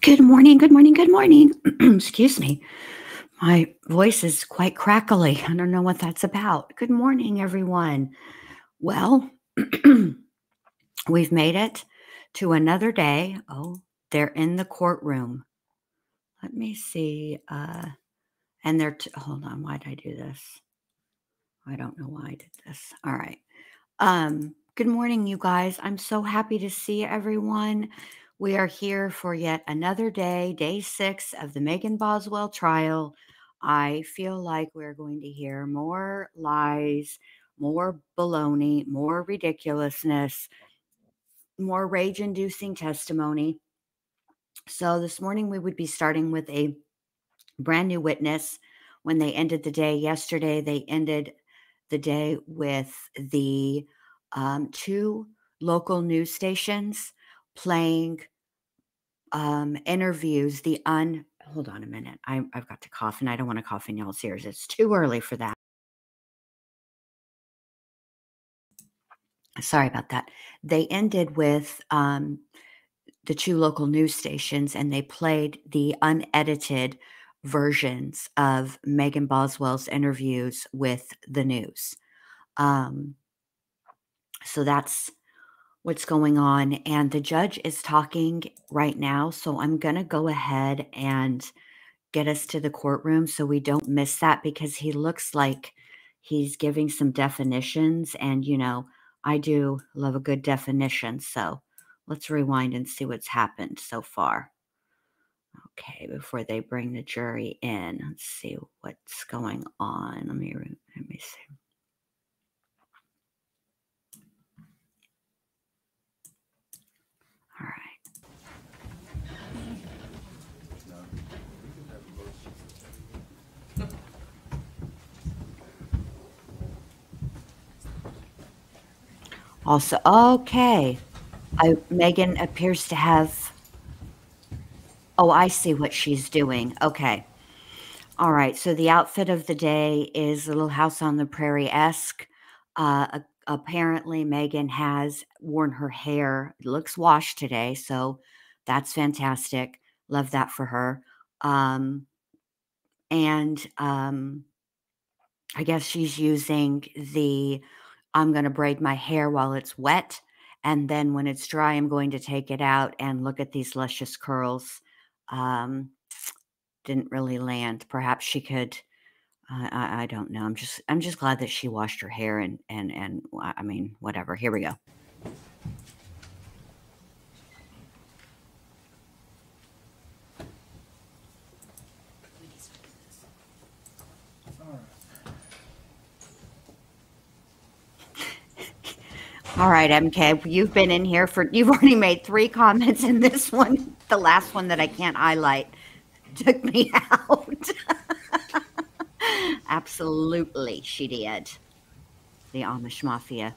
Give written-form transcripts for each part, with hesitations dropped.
Good morning, good morning, good morning. Excuse me. My voice is quite crackly. I don't know what that's about. Good morning, everyone. Well, we've made it to another day. Oh, they're in the courtroom. Let me see. And they're, hold on. Why did I do this? I don't know why I did this. All right. Good morning, you guys. I'm so happy to see everyone. We are here for yet another day, day 6 of the Megan Boswell trial. I feel like we're going to hear more lies, more baloney, more ridiculousness, more rage-inducing testimony. So this morning we would be starting with a brand new witness. When they ended the day yesterday, they ended the day with the 2 local news stations playing interviews. Hold on a minute. I've got to cough, and I don't want to cough in y'all's ears. It's too early for that. Sorry about that. They ended with the 2 local news stations, and they played the unedited versions of Megan Boswell's interviews with the news. So that's what's going on. And the judge is talking right now. So I'm going to go ahead and get us to the courtroom so we don't miss that, because he looks like he's giving some definitions. And, you know, I do love a good definition. So let's rewind and see what's happened so far. Okay, before they bring the jury in, let's see what's going on. Let me see. All right. Also, okay. Megan appears to have. Oh, I see what she's doing. Okay. All right. So the outfit of the day is Little House on the Prairie-esque. Apparently, Megan has worn her hair. It looks washed today, so that's fantastic. Love that for her. And I guess she's using I'm going to braid my hair while it's wet, and then when it's dry, I'm going to take it out and look at these luscious curls. Didn't really land. Perhaps she could. I don't know. I'm just glad that she washed her hair and I mean, whatever. Here we go. All right, MK, you've been in here you've already made 3 comments, and this one, the last one that I can't highlight, took me out. Absolutely, she did. The Amish Mafia.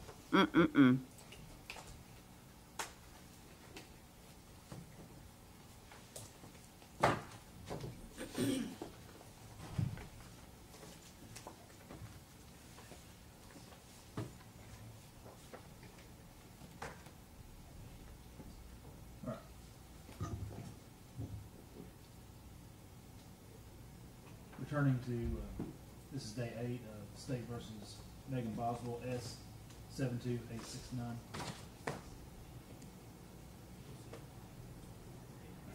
Returning to, this is day 8 of State versus Megan Boswell, S 72869. I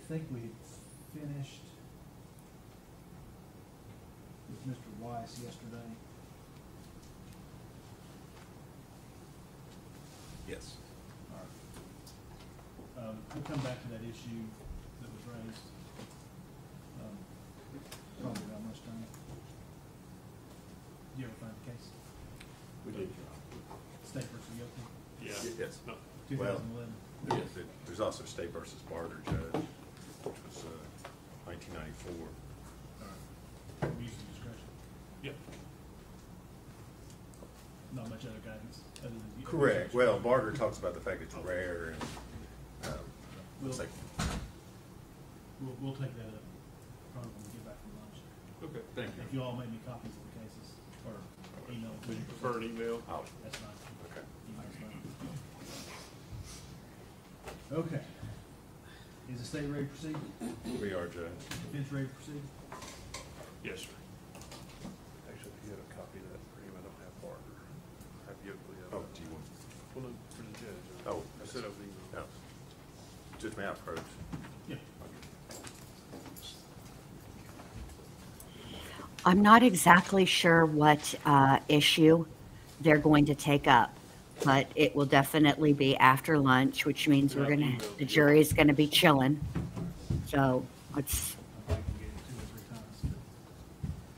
think we finished with Mr. Weiss yesterday. Yes. All right. We'll come back to that issue that was raised. Probably not much time. Did you ever find the case? We did. State versus Yoki? Yeah. Yes. No. 2011. Well, there's also State versus Barter, Judge, which was 1994. All right. Use of discretion. Yep. Not much other guidance other than Correct. Well, Barter talks about the fact it's rare, and we'll it's like. We'll take that up probably when we get back from lunch. Okay. Thank you. If you all made me copies of the cases or email. Would you prefer an email? Oh, That's fine. okay. Email's fine. Okay. Is the state ready to proceed? We are, Judge. Defense ready to proceed? Yes, sir. Actually, if you had a copy of that for him, I don't have Barker. I have Yoakley. Oh, do you want? Well, no, for the judge. Oh, I said over the email. No. Just may I approach? Yeah. I'm not exactly sure what issue they're going to take up, but it will definitely be after lunch, which means the jury's gonna be chilling. So it's I think we gave it 2 or 3 times.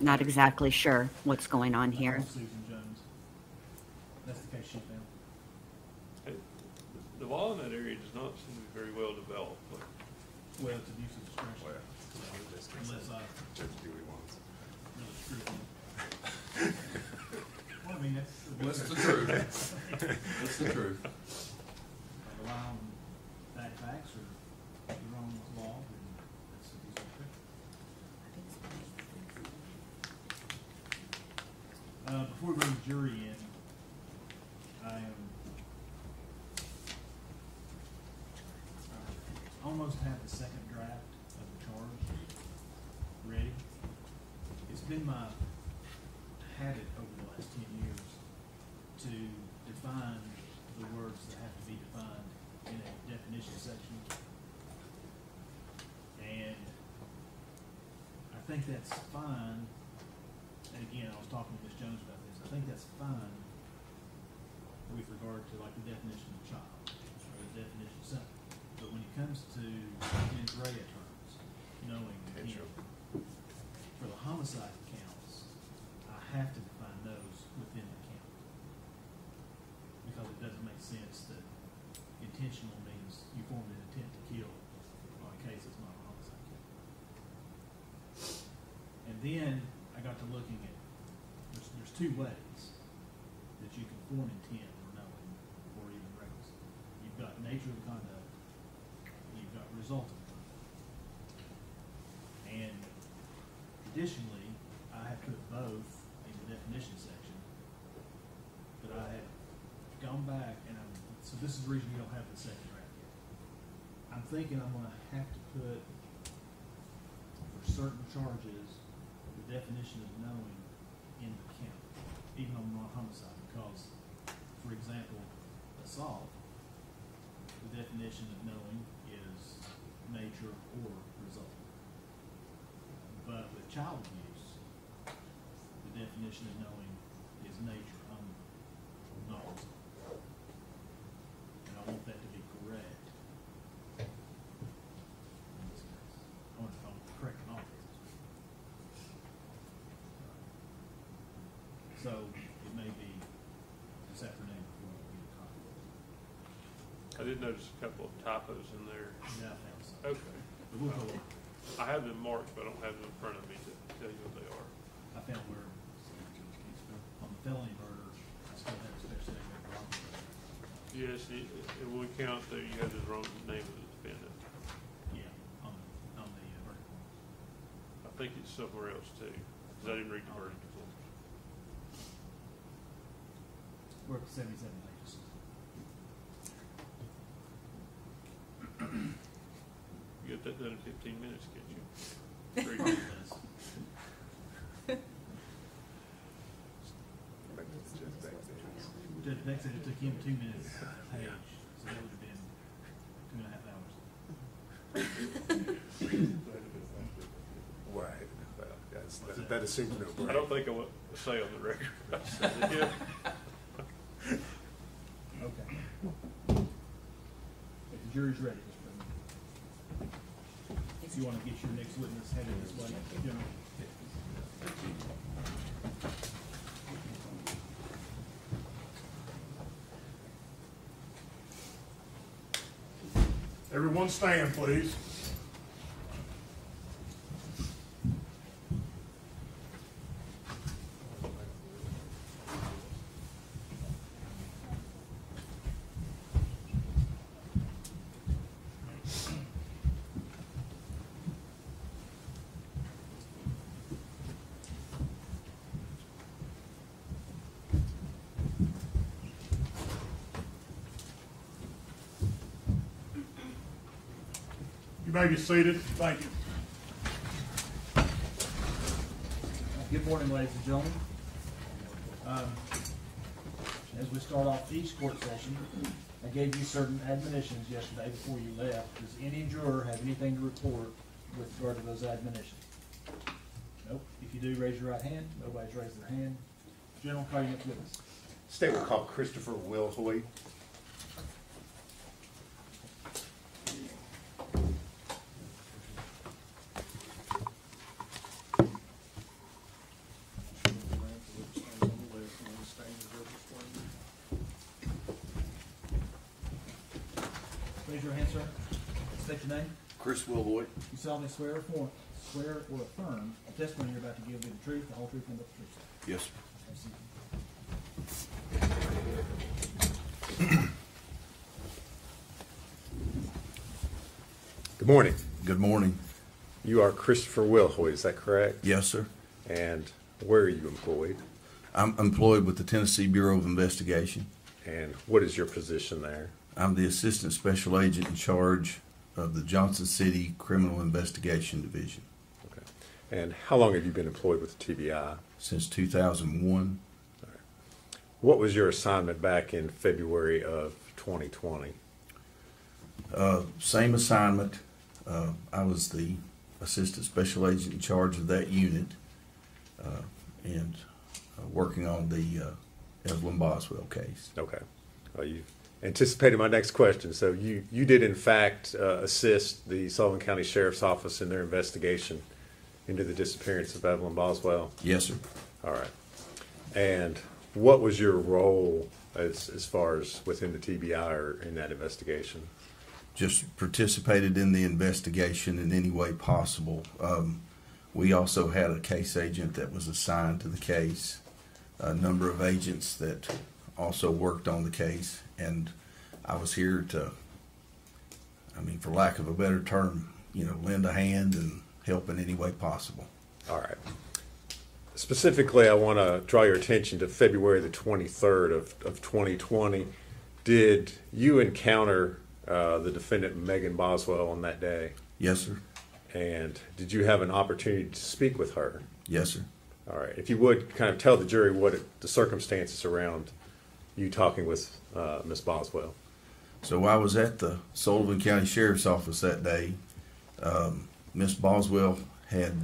not exactly sure what's going on here. Susan Jones. That's the case she found. Hey, the law in that area does not seem to be very well developed, but Well, it's abuse of discretion. Well, Unless I Judge Dewey wants. really screwed them. Well, I mean, That's the truth. That's the truth. I rely on bad facts or the wrong law, then that's abuse of discretion. Before we bring the jury in, I almost have the second draft of the charge ready. It's been my habit over the last 10 years to define the words that have to be defined in a definition section. And I think that's fine. And again, I was talking to Ms. Jones about this. I think that's fine with regard to like the definition of child or the definition of something. But when it comes to mens rea terms, knowing intent, for the homicide counts, I have to define those within the count. Because it doesn't make sense that intentional means you formed an intent to kill on a case that's not a homicide count. And then I got to looking at, there's 2 ways that you can form intent or knowing or even reckless. You've got nature of conduct, you've got result of conduct. And additionally, I have put both in the definition section, but I have gone back and so this is the reason you don't have the second draft yet. I'm thinking I'm gonna have to put for certain charges, the definition of knowing in the count, even on non-homicide, because, for example, assault, the definition of knowing is nature or result. But with child abuse, the definition of knowing is nature only, not result. And I want that to be correct in this case. I want to correct in all cases. So it may be this afternoon before we get a copy. I did notice a couple of typos in there. Yeah, I found some. Okay. But we'll go on. I have them marked, but I don't have them in front of me to tell you what they are. I found where on the felony murder, I still have a special statement of robbery. Yes, it will count there. You have the wrong name of the defendant. Yeah, on the verdict form. I think it's somewhere else too, because I didn't read the verdict form. We're up to 77 pages. You get that done in 15 minutes, can't you? Very Probably good. does. Judge Beck said it took him 2 minutes a page, so that would have been 2.5 hours. Right. Well, that assumes no break. I don't think I want to say on the record. I said it, yeah. Okay. If the jury's ready, Mr. President. If you want to get your next witness headed this way, General. Everyone stand, please. You may be seated. Thank you. Good morning, ladies and gentlemen. As we start off each court session, I gave you certain admonitions yesterday before you left. Does any juror have anything to report with regard to those admonitions? Nope. If you do, raise your right hand. Nobody's raised their hand. General, call your next witness. State will call Christopher Wilhoit. Raise your hand, sir. State your name. Chris Wilhoit. You solemnly swear or affirm the testimony you're about to give will be the truth, the whole truth, and nothing but the truth. Yes, sir. Good morning. Good morning. You are Christopher Wilhoit, is that correct? Yes, sir. And where are you employed? I'm employed with the Tennessee Bureau of Investigation. And what is your position there? I'm the Assistant Special Agent in charge of the Johnson City Criminal Investigation Division. Okay. And how long have you been employed with the TBI? Since 2001. What was your assignment back in February of 2020? Same assignment. I was the Assistant Special Agent in charge of that unit and working on the Evelyn Boswell case. Okay. Well, you anticipated my next question. So you did, in fact, assist the Sullivan County Sheriff's Office in their investigation into the disappearance of Evelyn Boswell? Yes, sir. All right. And what was your role as far as within the TBI or in that investigation? Just participated in the investigation in any way possible. We also had a case agent that was assigned to the case, a number of agents that also worked on the case, and I was here to, for lack of a better term, lend a hand and help in any way possible. All right. Specifically, I want to draw your attention to February the 23rd of 2020. Did you encounter the defendant, Megan Boswell, on that day? Yes, sir. And did you have an opportunity to speak with her? Yes, sir. All right. If you would kind of tell the jury what the circumstances around you talking with Miss Boswell. So I was at the Sullivan County Sheriff's Office that day. Miss Boswell had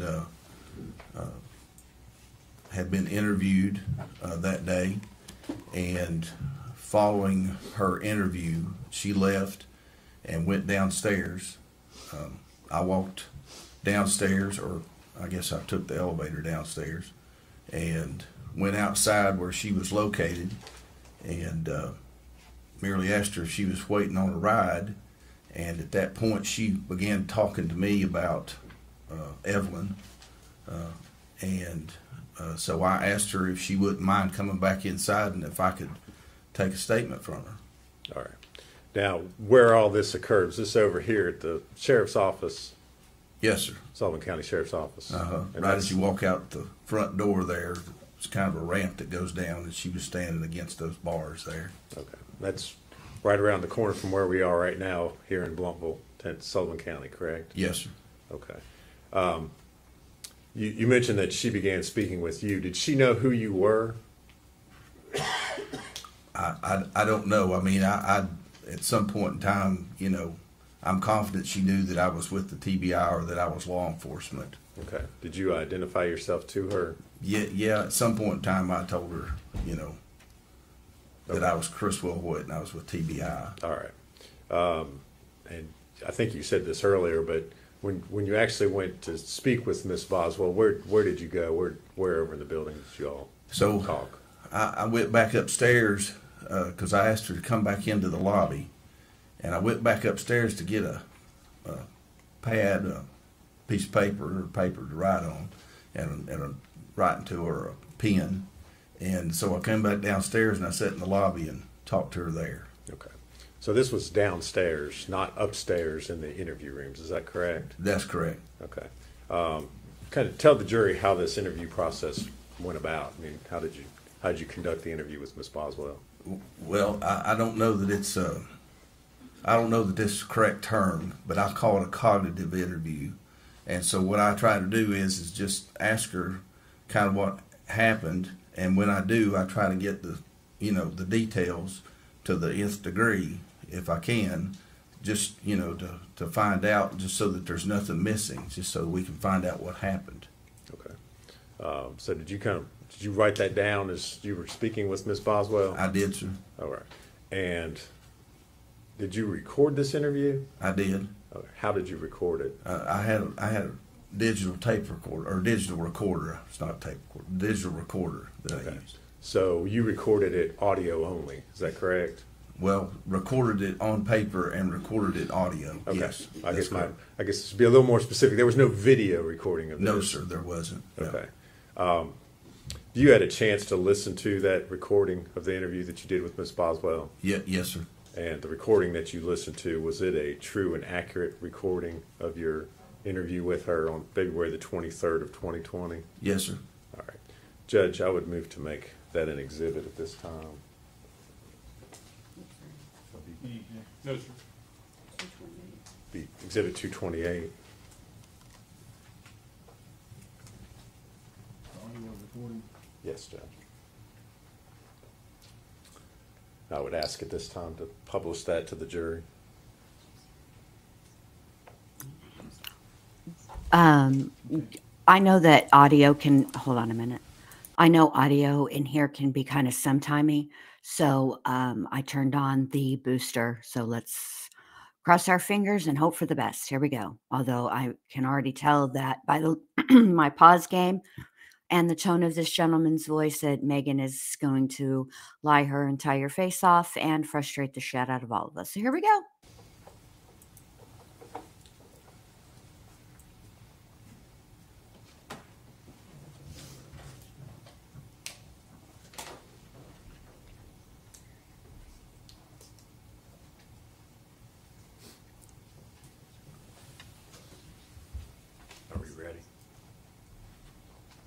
been interviewed that day, and following her interview, she left and went downstairs. I walked downstairs, or I guess I took the elevator downstairs, and went outside where she was located, and merely asked her if she was waiting on a ride. And at that point, she began talking to me about Evelyn, and so I asked her if she wouldn't mind coming back inside and if I could take a statement from her. All right. Now, where all this occurred, is this over here at the Sheriff's Office? Yes, sir. Sullivan County Sheriff's Office. Right as you walk out the front door there, it's kind of a ramp that goes down, and she was standing against those bars there. Okay. That's right around the corner from where we are right now here in Blumpville, Sullivan County, correct? Yes, sir. Okay. You mentioned that she began speaking with you. Did she know who you were? I don't know. I at some point in time, I'm confident she knew that I was with the TBI or that I was law enforcement. Okay. Did you identify yourself to her? Yeah. At some point in time, I told her, that I was Chris Wilhoit and I was with TBI. All right. And I think you said this earlier, but when you actually went to speak with Miss Boswell, where did you go? Where over in the building did you all talk? I went back upstairs because I asked her to come back into the lobby, and I went back upstairs to get a pad, a piece of paper to write on, and a writing to her, a pen. And so I came back downstairs and I sat in the lobby and talked to her there. Okay. So this was downstairs, not upstairs in the interview rooms. Is that correct? That's correct. Okay. Kind of tell the jury how this interview process went about. How did you conduct the interview with Miss Boswell? Well, I don't know that it's I don't know that this is the correct term, but I call it a cognitive interview. And so what I try to do is just ask her kind of what happened, and when I do, I try to get the details to the nth degree if I can, just to find out, just so that there's nothing missing, just so we can find out what happened. Okay. So did you write that down as you were speaking with Ms. Boswell? I did, sir. All right. And did you record this interview? I did. Okay. How did you record it? I had a digital tape recorder, or digital recorder. It's not a tape recorder, digital recorder that I used. So you recorded it audio only, is that correct? Well, recorded it on paper and recorded it audio. Okay. Yes, I guess to be a little more specific, there was no video recording of this. No, sir, there wasn't. Okay. You had a chance to listen to that recording of the interview that you did with Ms. Boswell? Yes, sir. And the recording that you listened to, was it a true and accurate recording of your interview with her on February the 23rd of 2020? Yes, sir. All right. Judge, I would move to make that an exhibit at this time. No, sir. Be Exhibit 228. Audio recording. Yes, Judge. I would ask at this time to publish that to the jury. I know that audio can, hold on a minute. I know audio in here can be kind of sometimey. So I turned on the booster. So let's cross our fingers and hope for the best. Here we go. Although I can already tell that by the my pause game and the tone of this gentleman's voice that Megan is going to lie her entire face off and frustrate the shit out of all of us. So here we go. Are we ready?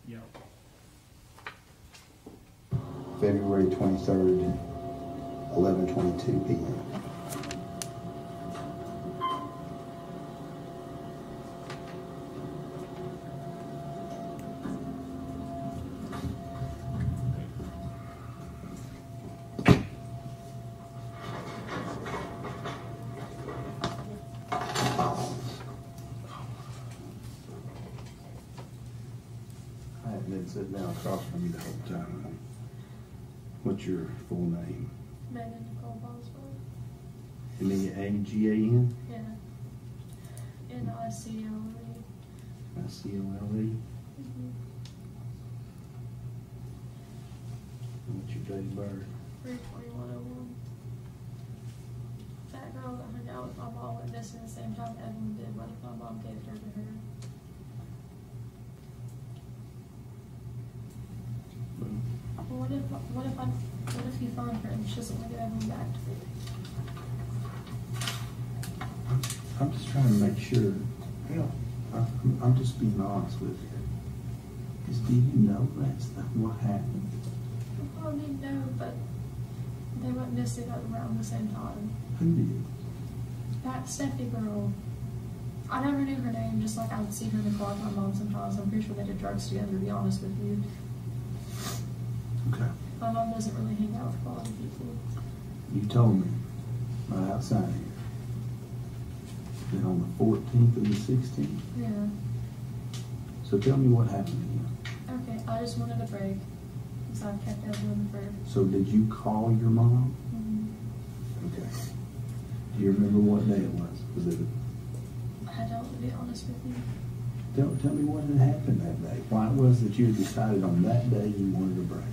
Yeah. February 23rd, 11:22 p.m. I have been sitting down across from you the whole time. What's your full name? Megan Boswell. M-E-A-G-A-N? Yeah. N-I-C-O-L-E. I-C-O-L-E? What's your date of birth? 3/21/01. That girl that hung out with my mom went missing the same time Evelyn did. What if my mom gave her to her? What if you find her and she doesn't want to give Evelyn back to me? I'm just trying to make sure. Hell, I'm just being honest with you. Because do you know that's not what happened? I didn't know, but they went missing around the same time. Who did? That Steffi girl. I never knew her name, just like I would see her in the car with my mom sometimes. I'm pretty sure they did drugs together, to be honest with you. Okay. My mom doesn't really hang out with a lot of people. You told me right outside here. Then on the 14th and the 16th. Yeah. So tell me what happened again. Okay, I just wanted a break. Because I've kept Evelyn for. So did you call your mom? Okay. Do you remember what day it was? Was it? I don't, to be honest with you. Tell me what had happened that day. Why it was that you had decided on that day you wanted a break?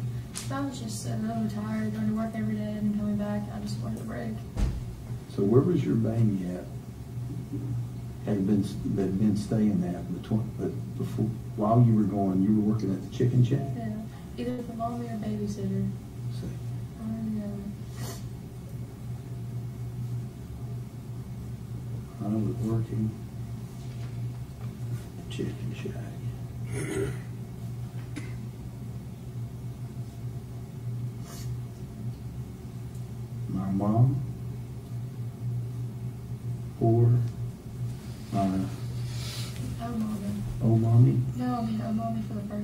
I was just really tired, going to work every day and coming back. I just wanted a break. So where was your baby at? Had been staying at before while you were gone? You were working at the chicken shack. Yeah, either the mom or a babysitter. See, I don't know. I was working at the chicken shack. My mom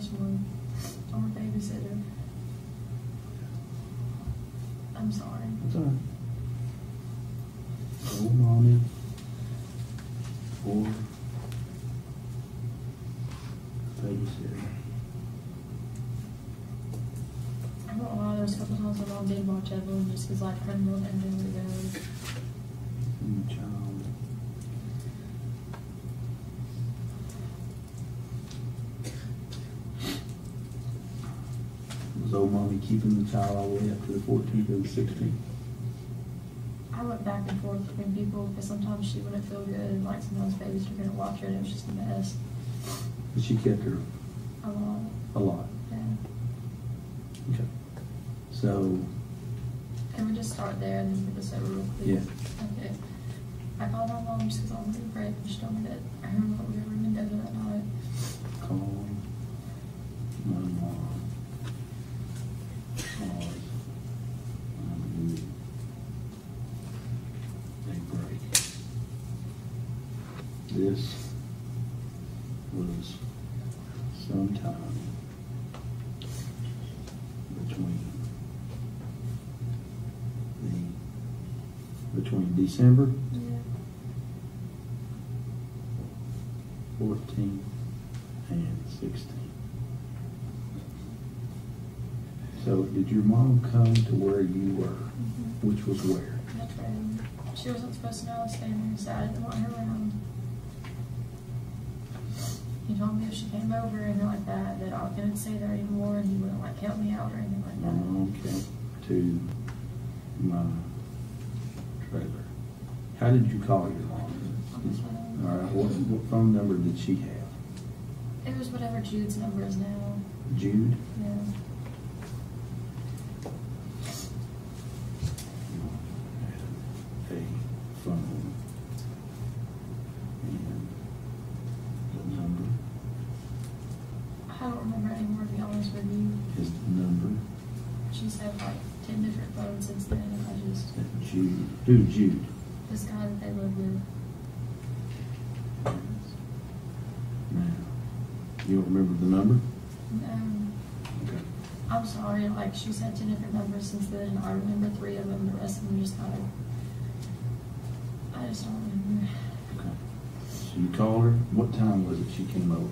first one. I'm a babysitter. I'm sorry. That's all right. Oh, mommy. Or babysitter. I won't lie, there's a couple times my mom did watch Evelyn just because, like, her milk and then we go. Child. Was old mommy keeping the child all the way up to the 14th or the 16th? I went back and forth between people because sometimes she wouldn't feel good and, like, sometimes babies are going to watch her and it was just a mess. But she kept her A lot. a lot. Yeah. Okay. So, Can we just start there and then get this over real quick? yeah. Okay. I called my mom just because I wanted to break and she told me that I heard what we were going to do that night. Call my mom. Cause I need a break. This was sometime between December Yeah. 14th and 16th. So did your mom come to where you were, which was where? That's right. She wasn't supposed to know I was staying there, so I didn't want her around. He told me if she came over and like that I couldn't stay there anymore and he wouldn't like help me out or anything like My that. mom came to my trailer. How did you call your mom? On the phone. All right, what phone number did she have? It was whatever Jude's number is now. Jude? Yeah. A phone. And the number I don't remember anymore, to be honest with you. is the number She's had like 10 different phones since then, and I just, that Jude, who Jude? this guy that they live with. Now, you don't remember the number? Okay. I'm sorry, like, she's had 10 different numbers since then, and I remember 3 of them, the rest of them just kind of, I just don't remember. Okay. So you called her, what time was it she came over?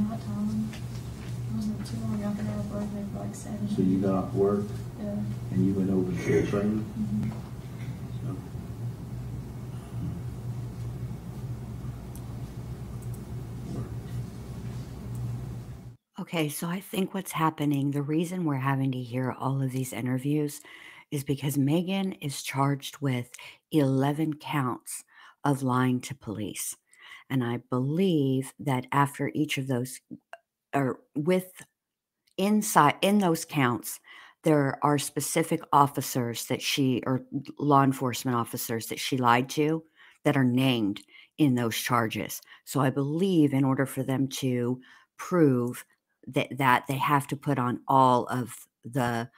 Not time. It wasn't too long after I got off work, maybe like 7. So you got off work Yeah. and you went over to the trailer? Mhm. So, work. Okay, so I think what's happening, the reason we're having to hear all of these interviews is because Megan is charged with 11 counts of lying to police. And I believe that after each of those, or with inside in those counts, there are specific officers that she, or law enforcement officers that she lied to, that are named in those charges. So I believe in order for them to prove that they have to put on all of the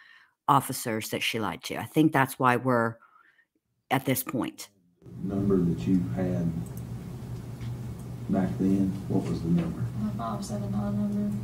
officers that she lied to. I think that's why we're at this point. Number that you had back then, what was the number? My 579 number.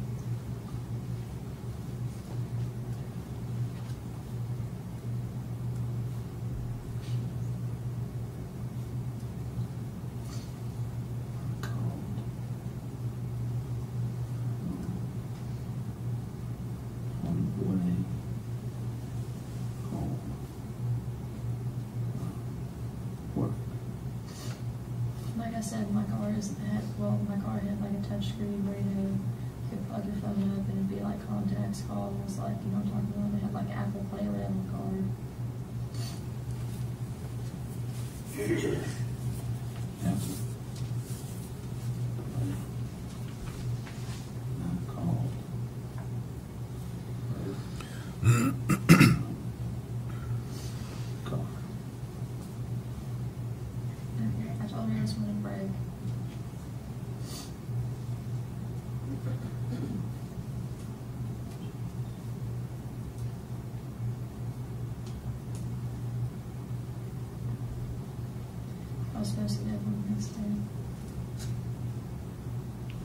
Like I said, my car had like a touch screen where you could plug your phone up and it'd be like contacts, calls, like, you know what I'm talking about? They had like Apple Play or whatever in the car. Apple. I called. Car. Okay, I told her I just wanted a break. I was supposed to get one next day.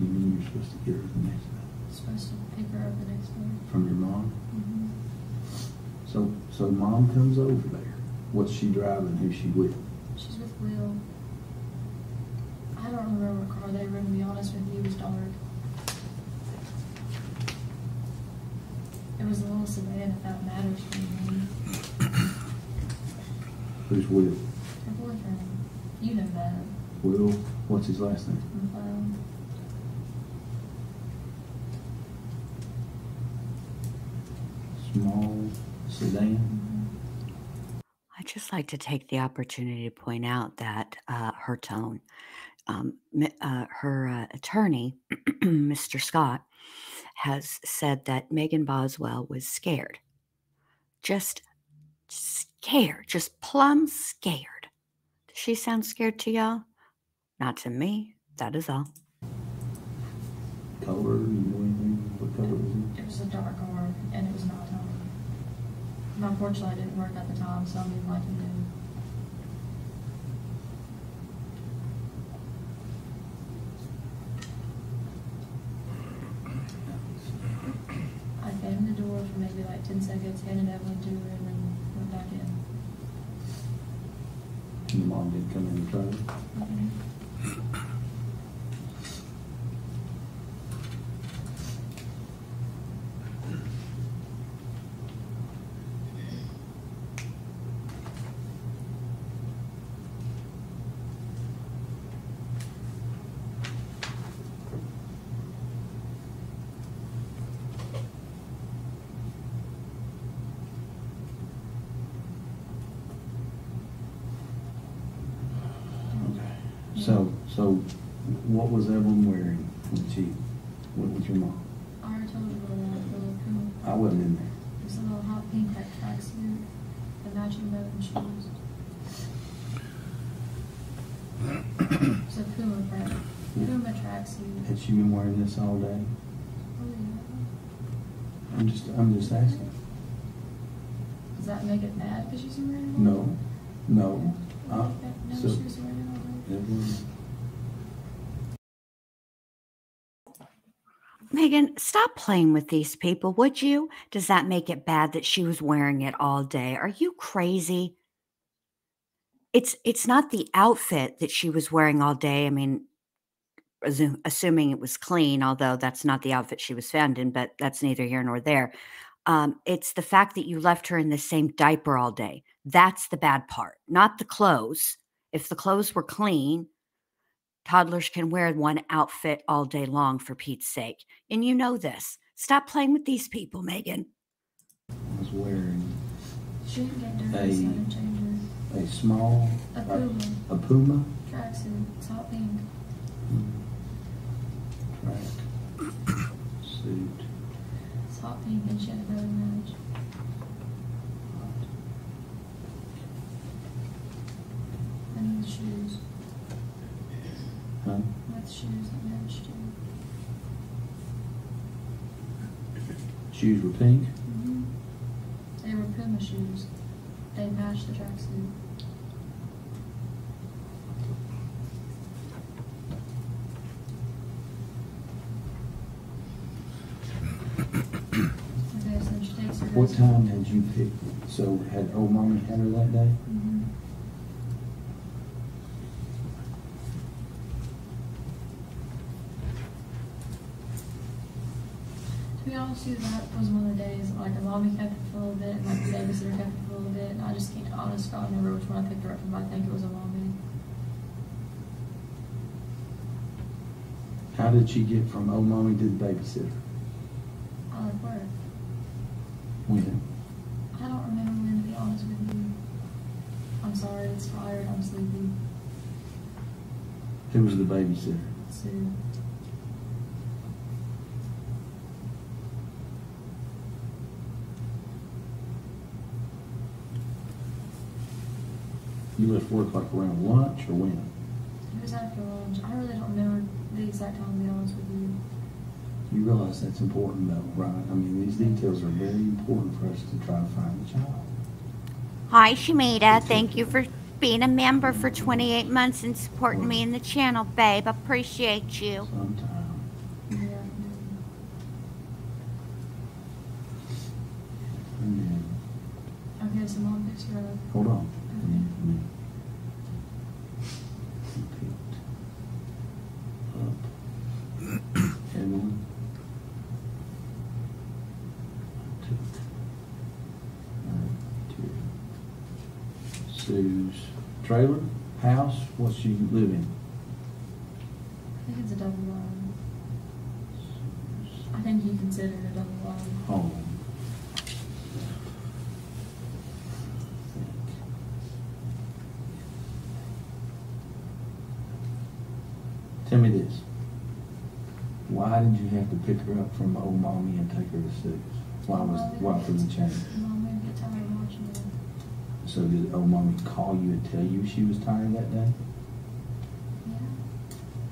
You mean you're supposed to get her the next day? Supposed to pick her up the next day. From your mom? Mm-hmm. So mom comes over there. What's she driving? Who's she with? She's with Will. I don't remember what car they were in, to be honest with you. It was dark. It was a little sedan, if that matters for me. Who's with? Her boyfriend. You know that. Will, what's his last name? McLeod. Small sedan. I'd just like to take the opportunity to point out that her tone, her attorney, Mr. Scott, has said that Megan Boswell was scared. Just scared, just plumb scared. Does she sound scared to y'all? Not to me. That is all. Color, you know anything? What color was it? It was a dark car, and it was not time. Unfortunately, I didn't work at the time, so I mean, like you knew. I came in the door for maybe like 10 seconds, handed Evelyn to her, and then went back in. And the mom didn't come in and try it? Mm-hmm. So what was Evelyn wearing when she went with your mom? I already told you about that little Puma. I wasn't in there. It was a little hot pink that tracksuit, the matching boat and shoes. It's a Puma print. Puma tracksuit. Had she been wearing this all day? Oh yeah. I'm just asking. Does that make it bad because she's wearing it? No. No, So- she was wearing it all day. Evelyn, Megan, stop playing with these people, would you? Does that make it bad that she was wearing it all day? Are you crazy? It's not the outfit that she was wearing all day. I mean, assuming it was clean, although that's not the outfit she was found in, but that's neither here nor there. It's the fact that you left her in the same diaper all day. That's the bad part, not the clothes. If the clothes were clean, toddlers can wear one outfit all day long, for Pete's sake. And you know this. Stop playing with these people, Megan. was wearing She didn't get dirty, so I didn't change her. a small, A Puma a Puma tracksuit. It's hot pink. track suit. It's hot pink, and she had a belly match. And with shoes. Huh? With shoes that matched too. Shoes were pink. Mm-hmm. They were Puma shoes. They matched the tracksuit. Okay, so she takes her. What time had you picked? So had old mommy had her that day? Mm-hmm. To be honest with you, that was one of the days, like, the mommy kept it for a little bit, and like the babysitter kept it for a little bit, and I just can't, honestly, I don't remember which one I picked her up from, but I think it was a mommy. How did she get from old mommy to the babysitter? I like work. When? I don't remember when, to be honest with you. I'm sorry, it's tired, I'm sleepy. Who was the babysitter? Sue. You left work like around lunch or when? It was after lunch. I really don't remember the exact time, to be honest with you. You realize that's important though, right? I mean, these details are very important for us to try to find the child. Hi, Shamita. Thank you for being a member for 28 months and supporting me in the channel, babe. Appreciate you. Sometime. Yeah. Okay, so mom picks her up. Hold on. Okay. Picked up Evelyn. Took her to Sue's trailer, house. What's she live in? I think it's a double wide. I think you consider it a double wide. Home. Tell me this. Why did you have to pick her up from old mommy and take her to Sue's? Why for the change? Mom would get tired of watching it. So did old mommy call you and tell you she was tired that day? Yeah.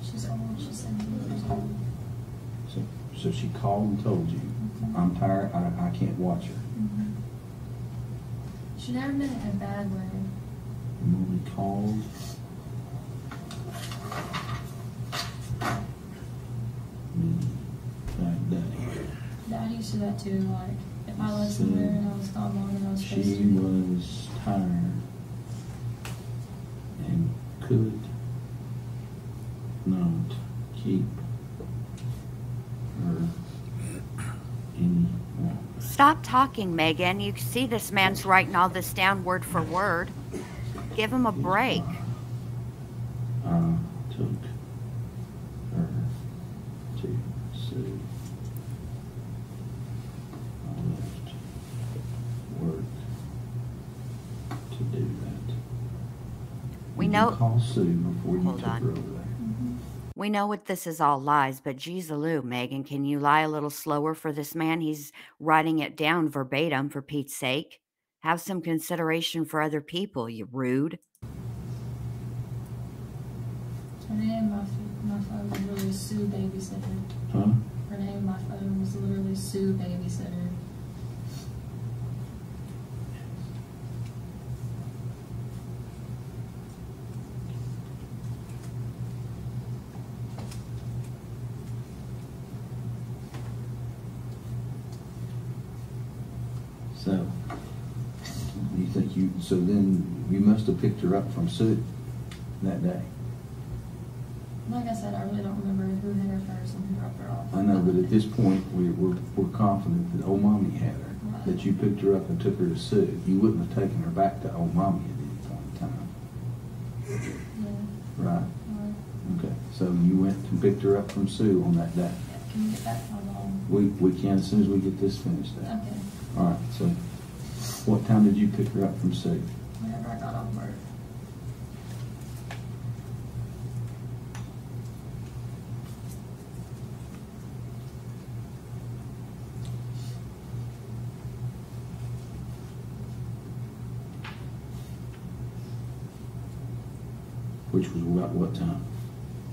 She's old. She's 70 years old. So she called and told you, I'm tired, I can't watch her. Mm-hmm. She never meant it in a bad way. Mommy called. Me that day. Dad used to do that too, like, if I left somewhere and I was gone longer than I was supposed She to. was tired and could not keep her any longer. Stop talking, Megan. You see this man's writing all this down word for word. Give him a break. I took her to Sue. I left work to do that. We Did know- you call Sue before you Hold took on. her over there? We know what this is all lies, but geez-a-loo, Megan, can you lie a little slower for this man? He's writing it down verbatim, for Pete's sake. Have some consideration for other people, you rude. Her name on my phone was literally Sue Babysitter. Huh? Her name on my phone was literally Sue Babysitter. So, you think so then you must have picked her up from Sue that day. Like I said, I really don't remember who hit her first and who dropped her off. I know, but at this point, we're confident that old mommy had her, Right. that you picked her up and took her to Sue. You wouldn't have taken her back to old mommy at any point in time, Yeah. right? Right. Okay, so you went and picked her up from Sue on that day. Yeah. Can we get back to my mom? We can as soon as we get this finished out. Okay. All right, so what time did you pick her up from Sue? Whenever I got off work. Which was about what time?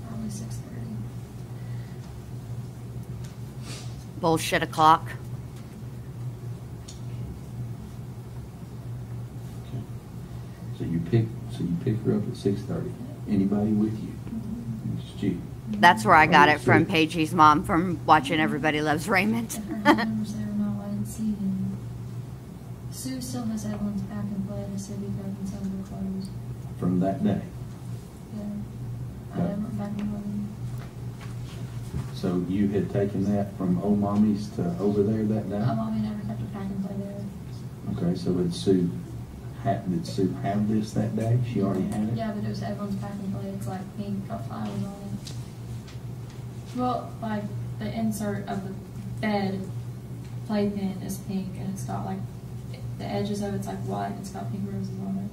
Probably 6:30. Bullshit o'clock. Okay. So you pick her up at 6:30. Anybody with you? It's you. That's where I got it from Sue. Paige's mom from watching Everybody Loves Raymond. If her name was there or not, I didn't see him. Sue still has Evelyn's pack and play, the city cup and some of her clothes. From that day. Yeah. I Okay. went back and looked. So you had taken that from old mommy's to over there that day? My mommy never kept a pack and play there. Okay, so did Sue have this that day? She already had it? Yeah, but it was Evelyn's pack and play. It's like pink, got flowers on it. Well, like the insert of the bed playpen is pink, and it's got like the edges of it's like white. It's got pink roses on it.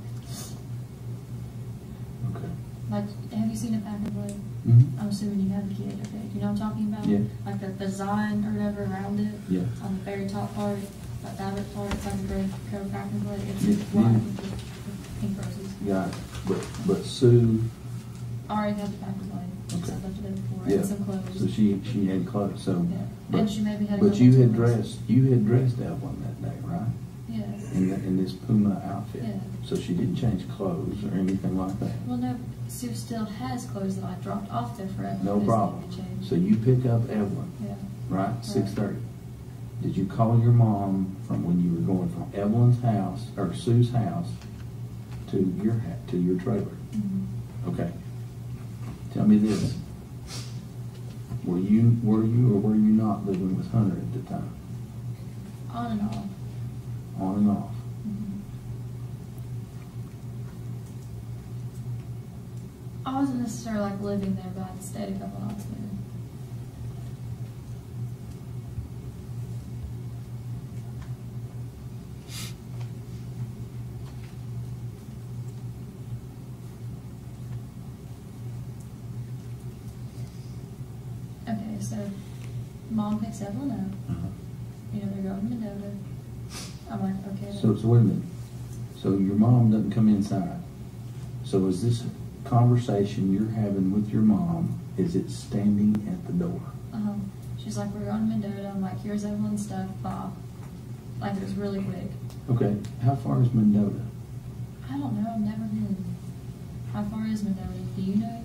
Okay. Like, have you seen a pack and play? Mm-hmm. I'm assuming you have a kid. Okay, you know what I'm talking about? Yeah. Like the design or whatever around it. Yeah. On the very top part, that fabric part, it's like a gray coat pack and play. It's Yeah. white Yeah. with pink roses. Got it. But Sue, Already had the pack and play. Okay. So I left it there before. yeah. And some clothes. So she had clothes. So, Yeah. but, And she maybe had a but couple you had toys. dressed Evelyn that day, right? Yeah. In this Puma outfit. Yeah. So she didn't change clothes or anything like that. Well, no, Sue still has clothes that I dropped off there forever. No problem. So you pick up Evelyn, Yeah. right? 6:30. Did you call your mom from when you were going from Evelyn's house, or Sue's house, to your trailer? Mm-hmm. Okay. Tell me this. Were you or were you not living with Hunter at the time? On and off. On and off. Mm-hmm. I wasn't necessarily like living there, but I'd stayed a couple nights there. Okay, so mom picks Evelyn up. Uh-huh. You know, they're going to Mendota. I'm like, okay. So wait a minute. So your mom doesn't come inside. So is this conversation you're having with your mom, is it standing at the door? She's like, we're going to Mendota. I'm like, here's Evelyn's stuff, bye. Like, it was really quick. Okay. How far is Mendota? I don't know, I've never been. How far is Mendota? Do you know?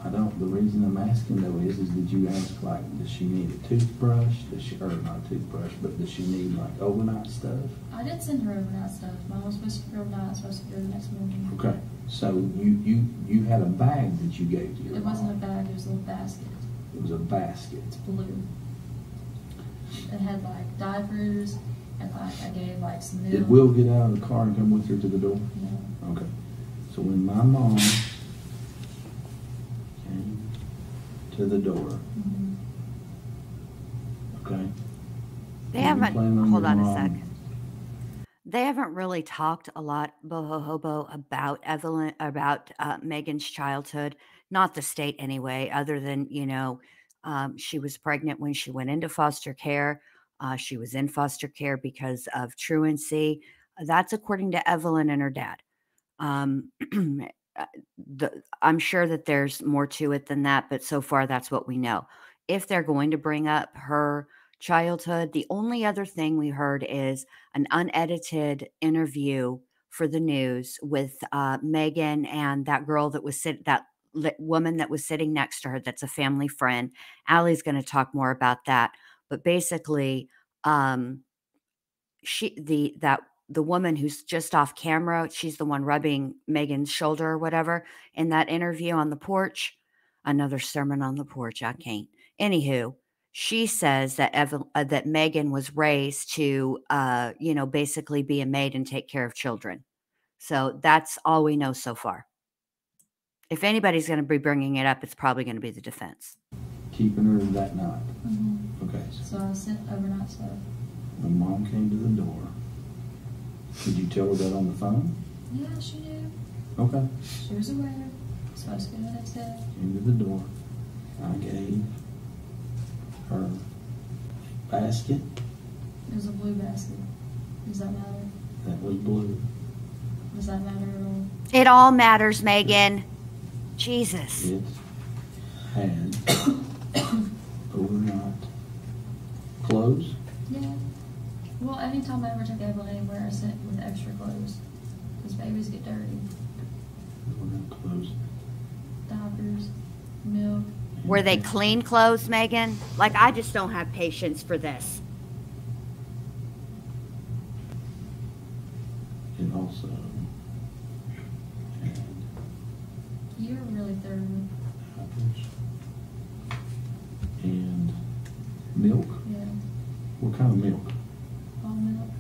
I don't. The reason I'm asking though is did you ask like, does she need a toothbrush? Or not a toothbrush, but does she need like overnight stuff? I did send her overnight stuff. Mine was supposed to be overnight, supposed to be the next morning. Okay. So you had a bag that you gave to your It mom. wasn't a bag, it was a little basket. It was a basket. It's blue. It had like diapers, and like I gave like some milk. Did Will get out of the car and come with her to the door? No. Okay. So when my mom came to the door, Mm-hmm. okay. They you haven't, plan on hold your on a mom- second. They haven't really talked a lot, Boho Hobo, about Evelyn, about Megan's childhood. Not the state anyway, other than, you know, she was pregnant when she went into foster care. She was in foster care because of truancy. That's according to Evelyn and her dad. Um, I'm sure that there's more to it than that, but so far that's what we know. If they're going to bring up her childhood, the only other thing we heard is an unedited interview for the news with Megan and that girl that was woman that was sitting next to her. That's a family friend. Allie's going to talk more about that, but basically, the woman who's just off camera, she's the one rubbing Megan's shoulder or whatever in that interview on the porch. Another sermon on the porch. I can't. Anywho, she says that that Megan was raised to, basically be a maid and take care of children. So that's all we know so far. If anybody's going to be bringing it up, it's probably going to be the defense. Keeping her that night. Mm-hmm. Okay. So I sent overnight stuff. When mom came to the door, did you tell her that on the phone? Yeah, she knew. Okay. She was aware. Supposed to go the next day. Came to the door. I gave her basket It was a blue basket. Does that matter? that was blue. Does that matter at all? It all matters, Megan. Jesus. It had overnight clothes. Yeah. Well, anytime I ever took Evelyn anywhere, I sent with extra clothes. Because babies get dirty. Overnight clothes. Diapers, milk. Were they clean clothes, Megan? Like, I just don't have patience for this. It also had You were really thorough. apples and milk. Yeah. What kind of milk? All milk.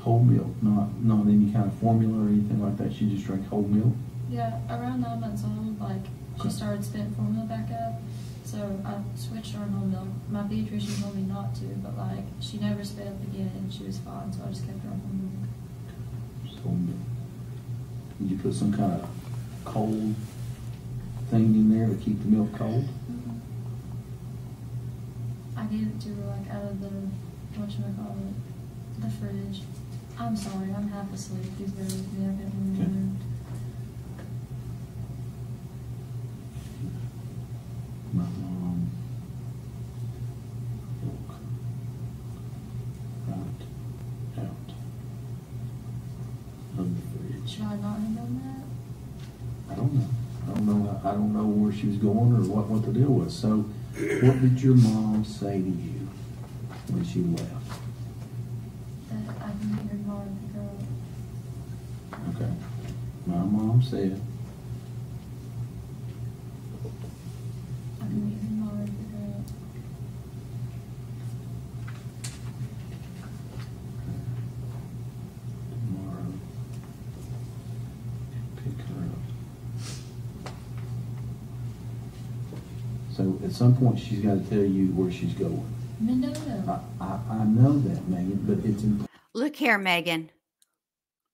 Whole milk, not any kind of formula or anything like that. She just drank whole milk. Yeah, around 9 months old, like, she started spitting formula back up. So I switched her on whole milk. My pediatrician told me not to, but, like, she never spit up again and she was fine, so I just kept her on whole milk. Just whole milk. Did you put some kind of cold thing in there to keep the milk cold? Mm-hmm. I gave it to her, like, out of the, whatchamacallit, the fridge. I'm sorry, I'm half asleep. Please bear with me. I've been Okay. removed. My mom milk right out of the fridge. Should I not have done that? I don't know. I don't know where she was going or what the deal was. So, what did your mom say to you when she left? That I can meet her tomorrow and pick her up. Okay. My mom said, I can meet her tomorrow and pick her up. tomorrow, pick her up. So at some point, she's got to tell you where she's going. Mendoza. I know that, Megan, but it's important. Look here, Megan.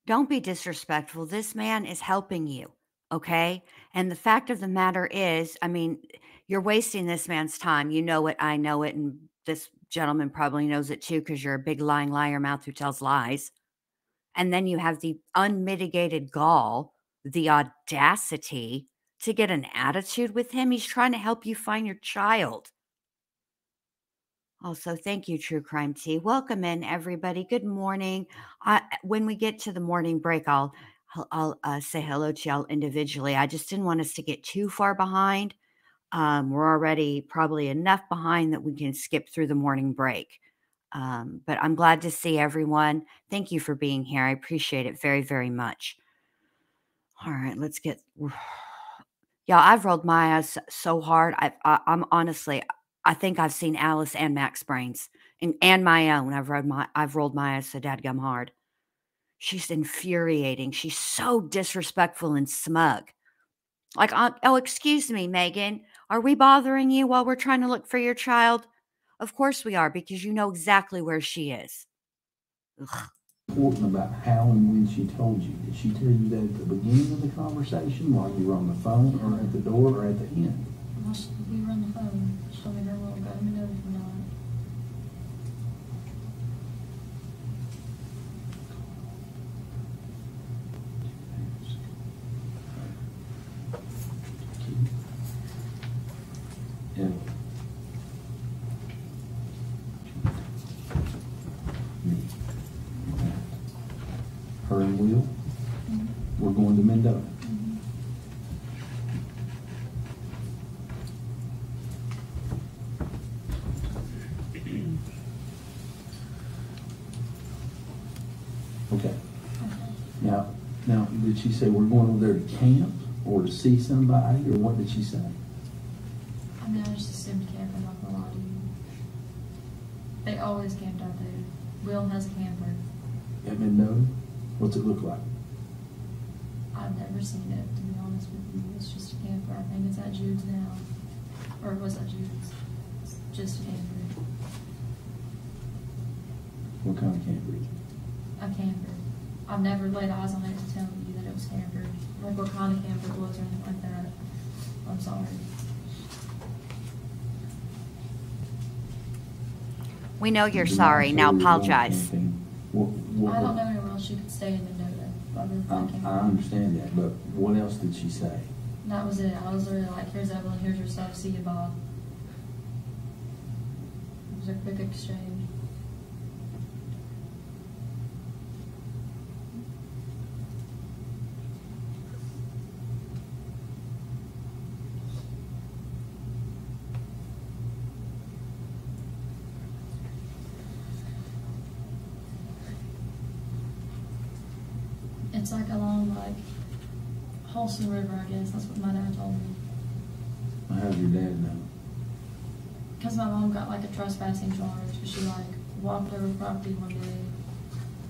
Don't be disrespectful. This man is helping you, okay? And the fact of the matter is, I mean, you're wasting this man's time. You know it, I know it, and this gentleman probably knows it too because you're a big lying liar mouth who tells lies. And then you have the unmitigated gall, the audacity to get an attitude with him. He's trying to help you find your child. Also, thank you, True Crime Tea. Welcome in, everybody. Good morning. When we get to the morning break, I'll say hello to y'all individually. I just didn't want us to get too far behind. We're already probably enough behind that we can skip through the morning break. But I'm glad to see everyone. Thank you for being here. I appreciate it very, very much. All right, let's get. Yeah, I've rolled my eyes so hard. I'm honestly, I think I've seen Alice and Max brains and my own. I've rolled my eyes so dadgum hard. She's infuriating. She's so disrespectful and smug. Like, oh, excuse me, Megan. Are we bothering you while we're trying to look for your child? Of course we are, because you know exactly where she is. Ugh. Important about how and when she told you. Did she tell you that at the beginning of the conversation, while you were on the phone, or at the door, or at the end? We were on the phone. She told me her will go to Mendoza from now on. Yeah. Her and Will, we're going to Mendoza. Okay. Now, did she say we're going over there to camp or to see somebody, or what did she say? I mean, I just assumed camp, I'm not gonna lie to you. They always camped out there. Will has a camper. At Mendoza? What's it look like? I've never seen it, to be honest with you. It's just a camper. I think it's at Jude's now. Or it was at Jude's. It's just a camper. What kind of camper is it? A camper. I've never laid eyes on it to tell you that it was camper. Like what kind of camper it was or anything like that. I'm sorry. We know you're Did sorry. not Now say we were going apologize. camping. What, I don't know anywhere else she could stay in Mendoza. Other than camper. I understand that, but what else did she say? That was it. I was literally like, here's Evelyn, here's your stuff, see you, Bob. It was a quick exchange. It's like along like Holston River, I guess. That's what my dad told me. How'd your dad know? Because my mom got like a trespassing charge because she like walked over property one day,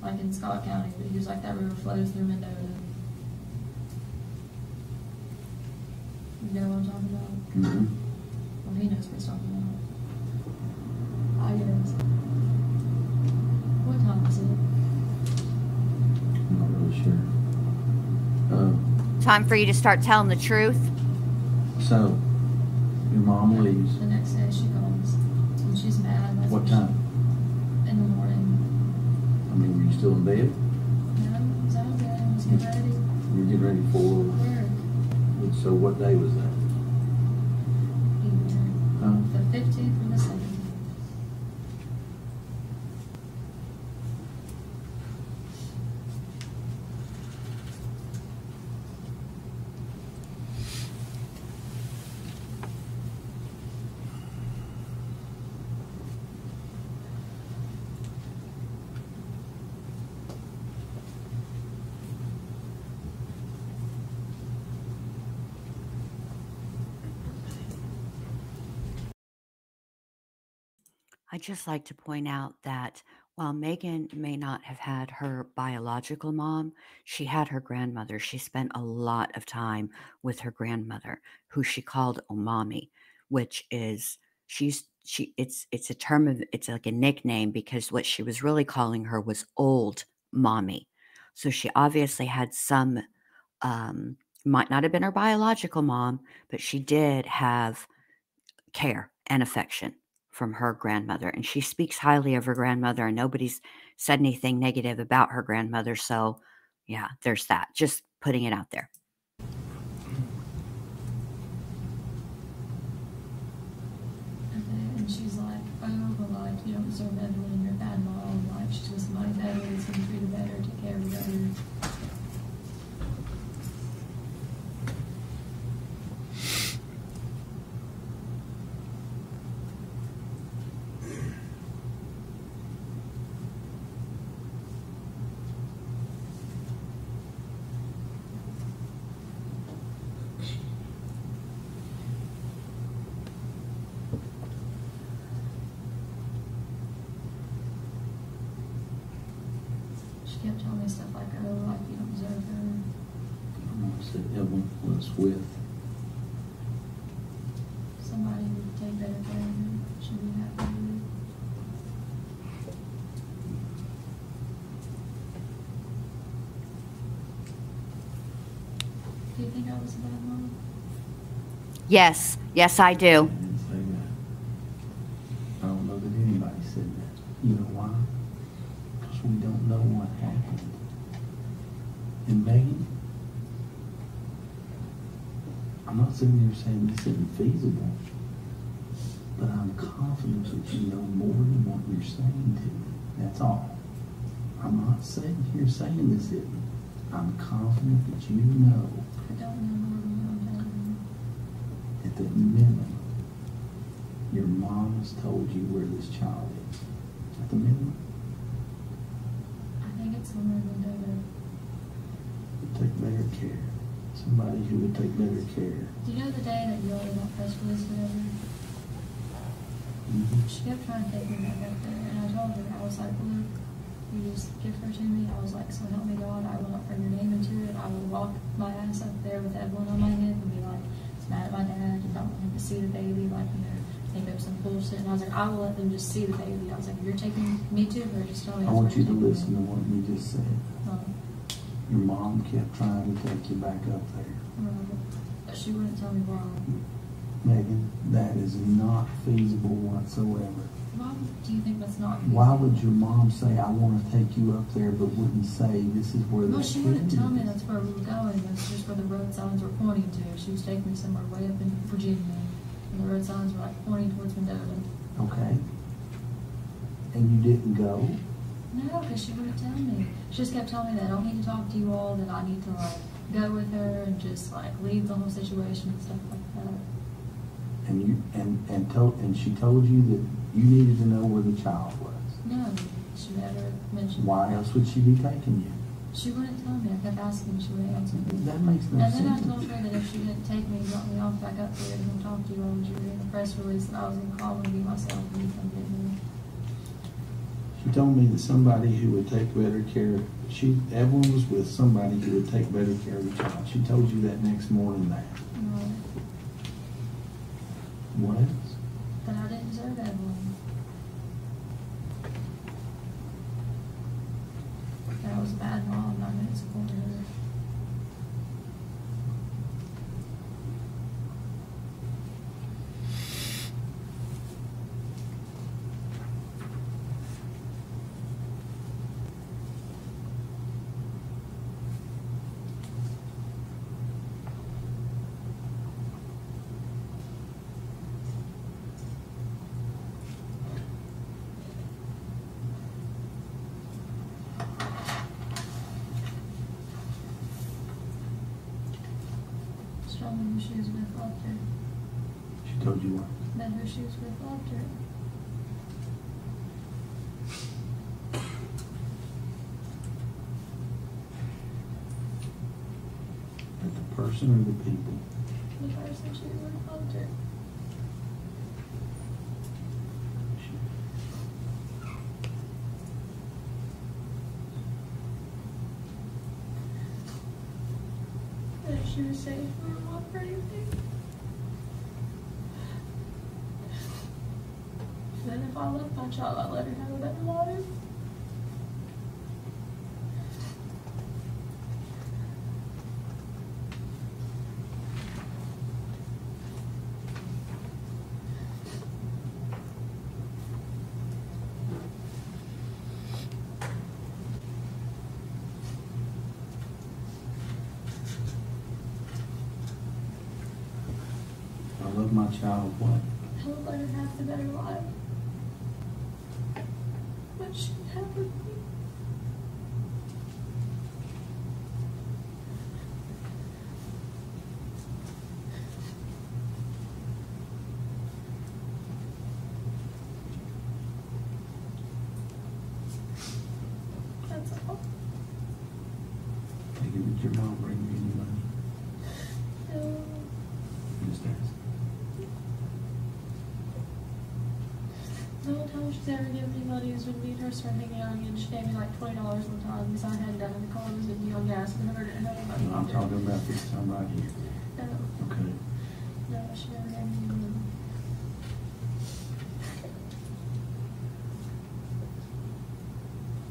like in Scott County, but he was like, that river flows through Mendoza. You know what I'm talking about? Mm-hmm. Well, he knows what he's talking about. I guess. What time is it? I'm not really sure. Time for you to start telling the truth. So, your mom leaves. The next day she comes and she's mad. Like, What time? In the morning. I mean, were you still in bed? No, I was out of bed. I was getting ready. You were getting ready for, Work. so what day was that? Huh? The 15th or the 17th. I'd just like to point out that while Megan may not have had her biological mom, she had her grandmother. She spent a lot of time with her grandmother, who she called Omami, which is it's a term of it's like a nickname because what she was really calling her was old mommy. So she obviously had some might not have been her biological mom, but she did have care and affection from her grandmother. And she speaks highly of her grandmother, and nobody's said anything negative about her grandmother. So, yeah, there's that. Just putting it out there. Okay, and she's like, oh, well, like, you don't deserve Evelyn, you're a bad mom. Like, she was somebody better, was going to treat her better, take care of her better. She kept telling me stuff like, oh, like, you don't deserve her. I said Evelyn was with. Somebody would take better care of her. She'd be happy with it. Do you think I was a bad mom? Yes, I I do. didn't say that. I don't know that anybody said that. You know why? Because we don't know what happened. And Megan, I'm not sitting here saying this isn't feasible, but I'm confident that you know more than what you're saying to me. That's all. I'm not sitting here saying this isn't. I'm confident that you know I don't know more than what I'm telling you. at the minimum your mom has told you where this child is. At the minimum. I think it's somewhere in Mendota. Take better care. Somebody who would take better care. Do you know the day that you ordered that press release or whatever? She kept trying to take me back up there, and I told her, I was like, look, you just give her to me. I was like, so help me God, I will not bring your name into it. I will walk my ass up there with Evelyn on my hip and be like, it's mad at my dad, and don't want him to see the baby, like, you know, think of some bullshit. And I was like, I will let them just see the baby. I was like, if you're taking me to her, just tell me. I want you to listen to what you just said. Um, Your mom kept trying to take you back up there. but she wouldn't tell me why. Megan, that is not feasible whatsoever. Why do you think that's not? Why would your mom say, I want to take you up there, but wouldn't say, this is where Well, the she wouldn't tell me that's where we were going. That's just where the road signs were pointing to. She was taking me somewhere way up in Virginia, and the road signs were like pointing towards Mendota. Okay. And you didn't go? No, because she wouldn't tell me. She just kept telling me that I don't need to talk to you all, that I need to like go with her and just like leave the whole situation and stuff like that. And you and she told you that you needed to know where the child was. No, she never mentioned. Why else would she be taking you? She wouldn't tell me. I kept asking, she wouldn't answer me. That makes no And sense. then I told her that if she didn't take me and drop me off back up there and talk to you all, you were in a press release that I was going to call and be myself and you come get me. She told me that somebody who would take better care. Evelyn was with somebody who would take better care of the child. She told you that next morning. That. No, What else? that I didn't deserve Evelyn. That I was a bad mom, not going to support her. Tell me who she was with loved her. She told you what? That who she was with loved her. That the person or the people? The person she was with loved her. she was safe or what or anything. Then if I love my child, I let her have a better life. I love my child, what? I would let her have the better life. But she had with me. That's all. Megan, did your mom bring you any money? No. Just ask. The only time she's ever given me money is when me and her started hanging out again. She gave me like $20 one time because I had nothing. The car was with me on gas and her didn't have any money. No, I'm talking about this time right here. No, Okay. no, she never gave me any money.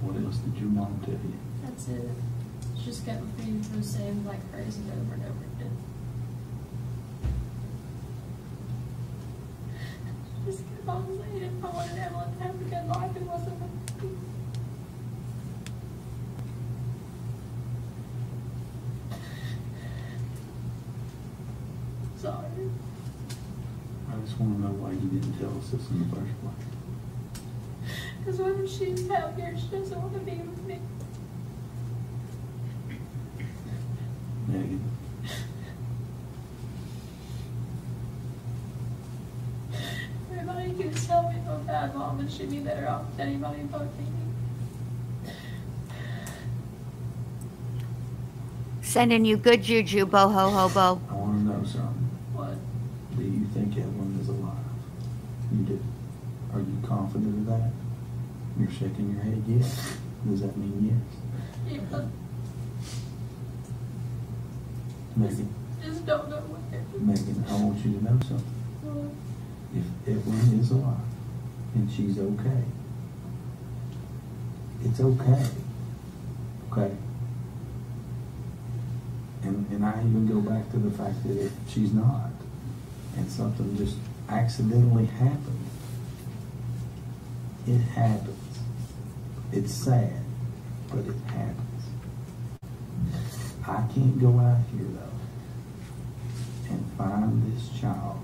What else did your mom tell you? That's it. She just kept repeating those same like phrases over and over again. She just kept on saying if I wanted Evelyn to have a good life, it wasn't meant to be. Sorry. I just want to know why you didn't tell us this in the first place. Because when she's out here, she doesn't want to be with me. Megan, Everybody keeps telling me I'm a bad mom and she'd be better off with anybody but me. Sending you good juju, boho hobo. I want to know something. What? Do you think Evelyn is alive? You do. Are you confident of that? You're shaking your head yes. Does that mean yes? Yeah, Megan, just don't know what they're doing. Megan, I want you to know something. If Evelyn is alive and she's okay, it's okay. Okay? And I even go back to the fact that if she's not, and something just accidentally happened, it happens. It's sad, but it happens. I can't go out here though and find this child,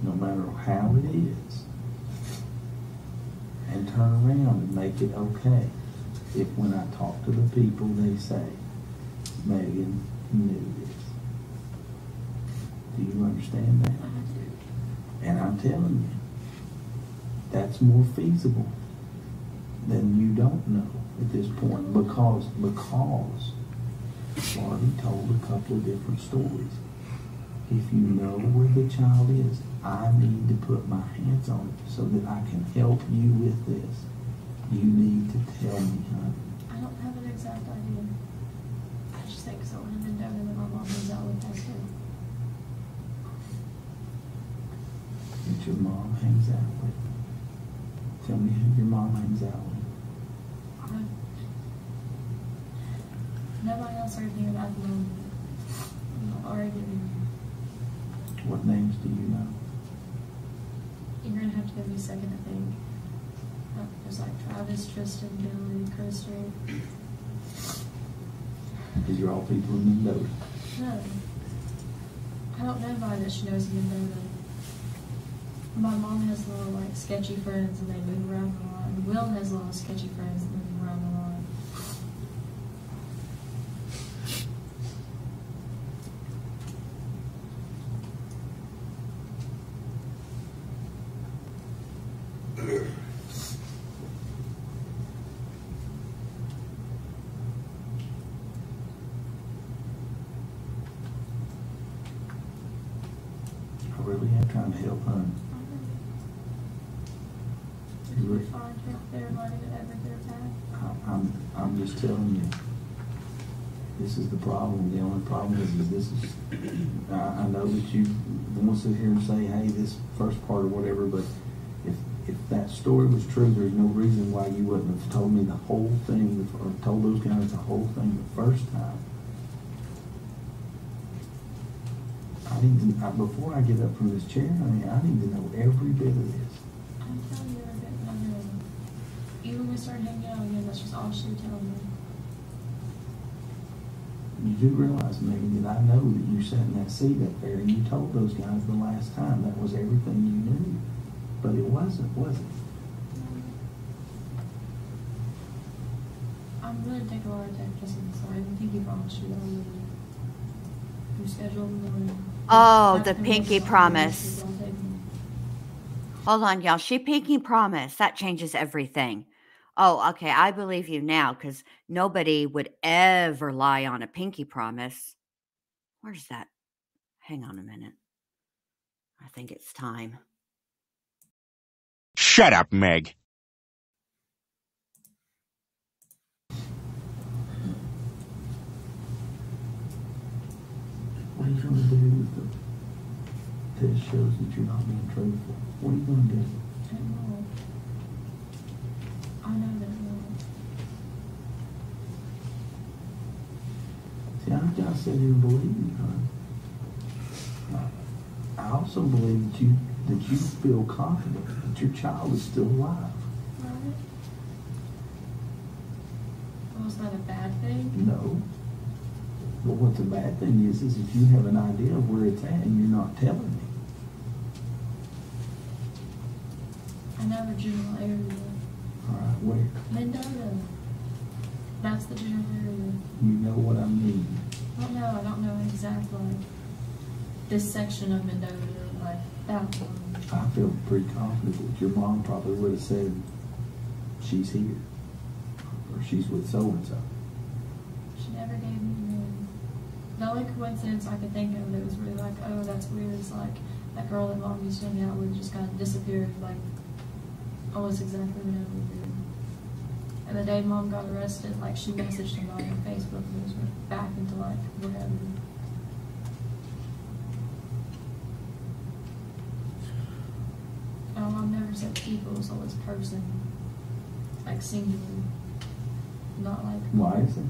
no matter how it is, and turn around and make it okay if when I talk to the people they say, Megan knew this. Do you understand that? And I'm telling you, that's more feasible than you don't know at this point because Barbie told a couple of different stories. If you know where the child is, I need to put my hands on it so that I can help you with this. You need to tell me, honey. I don't have an exact idea. I just think so when I've been down that my mom was out with us too. That your mom hangs out with. Tell me who your mom hangs out with. Nobody else heard me about the moment. Arguing. What names do you know? You're gonna have to give me a second, I think. There's like Travis, Tristan, Billy, Christy. These are all people in Mendoza. No. I don't know anybody that she knows in Mendoza. My mom has little like sketchy friends and they move around a lot. And Will has little sketchy friends that move around a lot. I really am trying to help, honey. Did you find her everybody that ever did that? I'm just telling you, This is the problem. The only problem is this is, I know that you want to sit here and say, hey, this first part or whatever, but if that story was true, there's no reason why you wouldn't have told me the whole thing, or told those guys the whole thing the first time. Before I get up from this chair, I need to know every bit of this. I'm telling you every bit, but I know. Even when we started hanging out again, that's just all she would tell me. You do realize, Megan, that I know that you sat in that seat up there and you told those guys the last time that was everything you knew. But it wasn't, was it? I'm going to take a heart attack just in this. I think you promised you that I would. You scheduled in the morning. Oh, the pinky promise. Hold on, y'all. She pinky promise. That changes everything. Oh, okay. I believe you now because nobody would ever lie on a pinky promise. Where's that? Hang on a minute. I think it's time. Shut up, Meg. What are you going to do if the test shows that you're not being truthful? What are you going to do? It won't. I know that it won't. See, I've got to sit here and believe you, hon. I also believe that you feel confident that your child is still alive. Right? Well, is that a bad thing? No. But what the bad thing is if you have an idea of where it's at and you're not telling me. I know the general area. All right, where? Mendota. That's the general area. You know what I mean. Well, no, I don't know exactly like this section of Mendota, like that one. I feel pretty confident that your mom probably would have said she's here or she's with so and so. She never gave me the name. The only coincidence I could think of that was really like, oh, that's weird, is like that girl that mom used to hang out with just kind of disappeared, like almost exactly when Evelyn did. And the day mom got arrested, like she messaged somebody on Facebook and it was back into like wherever. Mom never said people, it's always person. Like singular. Not like. Why is it?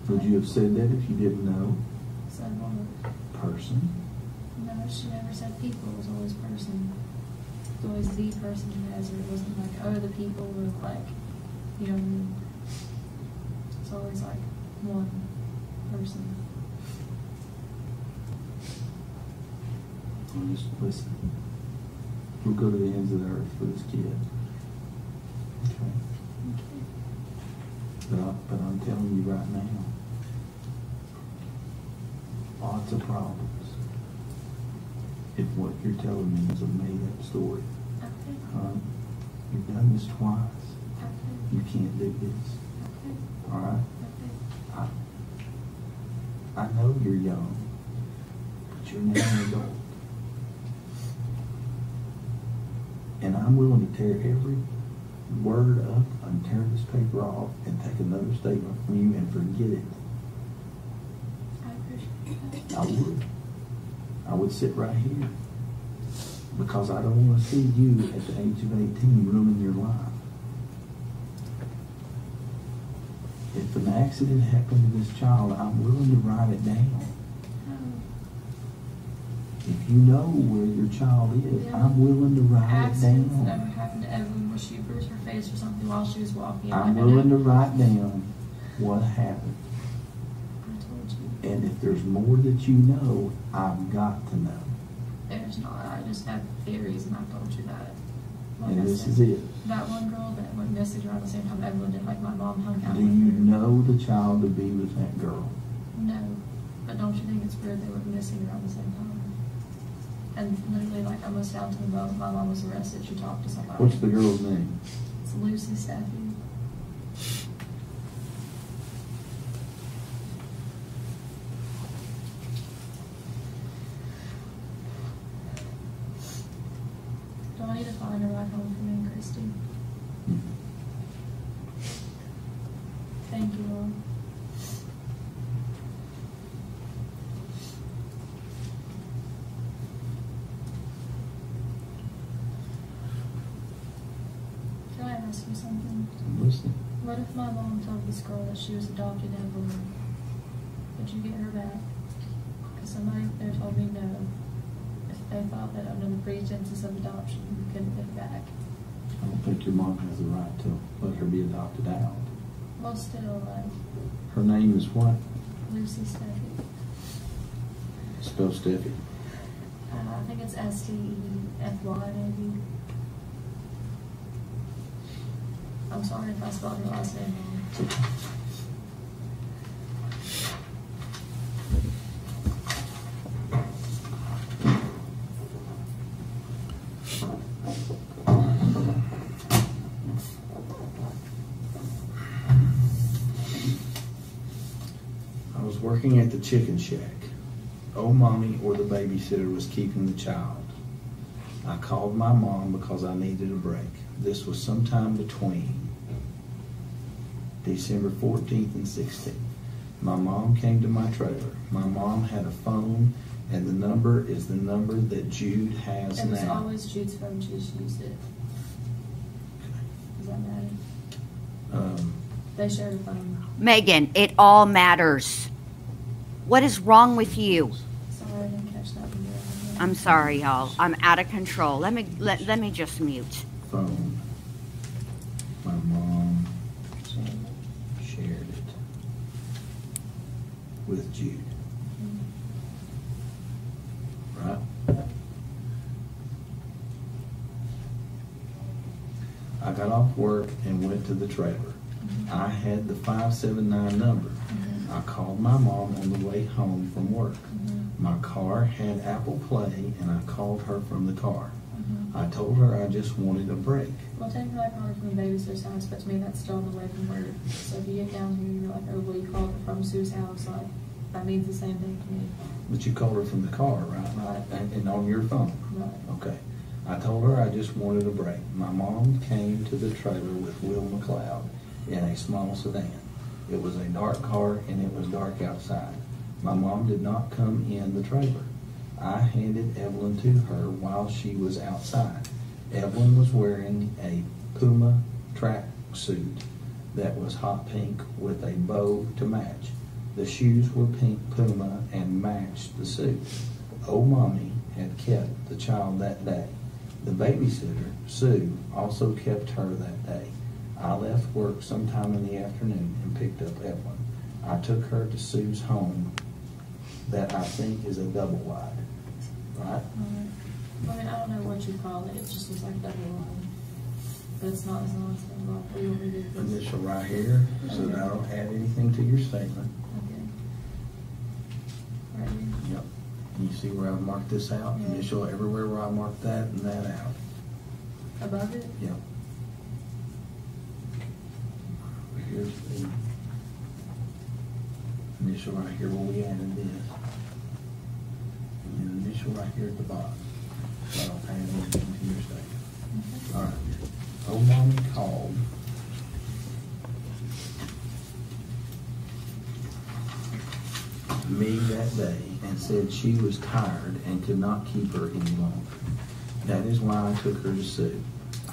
Would you have said that if you didn't know? Said what? Person? No, she never said people, it was always person. It's always the person who has her. It wasn't like, oh, the people were like, you know what I mean? It's always like one person. Well, just listen. We'll go to the ends of the earth for this kid. Okay? But I'm telling you right now, lots of problems if what you're telling me is a made-up story. Okay. You've done this twice. Okay. You can't do this. Okay. All right? Okay. I know you're young, but you're now an adult. And I'm willing to tear every word up and tear this paper off and take another statement from you and forget it. I appreciate that. I would. I would sit right here because I don't want to see you at the age of 18 ruining your life. If an accident happened to this child, I'm willing to write it down. If you know where your child is, I'm willing to write it Accidents down. never happened to Evelyn where she bruised her face or something while she was walking. I'm willing to write down what happened. I told you. And if there's more that you know, I've got to know. There's not. I just have theories, and I told you that. Like And I this said, is it. that one girl that went missing around the same time Evelyn did, like my mom hung out Do with you her. know the child to be with that girl? No, but don't you think it's weird they were missing around the same time? And literally, like almost down to the moment my mom was arrested, she talked to somebody. What's the girl's name? It's Lucy Staffy. Do I need to find her ride home for me and Christy? Thank you, Lord. I'm listening. What if my mom told this girl that she was adopted Evelyn? Would you get her back? Because somebody up there told me no. If they thought that under the pretenses of adoption, you couldn't get her back. I don't think your mom has the right to let her be adopted out. Well, still, Her name is what? Lucy Steffi. Spell Steffi. I think it's Stefy maybe. I'm sorry if I spelled her last name wrong. I was working at the chicken shack. Old mommy or the babysitter was keeping the child. I called my mom because I needed a break. This was sometime between December 14th and 16th. My mom came to my trailer. My mom had a phone, and the number is the number that Jude has It was now. always Jude's phone. She just used it. Does that matter? They shared a phone. Megan, it all matters. What is wrong with you? Sorry, I didn't catch that one. I'm sorry, y'all. I'm out of control. Let me just mute. Phone. My mom shared it with Jude. Right? I got off work and went to the trailer. I had the 579 number. I called my mom on the way home from work. My car had Apple Play, and I called her from the car. I told her I just wanted a break. Well, technically, I called her from the babysitter's house, but to me, that's still on the way from work. So if you get down here and you're like, oh, well, you called her from Sue's house, like, that means the same thing to me. But you called her from the car, right? Right. And on your phone? Right. Okay. I told her I just wanted a break. My mom came to the trailer with Will McLeod in a small sedan. It was a dark car, and it was dark outside. My mom did not come in the trailer. I handed Evelyn to her while she was outside. Evelyn was wearing a Puma track suit that was hot pink with a bow to match. The shoes were pink Puma and matched the suit. Old mommy had kept the child that day. The babysitter, Sue, also kept her that day. I left work sometime in the afternoon and picked up Evelyn. I took her to Sue's home that I think is a double wide, right? I mean, I don't know what you call it. It just looks like a double line. But it's not as long as the block. We will do this. Initial right here, so that I don't add anything to your statement. Okay. Right here. Yep. You see where I've marked this out? Yeah. Initial everywhere where I marked that and that out. Above it? Yep. Here's the initial right here where we added this. And then initial right here at the bottom. So I don't add anything to your statement. All right. Old mommy called. Me that day and said she was tired and could not keep her any longer. That is why I took her to Sue.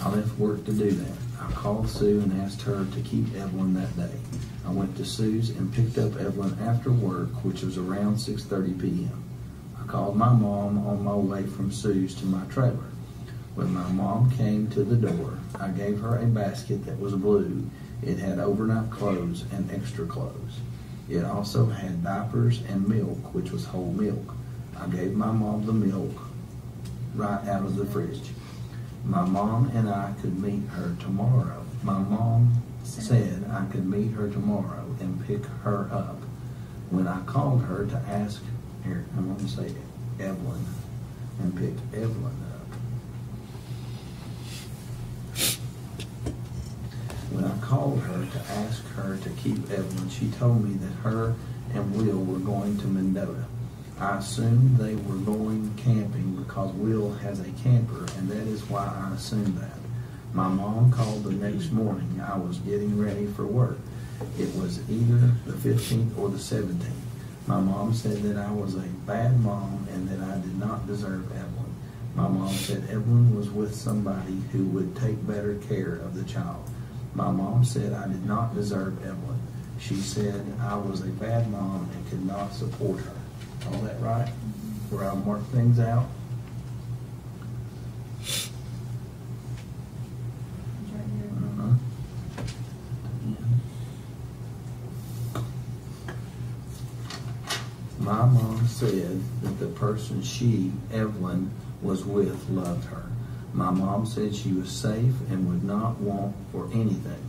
I left work to do that. I called Sue and asked her to keep Evelyn that day. I went to Sue's and picked up Evelyn after work, which was around 6:30 p.m. I called my mom on my way from Sue's to my trailer. When my mom came to the door, I gave her a basket that was blue. It had overnight clothes and extra clothes. It also had diapers and milk, which was whole milk. I gave my mom the milk right out of the fridge. My mom and I could meet her tomorrow. My mom said I could meet her tomorrow and pick her up. When I called her to ask, here, I'm going to say Evelyn, and pick Evelyn up. When I called her to ask her to keep Evelyn, she told me that her and Will were going to Mendota. I assumed they were going camping because Will has a camper, and that is why I assumed that. My mom called the next morning. I was getting ready for work. It was either the 15th or the 17th. My mom said that I was a bad mom and that I did not deserve Evelyn. My mom said Evelyn was with somebody who would take better care of the child. My mom said I did not deserve Evelyn. She said I was a bad mom and could not support her. All that right? Where I mark things out? It's right here. Uh-huh. My mom said that the person she, Evelyn, was with loved her. My mom said she was safe and would not want for anything.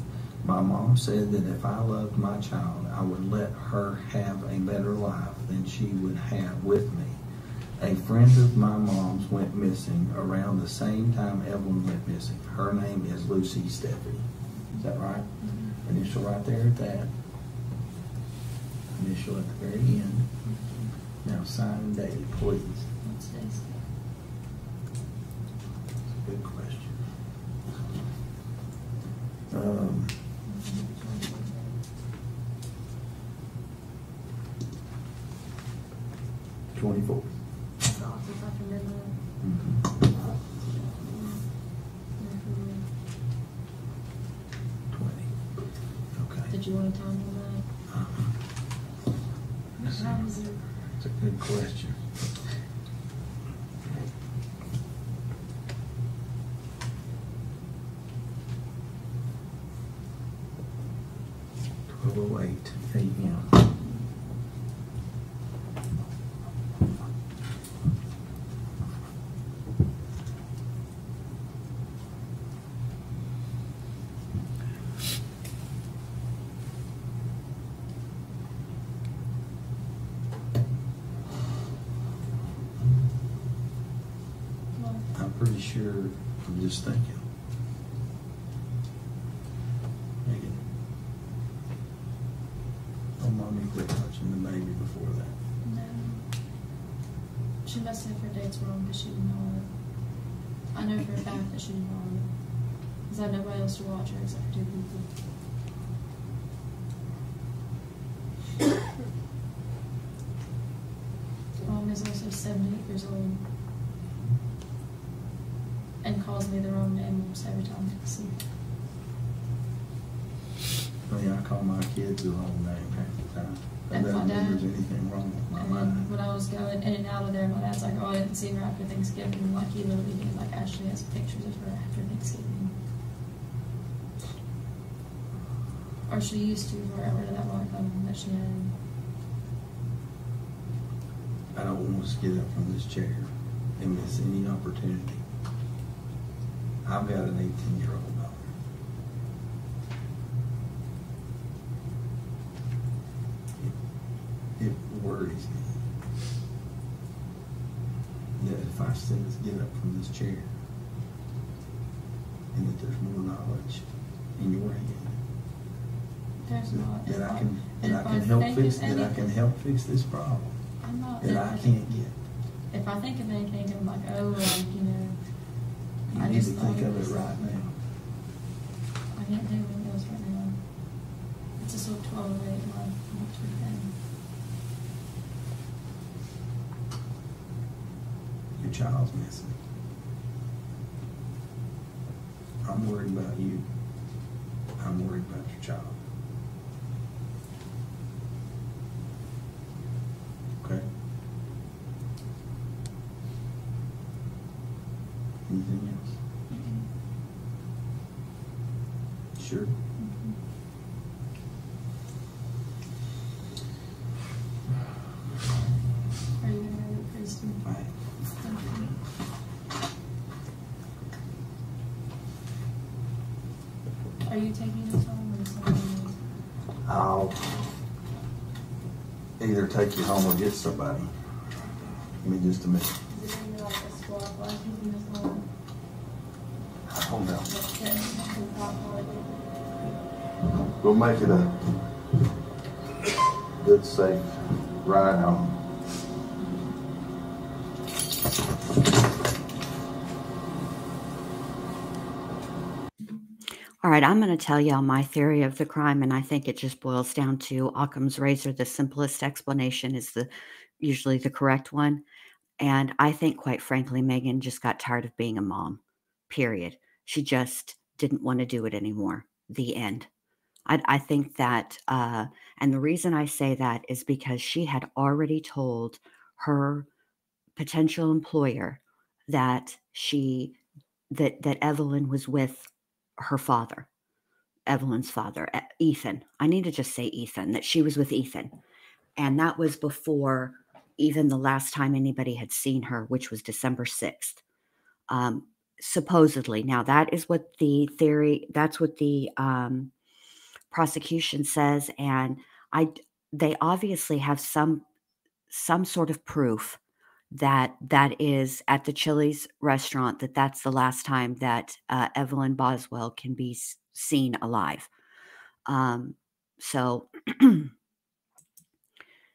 My mom said that if I loved my child, I would let her have a better life than she would have with me. A friend of my mom's went missing around the same time Evelyn went missing. Her name is Lucy Steffi. Is that right? Mm-hmm. Initial right there at that. Initial at the very end. Now sign and date, please. What's this? Good question. 24. That's off if I can remember. Mm-hmm. 20. Okay. Did you want to time on that? How is it? It's a good question. $12:08 a.m. Well, I'm pretty sure, I'm just thinking. Megan. Oh, mommy quit touching the baby before that. no. She must have her dates wrong because she didn't know it. I know for a fact that she didn't know it. Because I had nobody else to watch her except for 2 people. Mom is also 78 years old and calls me the wrong name almost every time I see her. I mean, I call my kids the wrong name half the time. That And doesn't my mean dad. there's anything wrong with my And then mind. when I was going in and out of there, my dad's like, oh, I didn't see her after Thanksgiving. And like, he literally did. Like, Ashley has pictures of her after Thanksgiving. Or she used to, before I got rid of that rock home that she had. I don't want us to get up from this chair and miss any opportunity. I've got an 18-year-old daughter. It worries me that if I said let's get up from this chair and that there's more knowledge in your hand, There's not. that I can, and that I if can I help think fix, of that I anything- can help fix this problem I'm not. that I can't get. If I think of anything, I'm like, oh, like, you know. You I need to just think know of this. it right now. I can't think of what it was right now. It's just like 12:08 in my thing. Your child's missing. I'm worried about you. I'm worried about your child. Okay? Anything else? Sure? Are you gonna go get Christy? All right. Are you taking this home or somebody else? I'll either take you home or get somebody. Give me just a minute. Is it gonna be like a squad life in this one? Hold on. Okay, some top quality. We'll make it a good, safe ride home. All right, I'm going to tell y'all my theory of the crime, and I think it just boils down to Occam's razor. The simplest explanation is usually the correct one. And I think, quite frankly, Megan just got tired of being a mom, period. She just didn't want to do it anymore. the end. I think that, and the reason I say that is because she had already told her potential employer that that Evelyn was with her father, Evelyn's father, Ethan. I need to just say Ethan, that she was with Ethan. And that was before even the last time anybody had seen her, which was December 6th. Supposedly. Now, that is what that's what the prosecution says. And they obviously have some sort of proof that that is at the Chili's restaurant, that's the last time that Evelyn Boswell can be seen alive. So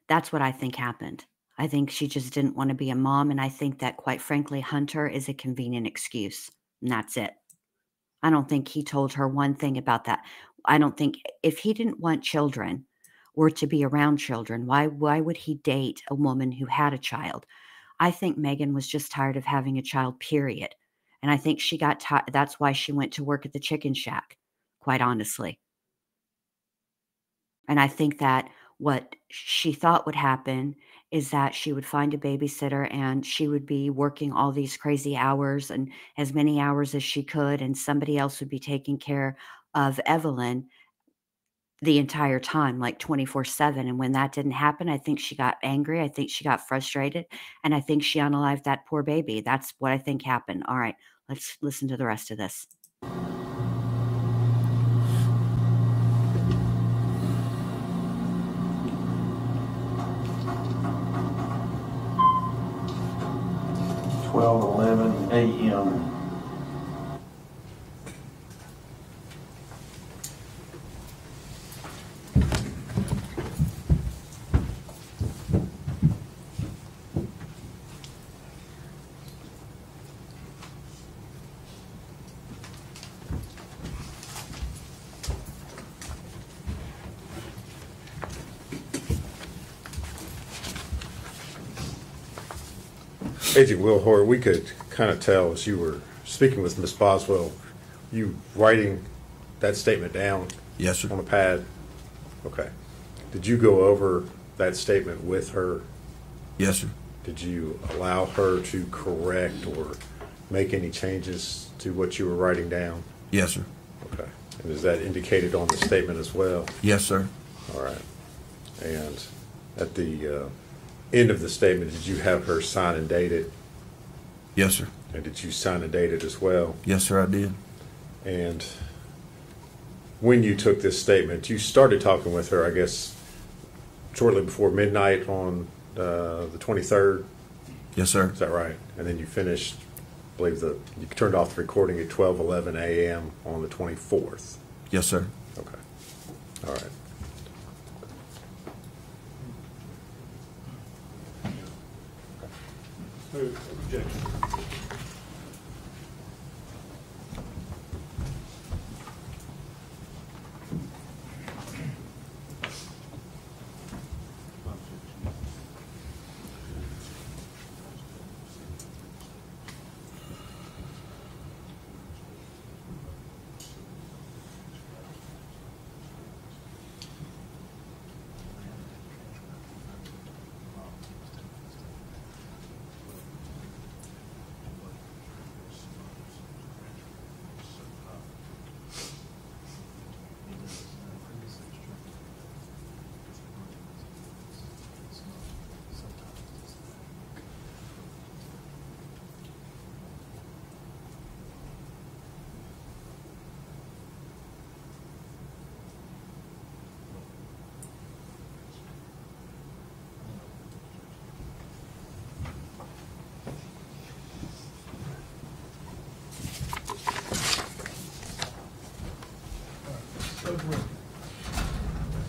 that's what I think happened. I think she just didn't want to be a mom, and I think that, quite frankly, Hunter is a convenient excuse, and that's it. I don't think he told her one thing about that. I don't think, if he didn't want children or to be around children, why would he date a woman who had a child? I think Megan was just tired of having a child, period. And I think she got tired. That's why she went to work at the chicken shack, quite honestly. And I think that what she thought would happen is that she would find a babysitter and she would be working all these crazy hours, and as many hours as she could, and somebody else would be taking care of Evelyn the entire time, like 24/7. And when that didn't happen, I think she got angry. I think she got frustrated, and I think she unalived that poor baby. That's what I think happened. All right, let's listen to the rest of this. (12:11 a.m.) Agent Wilhor, we could kind of tell as you were speaking with Miss Boswell, you writing that statement down? Yes, sir. On a pad? Okay. Did you go over that statement with her? Yes, sir. Did you allow her to correct or make any changes to what you were writing down? Yes, sir. Okay. And is that indicated on the statement as well? Yes, sir. All right. And at the end of the statement, did you have her sign and date it? Yes, sir. And did you sign and date it as well? Yes, sir, I did. And when you took this statement, you started talking with her, I guess, shortly before midnight on the 23rd? Yes, sir. Is that right? And then you finished, I believe you turned off the recording at 12:11 a.m. on the 24th? Yes, sir. Okay. All right. Objection.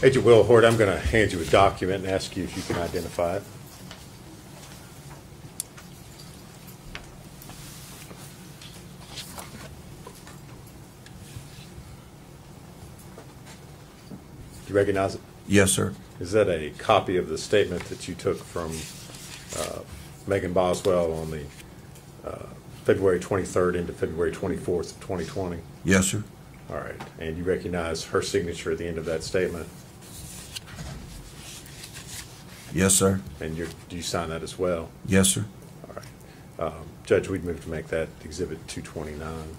Agent Wilhort, I'm going to hand you a document and ask you if you can identify it. Do you recognize it? Yes, sir. Is that a copy of the statement that you took from Megan Boswell on the February 23rd into February 24th of 2020? Yes, sir. All right, and you recognize her signature at the end of that statement? Yes, sir. And do you sign that as well? Yes, sir. All right. Judge, we'd move to make that Exhibit 229.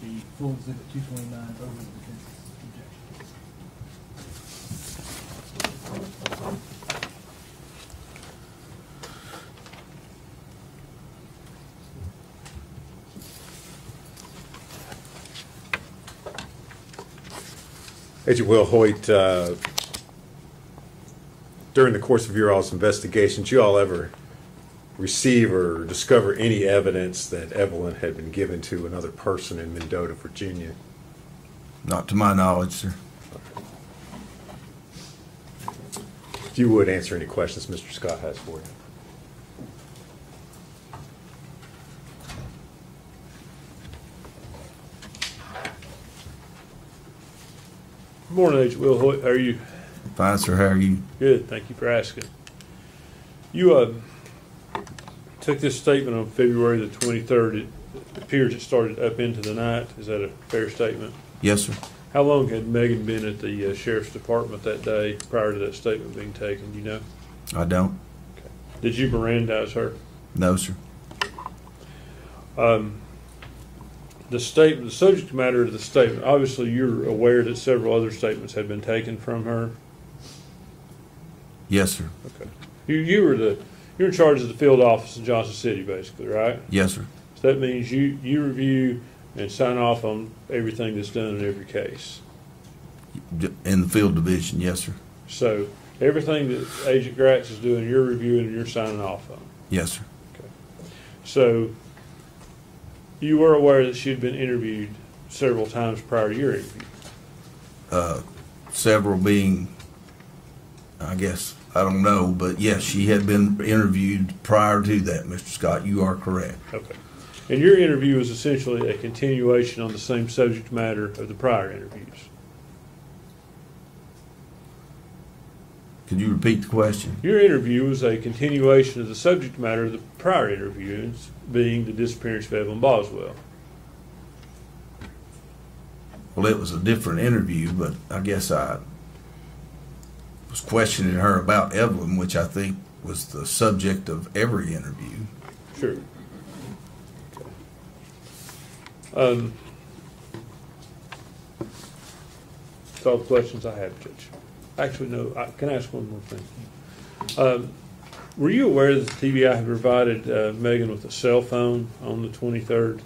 The full exhibit 229 over the defense's objection. Agent Will Hoyt, during the course of your all's investigation, did you all ever receive or discover any evidence that Evelyn had been given to another person in Mendota, Virginia? Not to my knowledge, sir. If you would answer any questions Mr. Scott has for you. Good morning, Agent Will Hoyt. How are you? Fine, sir. How are you? Good. Thank you for asking. You took this statement on February the 23rd. It appears it started up into the night. Is that a fair statement? Yes, sir. How long had Megan been at the sheriff's department that day prior to that statement being taken? Do you know? I don't. Okay. Did you Mirandize her? No, sir. The subject matter of the statement, obviously you're aware that several other statements had been taken from her. Yes, sir. Okay. You're in charge of the field office in Johnson City, basically, right? Yes, sir. So that means you review and sign off on everything that's done in every case. In the field division, yes, sir. So everything that Agent Gratz is doing, you're reviewing and you're signing off on. Yes, sir. Okay. So you were aware that she had been interviewed several times prior to your interview? Several being, I guess, I don't know, but yes, she had been interviewed prior to that, Mr. Scott. You are correct. Okay. And your interview is essentially a continuation on the same subject matter of the prior interviews. Could you repeat the question? Your interview was a continuation of the subject matter of the prior interviews, being the disappearance of Evelyn Boswell. Well, it was a different interview, but I guess I was questioning her about Evelyn, which I think was the subject of every interview. Sure. That's all the questions I have, Judge. Actually, no, can I ask one more thing? Were you aware that the TBI had provided Megan with a cell phone on the 23rd?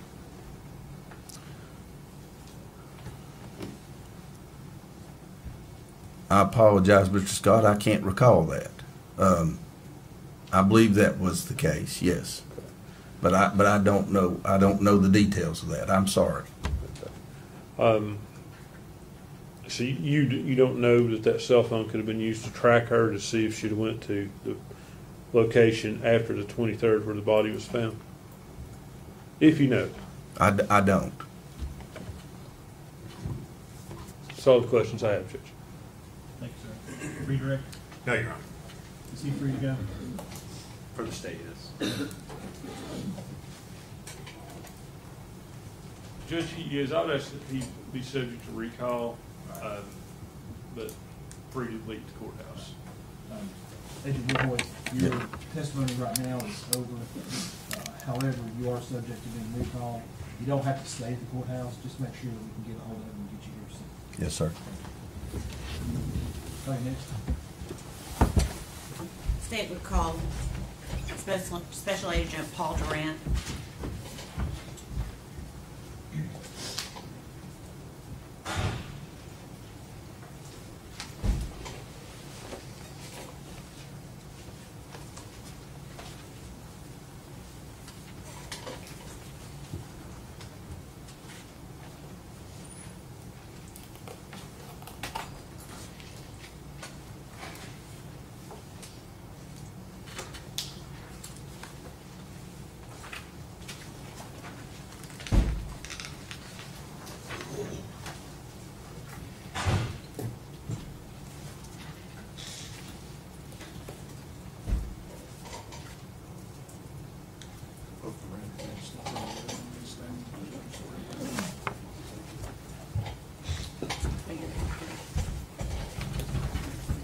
I apologize, Mr. Scott. I can't recall that. I believe that was the case, yes. But I don't know. I don't know the details of that. I'm sorry. So you don't know that cell phone could have been used to track her to see if she'd have went to the location after the 23rd where the body was found? If you know. I don't. That's all the questions I have, Judge. Thank you, sir. Redirect. No, Your Honor. Is he free to go? For the state, yes. Judge, he is. I would ask that he be subject to recall, but free to leave the courthouse. Agent Woodward, your testimony right now is over. However, you are subject to being recalled. You don't have to stay at the courthouse. Just make sure that we can get a hold of him and get you here soon. Yes, sir. All right, next. State would call Special Agent Paul Durant.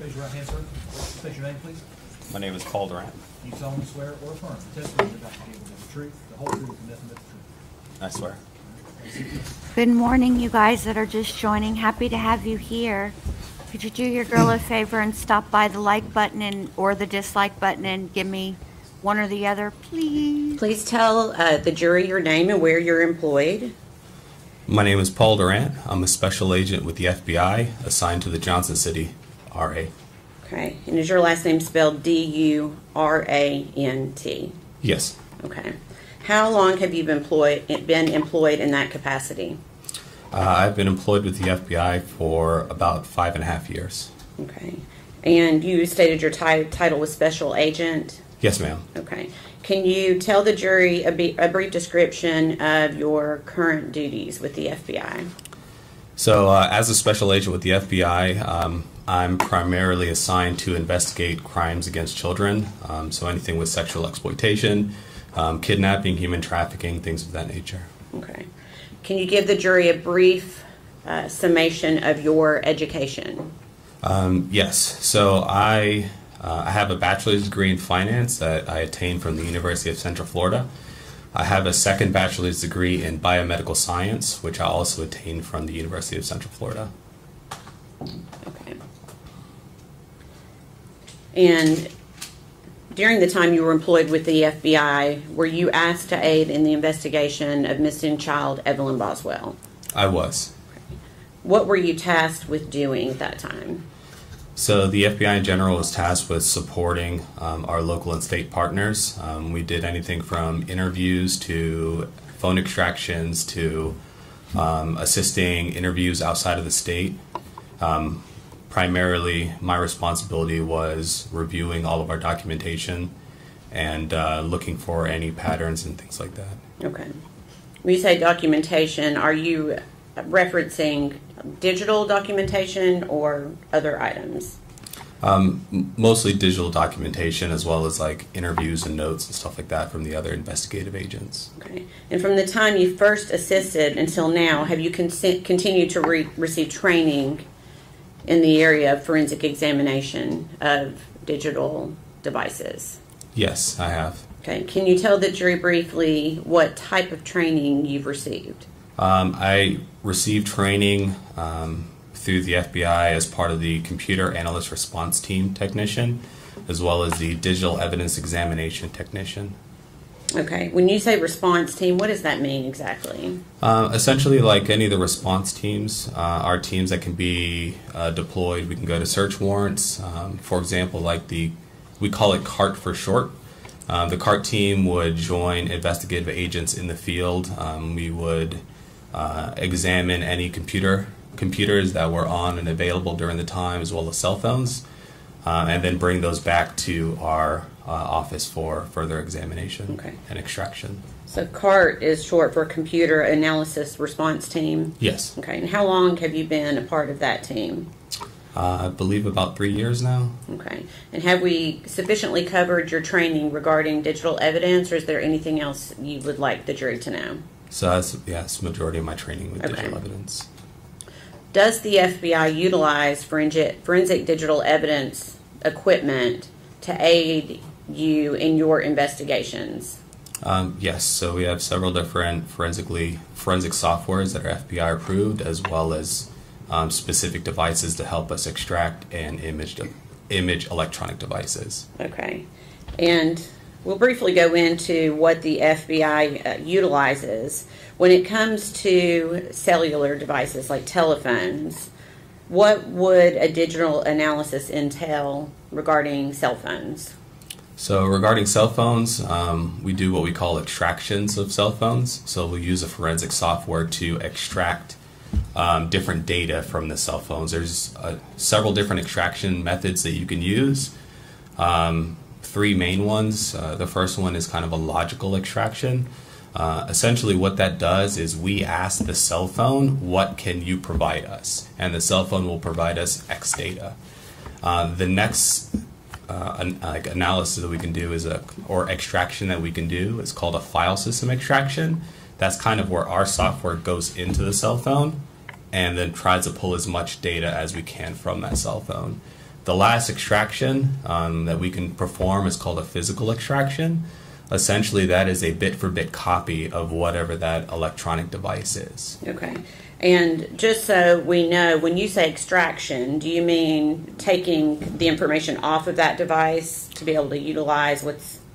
Raise your right hand, sir. State your name, please. My name is Paul Durant. You solemnly swear or affirm the testimony you're about to give is the truth, the whole truth, and nothing but the truth. I swear. Good morning, you guys that are just joining. Happy to have you here. Could you do your girl a favor and stop by the like button or the dislike button and give me one or the other, please? Please tell the jury your name and where you're employed. My name is Paul Durant. I'm a special agent with the FBI assigned to the Johnson City RA. Okay. And is your last name spelled D-U-R-A-N-T? Yes. Okay. How long have you been employed in that capacity? I've been employed with the FBI for about 5.5 years. Okay. And you stated your title was special agent? Yes, ma'am. Okay. Can you tell the jury a brief description of your current duties with the FBI? So, as a special agent with the FBI, I'm primarily assigned to investigate crimes against children. So anything with sexual exploitation, kidnapping, human trafficking, things of that nature. Okay. Can you give the jury a brief summation of your education? Yes. So I have a bachelor's degree in finance that I attained from the University of Central Florida. I have a second bachelor's degree in biomedical science, which I also attained from the University of Central Florida. Okay. And during the time you were employed with the FBI, were you asked to aid in the investigation of missing child Evelyn Boswell? I was. What were you tasked with doing at that time? So the FBI in general was tasked with supporting our local and state partners. We did anything from interviews to phone extractions to assisting interviews outside of the state. Primarily, my responsibility was reviewing all of our documentation and looking for any patterns and things like that. Okay. When you say documentation, are you referencing digital documentation or other items? Mostly digital documentation, as well as like interviews and notes and stuff like that from the other investigative agents. Okay. And from the time you first assisted until now, have you continued to receive training in the area of forensic examination of digital devices? Yes, I have. Okay. Can you tell the jury briefly what type of training you've received? I received training through the FBI as part of the Computer Analyst Response Team technician, as well as the Digital Evidence Examination technician. Okay. When you say response team, what does that mean exactly? Essentially, like any of the response teams, are teams that can be deployed. We can go to search warrants. For example, like we call it CART for short. The CART team would join investigative agents in the field. We would examine any computers that were on and available during the time, as well as cell phones, and then bring those back to our office for further examination and extraction. So CART is short for Computer Analysis Response Team? Yes. Okay. And how long have you been a part of that team? I believe about 3 years now. Okay. And have we sufficiently covered your training regarding digital evidence, or is there anything else you would like the jury to know? So that's the majority of my training with digital evidence. Does the FBI utilize forensic digital evidence equipment to aid you in your investigations? Yes, so we have several different forensic softwares that are FBI approved, as well as specific devices to help us extract and image electronic devices. Okay. And we'll briefly go into what the FBI utilizes. When it comes to cellular devices like telephones, what would a digital analysis entail regarding cell phones? So regarding cell phones, we do what we call extractions of cell phones. So we'll use a forensic software to extract different data from the cell phones. There's several different extraction methods that you can use. Three main ones. The first one is kind of a logical extraction. Essentially what that does is we ask the cell phone, what can you provide us? And the cell phone will provide us X data. The next analysis that we can do or extraction that we can do is called a file system extraction. That's kind of where our software goes into the cell phone and then tries to pull as much data as we can from that cell phone. The last extraction that we can perform is called a physical extraction. Essentially, that is a bit-for-bit copy of whatever that electronic device is. Okay. And just so we know, when you say extraction, do you mean taking the information off of that device to be able to utilize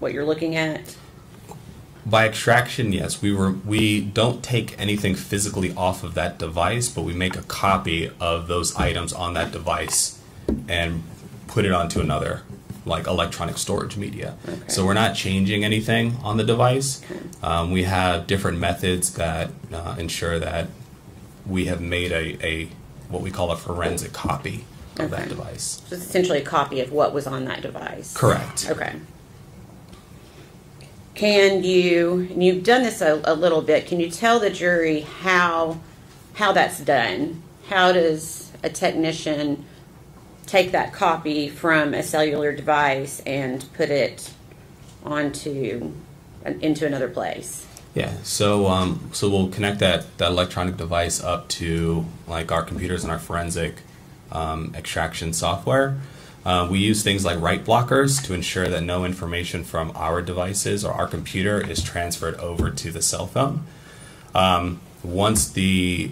what you're looking at? By extraction, yes. We don't take anything physically off of that device, but we make a copy of those items on that device and put it onto another, like electronic storage media. Okay. So we're not changing anything on the device. Okay. We have different methods that ensure that we have made a what we call a forensic copy of that device. So it's essentially a copy of what was on that device. Correct. Okay. Can you, and you've done this a little bit, can you tell the jury how that's done? How does a technician take that copy from a cellular device and put it into another place? Yeah, so we'll connect that electronic device up to like our computers and our forensic extraction software. We use things like write blockers to ensure that no information from our devices or our computer is transferred over to the cell phone. Once the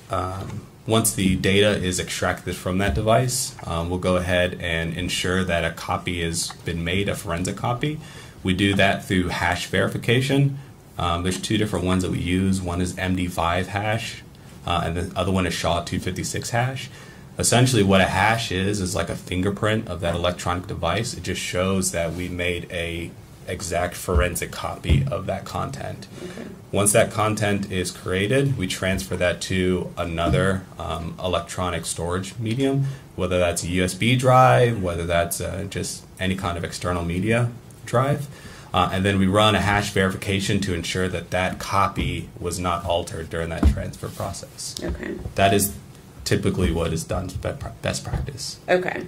data is extracted from that device, we'll go ahead and ensure that a copy has been made, a forensic copy. We do that through hash verification. There's two different ones that we use. One is MD5 hash, and the other one is SHA-256 hash. Essentially what a hash is like a fingerprint of that electronic device. It just shows that we made a exact forensic copy of that content. Okay. Once that content is created, we transfer that to another electronic storage medium, whether that's a USB drive, whether that's just any kind of external media drive. And then we run a hash verification to ensure that that copy was not altered during that transfer process. Okay. That is typically what is done best practice. Okay.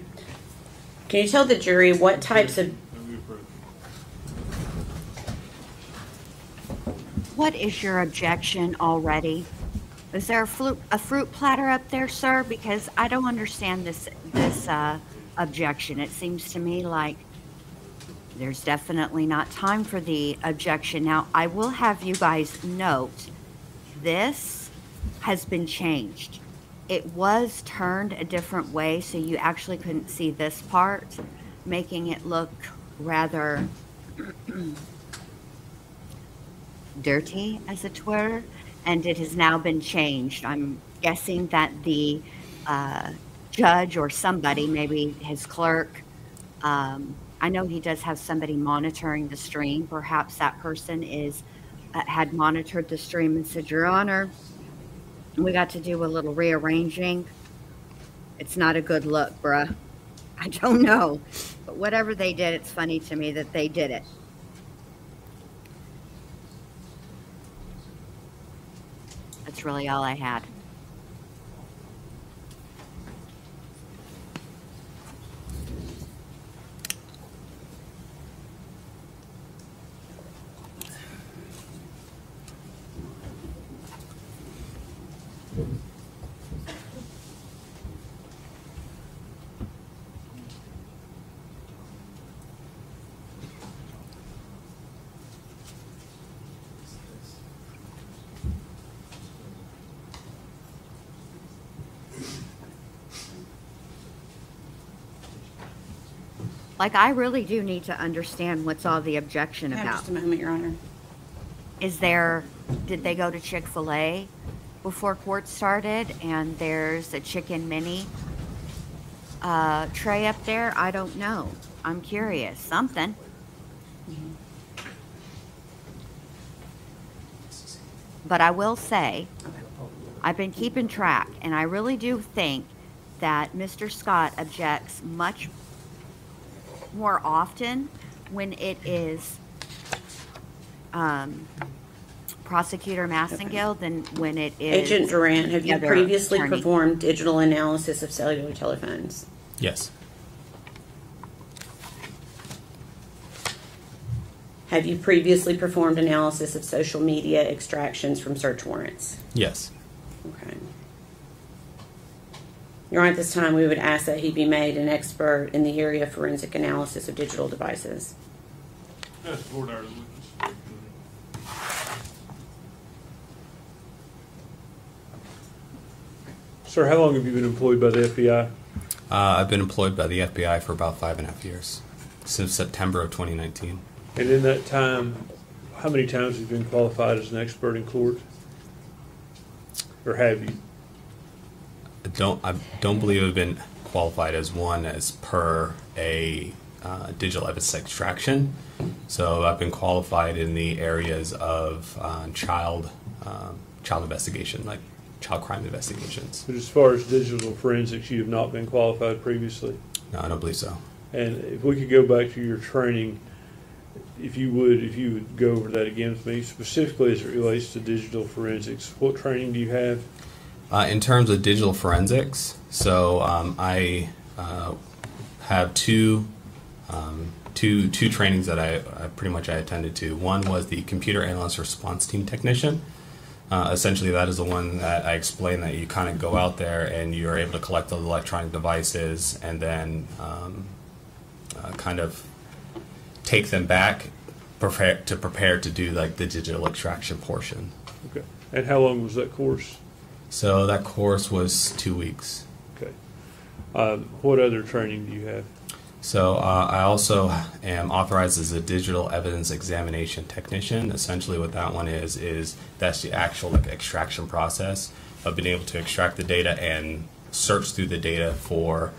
Can you tell the jury what types of... What is your objection already? Is there a fruit platter up there, sir? Because I don't understand this objection. It seems to me like there's definitely not time for the objection. Now, I will have you guys note, this has been changed. It was turned a different way, so you actually couldn't see this part, making it look rather dirty, as it were, and it has now been changed. I'm guessing that the judge or somebody, maybe his clerk, I know he does have somebody monitoring the stream. Perhaps that person had monitored the stream and said, Your Honor, we got to do a little rearranging. It's not a good look, bruh. I don't know. But whatever they did, it's funny to me that they did it. That's really all I had. Like, I really do need to understand what's all the objection about. Just a moment, Your Honor. Did they go to Chick-fil-A before court started and there's a chicken mini tray up there? I don't know. I'm curious. Something. But I will say, I've been keeping track, and I really do think that Mr. Scott objects much more often when it is Prosecutor Massengill than when it is... Agent Durant, have you previously attorney. performed digital analysis of cellular telephones? Yes. Have you previously performed analysis of social media extractions from search warrants? Yes. Okay. Your Honor, at this time, we would ask that he be made an expert in the area of forensic analysis of digital devices. That's the board order. Sir, how long have you been employed by the FBI? I've been employed by the FBI for about 5.5 years, since September of 2019. And in that time, how many times have you been qualified as an expert in court? Or have you? I don't believe I've been qualified as one as per a digital evidence extraction. So I've been qualified in the areas of child investigation, like child crime investigations. But as far as digital forensics, you have not been qualified previously? No, I don't believe so. And if we could go back to your training, if you would go over that again with me, specifically as it relates to digital forensics, what training do you have? In terms of digital forensics, so I have two trainings that I attended to. One was the computer analyst response team technician. Essentially, that is the one that I explained, that you kind of go out there and you're able to collect those electronic devices and then kind of take them back, prepare to do like the digital extraction portion. Okay. And how long was that course? So that course was 2 weeks. Okay. What other training do you have? So I also am authorized as a digital evidence examination technician. Essentially what that one is that's the actual extraction process of being able to extract the data and search through the data for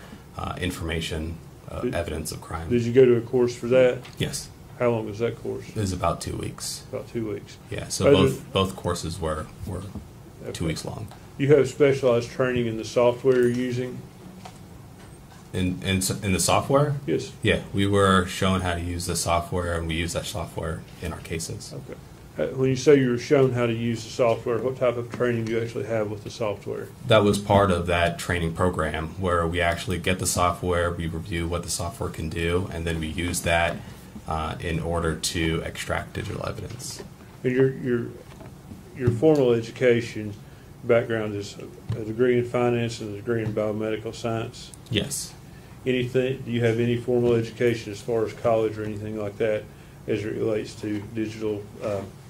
information, evidence of crime. Did you go to a course for that? Yes. How long was that course? It was about 2 weeks. About 2 weeks. Yeah, so both courses were Okay. 2 weeks long. You have specialized training in the software you're using? In the software? Yes. Yeah, we were shown how to use the software, and we use that software in our cases. Okay. When you say you were shown how to use the software, what type of training do you actually have with the software? That was part of that training program, where we actually get the software, we review what the software can do, and then we use that in order to extract digital evidence. And your formal education background is a degree in finance and a degree in biomedical science? Yes. Do you have any formal education as far as college or anything like that as it relates to digital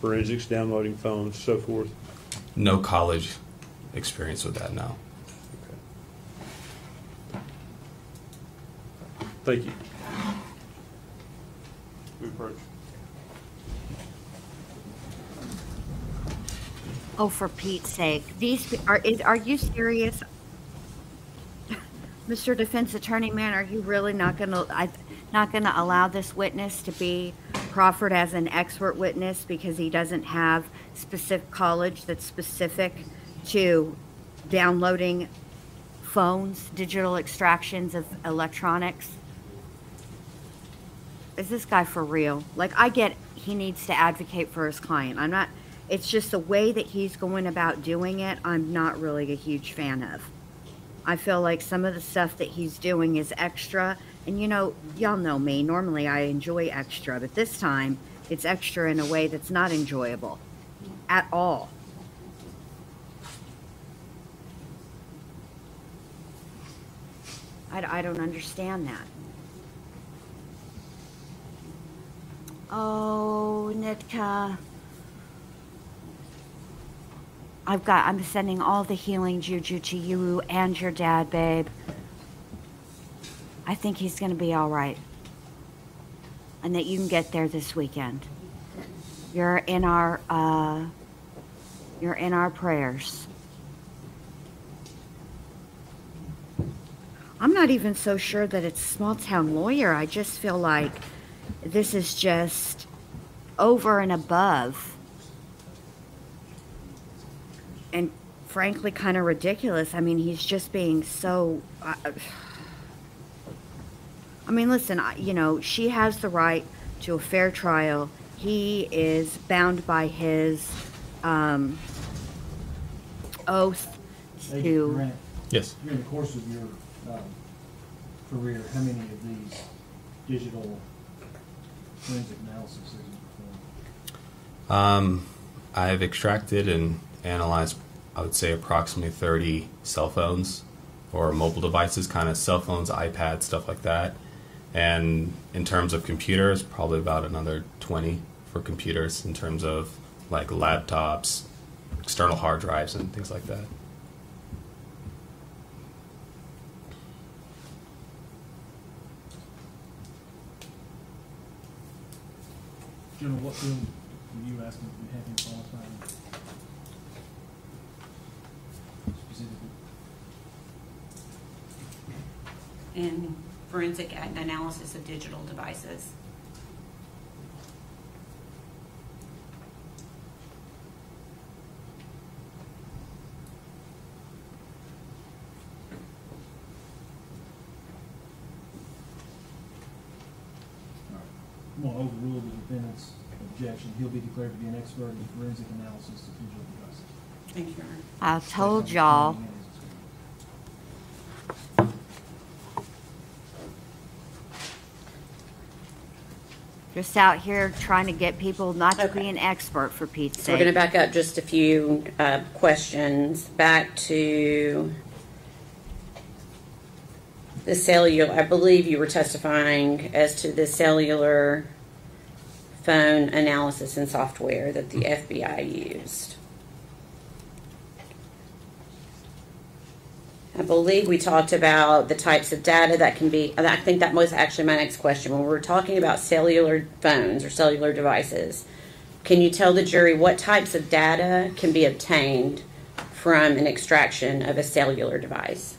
forensics, downloading phones, so forth? No college experience with that, no. Okay. Thank you. We approach. Oh, for Pete's sake, are you serious, Mr. Defense Attorney Man? Are you really not gonna allow this witness to be proffered as an expert witness because he doesn't have specific college that's specific to downloading phones, digital extractions of electronics? Is this guy for real? Like, I get he needs to advocate for his client. It's just the way that he's going about doing it, I'm not really a huge fan of. I feel like some of the stuff that he's doing is extra. And y'all know me. Normally I enjoy extra, but this time it's extra in a way that's not enjoyable at all. I don't understand that. Oh, Nitka. I'm sending all the healing juju to you and your dad, babe. I think he's going to be all right. And that you can get there this weekend. You're in our prayers. I'm not even so sure that it's small town lawyer. I just feel like this is just over and above. And frankly, kind of ridiculous. I mean, he's just being so... I mean, listen, she has the right to a fair trial. He is bound by his oath to... Grant, Yes. during the course of your career, how many of these digital forensic analysis have you performed? I've extracted and analyzed, I would say, approximately 30 cell phones or mobile devices, kind of cell phones, iPads, stuff like that. And in terms of computers, probably about another 20 for computers in terms of like laptops, external hard drives, and things like that. General, what field were you asking if you have him qualified specifically? In forensic analysis of digital devices. I'm going to overrule the defendant's objection. He'll be declared to be an expert in forensic analysis of digital devices. Thank you, Your Honor. I told y'all. Just out here trying to get people not to be an expert, for Pete's So we're sake. going to back up just a few questions back to the cellular. I believe you were testifying as to the cellular phone analysis and software that the FBI used. I believe we talked about the types of data that can be, and I think that was actually my next question. When we're talking about cellular phones or cellular devices, can you tell the jury what types of data can be obtained from an extraction of a cellular device?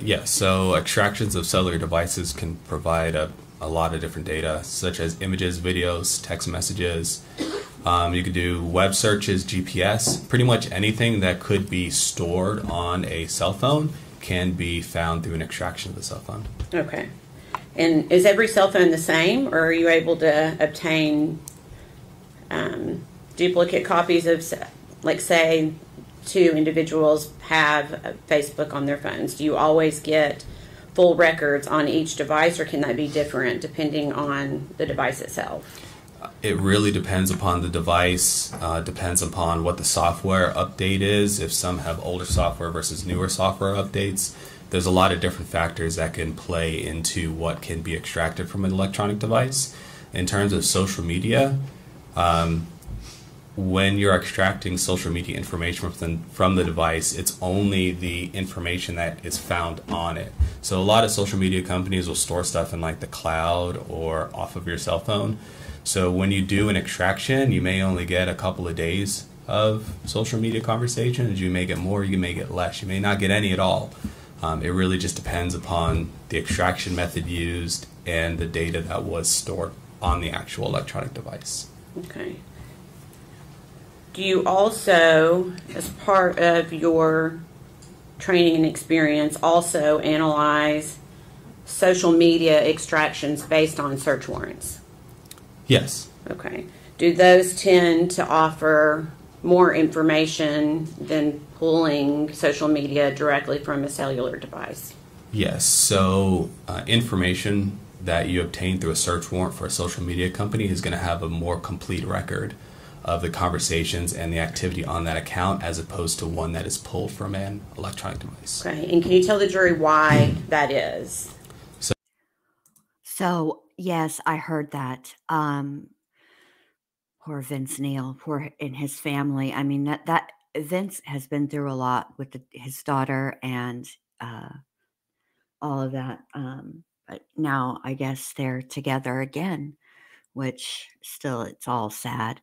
Yes, so extractions of cellular devices can provide a lot of different data, such as images, videos, text messages. You could do web searches, GPS, pretty much anything that could be stored on a cell phone can be found through an extraction of the cell phone. Okay. And is every cell phone the same, or are you able to obtain duplicate copies of, like, say, two individuals have Facebook on their phones? Do you always get full records on each device, or can that be different depending on the device itself? It really depends upon the device, depends upon what the software update is, if some have older software versus newer software updates. There's a lot of different factors that can play into what can be extracted from an electronic device. In terms of social media, when you're extracting social media information from the device, it's only the information that is found on it. So a lot of social media companies will store stuff in like the cloud or off of your cell phone. So when you do an extraction, you may only get a couple of days of social media conversations. You may get more, you may get less. You may not get any at all. It really just depends upon the extraction method used and the data that was stored on the actual electronic device. Okay. Do you also, as part of your training and experience, also analyze social media extractions based on search warrants? Yes. Okay. Do those tend to offer more information than pulling social media directly from a cellular device? Yes. So information that you obtain through a search warrant for a social media company is going to have a more complete record of the conversations and the activity on that account, as opposed to one that is pulled from an electronic device. Okay. And can you tell the jury why that is? So, yes, I heard that. Poor Vince Neil, poor and his family. I mean, that Vince has been through a lot with his daughter and all of that. But now I guess they're together again, which still it's all sad.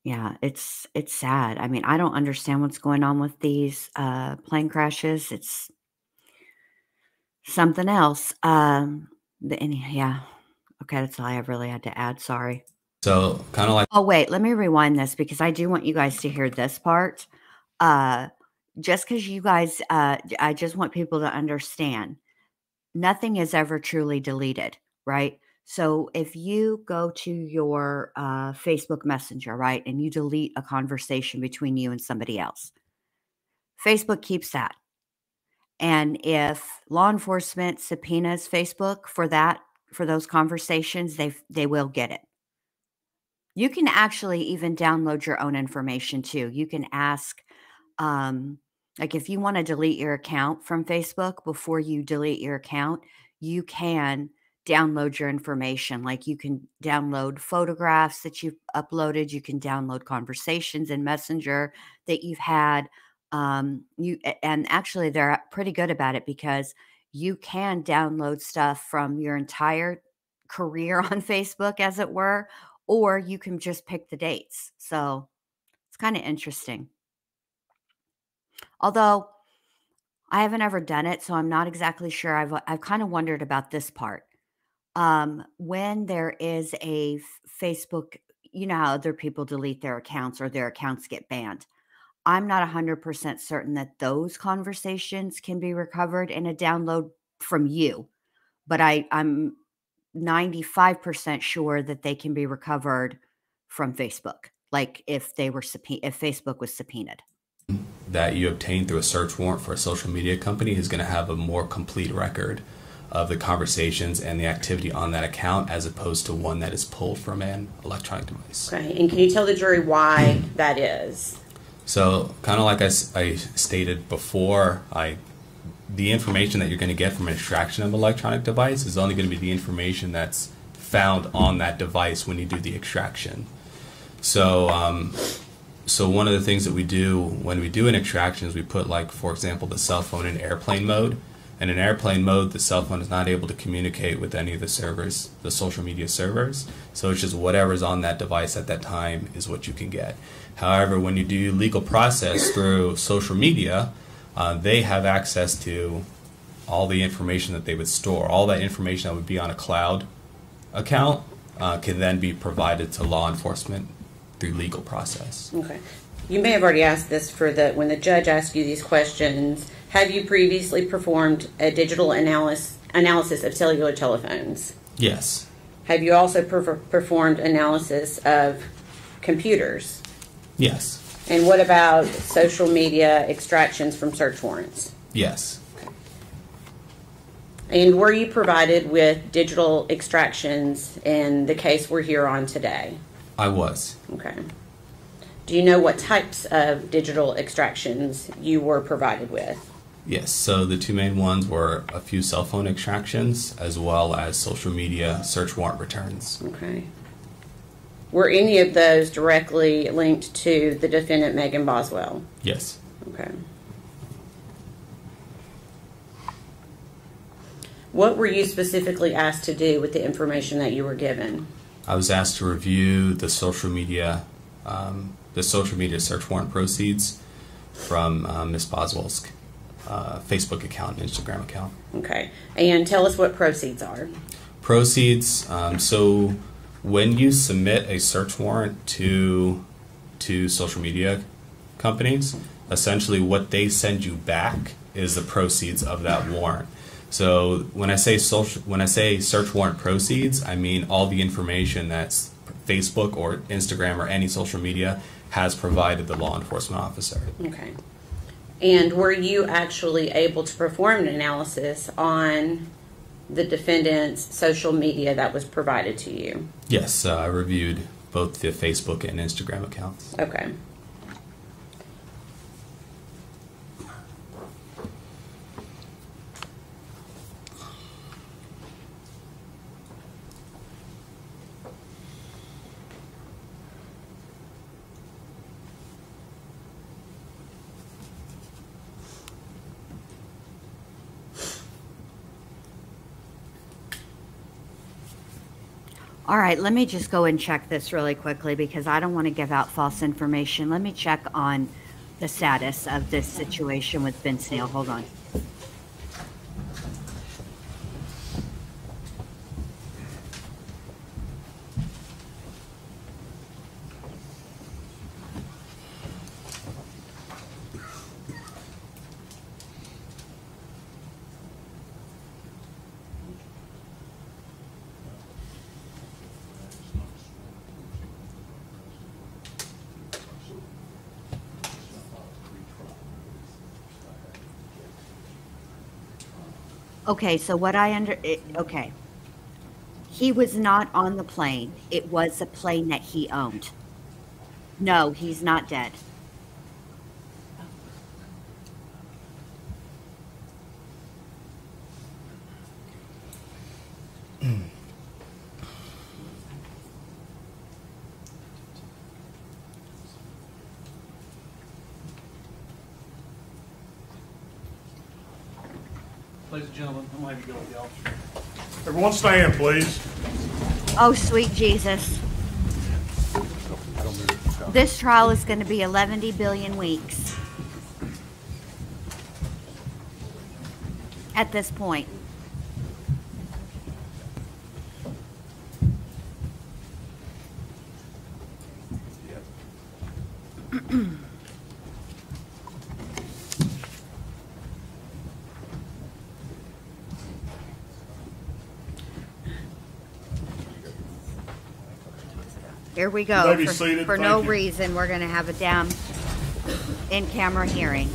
Yeah, it's sad. I mean, I don't understand what's going on with these plane crashes. It's something else. Yeah. Okay, that's all I really had to add. Sorry. So kind of like. Oh, wait, let me rewind this because I do want you guys to hear this part. Just because you guys, I just want people to understand nothing is ever truly deleted, right? So if you go to your Facebook Messenger, right, and you delete a conversation between you and somebody else, Facebook keeps that. And if law enforcement subpoenas Facebook for those conversations, they will get it. You can actually even download your own information too. You can ask Like if you want to delete your account from Facebook, before you delete your account, you can download your information. Like you can download photographs that you've uploaded. You can download conversations in Messenger that you've had. And actually they're pretty good about it, because you can download stuff from your entire career on Facebook, as it were, or you can just pick the dates. So it's kind of interesting. Although I haven't ever done it, so I'm not exactly sure. I've kind of wondered about this part. When there is a Facebook, you know how other people delete their accounts or their accounts get banned. I'm not 100% certain that those conversations can be recovered in a download from you, but I'm 95% sure that they can be recovered from Facebook. Like if if Facebook was subpoenaed. That you obtain through a search warrant for a social media company is going to have a more complete record of the conversations and the activity on that account, as opposed to one that is pulled from an electronic device. Okay, and can you tell the jury why that is? So, kind of like I stated before, the information that you're going to get from an extraction of an electronic device is only going to be the information that's found on that device when you do the extraction. So, so one of the things that we do when we do an extraction is we put, like, for example, the cell phone in airplane mode. And in airplane mode, the cell phone is not able to communicate with any of the servers, the social media servers. So it's just whatever's on that device at that time is what you can get. However, when you do legal process through social media, they have access to all the information that they would store. All that information that would be on a cloud account can then be provided to law enforcement through legal process. Okay. You may have already asked this when the judge asked you these questions. Have you previously performed a digital analysis of cellular telephones? Yes. Have you also performed analysis of computers? Yes. And what about social media extractions from search warrants? Yes. Okay. And were you provided with digital extractions in the case we're here on today? I was. Okay. Do you know what types of digital extractions you were provided with? Yes, so the two main ones were a few cell phone extractions as well as social media search warrant returns. Okay. Were any of those directly linked to the defendant, Megan Boswell? Yes. Okay. What were you specifically asked to do with the information that you were given? I was asked to review the social media search warrant proceeds from Ms. Boswell's Facebook account and Instagram account. Okay. And tell us what proceeds are. Proceeds, so when you submit a search warrant to social media companies, essentially what they send you back is the proceeds of that warrant. So when I say search warrant proceeds, I mean all the information that's Facebook or Instagram or any social media has provided the law enforcement officer. Okay. And were you actually able to perform an analysis on the defendant's social media that was provided to you? Yes, I reviewed both the Facebook and Instagram accounts. Okay. All right, let me just go and check this really quickly because I don't want to give out false information. Let me check on the status of this situation with Ben Snail. Hold on. Okay, so what okay. He was not on the plane. It was a plane that he owned. No, he's not dead. Ladies and gentlemen, I'm going to have you go with the officer. Everyone stand, please. Oh, sweet Jesus. This trial is going to be 11 billion weeks at this point. Here we go. You may be seated. For Thank no you. reason, we're going to have a damn in-camera hearing.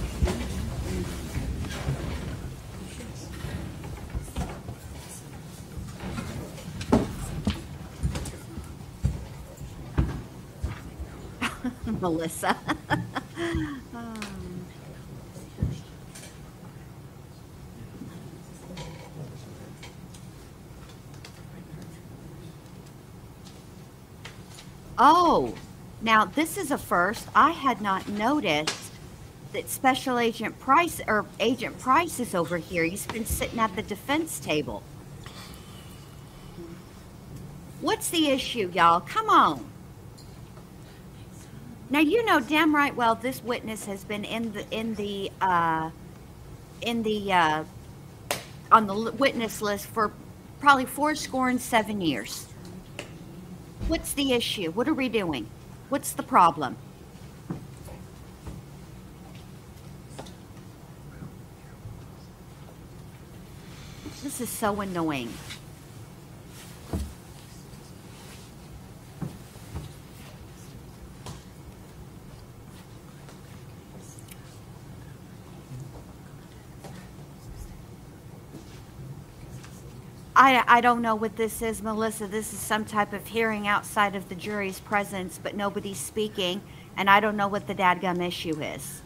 Melissa. Oh, now this is a first. I had not noticed that Special Agent Price or Agent Price is over here. He's been sitting at the defense table. What's the issue, y'all? Come on. Now you know damn right well this witness has been on the witness list for probably 7 years. What's the issue? What are we doing? What's the problem? This is so annoying. I don't know what this is, Melissa. This is some type of hearing outside of the jury's presence, but nobody's speaking, and I don't know what the dadgum issue is.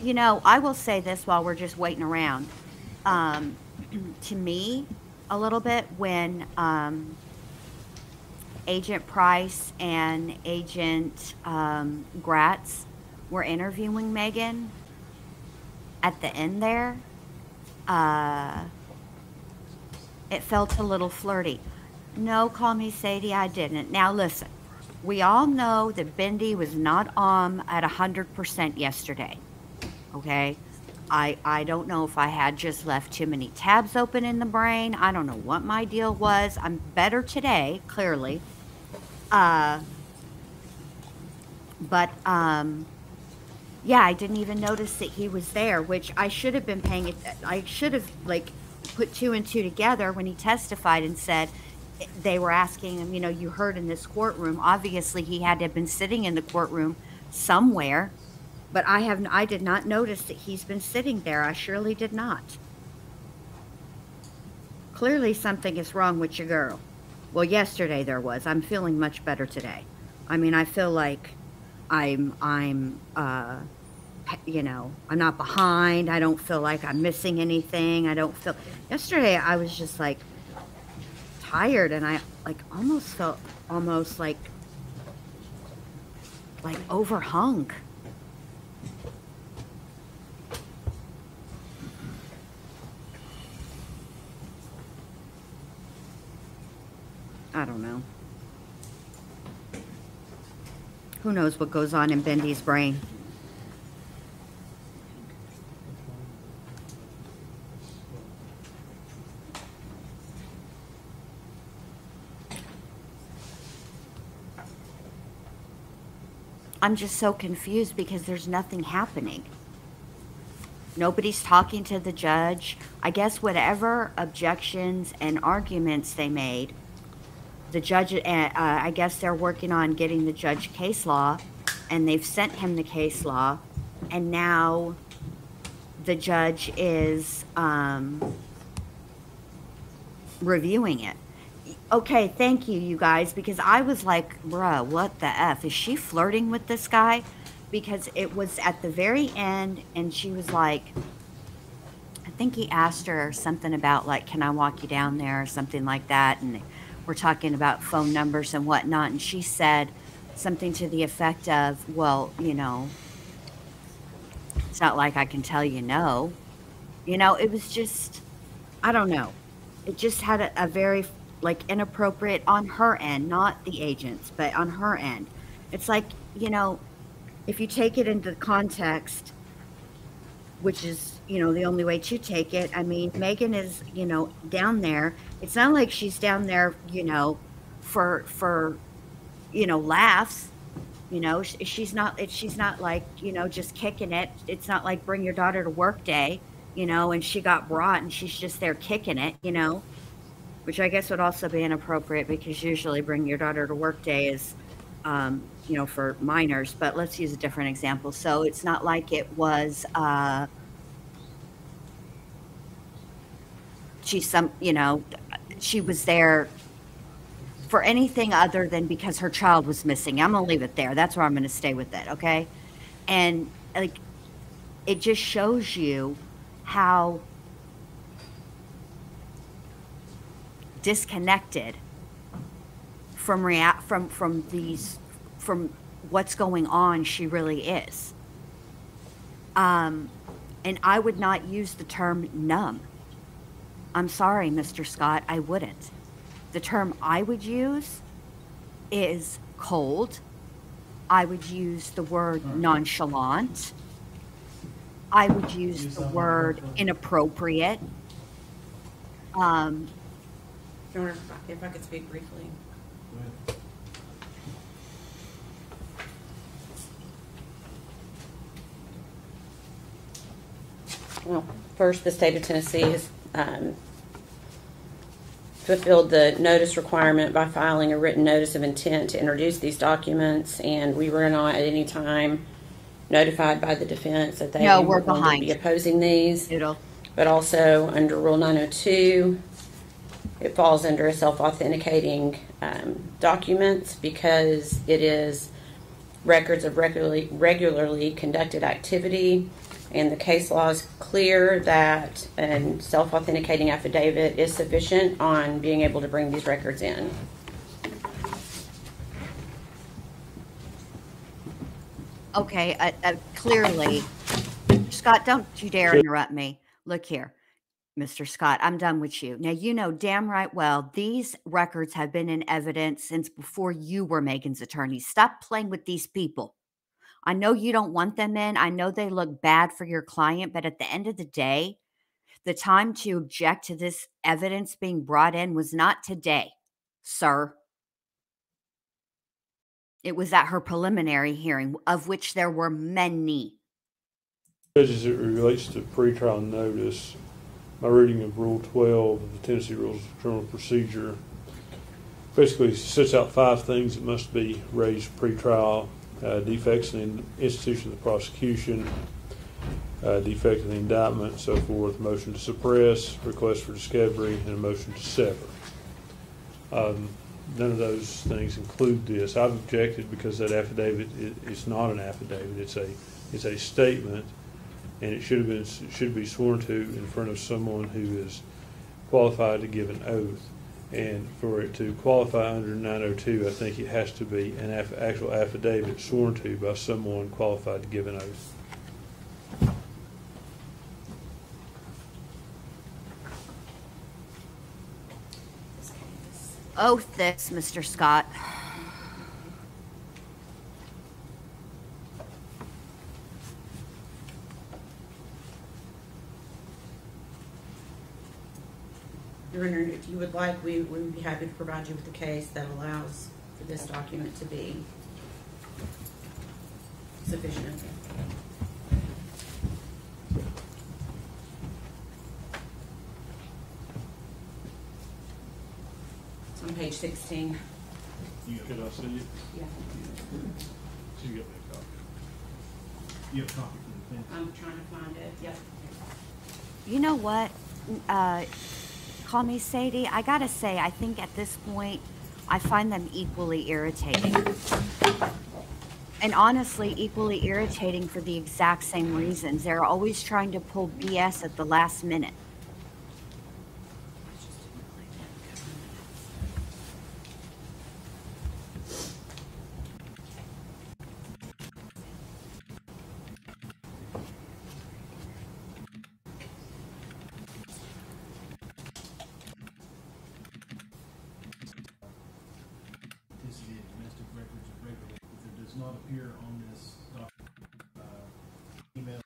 You know, I will say this while we're just waiting around. To me, a little bit, when Agent Price and Agent Gratz were interviewing Megan, at the end there, it felt a little flirty. No, call me Sadie, I didn't. Now listen, we all know that Bendy was not on at 100% yesterday, okay? I don't know if I had just left too many tabs open in the brain. I don't know what my deal was. I'm better today, clearly. Yeah, I didn't even notice that he was there, which I should have been paying. I should have put two and two together when he testified and said they were asking him. You know, you heard in this courtroom. Obviously, he had to have been sitting in the courtroom somewhere, but I did not notice that he's been sitting there. I surely did not. Clearly, something is wrong with your girl. Well, yesterday there was. I'm feeling much better today. I mean, I feel like I'm you know, I'm not behind. I don't feel like I'm missing anything. Yesterday I was just like tired, and I almost felt like overhung. I don't know. Who knows what goes on in Bendy's brain? I'm just so confused because there's nothing happening. Nobody's talking to the judge. I guess whatever objections and arguments they made, the judge, I guess they're working on getting the judge case law, and they've sent him the case law, and now the judge is reviewing it. Okay, thank you, you guys, because I was like, bruh, what the F? Is she flirting with this guy? Because it was at the very end, and she was like, I think he asked her something about like, can I walk you down there or something like that. And we're talking about phone numbers and whatnot. And she said something to the effect of, well, you know, it's not like I can tell you no. You know, it was just, I don't know. It just had a very like inappropriate on her end, not the agents, but on her end. It's like, you know, if you take it into context, which is, you know, the only way to take it. I mean, Megan is, you know, down there. It's not like she's down there, you know, for, you know, laughs. You know, she's not like, you know, just kicking it. It's not like bring your daughter to work day, you know, and she got brought and she's just there kicking it, you know, which I guess would also be inappropriate because usually bring your daughter to work day is, you know, for minors, but let's use a different example. So it's not like it was, you know, she was there for anything other than because her child was missing. I'm going to leave it there. That's where I'm going to stay with it. Okay. And like, it just shows you how disconnected from what's going on she really is. And I would not use the term numb. I'm sorry, Mr. Scott, I wouldn't. The term I would use is cold. I would use the word nonchalant. I would use the word inappropriate. If I could speak briefly. Well, first, the state of Tennessee has fulfilled the notice requirement by filing a written notice of intent to introduce these documents, and we were not at any time notified by the defense that they were going to be opposing these. But also under Rule 902, it falls under a self-authenticating documents because it is records of regularly conducted activity. And the case law is clear that a self-authenticating affidavit is sufficient on being able to bring these records in. Okay, clearly, Scott, don't you dare interrupt me. Look here, Mr. Scott, I'm done with you. Now, you know damn right well these records have been in evidence since before you were Megan's attorney. Stop playing with these people. I know you don't want them in. I know they look bad for your client, but at the end of the day, the time to object to this evidence being brought in was not today, sir. It was at her preliminary hearing, of which there were many. As it relates to pretrial notice, my reading of Rule 12 of the Tennessee Rules of Criminal Procedure basically sets out 5 things that must be raised pretrial. Defects in the institution of the prosecution, defect in the indictment, so forth, motion to suppress, request for discovery, and a motion to sever. None of those things include this. I've objected because that affidavit is not an affidavit. It's a statement, and it should be sworn to in front of someone who is qualified to give an oath. And for it to qualify under 902, I think it has to be an actual affidavit sworn to by someone qualified to give an oath. Oath this, Mr. Scott. Your Honor, if you would like, we would be happy to provide you with a case that allows for this document to be sufficient. It's on page 16. Could I see it? Yeah. So you got that copy. You have a copy for the defense? I'm trying to find it. Yep. You know what? Call me Sadie. I gotta say, I think at this point, I find them equally irritating. And honestly, equally irritating for the exact same reasons. They're always trying to pull BS at the last minute. Authenticity of domestic records of regular. If it does not appear on this email.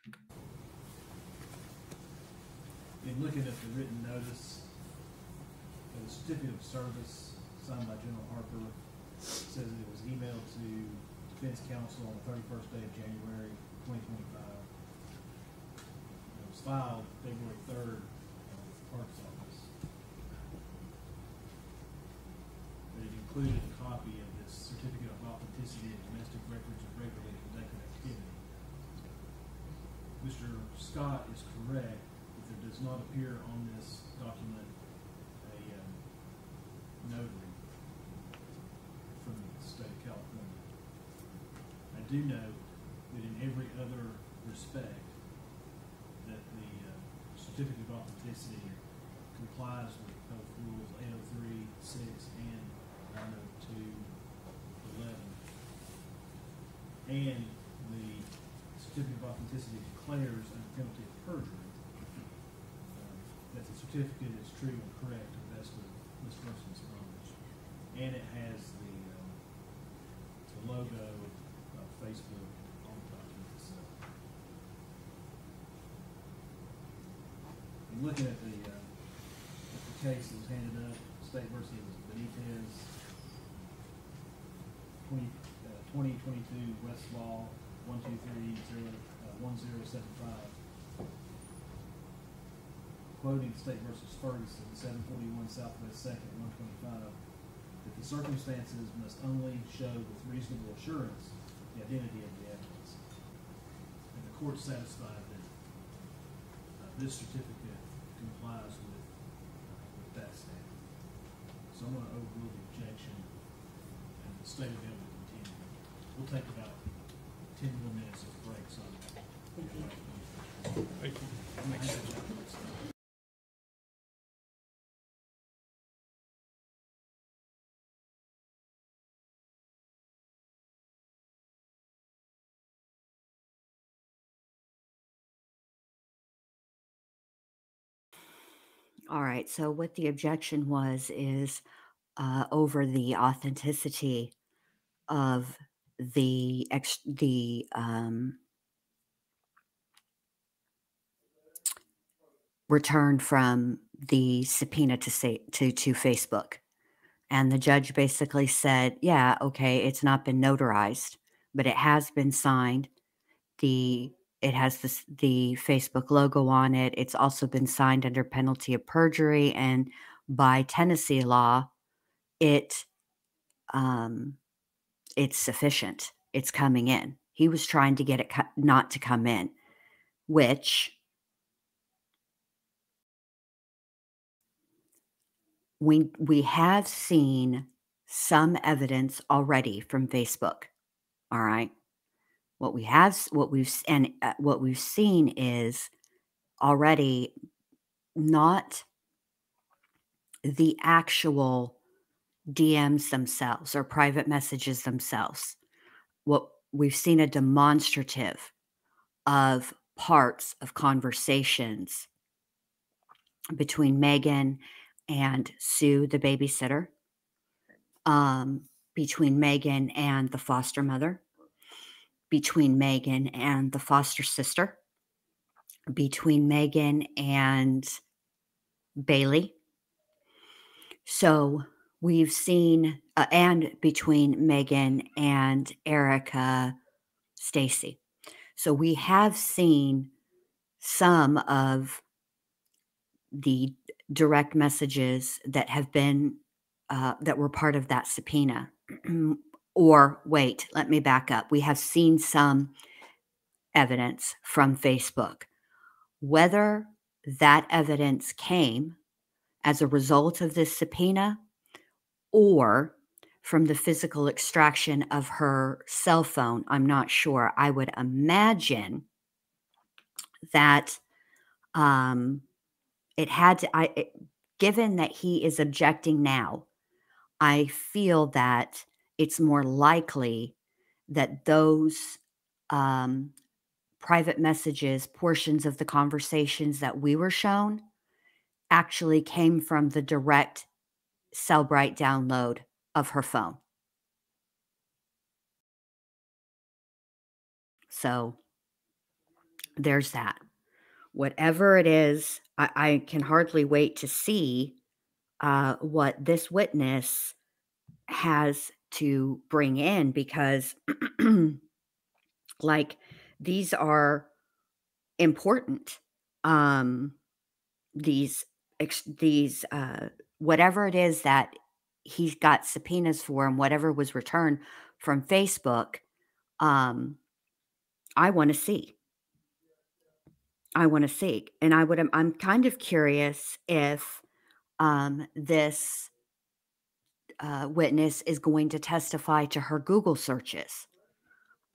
In looking at the written notice, the certificate of service signed by General Harper says that it was emailed to Defense Counsel on the 31st day of January 2025. It was filed February 3rd with the clerk's office. But it included a copy of this certificate of authenticity of domestic records of regulated conducted activity. Mr. Scott is correct that there does not appear on this document a notary from the state of California. I do know that in every other respect that the certificate of authenticity complies with both rules 803, 6, and 902, 11. And the certificate of authenticity declares under penalty of perjury that the certificate is true and correct to the best of this person's knowledge. And it has the logo of Facebook on the document itself. And looking at the case that was handed up, State versus Benitez, 2022 Westlaw 123-1075. Quoting State versus Ferguson, 741 Southwest 2nd, 125, that the circumstances must only show with reasonable assurance the identity of the evidence. And the court satisfied that this certificate complies with that standard. So I'm going to overrule the objection, and the state will be able to continue. We'll take about 10 more minutes of break. So Thank you. All right. So what the objection was is over the authenticity of the return from the subpoena to Facebook. And the judge basically said, yeah, okay, it's not been notarized, but it has been signed. It has the Facebook logo on it. It's also been signed under penalty of perjury, and by Tennessee law, it's sufficient. It's coming in. He was trying to get it not to come in, which we have seen some evidence already from Facebook. All right. What we've seen is already not the actual DMs themselves or private messages themselves. What we've seen a demonstrative of parts of conversations between Megan and Sue, the babysitter, between Megan and the foster mother, between Megan and the foster sister, between Megan and Bailey. So we've seen, and between Megan and Erica Stacy. So we have seen some of the direct messages that have been, that were part of that subpoena. Or wait, let me back up. We have seen some evidence from Facebook. Whether that evidence came as a result of this subpoena or from the physical extraction of her cell phone. I'm not sure. I would imagine that it had to, given that he is objecting now, I feel that it's more likely that those private messages, portions of the conversations that we were shown, actually came from the direct Cellbrite download of her phone. So there's that. Whatever it is, I can hardly wait to see what this witness has to bring in, because like, these are important. These whatever it is that he's got subpoenas for, and whatever was returned from Facebook, I want to see. And I'm kind of curious if this witness is going to testify to her Google searches,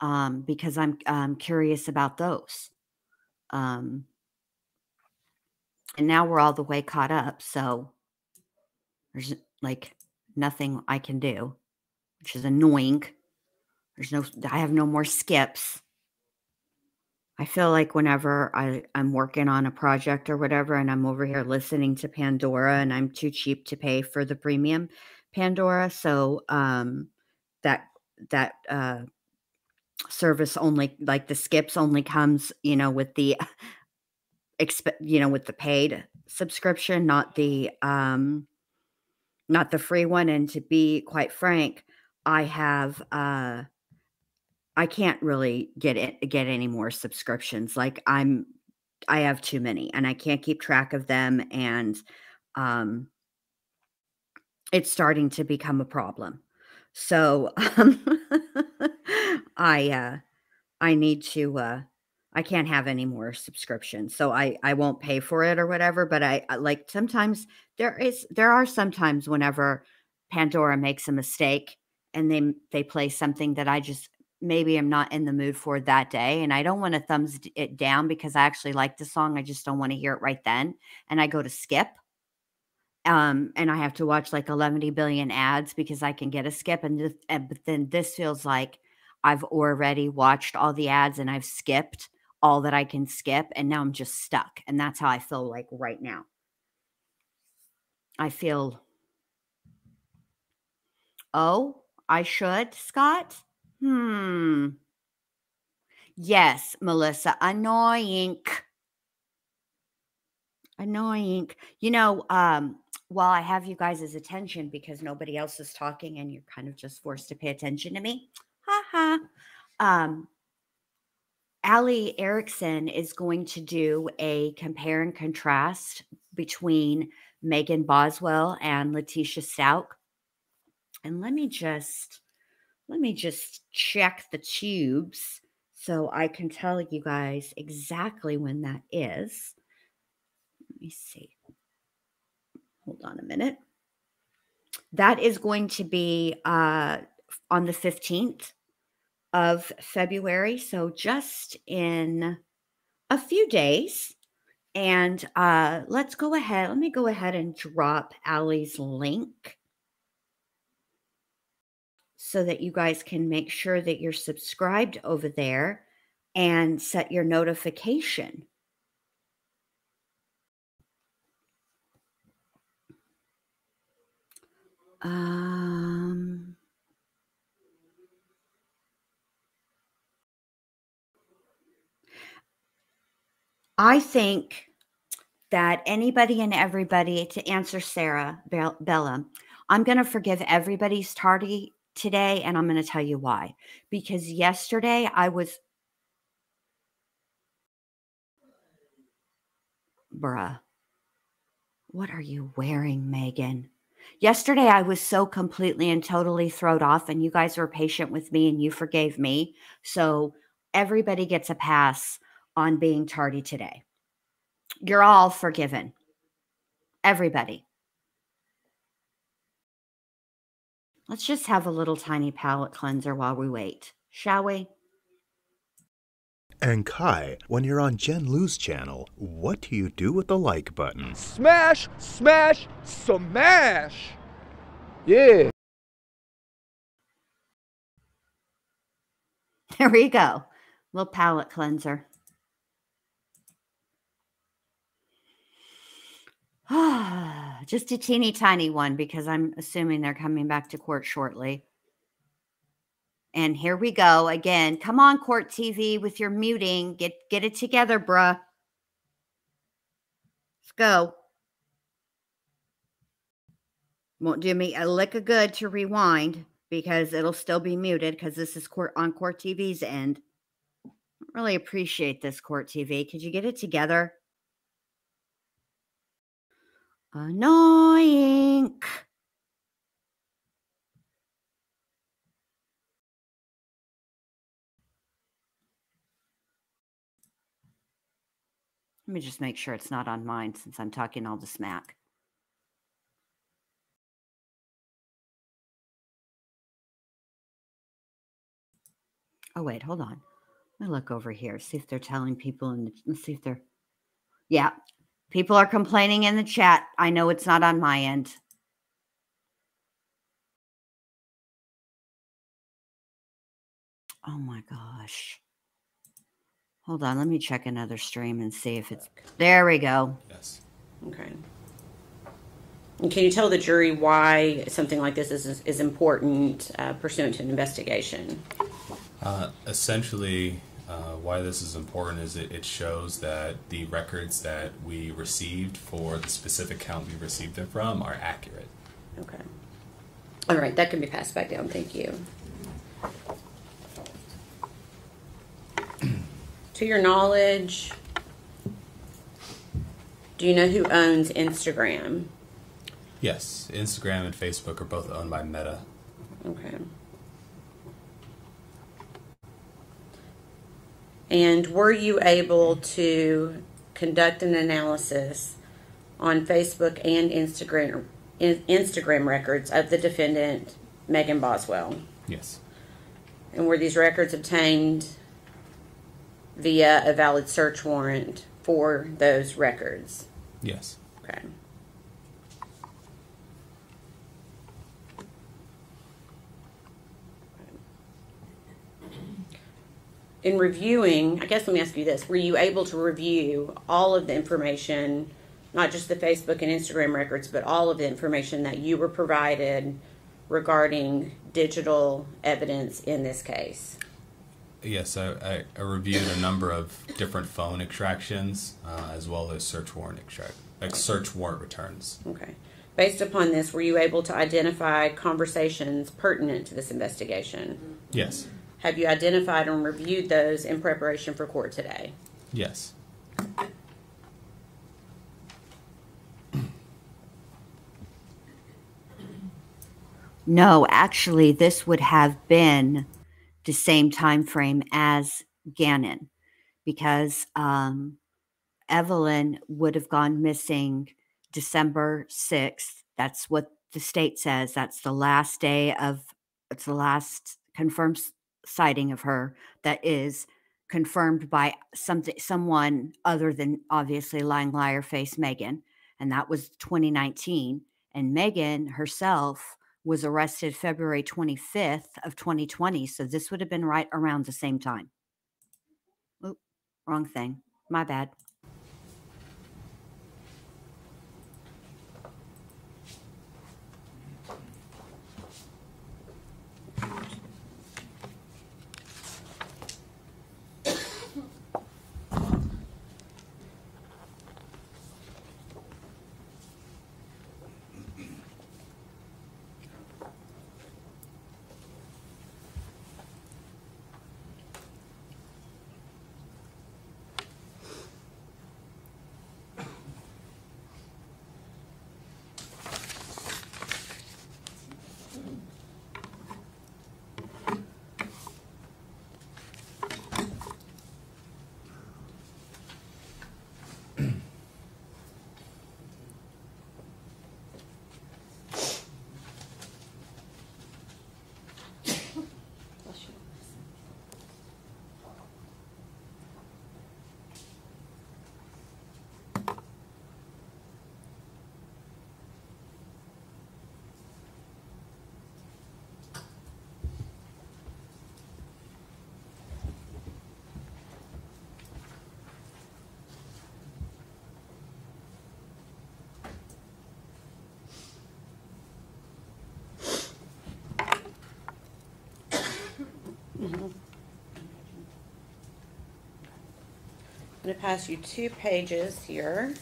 because I'm curious about those. And now we're all the way caught up, so there's like nothing I can do, which is annoying. I have no more skips. I feel like whenever I'm working on a project or whatever, and I'm over here listening to Pandora, and I'm too cheap to pay for the premium Pandora, so that service only, like the skips only comes, with the with the paid subscription, not the free one. And to be quite frank, I can't really get any more subscriptions. Like, I have too many, and I can't keep track of them, and it's starting to become a problem. So I need to I can't have any more subscriptions. So I won't pay for it or whatever, but I like, sometimes there are some times whenever Pandora makes a mistake and they play something that I just maybe I'm not in the mood for that day, and I don't want to thumbs it down because I actually like the song. I just don't want to hear it right then, and I go to skip. And I have to watch like 11 billion ads because I can get a skip, but then this feels like I've already watched all the ads and I've skipped all that I can skip, and now I'm just stuck. And that's how I feel like right now. I feel, oh, I should, Scott? Yes, Melissa, annoying. While I have you guys' attention, because nobody else is talking and you're kind of just forced to pay attention to me. Ha ha. Allie Erickson is going to do a compare and contrast between Megan Boswell and Letitia Stout. And let me just check the tubes so I can tell you guys exactly when that is. Let me see. Hold on a minute. That is going to be on the 15th of February. So just in a few days. And let's go ahead. Let me go ahead and drop Allie's link so that you guys can make sure that you're subscribed over there and set your notification. I think that anybody and everybody, to answer Sarah Bella, I'm going to forgive everybody's tardy today, and I'm going to tell you why. Because yesterday I was, bruh, what are you wearing, Megan? Yesterday I was so completely and totally thrown off, and you guys were patient with me and you forgave me. So everybody gets a pass on being tardy today. You're all forgiven. Everybody. Let's just have a little tiny palate cleanser while we wait, shall we? And Kai, when you're on Jen Lou's channel, what do you do with the like button? Smash, smash, smash! Yeah. There we go. Little palate cleanser. Just a teeny tiny one because I'm assuming they're coming back to court shortly. And here we go again. Come on, Court TV, with your muting. Get it together, bruh. Let's go. Won't do me a lick of good to rewind because it'll still be muted because this is on Court TV's end. Really appreciate this, Court TV. Could you get it together? Annoying. Let me just make sure it's not on mine since I'm talking all the smack. Oh, wait, hold on. Let me look over here, see if they're telling people let's see if they're, yeah, people are complaining in the chat. I know it's not on my end. Oh my gosh. Hold on, let me check another stream and see if it's, there we go. Yes. Okay. And can you tell the jury why something like this is important pursuant to an investigation? Essentially, why this is important is it shows that the records that we received for the specific count we received them from are accurate. Okay. All right, that can be passed back down. Thank you. To your knowledge, do you know who owns Instagram? Yes, Instagram and Facebook are both owned by Meta. Okay. And were you able to conduct an analysis on Facebook and Instagram records of the defendant, Megan Boswell? Yes. And were these records obtained via a valid search warrant for those records? Yes. Okay. In reviewing, I guess let me ask you this. Were you able to review all of the information, not just the Facebook and Instagram records, but all of the information that you were provided regarding digital evidence in this case? Yes, I reviewed a number of different phone extractions as well as search warrant returns. Okay. Based upon this, were you able to identify conversations pertinent to this investigation? Yes. Have you identified and reviewed those in preparation for court today? Yes. No, actually, this would have been the same time frame as Gannon because Evelyn would have gone missing December 6th. That's what the state says. That's the last day of, it's the last confirmed sighting of her that is confirmed by someone other than obviously lying liar face Megan. And that was 2019. And Megan herself was arrested February 25th of 2020. So this would have been right around the same time. Oop, wrong thing. My bad. I'm going to pass you 2 pages here.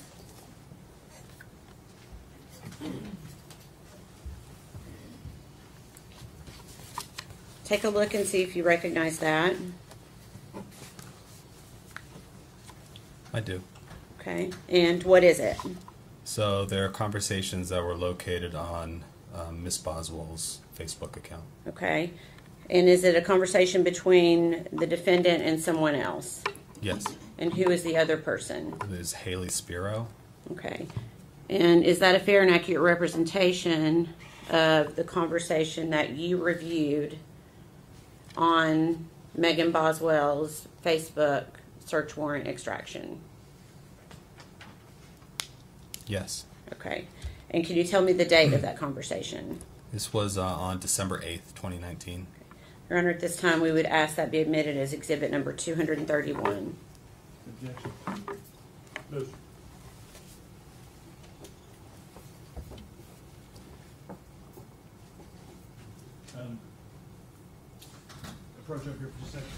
Take a look and see if you recognize that. I do. Okay, and what is it? So there are conversations that were located on Miss Boswell's Facebook account. Okay, and is it a conversation between the defendant and someone else? Yes. And who is the other person? It is Haley Spiro. Okay, and is that a fair and accurate representation of the conversation that you reviewed on Megan Boswell's Facebook search warrant extraction? Yes. Okay. And can you tell me the date of that conversation? This was on December 8th, 2019. Your Honor, at this time, we would ask that be admitted as exhibit number 231. Objection. No, sir. Approach up here for just a second.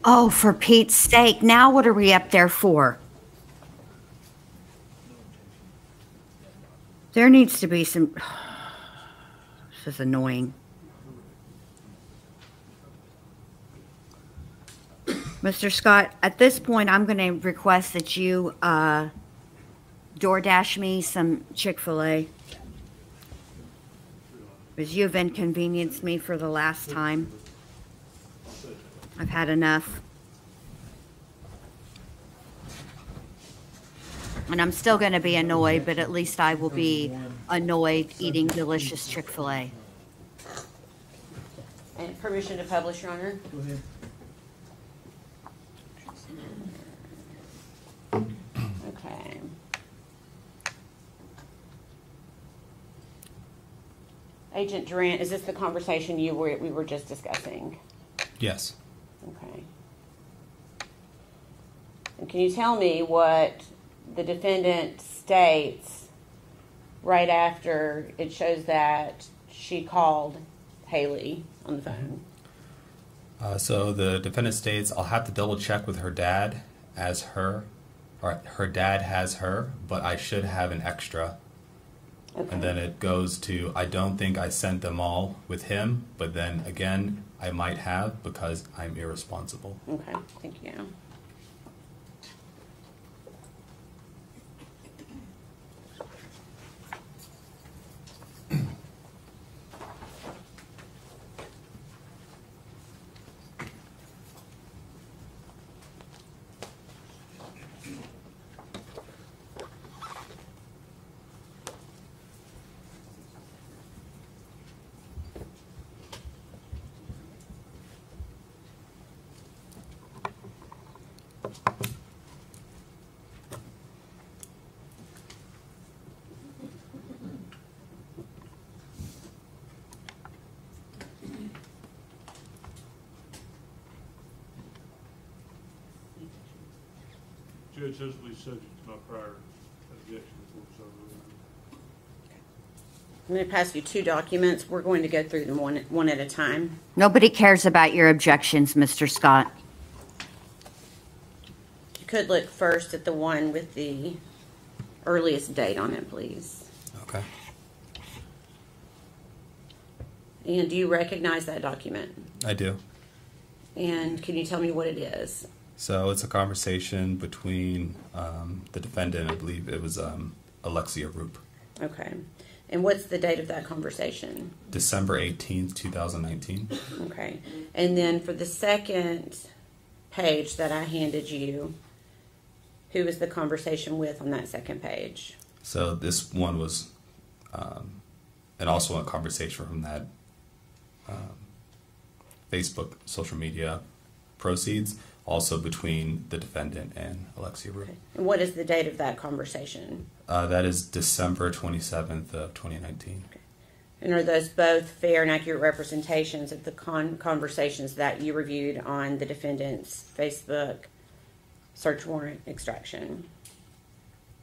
Oh, for Pete's sake. Now what are we up there for? There needs to be some... This is annoying. Mr. Scott, at this point, I'm going to request that you DoorDash me some Chick-fil-A. Because you've inconvenienced me for the last time. I've had enough. And I'm still going to be annoyed, but at least I will be annoyed eating delicious Chick-fil-A. And permission to publish, Your Honor? Go ahead. Okay. Agent Durant, is this the conversation we were just discussing? Yes. Okay. And can you tell me what the defendant states right after it shows that she called Haley on the phone? So the defendant states, I'll have to double check with her dad as her, or her dad has her, but I should have an extra. Okay. And then it goes to, I don't think I sent them all with him, but then again, I might have because I'm irresponsible. Okay, thank you. Judge, this will be subject to my prior objection before it's overruled. I'm going to pass you 2 documents. We're going to go through them one at a time. Nobody cares about your objections, Mr. Scott. You could look first at the one with the earliest date on it, please. Okay. And do you recognize that document? I do. And can you tell me what it is? So it's a conversation between the defendant, I believe it was Alexia Roop. Okay. And what's the date of that conversation? December 18th, 2019. Okay. And then for the second page that I handed you, who was the conversation with on that second page? So this one was, and also a conversation from that Facebook social media proceeds, also between the defendant and Alexia Roop. Okay. And what is the date of that conversation? That is December 27th of 2019. Okay. And are those both fair and accurate representations of the conversations that you reviewed on the defendant's Facebook search warrant extraction?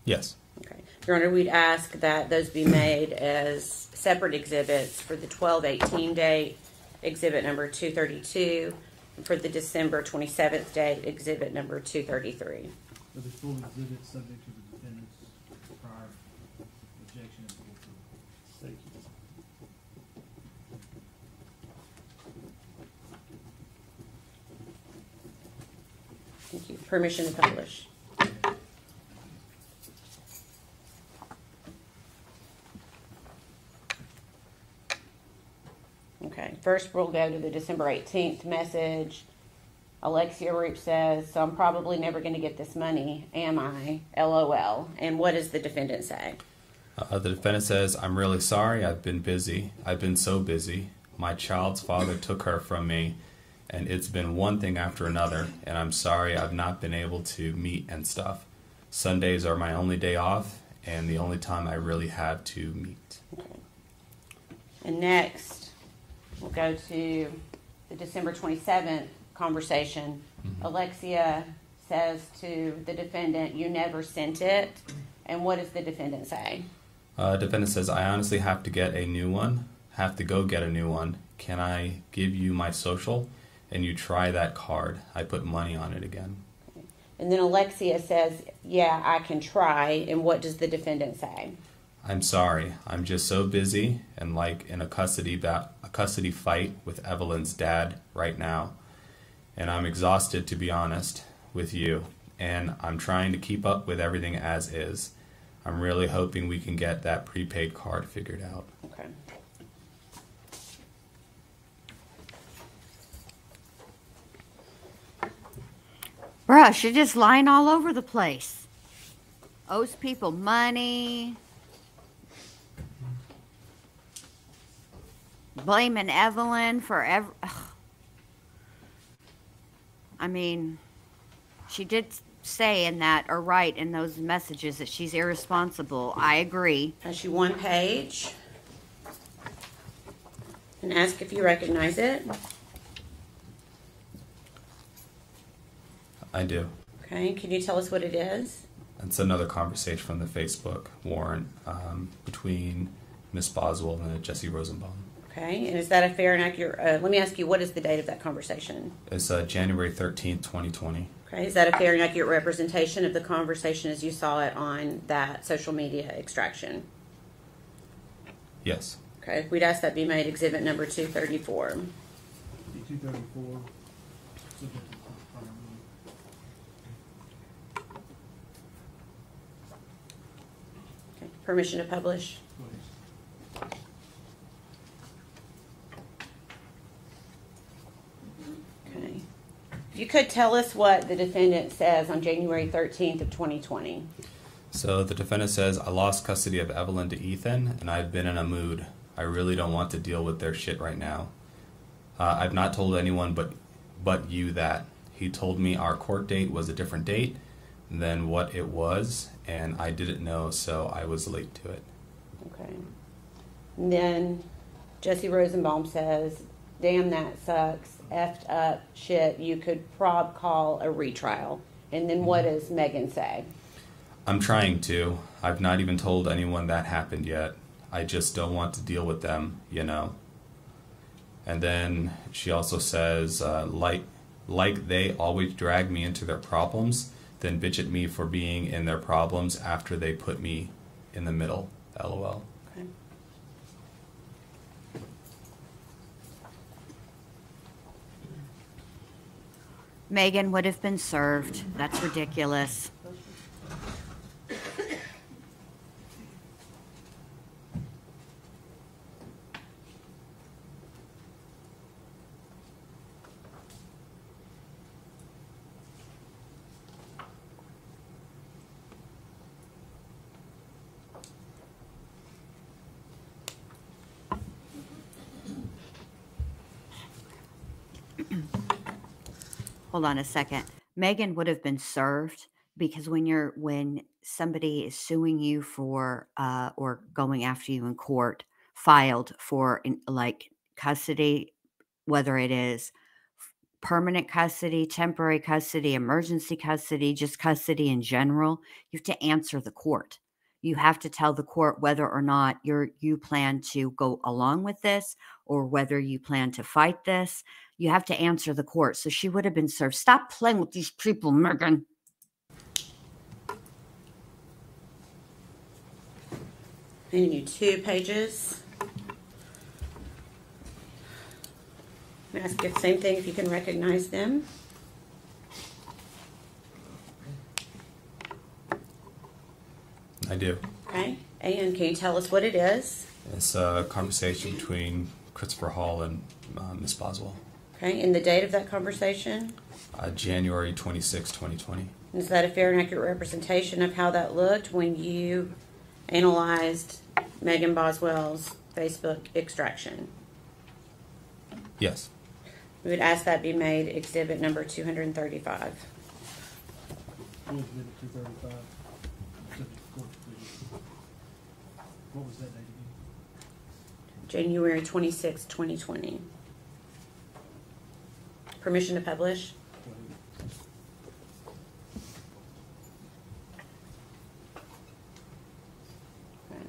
Yes. Okay. Your Honor, we'd ask that those be made as separate exhibits for the 12/18 date exhibit number 232. And for the December 27th date, exhibit number 233. For the full exhibit, subject to the defendant's prior objection and full approval. Thank you. Thank you. Permission to publish. Okay, first we'll go to the December 18th message. Alexia Roop says, so I'm probably never going to get this money, am I? LOL. And what does the defendant say? The defendant says, I'm really sorry. I've been busy. I've been so busy. My child's father took her from me, and it's been one thing after another, and I'm sorry I've not been able to meet and stuff. Sundays are my only day off, and the only time I really have to meet. Okay. And next, we'll go to the December 27th conversation. Alexia says to the defendant, you never sent it. And what does the defendant say? Defendant says, I honestly have to get a new one. Have to go get a new one. Can I give you my social? And you try that card. I put money on it again. And then Alexia says, yeah, I can try. And what does the defendant say? I'm sorry. I'm just so busy and like in a custody fight with Evelyn's dad right now. And I'm exhausted, to be honest with you. And I'm trying to keep up with everything as is. I'm really hoping we can get that prepaid card figured out. Okay. Bruh, she's just lying all over the place. Owes people money. Blaming Evelyn for I mean, she did say in that, or write in those messages, that she's irresponsible. I agree. Has you one page. And ask if you recognize it. I do. Okay, can you tell us what it is? It's another conversation from the Facebook warrant between Miss Boswell and Jesse Rosenbaum. Okay, and is that a fair and accurate, let me ask you, what is the date of that conversation? It's January 13th, 2020. Okay, is that a fair and accurate representation of the conversation as you saw it on that social media extraction? Yes. Okay, we'd ask that be made exhibit number 234. 234, subject to prior ruling. Okay, permission to publish? Go ahead. Okay. If you could tell us what the defendant says on January 13th of 2020. So the defendant says, I lost custody of Evelyn to Ethan, and I've been in a mood. I really don't want to deal with their shit right now. I've not told anyone but you that. He told me our court date was a different date than what it was, and I didn't know, so I was late to it. Okay. And then Jesse Rosenbaum says, damn, that sucks. Effed up shit. You could call a retrial. And then what does Megan say? I'm trying to. I've not even told anyone that happened yet. I just don't want to deal with them, you know. And then she also says, like they always drag me into their problems, then bitch at me for being in their problems after they put me in the middle. LOL. Okay. Megan would have been served. That's ridiculous. Hold on a second. Megan would have been served because when somebody is suing you for or going after you in court, filed for like custody, whether it is permanent custody, temporary custody, emergency custody, just custody in general, you have to answer the court. You have to tell the court whether or not you plan to go along with this or whether you plan to fight this. You have to answer the court. So she would have been served. Stop playing with these people, Megan. And you 2 pages. I'm ask you the same thing if you can recognize them. I do. Okay. And can you tell us what it is? It's a conversation between Christopher Hall and Miss Boswell. Okay. And the date of that conversation? January 26, 2020. Is that a fair and accurate representation of how that looked when you analyzed Megan Boswell's Facebook extraction? Yes. We would ask that be made exhibit number 235. Exhibit 235. What was that date again? January 26, 2020. Permission to publish? Okay.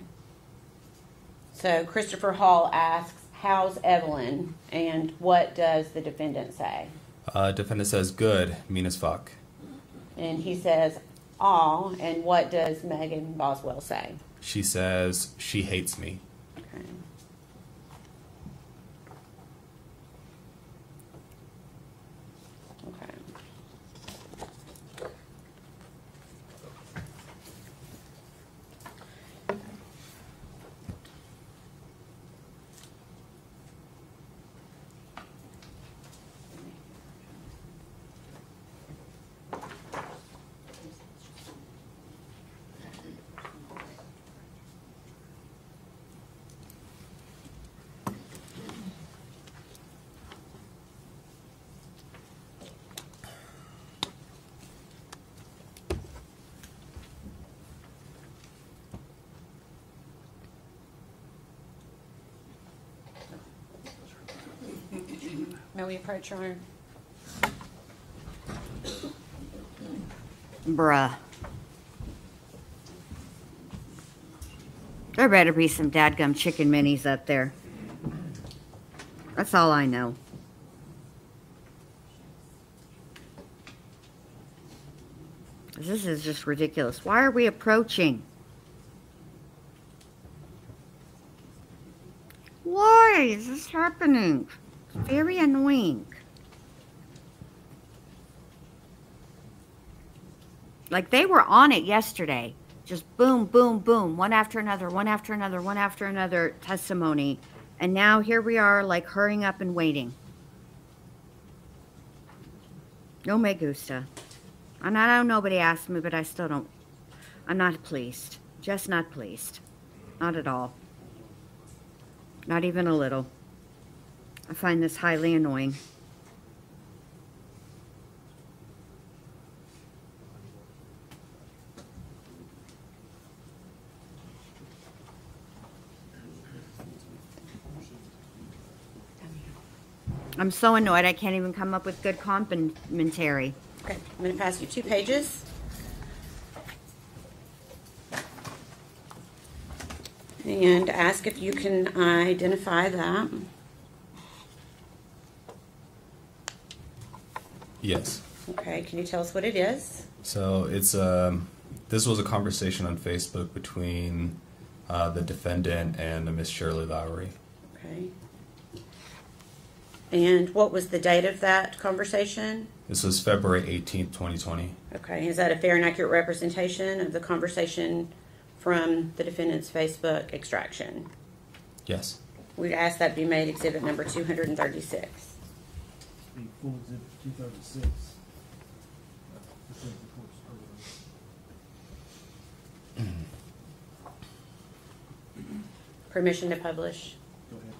So Christopher Hall asks, how's Evelyn? And what does the defendant say? Defendant says, good, mean as fuck. And he says, aw. And what does Megan Boswell say? She says, she hates me. Okay. Okay. May we approach, Your Honor? Bruh. There better be some dadgum chicken minis up there. That's all I know. This is just ridiculous. Why are we approaching? Why is this happening? It's very annoying. Like they were on it yesterday. Just boom, boom, boom. One after another, one after another, one after another testimony. And now here we are like hurrying up and waiting. No me gusta. And I know nobody asked me, but I still don't. I'm not pleased. Just not pleased. Not at all. Not even a little. I find this highly annoying. I'm so annoyed I can't even come up with good complimentary. Okay, I'm going to pass you 2 pages. And ask if you can identify that. Yes. Okay, can you tell us what it is? So it's this was a conversation on Facebook between the defendant and Miss Shirley Lowry. Okay. And what was the date of that conversation? This was February 18th, 2020. Okay, is that a fair and accurate representation of the conversation from the defendant's Facebook extraction? Yes. We'd ask that be made exhibit number 236. The full exhibit 236. This is the court's order. Permission to publish. Go ahead.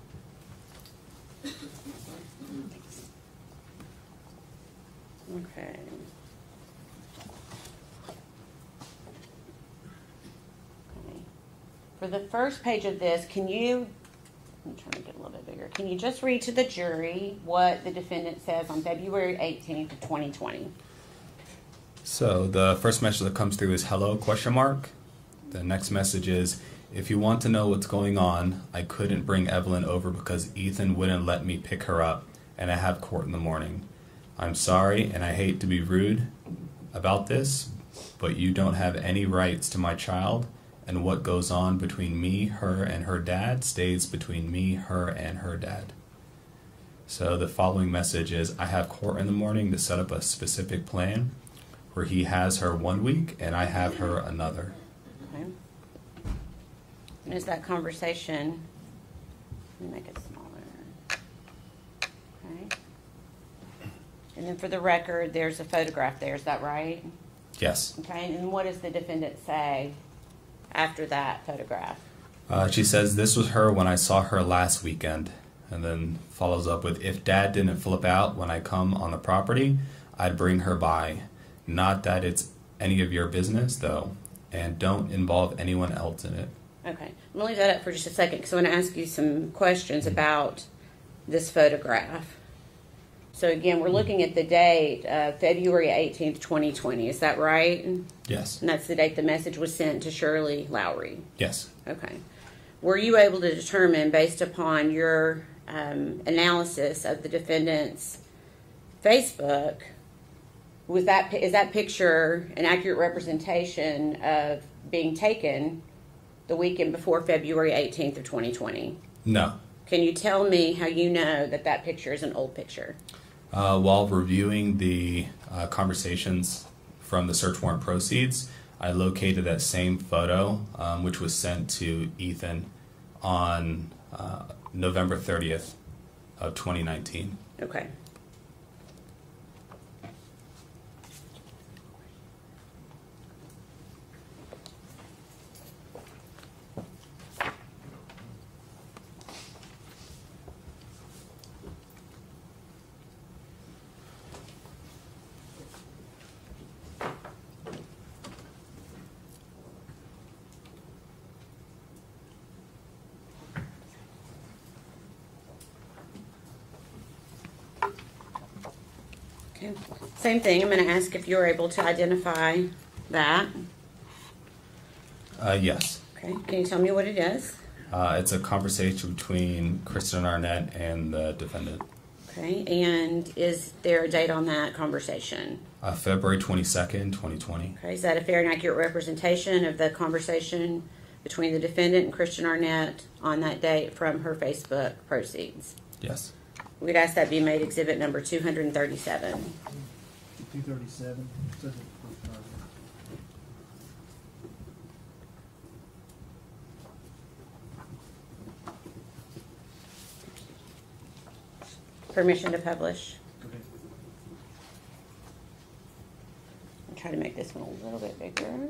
Okay. Okay. For the first page of this, I'm trying to get a little bit bigger. Can you just read to the jury what the defendant says on February 18th, 2020? So the first message that comes through is hello, question mark. The next message is, if you want to know what's going on, I couldn't bring Evelyn over because Ethan wouldn't let me pick her up, and I have court in the morning. I'm sorry, and I hate to be rude about this, but you don't have any rights to my child, and what goes on between me, her, and her dad stays between me, her, and her dad. So the following message is, I have court in the morning to set up a specific plan where he has her 1 week and I have her another. Okay. And is that conversation, let me make it smaller. Okay. And then for the record, there's a photograph there, is that right? Yes. Okay, and what does the defendant say after that photograph? She says, this was her when I saw her last weekend, and then follows up with, if Dad didn't flip out when I come on the property, I'd bring her by. Not that it's any of your business, though, and don't involve anyone else in it. Okay, I'm going to leave that up for just a second because I want to ask you some questions about this photograph. So again, we're looking at the date, February 18th, 2020. Is that right? Yes. And that's the date the message was sent to Shirley Lowry? Yes. Okay. Were you able to determine, based upon your analysis of the defendant's Facebook, is that picture an accurate representation of being taken the weekend before February 18th of 2020? No. Can you tell me how you know that that picture is an old picture? While reviewing the conversations from the search warrant proceeds, I located that same photo, which was sent to Ethan on November 30th of 2019. Okay. Okay. Same thing. I'm going to ask if you're able to identify that. Yes. Okay. Can you tell me what it is? It's a conversation between Kristen Arnett and the defendant. Okay. And is there a date on that conversation? February 22nd, 2020. Okay. Is that a fair and accurate representation of the conversation between the defendant and Kristen Arnett on that date from her Facebook proceeds? Yes. We'd ask that be made exhibit number 237. 237. Says it first time. Permission to publish. Okay. I'll try to make this one a little bit bigger.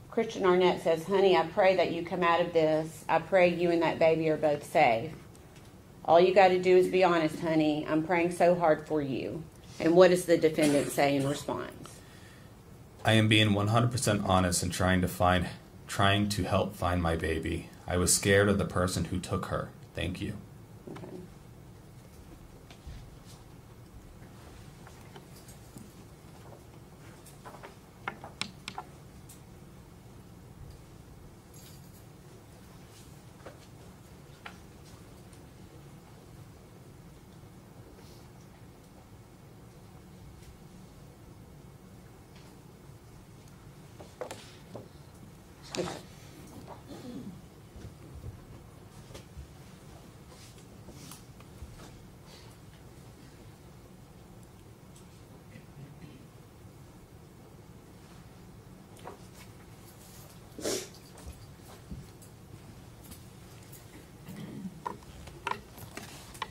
Christian Arnett says, honey, I pray that you come out of this. I pray you and that baby are both safe. All you got to do is be honest, honey. I'm praying so hard for you. And what does the defendant say in response? I am being 100% honest and trying to help find my baby. I was scared of the person who took her. Thank you. Okay. Okay.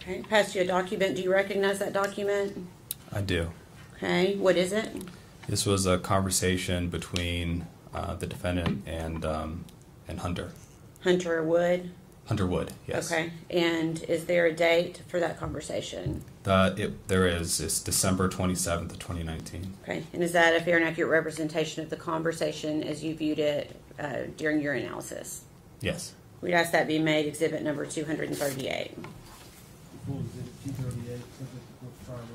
Okay, pass you a document. Do you recognize that document? I do. Okay, what is it? This was a conversation between the defendant and Hunter. Hunter Wood? Hunter Wood, yes. Okay, and is there a date for that conversation? There is. It's December 27th of 2019. Okay, and is that a fair and accurate representation of the conversation as you viewed it during your analysis? Yes. We'd ask that be made exhibit number 238. Full exhibit 238. Says it before trial.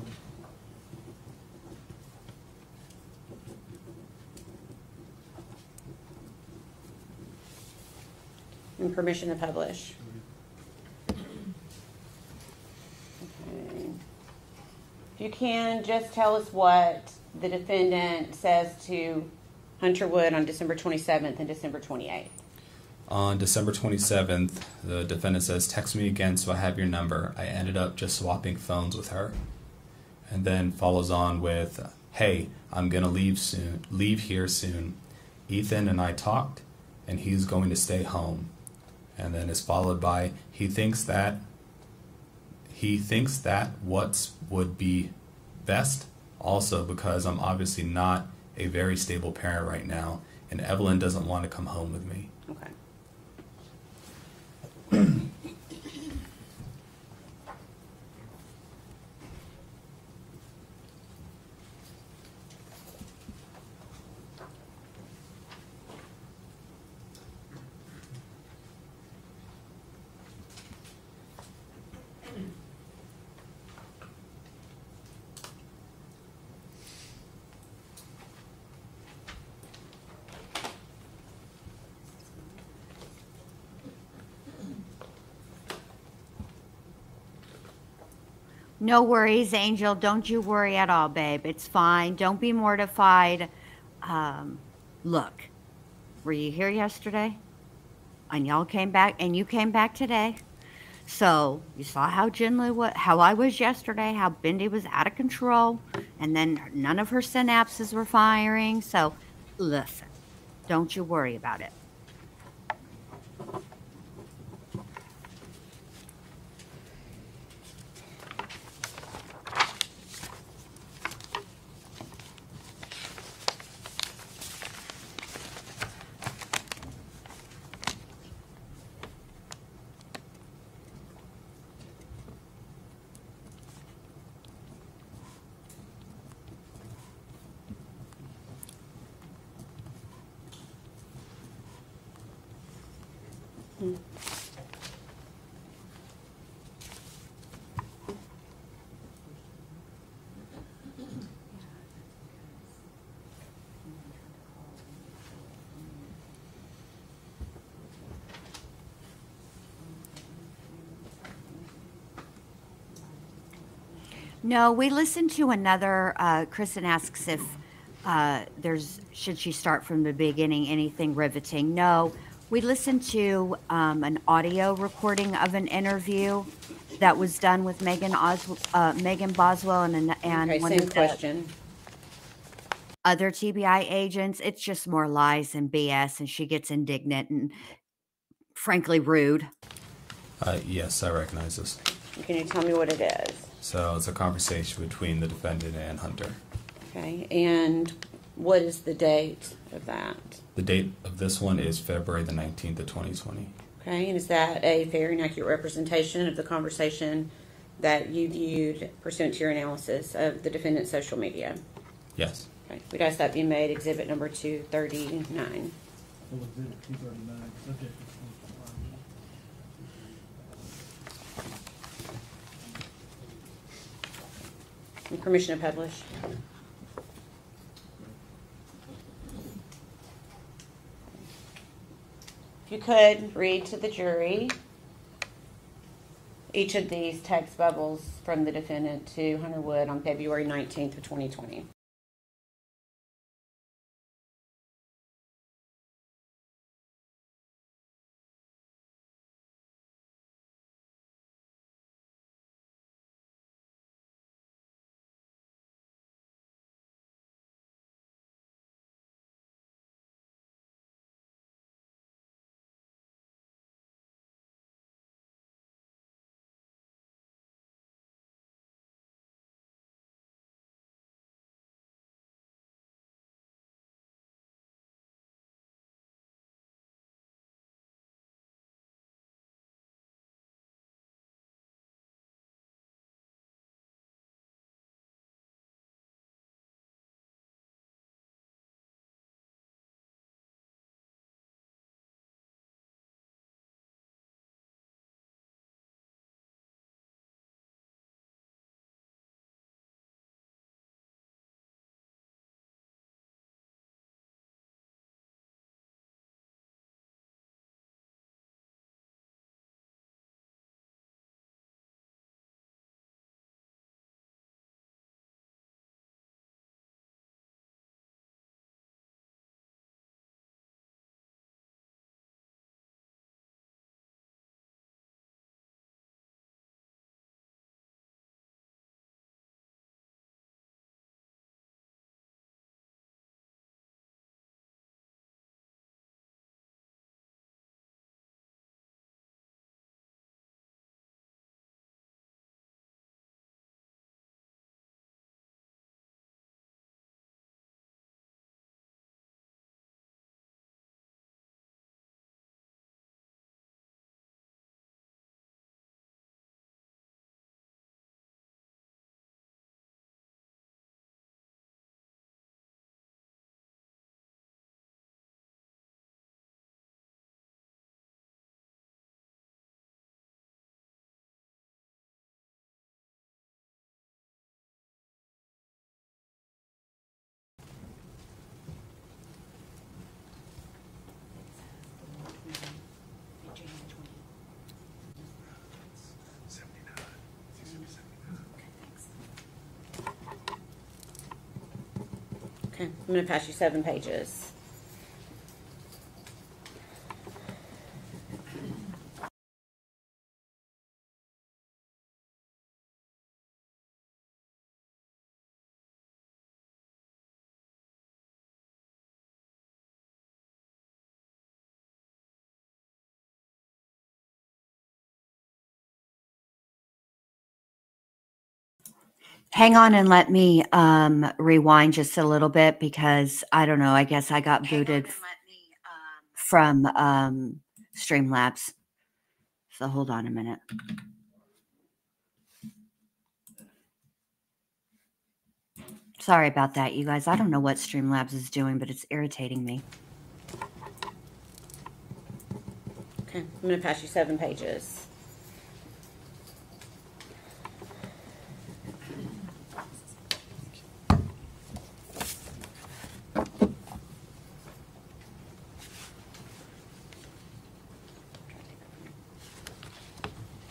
And permission to publish. Okay. If you can, just tell us what the defendant says to Hunter Wood on December 27th and December 28th. On December 27th, the defendant says, "Text me again so I have your number. I ended up just swapping phones with her." And then follows on with, "Hey, I'm going to leave here soon. Ethan and I talked, and he's going to stay home." And then is followed by, he thinks that what would be best, also because I'm obviously not a very stable parent right now, and Evelyn doesn't want to come home with me. Okay. No worries, Angel. Don't you worry at all, babe. It's fine. Don't be mortified. Look, were you here yesterday? And y'all came back, and you came back today. So you saw how how I was yesterday, how Bindi was out of control, and then none of her synapses were firing. So listen, don't you worry about it. No, we listened to another. Kristen asks if should she start from the beginning, anything riveting? No, we listened to an audio recording of an interview that was done with Megan Boswell and Okay, one same of the question. other TBI agents. It's just more lies and BS, and she gets indignant and frankly rude. Yes, I recognize this. Can you tell me what it is? So it's a conversation between the defendant and Hunter. Okay, and what is the date of that? The date of this one is February the 19th of 2020. Okay, and is that a fair and accurate representation of the conversation that you viewed pursuant to your analysis of the defendant's social media? Yes. Okay, we'd ask that be made exhibit number 239. Full exhibit 239, subject to And permission to publish. If you could read to the jury each of these text bubbles from the defendant to Hunter Wood on February 19th of 2020. Okay, I'm going to pass you 7 pages. Hang on and let me rewind just a little bit because I don't know. I guess I got booted from Streamlabs. So hold on a minute. Sorry about that, you guys. I don't know what Streamlabs is doing, but it's irritating me. Okay, I'm going to pass you 7 pages.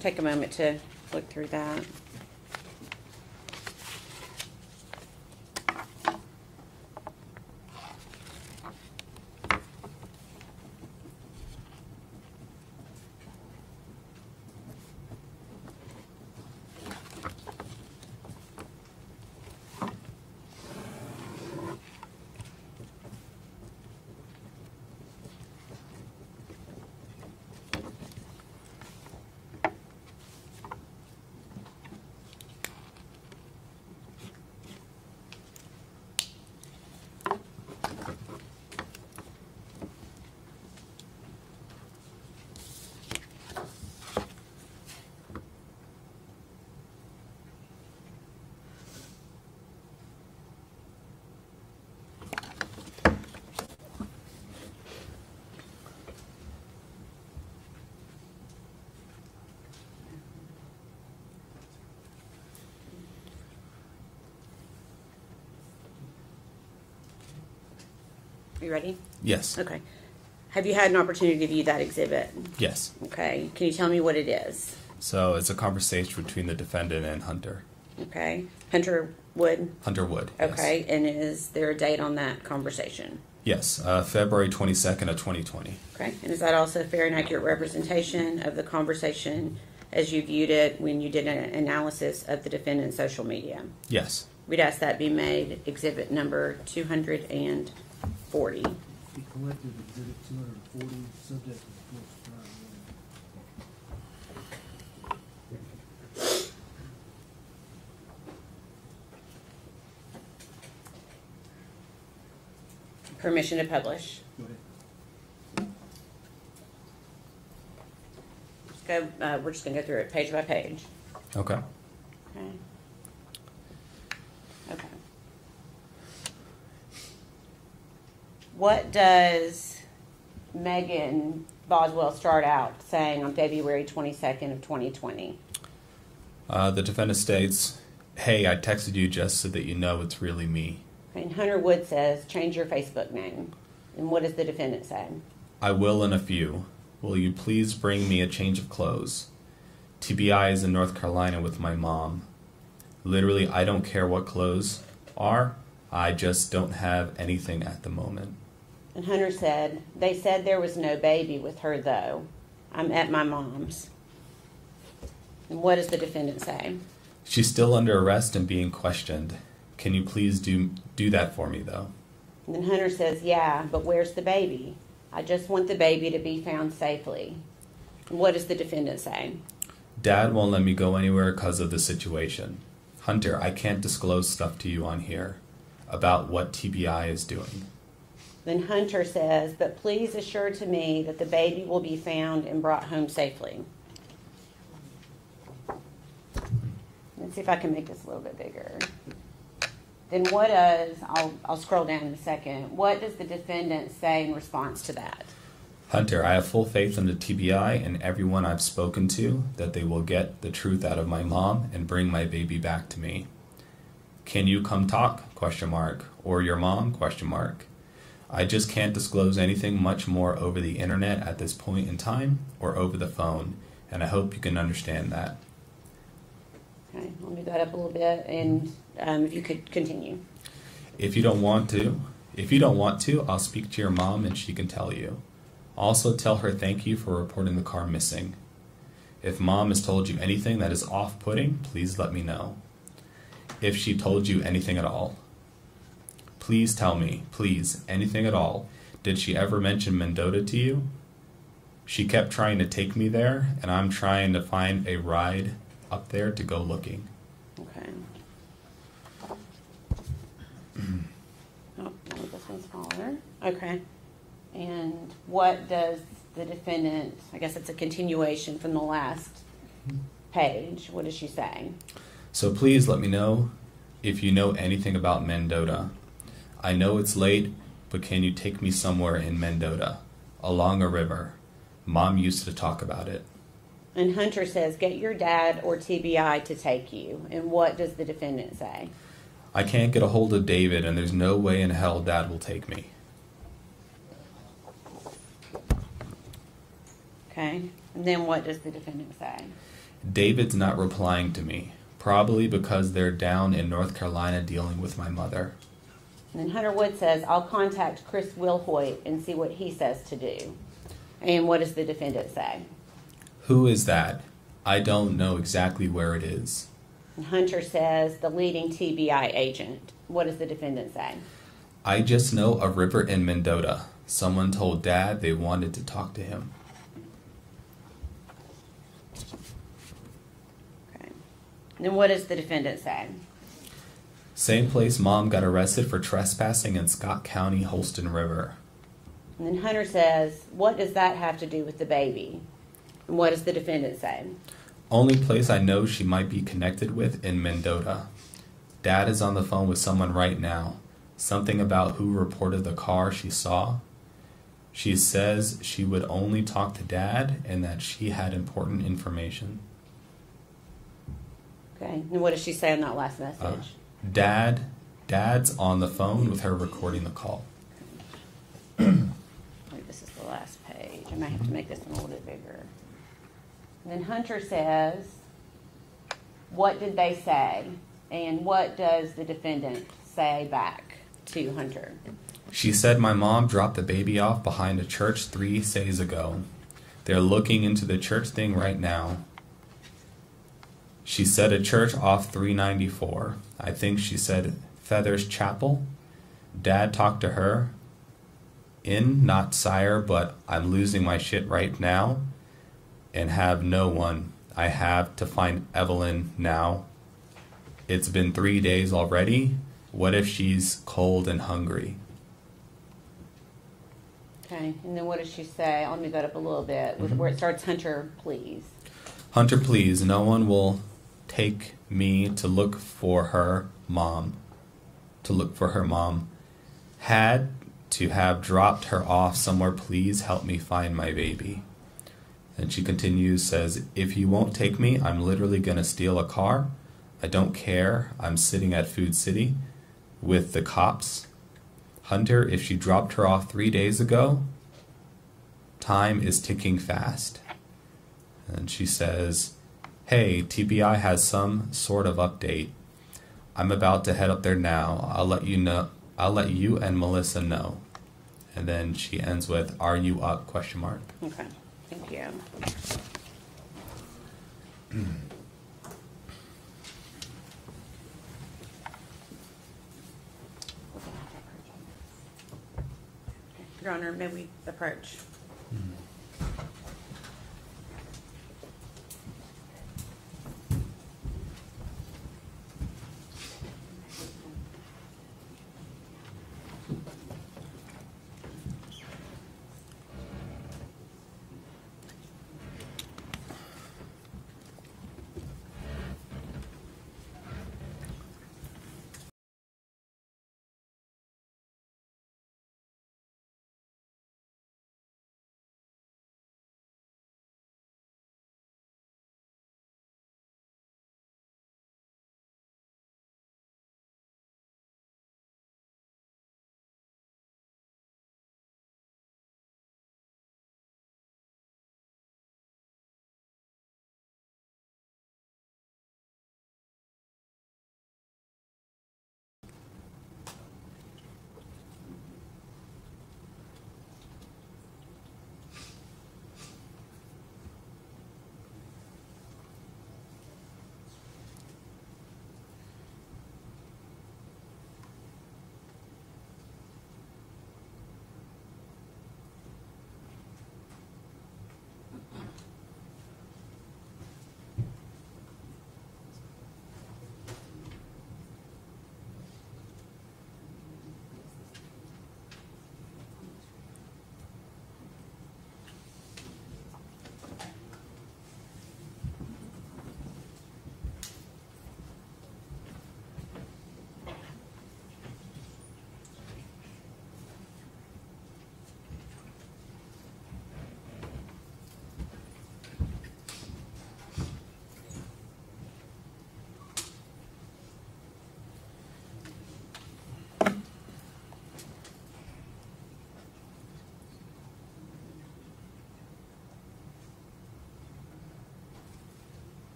Take a moment to look through that. Are you ready? Yes. Okay. Have you had an opportunity to view that exhibit? Yes. Okay. Can you tell me what it is? So it's a conversation between the defendant and Hunter. Okay. Hunter Wood? Hunter Wood. Okay. Yes. And is there a date on that conversation? Yes. February 22nd of 2020. Okay. And is that also a fair and accurate representation of the conversation as you viewed it when you did an analysis of the defendant's social media? Yes. We'd ask that be made exhibit number 240. He collected exhibit 240, subject to the court's prior ruling. Permission to publish. Go ahead. We're just going to go through it page by page. Okay. Okay. Okay. What does Megan Boswell start out saying on February 22nd of 2020? The defendant states, "Hey, I texted you just so that you know it's really me." And Hunter Wood says, "Change your Facebook name." And what does the defendant say? "I will in a few. Will you please bring me a change of clothes? TBI is in North Carolina with my mom. Literally, I don't care what clothes are. I just don't have anything at the moment." And Hunter said, "They said there was no baby with her, though. I'm at my mom's." And what does the defendant say? "She's still under arrest and being questioned. Can you please do that for me, though?" And then Hunter says, "Yeah, but where's the baby? I just want the baby to be found safely." And what does the defendant say? "Dad won't let me go anywhere because of the situation. Hunter, I can't disclose stuff to you on here about what TBI is doing." Then Hunter says, "But please assure to me that the baby will be found and brought home safely." Let's see if I can make this a little bit bigger. Then what does, I'll scroll down in a second, what does the defendant say in response to that? "Hunter, I have full faith in the TBI and everyone I've spoken to that they will get the truth out of my mom and bring my baby back to me. Can you come talk? ? Or your mom? ? I just can't disclose anything much more over the internet at this point in time or over the phone, and I hope you can understand that." Okay, I'll move that up a little bit, and if you could continue. If you don't want to, I'll speak to your mom and she can tell you. Also tell her thank you for reporting the car missing. If mom has told you anything that is off-putting, please let me know. If she told you anything at all, please tell me, please, anything at all. Did she ever mention Mendota to you? She kept trying to take me there, and I'm trying to find a ride up there to go looking. Okay. Oh, this one's smaller. Okay. And what does the defendant, I guess it's a continuation from the last page. What is she saying? So please let me know if you know anything about Mendota. I know it's late, but can you take me somewhere in Mendota, along a river? Mom used to talk about it. And Hunter says, get your dad or TBI to take you. And what does the defendant say? I can't get a hold of David, and there's no way in hell Dad will take me. Okay. And then what does the defendant say? David's not replying to me, probably because they're down in North Carolina dealing with my mother. And then Hunter Wood says, I'll contact Chris Wilhoit and see what he says to do. And what does the defendant say? Who is that? I don't know exactly where it is. And Hunter says, the leading TBI agent. What does the defendant say? I just know a river in Mendota. Someone told Dad they wanted to talk to him. Okay. And then what does the defendant say? Same place Mom got arrested for trespassing in Scott County, Holston River. And then Hunter says, what does that have to do with the baby? And what does the defendant say? Only place I know she might be connected with in Mendota. Dad is on the phone with someone right now. Something about who reported the car she saw. She says she would only talk to Dad and that she had important information. Okay. And what does she say on that last message? Dad's on the phone with her recording the call. This is the last page. I might have to make this one a little bit bigger. And then Hunter says, what did they say? And what does the defendant say back to Hunter? She said my mom dropped the baby off behind a church 3 days ago. They're looking into the church thing right now. She said a church off 394. I think she said Feathers Chapel. Dad talked to her. Not sire, but I'm losing my shit right now and have no one. I have to find Evelyn now. It's been 3 days already. What if she's cold and hungry? Okay, and then what does she say? Let me go up a little bit, with where it starts, Hunter, please. Hunter, please, no one will take me to look for her mom. Had to have dropped her off somewhere. Please help me find my baby. And she continues, says, if you won't take me, I'm literally going to steal a car. I don't care. I'm sitting at Food City with the cops. Hunter, if she dropped her off 3 days ago, time is ticking fast. And she says, hey, TBI has some sort of update. I'm about to head up there now. I'll let you and Melissa know. And then she ends with, are you up? ? Okay, thank you. Your Honor, may we approach?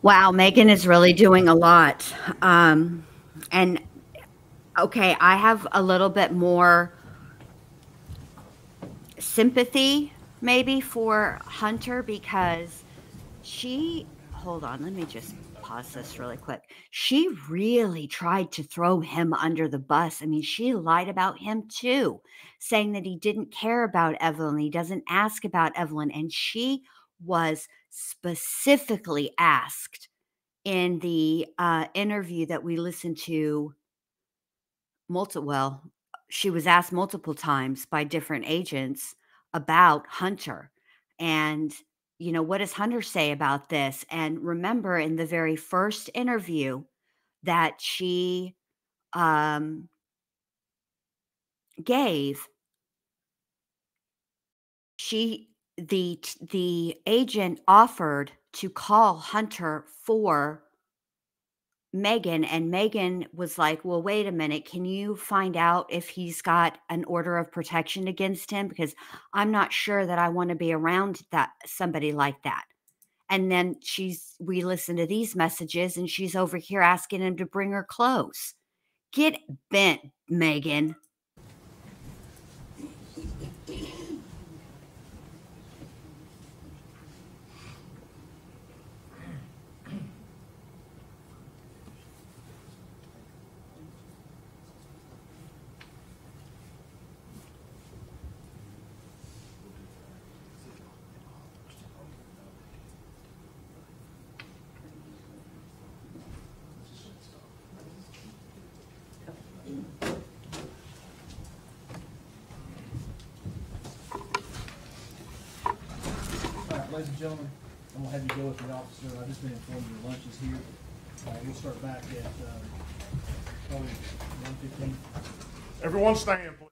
Wow, Megan is really doing a lot. And okay, I have a little bit more sympathy maybe for Hunter because hold on, let me just pause this really quick. She really tried to throw him under the bus. I mean, she lied about him too, saying that he didn't care about Evelyn. He doesn't ask about Evelyn. And she was specifically asked in the interview that we listened to she was asked multiple times by different agents about Hunter. And, what does Hunter say about this? And remember, in the very first interview that she gave, the agent offered to call Hunter for Megan, and Megan was like, well, wait a minute. Can you find out if he's got an order of protection against him? Because I'm not sure that I want to be around somebody like that. And then we listen to these messages and she's over here asking him to bring her clothes. Get bent, Megan. Ladies and gentlemen, I'm going to have you go with the officer. I've just been informed your lunch is here. We'll start back at probably 1:15. Everyone stand, please.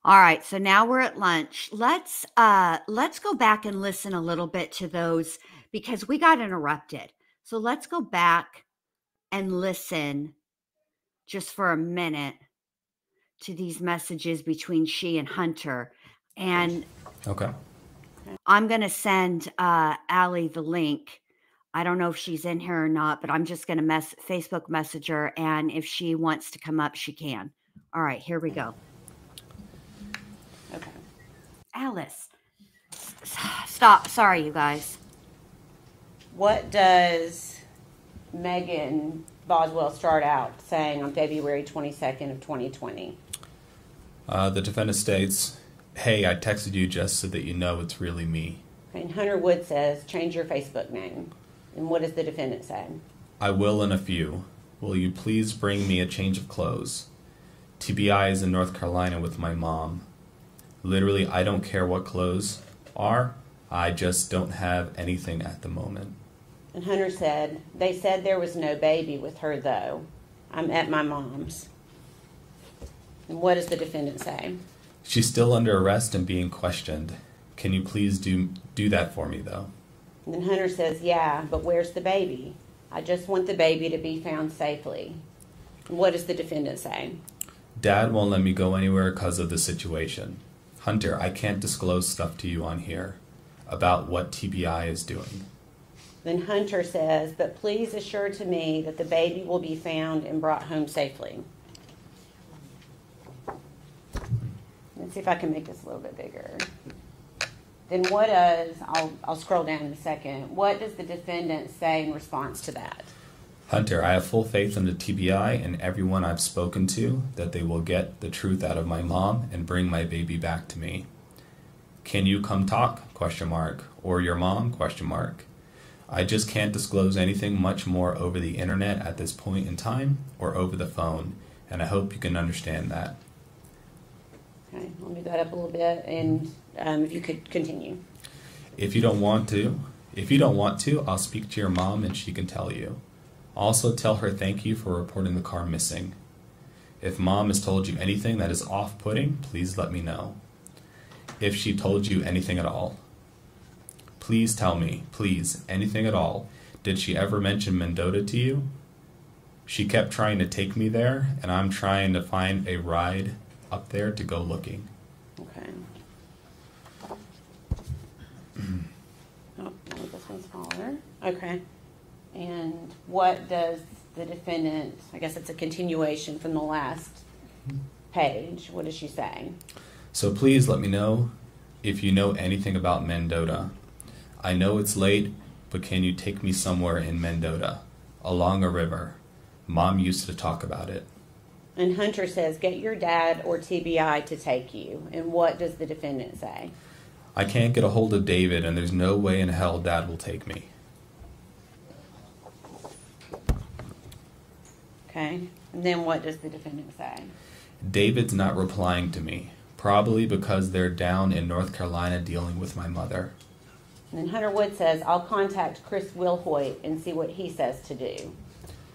All right, so now we're at lunch. Let's go back and listen a little bit to those because we got interrupted. So let's go back and listen just for a minute to these messages between she and Hunter. And Okay. I'm going to send Allie the link. I don't know if she's in here or not, but I'm just going to Facebook message her, and if she wants to come up, she can. All right, here we go. Okay. Alice, stop. Sorry, you guys. What does Megan Boswell start out saying on February 22nd of 2020? The defendant states, "Hey, I texted you just so that you know it's really me." And Hunter Wood says, change your Facebook name. And what does the defendant say? "I will in a few. Will you please bring me a change of clothes? TBI is in North Carolina with my mom. Literally, I don't care what clothes are. I just don't have anything at the moment." And Hunter said, they said there was no baby with her, though. I'm at my mom's. And what does the defendant say? "She's still under arrest and being questioned. Can you please do that for me, though?" And then Hunter says, yeah, but where's the baby? I just want the baby to be found safely. And what does the defendant say? "Dad won't let me go anywhere because of the situation. Hunter, I can't disclose stuff to you on here about what TBI is doing." Then Hunter says, but please assure to me that the baby will be found and brought home safely. Let's see if I can make this a little bit bigger. Then what does, I'll scroll down in a second, what does the defendant say in response to that? "Hunter, I have full faith in the TBI and everyone I've spoken to that they will get the truth out of my mom and bring my baby back to me. Can you come talk? ? Or your mom? ? I just can't disclose anything much more over the internet at this point in time or over the phone, and I hope you can understand that." Okay, I'll move that up a little bit, and if you could continue. If you don't want to, I'll speak to your mom and she can tell you. Also tell her thank you for reporting the car missing. If mom has told you anything that is off-putting, please let me know. If she told you anything at all. Please tell me, please, anything at all. Did she ever mention Mendota to you? She kept trying to take me there, and I'm trying to find a ride up there to go looking. Okay. Oh, make this one smaller. Okay. And what does the defendant, I guess it's a continuation from the last page, what is she saying? So please let me know if you know anything about Mendota. I know it's late, but can you take me somewhere in Mendota, along a river? Mom used to talk about it. And Hunter says, get your dad or TBI to take you. And what does the defendant say? I can't get a hold of David, and there's no way in hell Dad will take me. Okay. And then what does the defendant say? David's not replying to me, probably because they're down in North Carolina dealing with my mother. And then Hunter Wood says, I'll contact Chris Wilhoit and see what he says to do.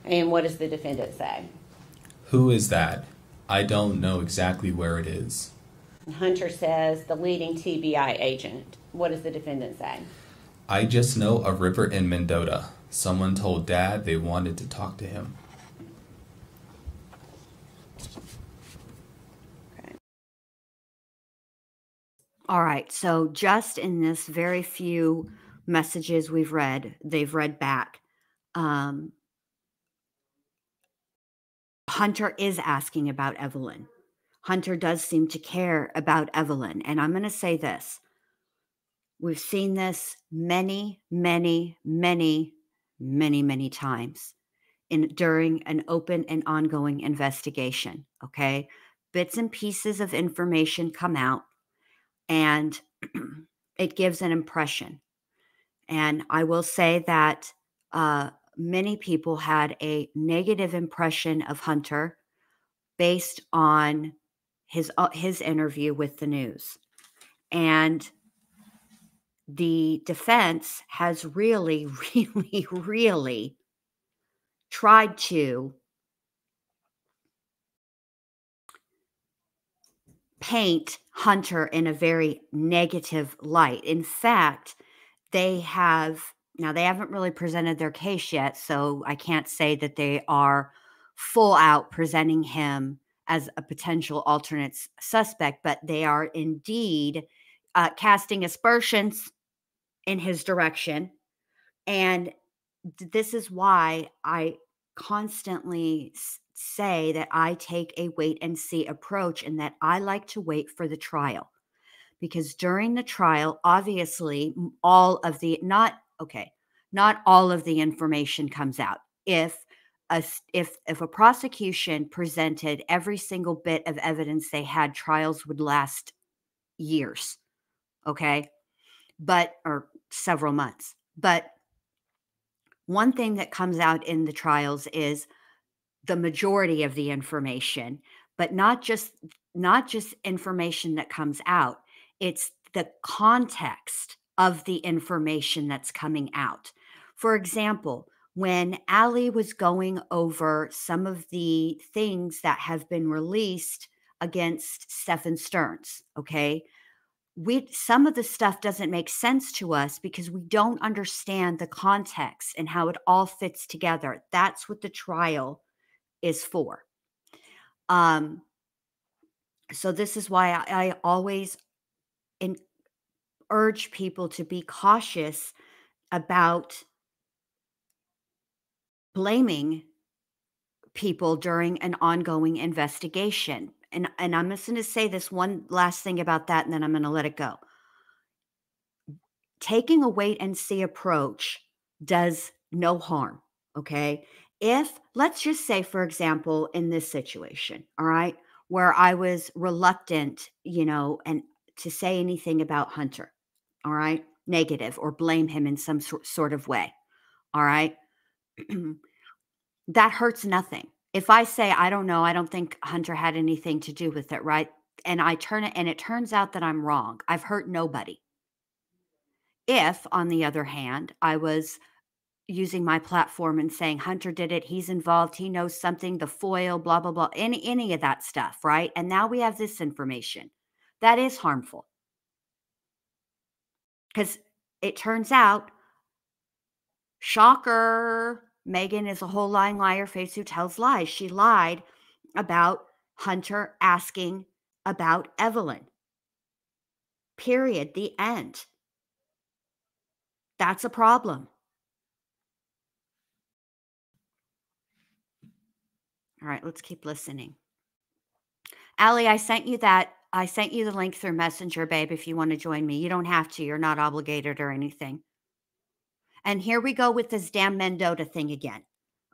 And what does the defendant say? Who is that? I don't know exactly where it is. And Hunter says, the leading TBI agent. What does the defendant say? I just know a river in Mendota. Someone told Dad they wanted to talk to him. Okay. All right. So just in this very few messages they've read back, Hunter is asking about Evelyn. Hunter does seem to care about Evelyn. And I'm going to say this. We've seen this many, many, many, many, many times during an open and ongoing investigation. Okay. Bits and pieces of information come out and it gives an impression. And I will say that many people had a negative impression of Hunter based on his interview with the news. And the defense has really, really, really tried to paint Hunter in a very negative light. In fact, they haven't really presented their case yet, so I can't say that they are full out presenting him as a potential alternate suspect, but they are indeed casting aspersions in his direction. And this is why I constantly say that I take a wait and see approach and that I like to wait for the trial. Because during the trial, obviously, not all of the information comes out. If a prosecution presented every single bit of evidence they had, trials would last years, okay? Or several months. But one thing that comes out in the trials is the majority of the information, but not just information that comes out. It's the context of the information that's coming out. For example, when Allie was going over some of the things that have been released against Stephen Stearns, okay, some of the stuff doesn't make sense to us because we don't understand the context and how it all fits together. That's what the trial is for. So this is why I always urge people to be cautious about blaming people during an ongoing investigation. And I'm just going to say this one last thing about that, and then I'm going to let it go. Taking a wait and see approach does no harm, okay? Let's just say, for example, in this situation, all right, where I was reluctant, and to say anything about Hunter, all right, negative, or blame him in some sort of way, all right, that hurts nothing. If I say, I don't know, I don't think Hunter had anything to do with it, right, and it turns out that I'm wrong, I've hurt nobody. If, on the other hand, I was using my platform and saying, Hunter did it, he's involved, he knows something, the foil, blah, blah, blah, any of that stuff, right? And now we have this information. That is harmful. Because it turns out, shocker, Megan is a whole lying liar face who tells lies. She lied about Hunter asking about Evelyn. Period. The end. That's a problem. All right, let's keep listening. Allie, I sent you the link through Messenger, babe, if you want to join me. You don't have to. You're not obligated or anything. And here we go with this damn Mendota thing again.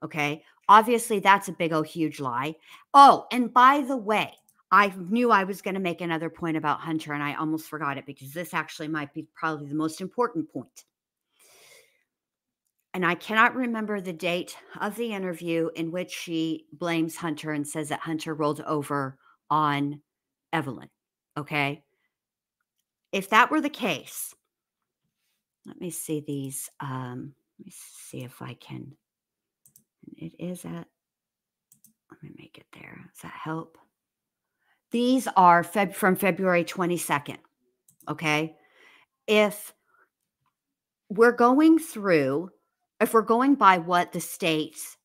Okay. Obviously, that's a big, huge lie. Oh, and by the way, I knew I was going to make another point about Hunter, and I almost forgot it because this actually might be probably the most important point. And I cannot remember the date of the interview in which she blames Hunter and says that Hunter rolled over on Evelyn. Okay. If that were the case, let me see these. Let me see if I can. It is at, let me make it there. Does that help? These are from February 22nd. Okay. If we're going by what the states,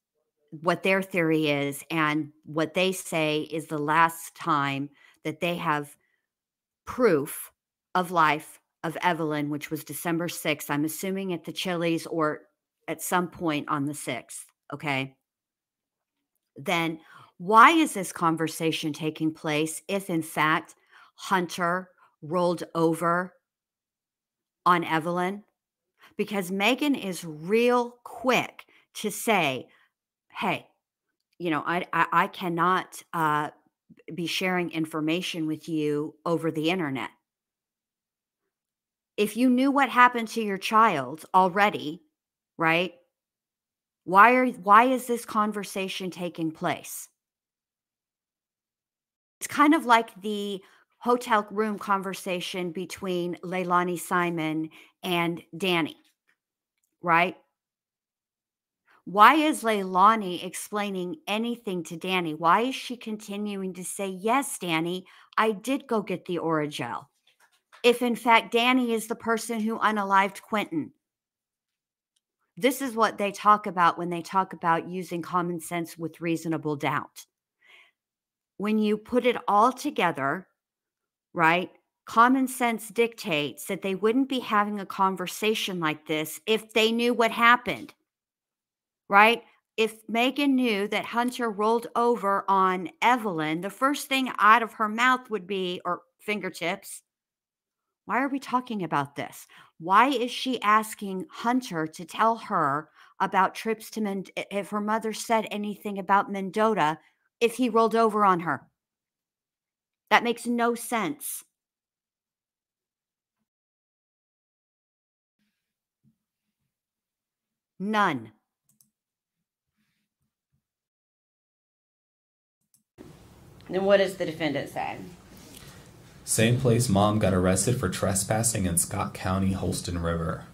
what their theory is, and what they say is the last time that they have proof of life of Evelyn, which was December 6th, I'm assuming at the Chili's or at some point on the 6th, okay? Then why is this conversation taking place if, in fact, Hunter rolled over on Evelyn? Because Megan is real quick to say, hey, I cannot be sharing information with you over the internet. If you knew what happened to your child already, right? Why is this conversation taking place? It's kind of like the hotel room conversation between Leilani Simon and Danny, right? Why is Leilani explaining anything to Danny? Why is she continuing to say, yes, Danny, I did go get the Oragel? If in fact, Danny is the person who unalived Quentin. This is what they talk about when they talk about using common sense with reasonable doubt. When you put it all together, right? Common sense dictates that they wouldn't be having a conversation like this if they knew what happened, right? If Megan knew that Hunter rolled over on Evelyn, the first thing out of her mouth would be, or fingertips, why are we talking about this? Why is she asking Hunter to tell her about trips to if her mother said anything about Mendota, if he rolled over on her? That makes no sense. None. Then what does the defendant say? Same place mom got arrested for trespassing in Scott County, Holston River.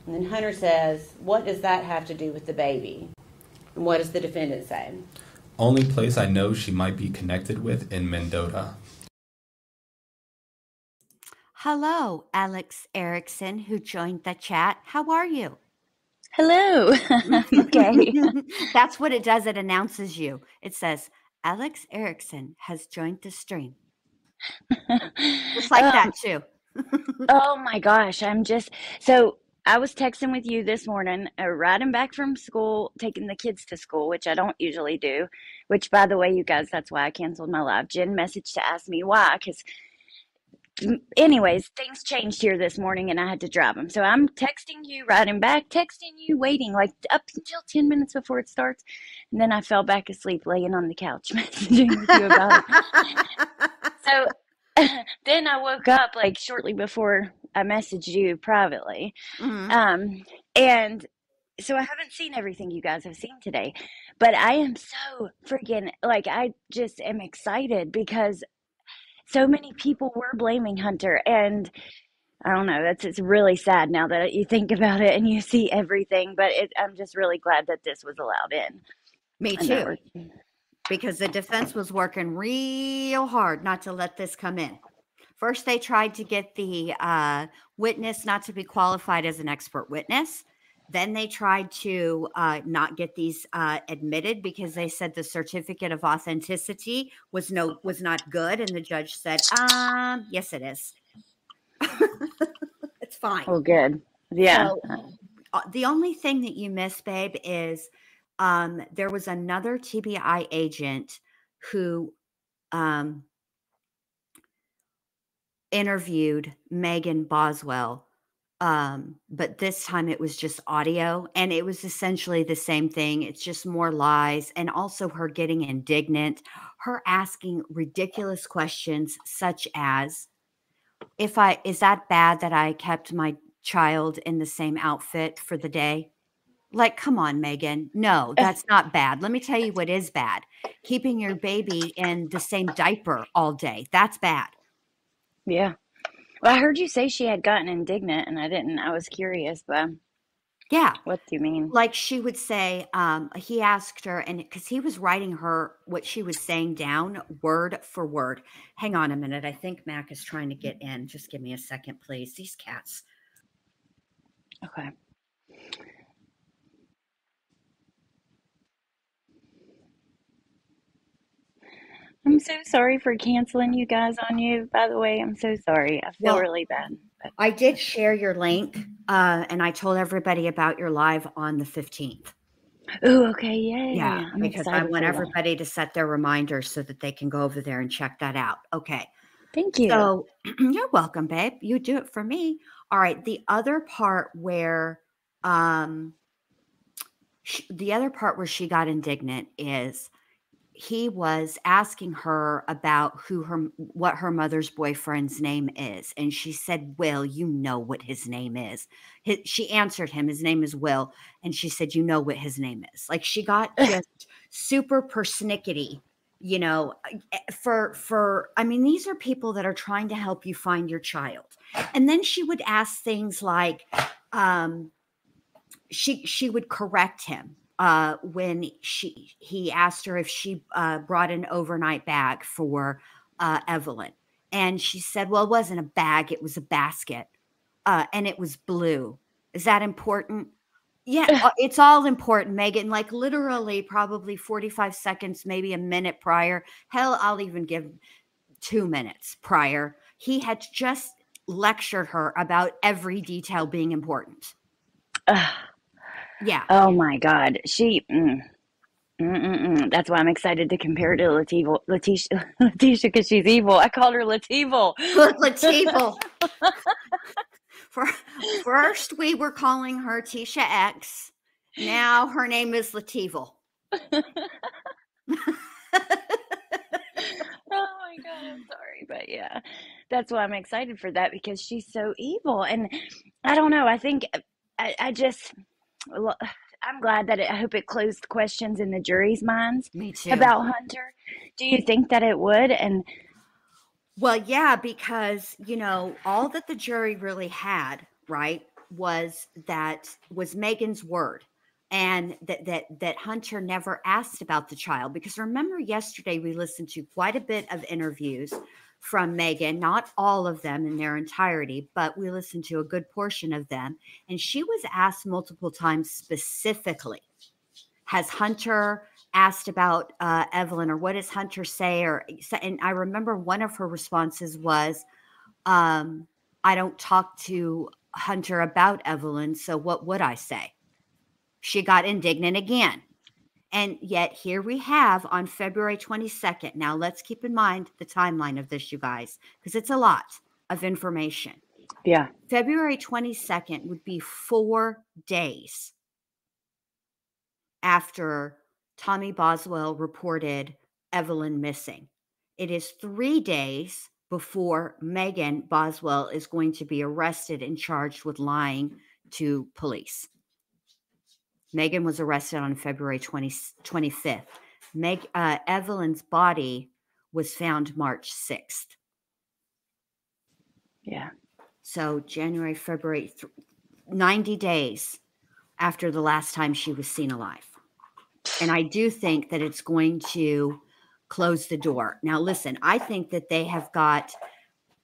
And then Hunter says, what does that have to do with the baby? And what does the defendant say? Only place I know she might be connected with in Mendota. Hello, Alex Erickson, who joined the chat. How are you? Hello. Okay. That's what it does. It announces you. It says, Alex Erickson has joined the stream. Just like that, too. Oh my gosh. So I was texting with you this morning, riding back from school, taking the kids to school, which I don't usually do, which, by the way, you guys, that's why I canceled my live. Jen messaged to ask me why, because anyways, things changed here this morning and I had to drive them. So I'm texting you, riding back, texting you, waiting like up until 10 minutes before it starts. And then I fell back asleep laying on the couch messaging with you about it. So then I woke up like shortly before I messaged you privately. Mm-hmm. And so I haven't seen everything you guys have seen today, but I am so freaking, like, I just am excited because so many people were blaming Hunter, and I don't know, it's really sad now that you think about it and you see everything, but I'm just really glad that this was allowed in. Me too. Because the defense was working real hard not to let this come in. First, they tried to get the witness not to be qualified as an expert witness. Then they tried to not get these admitted because they said the certificate of authenticity was not good, and the judge said, yes, it is. It's fine. Oh, good. Yeah. So, the only thing that you miss, babe, is there was another TBI agent who interviewed Megan Boswell, but this time it was just audio, and it was essentially the same thing. It's just more lies, and also her getting indignant, her asking ridiculous questions such as, is that bad that I kept my child in the same outfit for the day? Like, come on, Megan. No, that's not bad. Let me tell you what is bad. Keeping your baby in the same diaper all day. That's bad. Yeah. Well, I heard you say she had gotten indignant, and I was curious, but yeah. What do you mean? Like she would say, he asked her, and because he was writing her what she was saying down word for word. Hang on a minute. I think Mac is trying to get in. Just give me a second, please. These cats. Okay. I'm so sorry for canceling you guys on you, by the way. I'm so sorry. I feel really bad. But I did share your link, and I told everybody about your live on the 15th. Oh, okay. Yay. Yeah, I'm because I excited want for everybody to set their reminders so that they can go over there and check that out. Okay. Thank you. So you're welcome, babe. You do it for me. All right. The other part where she got indignant is he was asking her about what her mother's boyfriend's name is. And she said, Will, you know what his name is. She answered him, his name is Will. And she said, you know what his name is. Like she got just super persnickety, you know, I mean, these are people that are trying to help you find your child. And then she would ask things like, she would correct him. When he asked her if she brought an overnight bag for Evelyn. And she said, well, it wasn't a bag, it was a basket. And it was blue. Is that important? Yeah, it's all important, Megan. Like literally probably 45 seconds, maybe a minute prior. Hell, I'll even give 2 minutes prior. He had just lectured her about every detail being important. Yeah. Oh my God. That's why I'm excited to compare to Letitia because she's evil. I called her Letival. Letival. First, we were calling her Tisha X. Now her name is Letival. Oh my God, I'm sorry. But yeah, that's why I'm excited for that because she's so evil. And I don't know. I think I'm glad that I hope it closed questions in the jury's minds. Me too. About Hunter. Do you think that it would? And well, yeah, because you know all that the jury really had, right, was Megan's word, and that Hunter never asked about the child. Because remember, yesterday we listened to quite a bit of interviews from Megan, not all of them in their entirety, but we listened to a good portion of them. And she was asked multiple times specifically, has Hunter asked about Evelyn, or what does Hunter say? And I remember one of her responses was, I don't talk to Hunter about Evelyn, so what would I say? She got indignant again. And yet here we have on February 22nd. Now let's keep in mind the timeline of this, you guys, because it's a lot of information. Yeah. February 22nd would be 4 days after Tommy Boswell reported Evelyn missing. It is 3 days before Megan Boswell is going to be arrested and charged with lying to police. Megan was arrested on February 25th. Evelyn's body was found March 6th. Yeah. So January, February, 90 days after the last time she was seen alive. And I do think that it's going to close the door. Now, listen, I think that they have got,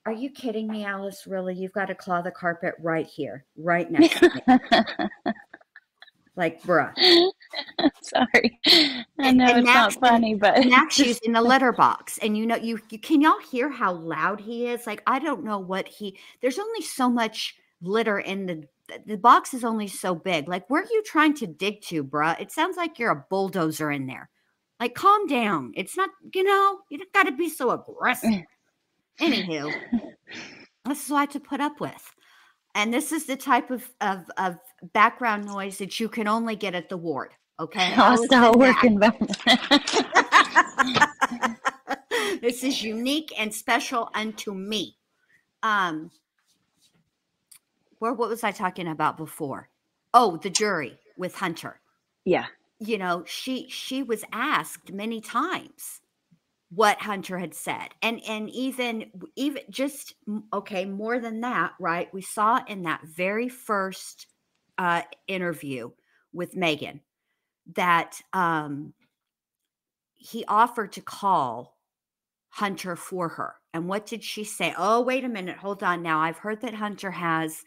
are you kidding me, Alice? Really? You've got to claw the carpet right here, right next to me. Like, bruh. Sorry. I know it's not funny, but Max using the letterbox. And you know, you can y'all hear how loud he is? Like, I don't know there's only so much litter in the box is only so big. Like, where are you trying to dig to, bruh? It sounds like you're a bulldozer in there. Like, calm down. It's not, you don't got to be so aggressive. Anywho, this is what I had to put up with. And this is the type of background noise that you can only get at the ward. Okay. Hostile work environment. This is unique and special unto me. What was I talking about before? Oh, the jury with Hunter. Yeah. She was asked many times what Hunter had said. And even just, okay, more than that, right? We saw in that very first interview with Megan that he offered to call Hunter for her. And what did she say? Oh, wait a minute. Hold on. Now, I've heard that Hunter has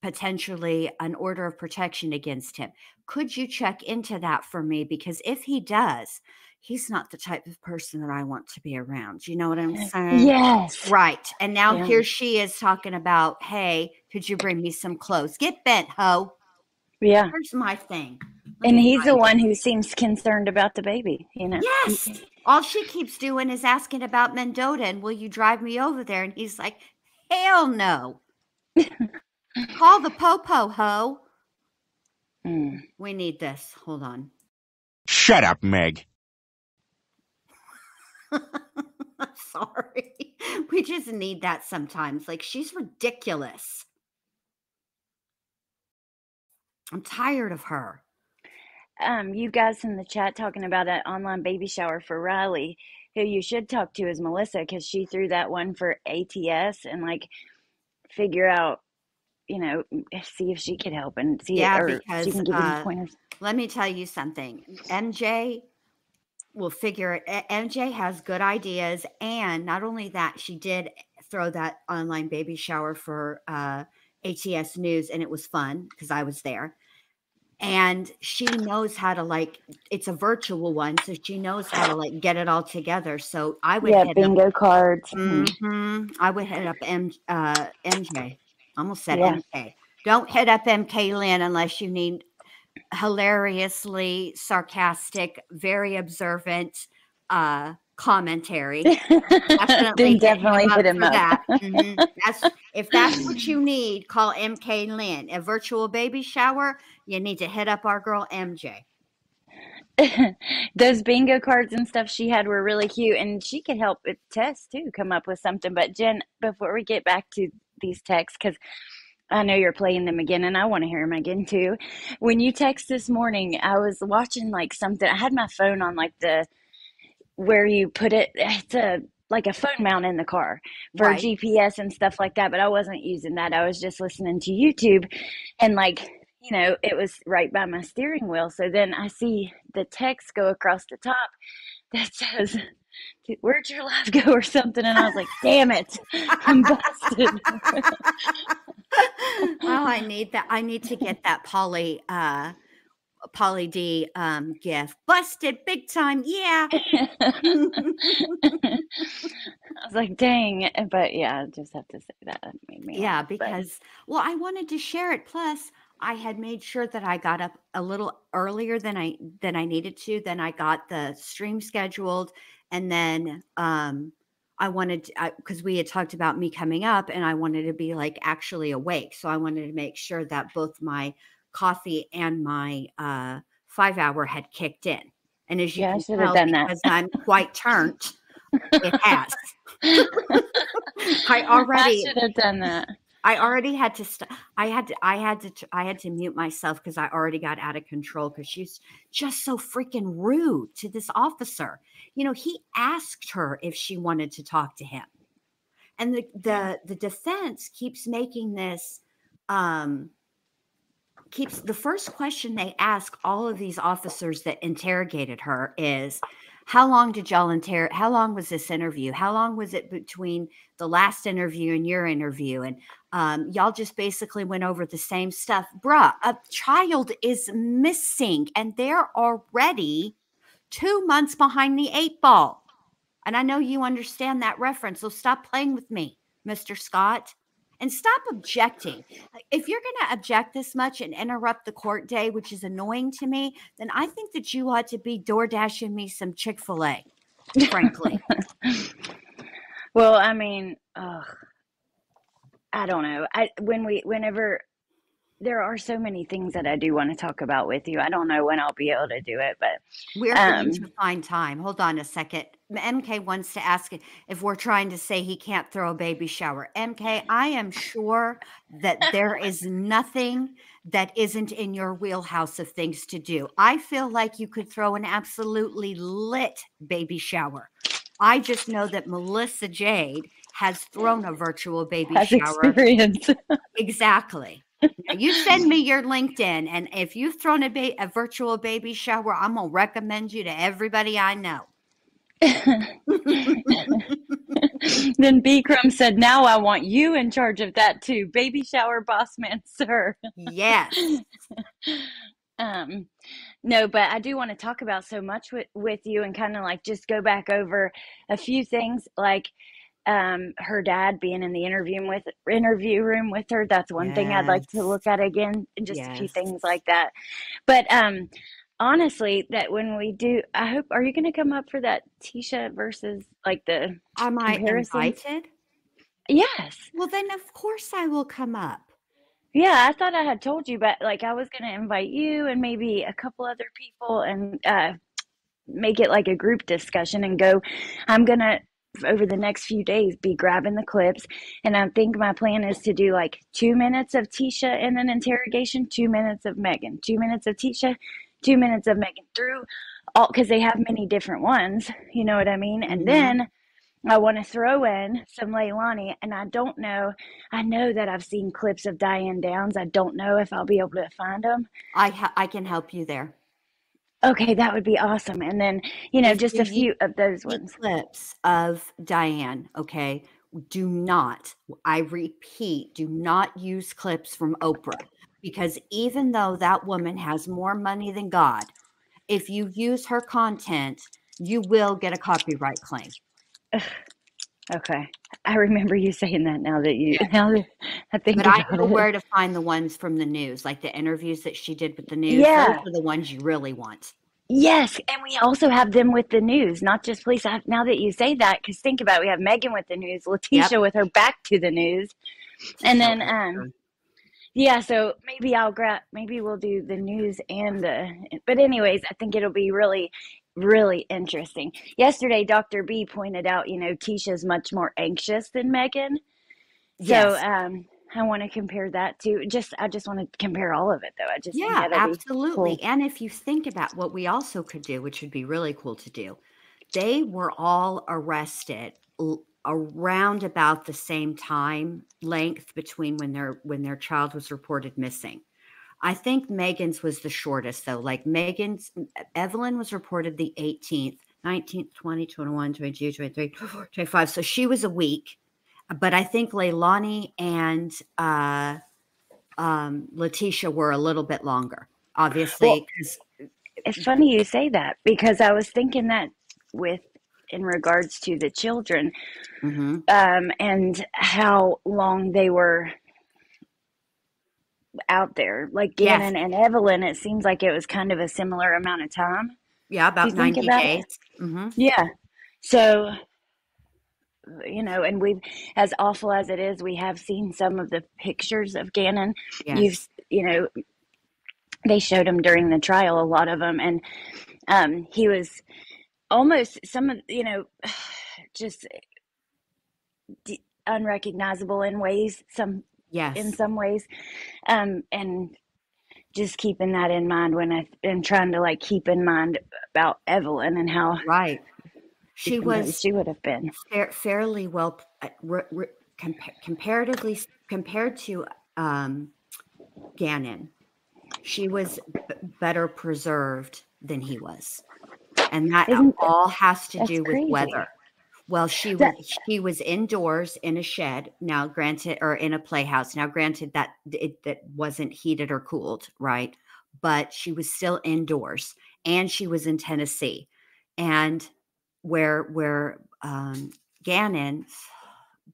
potentially an order of protection against him. Could you check into that for me? Because if he does, he's not the type of person that I want to be around. You know what I'm saying? Yes. Right. And now here she is talking about, hey, could you bring me some clothes? Get bent, ho. Yeah. Here's my thing. And he's the one who seems concerned about the baby, Yes. All she keeps doing is asking about Mendota and will you drive me over there? And he's like, hell no. Call the popo, ho. We need this. Hold on. Shut up, Meg. Sorry. We just need that sometimes. Like, she's ridiculous. I'm tired of her. You guys in the chat talking about an online baby shower for Riley. Who you should talk to is Melissa, because she threw that one for ATS and figure out, see if she could help and see because she can give you pointers. Let me tell you something. MJ will figure it. MJ has good ideas, and not only that, she did throw that online baby shower for ATS News, and it was fun because I was there. And she knows how to it's a virtual one, so she knows how to get it all together. So I would hit bingo up, cards. I would hit up MJ. I almost said MK. Don't hit up MK Lynn unless you need hilariously sarcastic, very observant commentary. Definitely hit him up. That. If that's what you need, call MK Lynn. A virtual baby shower, you need to hit up our girl MJ. Those bingo cards and stuff she had were really cute, and she could help Tess too come up with something. But Jen, before we get back to these texts, because I know you're playing them again, and I want to hear them again too. When you text this morning, I was watching something. I had my phone on where you put it. It's a phone mount in the car for GPS and stuff like that. But I wasn't using that. I was just listening to YouTube, and it was right by my steering wheel. So then I see the text go across the top that says, "Where'd your life go?" or something. And I was like, damn it, I'm busted. Oh, I need that. I need to get that Polly D gift. Busted big time. Yeah. I was like, dang. But yeah, I just have to say that. It made me laugh, because I wanted to share it. Plus, I had made sure that I got up a little earlier than I needed to. Then I got the stream scheduled, and then I wanted to, because we had talked about me coming up, and I wanted to be actually awake. So I wanted to make sure that both my coffee and my 5-hour had kicked in. And as you can tell, because I'm quite turned, it has. I should have done that. I already had to I had to mute myself because I already got out of control because she's just so freaking rude to this officer. He asked her if she wanted to talk to him. And the defense keeps making this the first question they ask all of these officers that interrogated her is, how long did y'all how long was this interview? How long was it between the last interview and your interview? And y'all just basically went over the same stuff. Bruh, a child is missing and they're already 2 months behind the 8 ball. And I know you understand that reference, so stop playing with me, Mr. Scott. and stop objecting. If you're going to object this much and interrupt the court day, which is annoying to me, then I think that you ought to be door dashing me some Chick-fil-A, frankly. Well, I mean, I don't know. Whenever there are so many things that I do want to talk about with you. I don't know when I'll be able to do it, but we're going to find time. Hold on a second. MK wants to ask if we're trying to say he can't throw a baby shower. MK, I am sure that there is nothing that isn't in your wheelhouse of things to do. I feel like you could throw an absolutely lit baby shower. I just know that Melissa Jade has thrown a virtual baby shower. Experience. Exactly. Now, you send me your LinkedIn, and if you've thrown a virtual baby shower, I'm going to recommend you to everybody I know. Then Bikram said, now I want you in charge of that too. Baby shower boss man, sir. Yes. No, but I do want to talk about so much with you and kind of like just go back over a few things like her dad being in the interview room with her. That's one thing I'd like to look at again, and just a few things like that. But honestly, that when we do, are you going to come up for that Tisha versus like the Am I comparisons? invited? Yes. Well, then of course I will come up. Yeah, I thought I had told you, but like I was going to invite you and maybe a couple other people and make it like a group discussion and go. I'm going to, over the next few days, be grabbing the clips. And I think my plan is to do like 2 minutes of Tisha in an interrogation, 2 minutes of Megan, 2 minutes of Tisha, 2 minutes of Megan through all, because they have many different ones. You know what I mean? And then I want to throw in some Leilani, and I don't know. I know that I've seen clips of Diane Downs. I don't know if I'll be able to find them. I can help you there. Okay, that would be awesome. And then, just a few of those ones. Clips of Diane, okay? Do not, I repeat, do not use clips from Oprah, because even though that woman has more money than God, if you use her content, you will get a copyright claim. Okay. I remember you saying that now that I think but about I know it. where to find the ones from the news, like the interviews that she did with the news. Yeah. Those are the ones you really want. Yes, and we also have them with the news, not just police. Now that you say that, because think about it, we have Megan with the news, Letitia with her back to the news, and then so maybe we'll do the news and but anyways, I think it'll be really, really interesting. Yesterday, Dr. B pointed out, Tisha's much more anxious than Megan, so I want to compare that to I just want to compare all of it though. I just think absolutely. Cool. And if you think about what we also could do, which would be really cool to do, they were all arrested around about the same time length between when their child was reported missing. I think Megan's was the shortest though. Like Evelyn was reported the 18th, 19th, 20, 21, 22, 23, 24, 25. So she was a week. But I think Leilani and Letitia were a little bit longer, obviously. Well, it's funny you say that, because I was thinking that in regards to the children, and how long they were out there. Like Gannon and Evelyn, it seems like it was kind of a similar amount of time. Yeah, about 90 days. Yeah. So, and we've, as awful as it is, we have seen some of the pictures of Gannon. Yes. They showed him during the trial, a lot of them, and he was almost just unrecognizable in ways. In some ways, and just keeping that in mind when I'm trying to like keep in mind about Evelyn and how she would have been fairly well comparatively compared to Gannon. She was better preserved than he was, and that all has to do with weather. Well, she was indoors in a shed. Now, granted, or in a playhouse. Now, granted that that wasn't heated or cooled, right? But she was still indoors, and she was in Tennessee, and where Gannon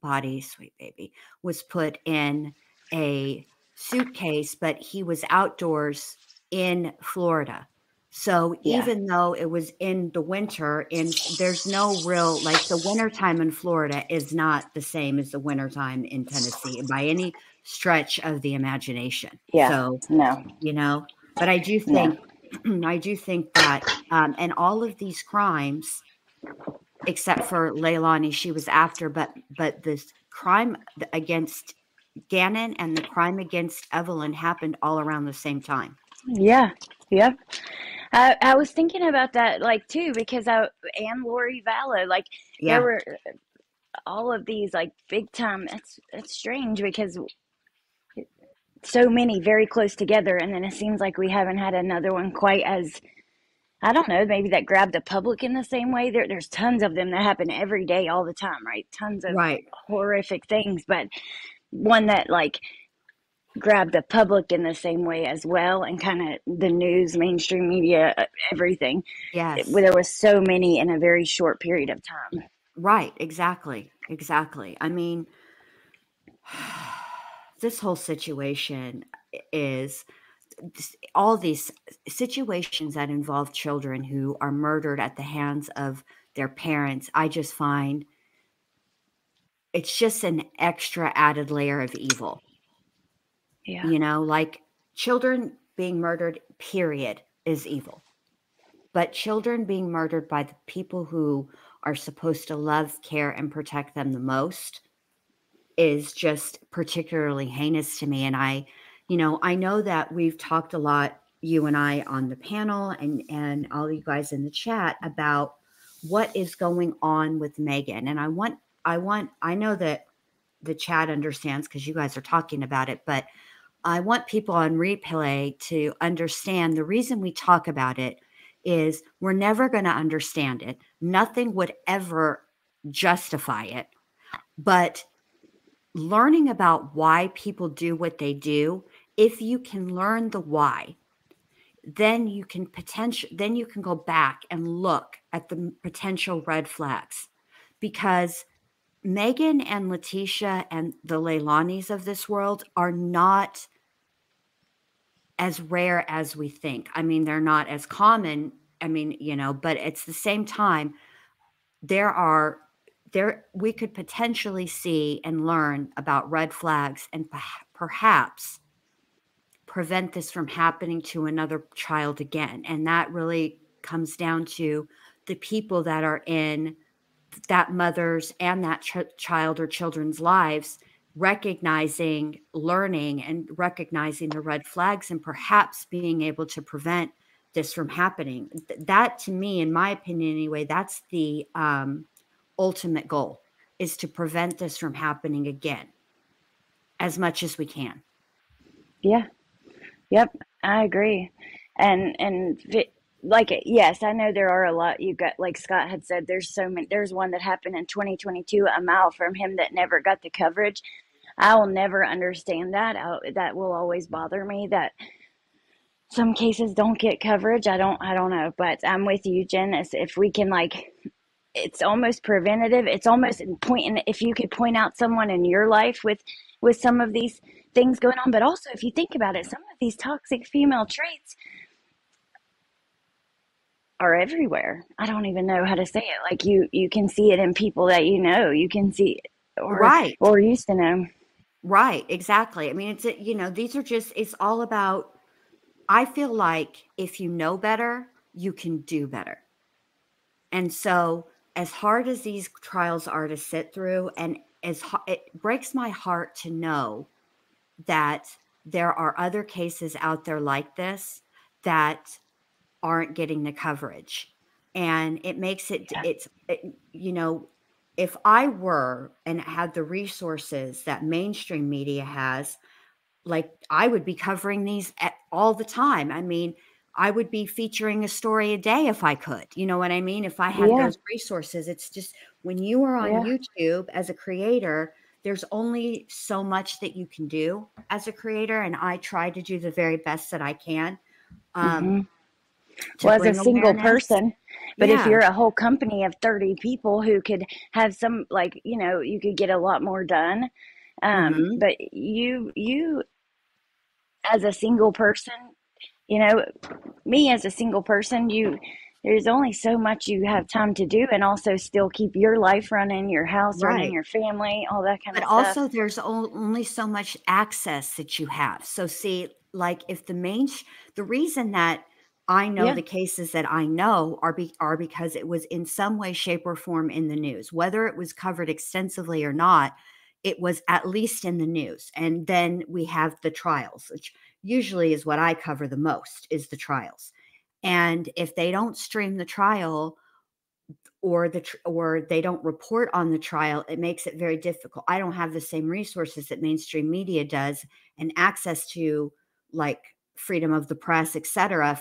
body, sweet baby, was put in a suitcase, but he was outdoors in Florida. So Yeah. even though it was in the winter, there's no real, like, the wintertime in Florida is not the same as the wintertime in Tennessee by any stretch of the imagination. Yeah. So, No. but I do No. think, I do think that, and all of these crimes, except for Leilani, she was after, but this crime against Gannon and the crime against Evelyn happened all around the same time. Yeah. Yep. I was thinking about that, like, too, because and Lori Vallow, like, there Yeah. were all of these, like, big time. It's strange because so many very close together, and then it seems like we haven't had another one quite as, I don't know, maybe that grabbed the public in the same way. There's tons of them that happen every day, all the time, right? Tons of Right. horrific things, but one that, like, grabbed the public in the same way as well, and kind of the news, mainstream media, everything. Yes. There was so many in a very short period of time. Right. Exactly. I mean, this whole situation is all these situations that involve children who are murdered at the hands of their parents. I just find it's just an extra added layer of evil. Yeah. You know, like, children being murdered, period, is evil. But children being murdered by the people who are supposed to love, care, and protect them the most is just particularly heinous to me. And I know that we've talked a lot, you and I, on the panel and all you guys in the chat, about what is going on with Megan. And I know that the chat understands because you guys are talking about it, but I want people on replay to understand the reason we talk about it is we're never going to understand it. Nothing would ever justify it. But learning about why people do what they do, if you can learn the why, then you can go back and look at the potential red flags. Because Megan and Letitia and the Leilanis of this world are not as rare as we think. I mean, they're not as common. I mean, but at the same time, we could potentially see and learn about red flags and perhaps prevent this from happening to another child again. And that really comes down to the people that are in that mother's and that child or children's lives, learning and recognizing the red flags, and perhaps being able to prevent this from happening. That, to me, in my opinion anyway, that's the ultimate goal, is to prevent this from happening again as much as we can. Yeah. Yep. I agree. And like, yes, I know there are a lot. You got, like Scott had said, there's so many. There's one that happened in 2022, a mile from him, that never got the coverage. I will never understand that. That will always bother me, that some cases don't get coverage. I don't know, but I'm with you, Jen. If we can, like, it's almost preventative. It's almost pointing, if you could point out someone in your life with some of these things going on. But also, if you think about it, some of these toxic female traits are everywhere. I don't even know how to say it. Like, you can see it in people that you can see, or used to know. Right, exactly. I mean, these are just, it's all about, I feel like if you know better, you can do better. And so, as hard as these trials are to sit through, and it breaks my heart to know that there are other cases out there like this that aren't getting the coverage. And it makes it, if I were and had the resources that mainstream media has, like, I would be covering these all the time. I mean, I would be featuring a story a day if I could. You know what I mean? If I had those resources. It's just, when you are on YouTube as a creator, there's only so much that you can do as a creator, and I try to do the very best that I can. Well, as a single person, But if Yeah. you're a whole company of 30 people who could have some, like, you could get a lot more done. Mm-hmm. But you as a single person, me as a single person, there's only so much you have time to do, and also still keep your life running, your house running, Right. your family, all that kind But of stuff. also, there's only so much access that you have. So, see, like if the reason that I know Yeah. the cases that I know are because it was in some way, shape, or form in the news, whether it was covered extensively or not. It was at least in the news, and then we have the trials, which usually is what I cover the most, is the trials. And if they don't stream the trial, or they don't report on the trial, it makes it very difficult. I don't have the same resources that mainstream media does, and access to, like, freedom of the press, etc.,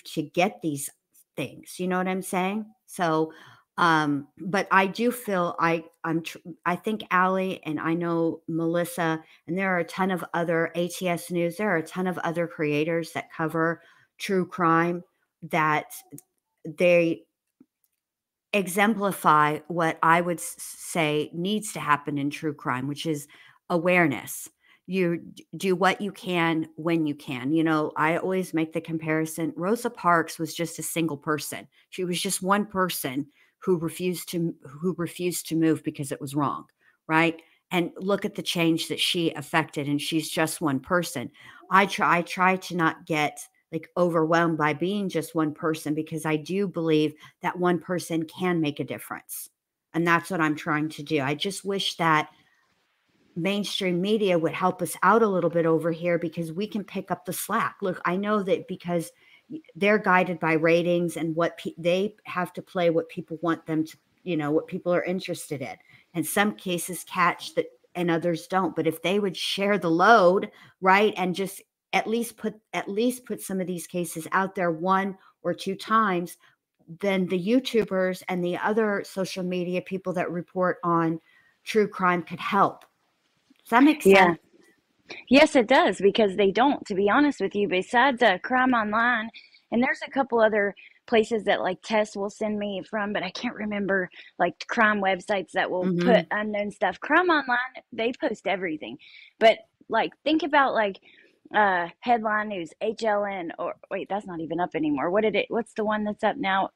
to get these things. You know what I'm saying? So, but I do feel I think Allie, and I know Melissa, and there are a ton of other ATS News. There are a ton of other creators that cover true crime, that they exemplify what I would say needs to happen in true crime, which is awareness. You do what you can when you can. I always make the comparison. Rosa Parks was just a single person. She was just one person who refused to move because it was wrong, right? And look at the change that she affected, and she's just one person. I try to not get like overwhelmed by being just one person, because I do believe that one person can make a difference. And that's what I'm trying to do. I just wish that mainstream media would help us out a little bit over here, because we can pick up the slack. Look, I know that because they're guided by ratings and what they have to play what people want them to, what people are interested in. And some cases catch that and others don't. But if they would share the load, right, and just at least put some of these cases out there one or two times, then the YouTubers and the other social media people that report on true crime could help. Does that make Yeah. sense? Yes, it does, because they don't, to be honest with you, besides Crime Online. And there's a couple other places that like Tess will send me from, but I can't remember, like crime websites that will put unknown stuff. Crime Online, they post everything. But like, think about like Headline News, HLN, or wait, that's not even up anymore. What's the one that's up now?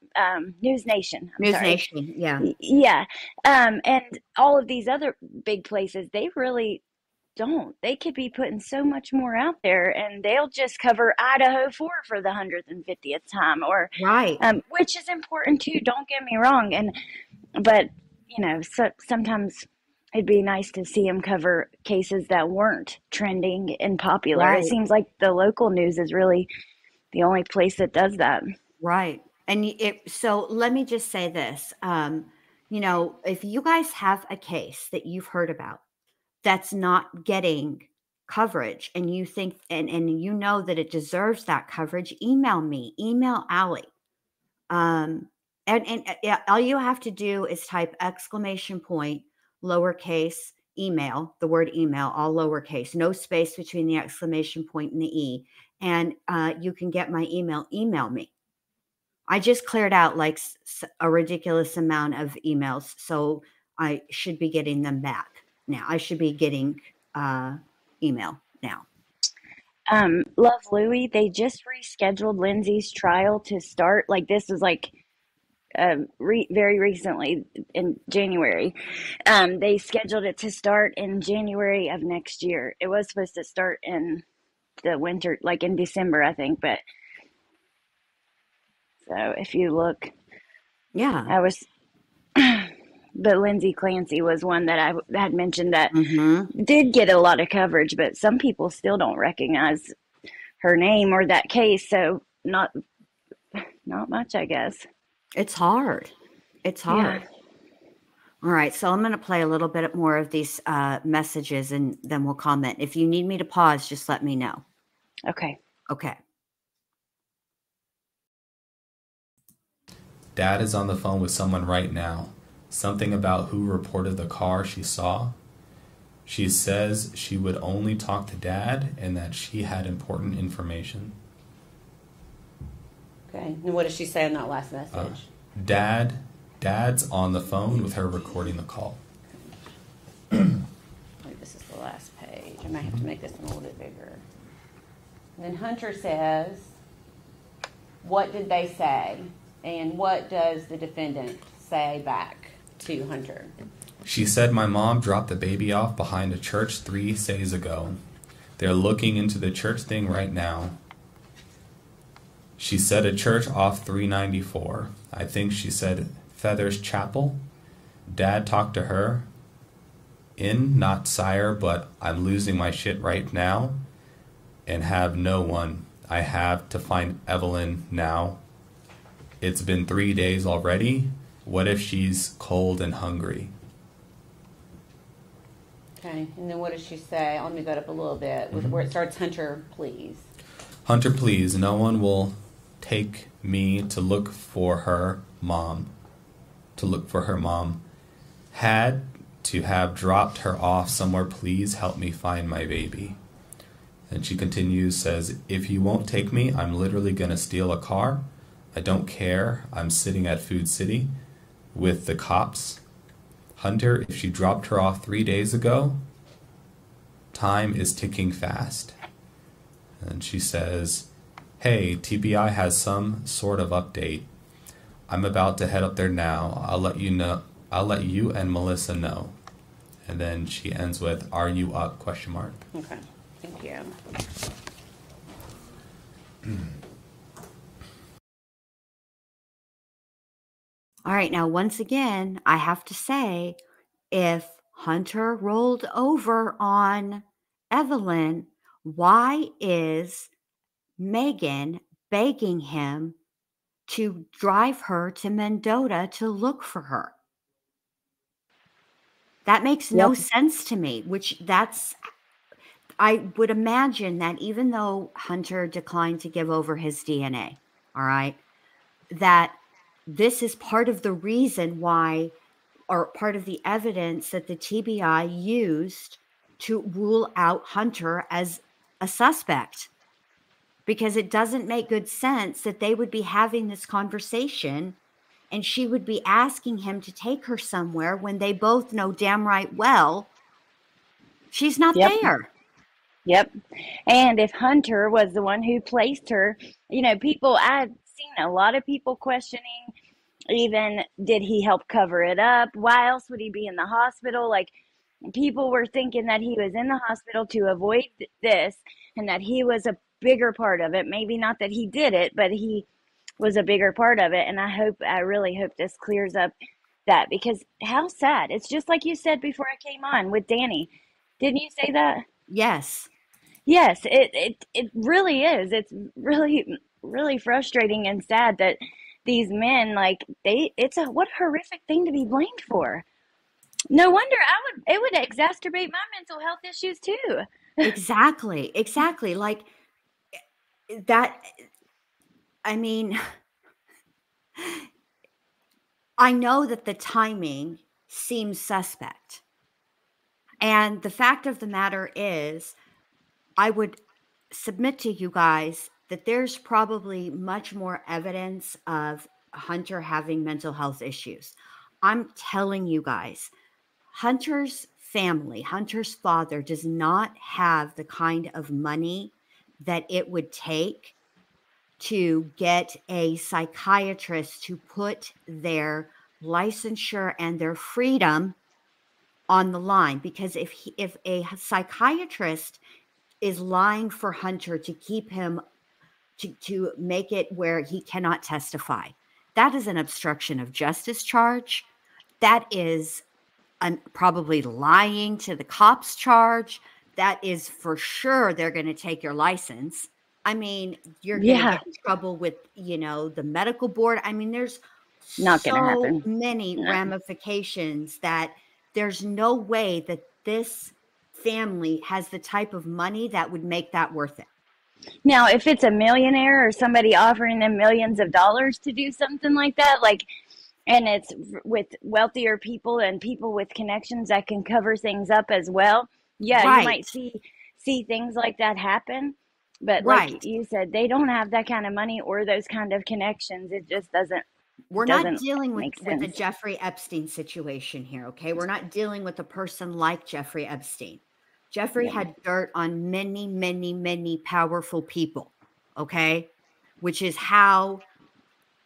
News Nation. I'm News sorry. Nation, yeah. Yeah. And all of these other big places, they really don't. They could be putting so much more out there, and they'll just cover Idaho for the 150th time, or right, which is important too. Don't get me wrong, but sometimes it'd be nice to see them cover cases that weren't trending and popular. right. It seems like the local news is really the only place that does that. Right. And so let me just say this. If you guys have a case that you've heard about that's not getting coverage, and you think and you know that it deserves that coverage, email me, email Allie. And all you have to do is type ! Lowercase email, the word email, all lowercase, no space between the exclamation point and the E. And you can get my email. Email me. I just cleared out like a ridiculous amount of emails, so I should be getting them back now. I should be getting email now. Love Louie, they just rescheduled Lindsay's trial to start. Like, this was like very recently in January. They scheduled it to start in January of next year. It was supposed to start in the winter, like in December, I think. But so if you look, yeah, I was. But Lindsay Clancy was one that I had mentioned that did get a lot of coverage, but some people still don't recognize her name or that case. So not much, I guess. It's hard. It's hard. Yeah. All right. So I'm going to play a little bit more of these messages, and then we'll comment. If you need me to pause, just let me know. Okay. Okay. Dad is on the phone with someone right now. Something about who reported the car she saw. She says she would only talk to Dad and that she had important information. Okay, and what does she say in that last message? Dad's on the phone with her recording the call. I think this is the last page. I might have to make this one a little bit bigger. And then Hunter says, what did they say? And what does the defendant say back to Hunter? She said, my mom dropped the baby off behind a church 3 days ago. They're looking into the church thing right now. She said a church off 394. I think she said Feathers Chapel. Dad talked to her. Not sire, but I'm losing my shit right now and have no one. I have to find Evelyn now. It's been 3 days already. What if she's cold and hungry? Okay, and then what does she say? Let me go up a little bit. Where it starts, Hunter, please. Hunter, please, no one will take me to look for her mom. Had to have dropped her off somewhere. Please help me find my baby. And she continues, says, if you won't take me, I'm literally going to steal a car. I don't care. I'm sitting at Food City with the cops. Hunter, if she dropped her off 3 days ago, time is ticking fast. And she says, hey, TBI has some sort of update. I'm about to head up there now. I'll let you know. I'll let you and Melissa know. And then she ends with, are you up? ? Okay, thank you. All right, now once again, I have to say, if Hunter rolled over on Evelyn, why is Megan begging him to drive her to Mendota to look for her? That makes no sense to me, I would imagine that even though Hunter declined to give over his DNA, all right, that this is part of the reason why, or part of the evidence that the TBI used to rule out Hunter as a suspect. Because it doesn't make good sense that they would be having this conversation and she would be asking him to take her somewhere when they both know damn right well she's not there. Yep. And if Hunter was the one who placed her, I've seen a lot of people questioning, even did he help cover it up? Why else would he be in the hospital? Like, people were thinking that he was in the hospital to avoid this and that he was a bigger part of it. Maybe not that he did it, but he was a bigger part of it. And I really hope this clears up that, because how sad. It's just like you said before I came on with Danny. Didn't you say that? Yes. Yes, it really is. It's really, really frustrating and sad that these men, what a horrific thing to be blamed for. No wonder it would exacerbate my mental health issues too. Exactly. Like that. I mean, I know that the timing seems suspect. And the fact of the matter is, I would submit to you guys that there's probably much more evidence of Hunter having mental health issues. I'm telling you guys, Hunter's family, Hunter's father does not have the kind of money that it would take to get a psychiatrist to put their licensure and their freedom on the line. Because if a psychiatrist is lying for Hunter to keep him, to make it where he cannot testify, that is an obstruction of justice charge. That is probably lying to the cops charge. That is for sure they're going to take your license. I mean, you're going to get in trouble with, the medical board. I mean, there's not going to happen. Many ramifications that there's no way that this family has the type of money that would make that worth it. Now, if it's a millionaire or somebody offering them millions of dollars to do something like that, and it's with wealthier people and people with connections that can cover things up as well, you might see things like that happen. But like you said, they don't have that kind of money or those kind of connections. It just doesn't We're not Doesn't dealing with, make with the sense. Jeffrey Epstein situation here, okay? We're not dealing with a person like Jeffrey Epstein. Jeffrey Yeah. had dirt on many, many, many powerful people, okay? Which is how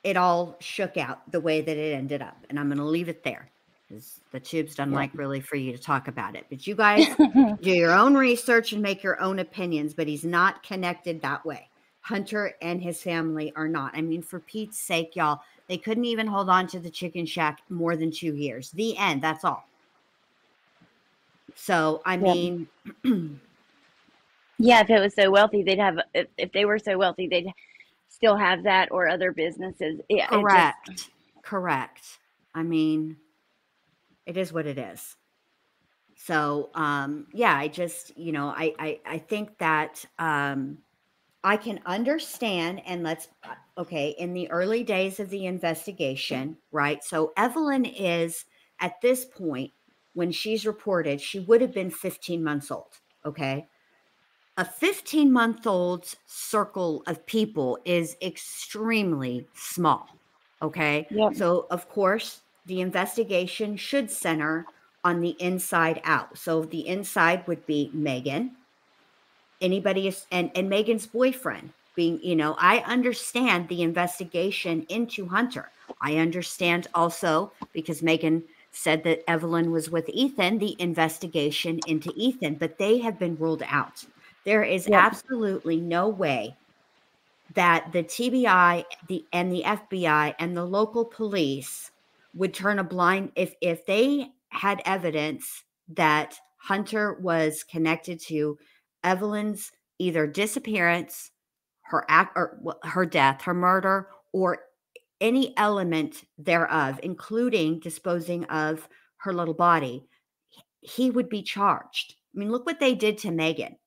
it all shook out the way that it ended up. And I'm going to leave it there because the tubes don't Yeah. like really for you to talk about it. But you guys do your own research and make your own opinions, but he's not connected that way. Hunter and his family are not. I mean, for Pete's sake, y'all, they couldn't even hold on to the chicken shack more than 2 years. The end. That's all. So, I mean, Yeah, if it was so wealthy, they'd have, if they were so wealthy, they'd still have that or other businesses. Yeah, it just, correct. I mean, it is what it is. So, yeah, I just, I think that, I can understand, and okay, in the early days of the investigation, right? So Evelyn is, at this point, when she's reported, she would have been 15 months old, okay? A 15-month-old's circle of people is extremely small, okay? Yep. So, of course, the investigation should center on the inside out. So the inside would be Megan, anybody is, and Megan's boyfriend being, I understand the investigation into Hunter. I understand also, because Megan said that Evelyn was with Ethan, the investigation into Ethan, but they have been ruled out. There is Yep. absolutely no way that the TBI, the FBI and the local police would turn a blind if they had evidence that Hunter was connected to Evelyn's either disappearance, her death, her murder, or any element thereof, including disposing of her little body. He would be charged. I mean, look what they did to Megan.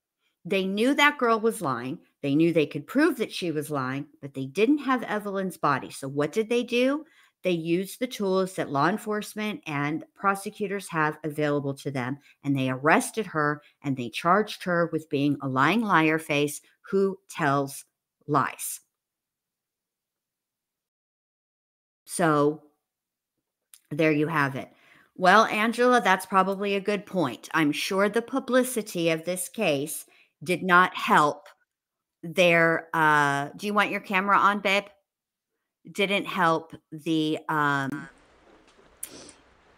They knew that girl was lying. They knew they could prove that she was lying, but they didn't have Evelyn's body. So what did they do? They used the tools that law enforcement and prosecutors have available to them, and they arrested her and they charged her with being a lying liar face who tells lies. So there you have it. Well, Angela, that's probably a good point. I'm sure the publicity of this case did not help their do you want your camera on, babe? Didn't help the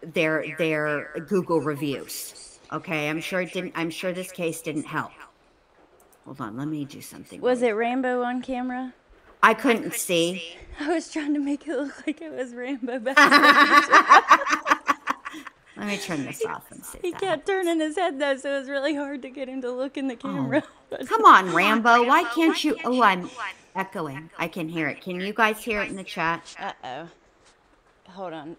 their Google reviews. Okay, I'm sure it didn't. I'm sure this case didn't help. Hold on, let me do something. Was it Rambo on camera? I couldn't see. I was trying to make it look like it was Rambo backstage. Let me turn this off and see. He kept turning his head though, so it was really hard to get him to look in the camera. Oh. Come on, Rambo. Why can't you? Oh, I'm echoing. I can hear it. Can you guys hear it in the chat? Uh-oh. Hold on.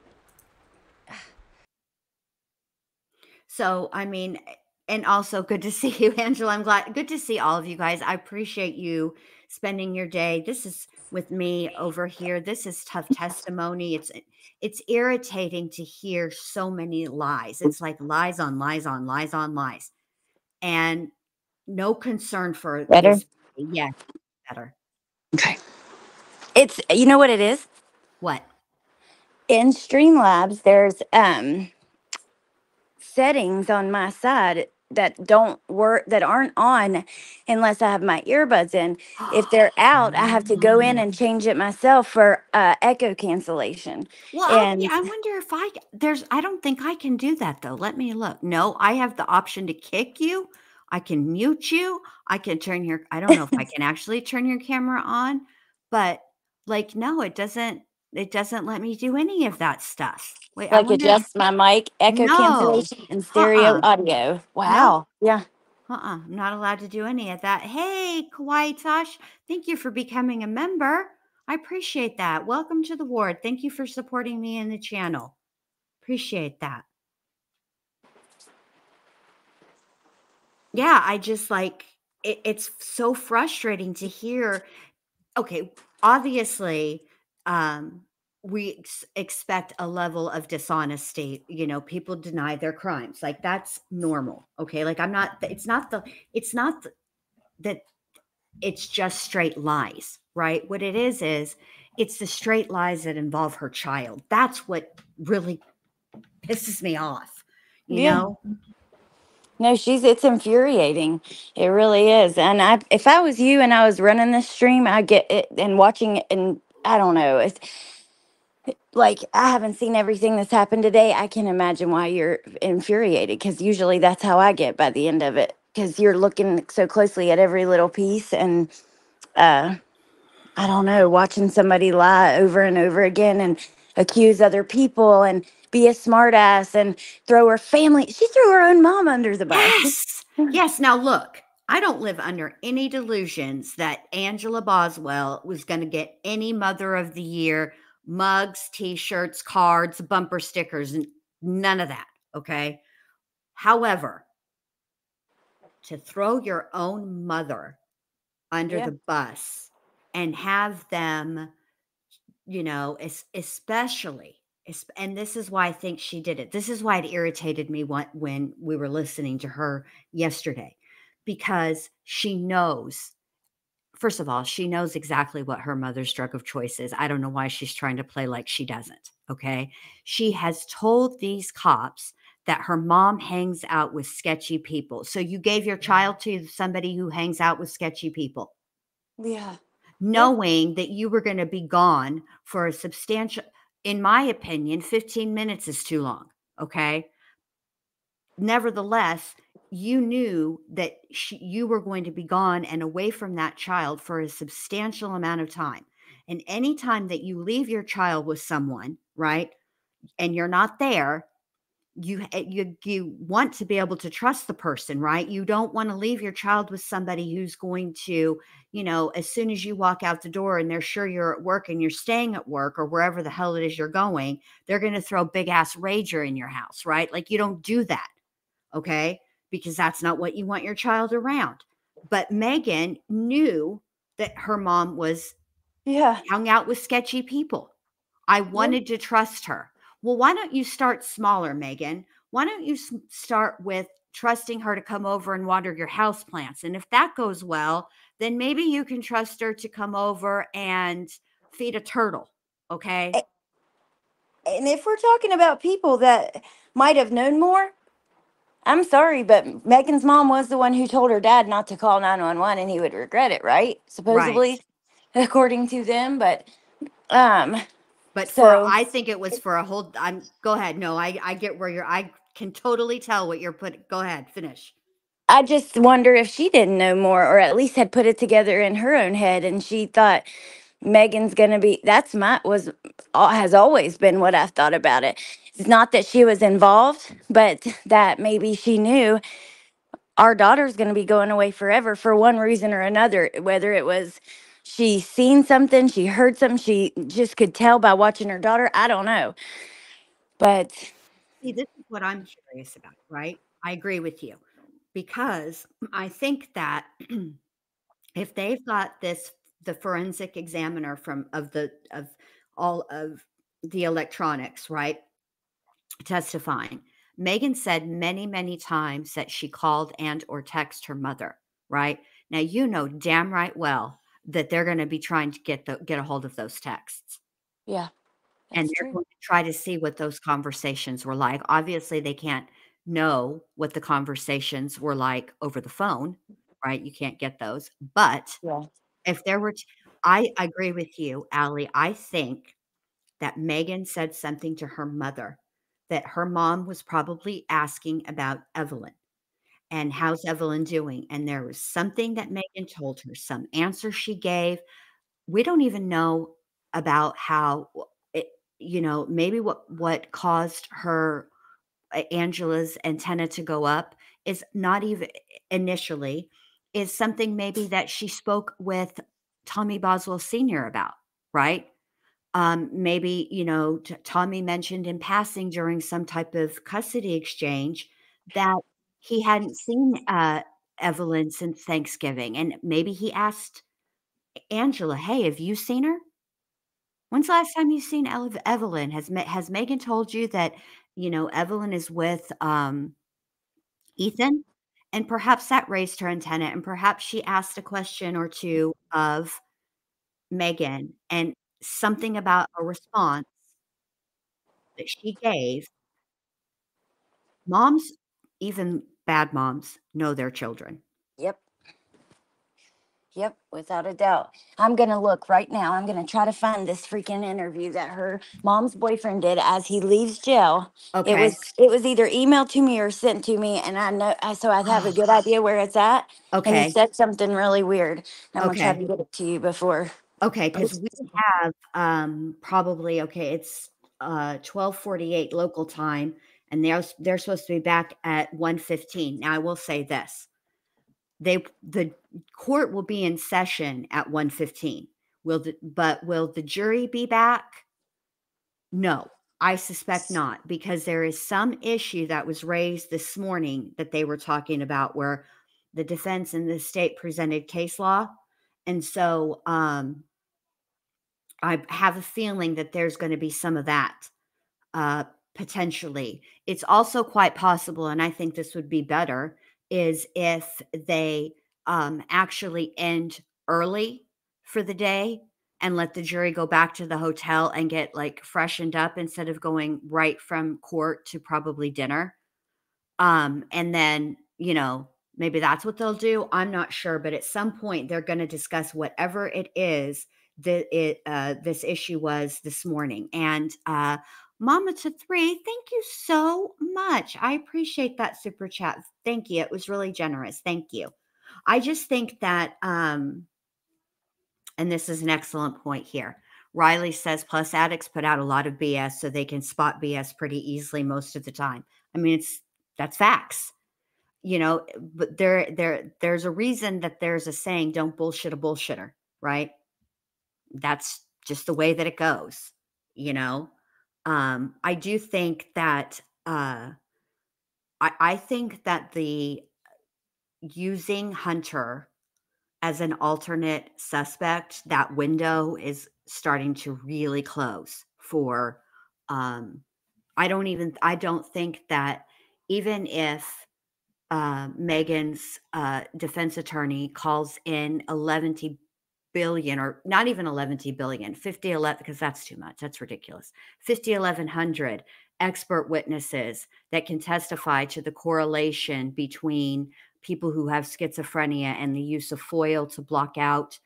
So, I mean, and also good to see you, Angela. I'm glad. Good to see all of you guys. I appreciate you spending your day. This is with me over here. This is tough testimony. It's irritating to hear so many lies. It's like lies on lies on lies on lies. And no concern for Better? this. Yeah, better. Okay. It's, you know what it is? What? In Streamlabs, there's settings on my side that don't work, that aren't on unless I have my earbuds in. If they're out, I have to go in and change it myself for echo cancellation. Well, And I wonder if I don't think I can do that though. Let me look. No, I have the option to kick you. I can mute you. I can turn I don't know if I can actually turn your camera on, but like, no, it doesn't let me do any of that stuff. Wait, I like wonder. adjust my mic, echo No. cancellation, and stereo audio. Wow. Yeah. I'm not allowed to do any of that. Hey, Kawaii Tosh, thank you for becoming a member. I appreciate that. Welcome to the ward. Thank you for supporting me in the channel. Appreciate that. Yeah, I just like it's so frustrating to hear. Okay, obviously, we expect a level of dishonesty. People deny their crimes. Like that's normal. Okay, like it's not that it's just straight lies, right? What it is it's the straight lies that involve her child. That's what really pisses me off, you know? No, it's infuriating. It really is. And if I was you and I was running this stream, I get it and watching it, and I don't know. It's like I haven't seen everything that's happened today. I can imagine why you're infuriated, because usually that's how I get by the end of it. Because you're looking so closely at every little piece, and I don't know, watching somebody lie over and over again and accuse other people and be a smartass and throw her family. She threw her own mom under the bus. Yes. Yes. Now, look, I don't live under any delusions that Angela Boswell was going to get any Mother of the Year mugs, T-shirts, cards, bumper stickers, and none of that. Okay. However, to throw your own mother under the bus and have them, especially, and this is why I think she did it. This is why it irritated me when we were listening to her yesterday, because she knows, first of all, she knows exactly what her mother's drug of choice is. I don't know why she's trying to play like she doesn't. Okay. She has told these cops that her mom hangs out with sketchy people. So you gave your child to somebody who hangs out with sketchy people. Yeah. Knowing that you were going to be gone for a substantial, in my opinion, 15 minutes is too long. Okay. Nevertheless, you knew that you were going to be gone and away from that child for a substantial amount of time. And anytime that you leave your child with someone, right, and you're not there, you want to be able to trust the person, right? You don't want to leave your child with somebody who's going to, as soon as you walk out the door and they're sure you're at work and you're staying at work or wherever the hell it is you're going, they're going to throw big ass rager in your house, right? Like, you don't do that. Okay. Because that's not what you want your child around. But Megan knew that her mom was hung out with sketchy people. I wanted to trust her. Well, why don't you start smaller, Megan? Why don't you start with trusting her to come over and water your house plants? And if that goes well, then maybe you can trust her to come over and feed a turtle. Okay. And if we're talking about people that might have known more, I'm sorry, but Megan's mom was the one who told her dad not to call 911 and he would regret it, right? Supposedly, according to them. But I think it was for a whole, go ahead. No, I get where I can totally tell what you're putting. Go ahead, finish. I just wonder if she didn't know more, or at least had put it together in her own head, and she thought Megan's gonna be. Has always been what I've thought about it. It's not that she was involved, but that maybe she knew our daughter's gonna be going away forever for one reason or another. Whether it was she seen something, she heard something, she just could tell by watching her daughter. I don't know, but see, this is what I'm curious about, right? I agree with you, because I think that if they've got the forensic examiner of all of the electronics, right, testifying, Megan said many, many times that she called and or text her mother, right? Now, you know damn right well that they're going to be trying to get a hold of those texts. Yeah. And they're going to try to see what those conversations were like. Obviously, they can't know what the conversations were like over the phone, right? You can't get those. But if there were, I agree with you, Allie. I think that Megan said something to her mother, that her mom was probably asking about Evelyn and how's Evelyn doing. And there was something that Megan told her, some answer she gave. We don't even know about how it, maybe what caused her Angela's antenna to go up is not even initially, is something maybe that she spoke with Tommy Boswell Sr. about, right? Maybe, Tommy mentioned in passing during some type of custody exchange that he hadn't seen Evelyn since Thanksgiving. And maybe he asked Angela, hey, have you seen her? When's the last time you've seen Evelyn? Has Megan told you that, Evelyn is with Ethan? And perhaps that raised her antenna, and perhaps she asked a question or two of Megan. And something about a response that she gave. Moms, even bad moms, know their children. Yep. Yep, without a doubt. I'm going to look right now. I'm going to try to find this freaking interview that her mom's boyfriend did as he leaves jail. Okay. It was either emailed to me or sent to me, and I know so I have a good idea where it's at. And Okay. he said something really weird. I'm going to try Okay. to get it to you before. Okay, because we have probably it's 12:48 local time, and they're supposed to be back at 1:15. Now I will say this: the court will be in session at 1:15. Will the jury be back? No, I suspect not, because there is some issue that was raised this morning that they were talking about where the defense and the state presented case law, and so I have a feeling that there's going to be some of that potentially. It's also quite possible, and I think this would be better, is if they actually end early for the day and let the jury go back to the hotel and get like freshened up instead of going right from court to probably dinner. And then, maybe that's what they'll do. I'm not sure, but at some point they're going to discuss whatever it is that this issue was this morning. And Mama to 3, thank you so much. I appreciate that super chat. Thank you. It was really generous. Thank you. I just think that, and this is an excellent point here. Riley says, plus addicts put out a lot of BS so they can spot BS pretty easily most of the time. I mean, that's facts, but there's a reason that there's a saying, don't bullshit a bullshitter, right? That's just the way that it goes, I do think that, I think that the using Hunter as an alternate suspect, that window is starting to really close for, I don't think that even if Megan's defense attorney calls in 11 billion, or not even 11 billion, 50, 11, because that's too much. That's ridiculous. 50, 1100 expert witnesses that can testify to the correlation between people who have schizophrenia and the use of foil to block out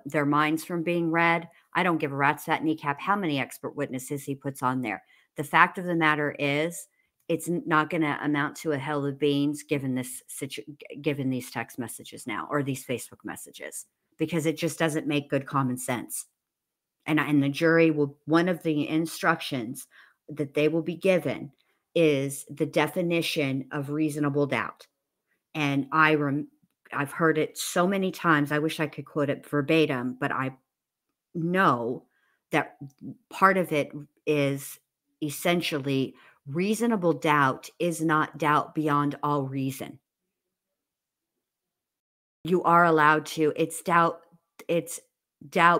their minds from being read. I don't give a rat's fat kneecap how many expert witnesses he puts on there. The fact of the matter is, it's not going to amount to a hell of beans given these text messages now, or these Facebook messages, because it just doesn't make good common sense. And the jury will, one of the instructions that they will be given is the definition of reasonable doubt. And I've heard it so many times. I wish I could quote it verbatim, but I know that part of it is essentially reasonable doubt is not doubt beyond all reason. You are allowed to, it's doubt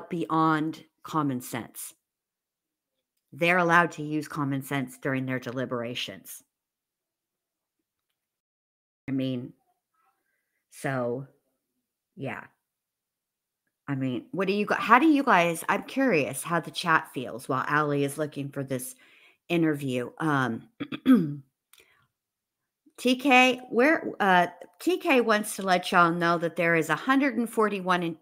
beyond common sense. They're allowed to use common sense during their deliberations. I mean, so yeah. I mean, how do you guys, I'm curious how the chat feels while Allie is looking for this interview. TK, TK wants to let y'all know that there is 141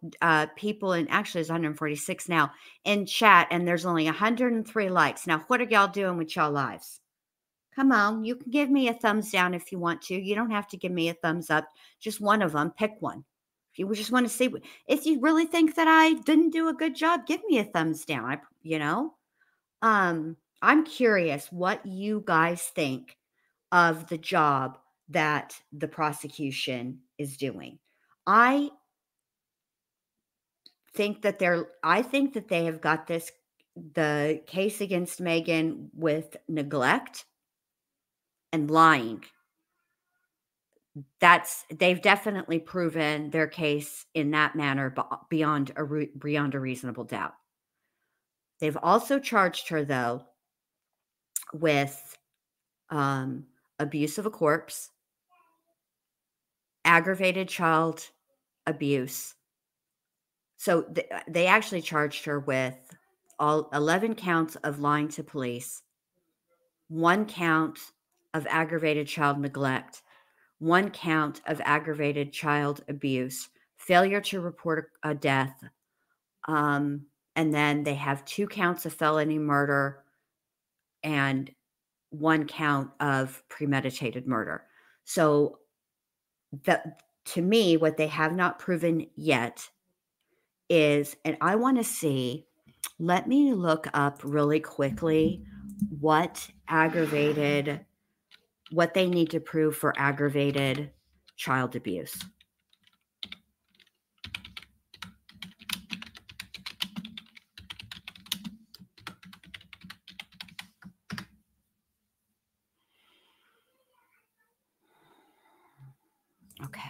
people, and actually there's 146 now in chat, and there's only 103 likes. Now, what are y'all doing with y'all lives? Come on, you can give me a thumbs down if you want to. You don't have to give me a thumbs up. Just one of them. Pick one. If you just want to see, if you really think that I didn't do a good job, give me a thumbs down. I'm curious what you guys think of the job that the prosecution is doing. I think that they have got the case against Megan with neglect and lying. They've definitely proven their case in that manner beyond a reasonable doubt. They've also charged her, though, with abuse of a corpse, aggravated child abuse. So they actually charged her with all 11 counts of lying to police, 1 count of aggravated child neglect, 1 count of aggravated child abuse, failure to report a death, and then they have 2 counts of felony murder and 1 count of premeditated murder. So to me, what they have not proven yet is, and I want to see, let me look up really quickly what they need to prove for aggravated child abuse. Okay.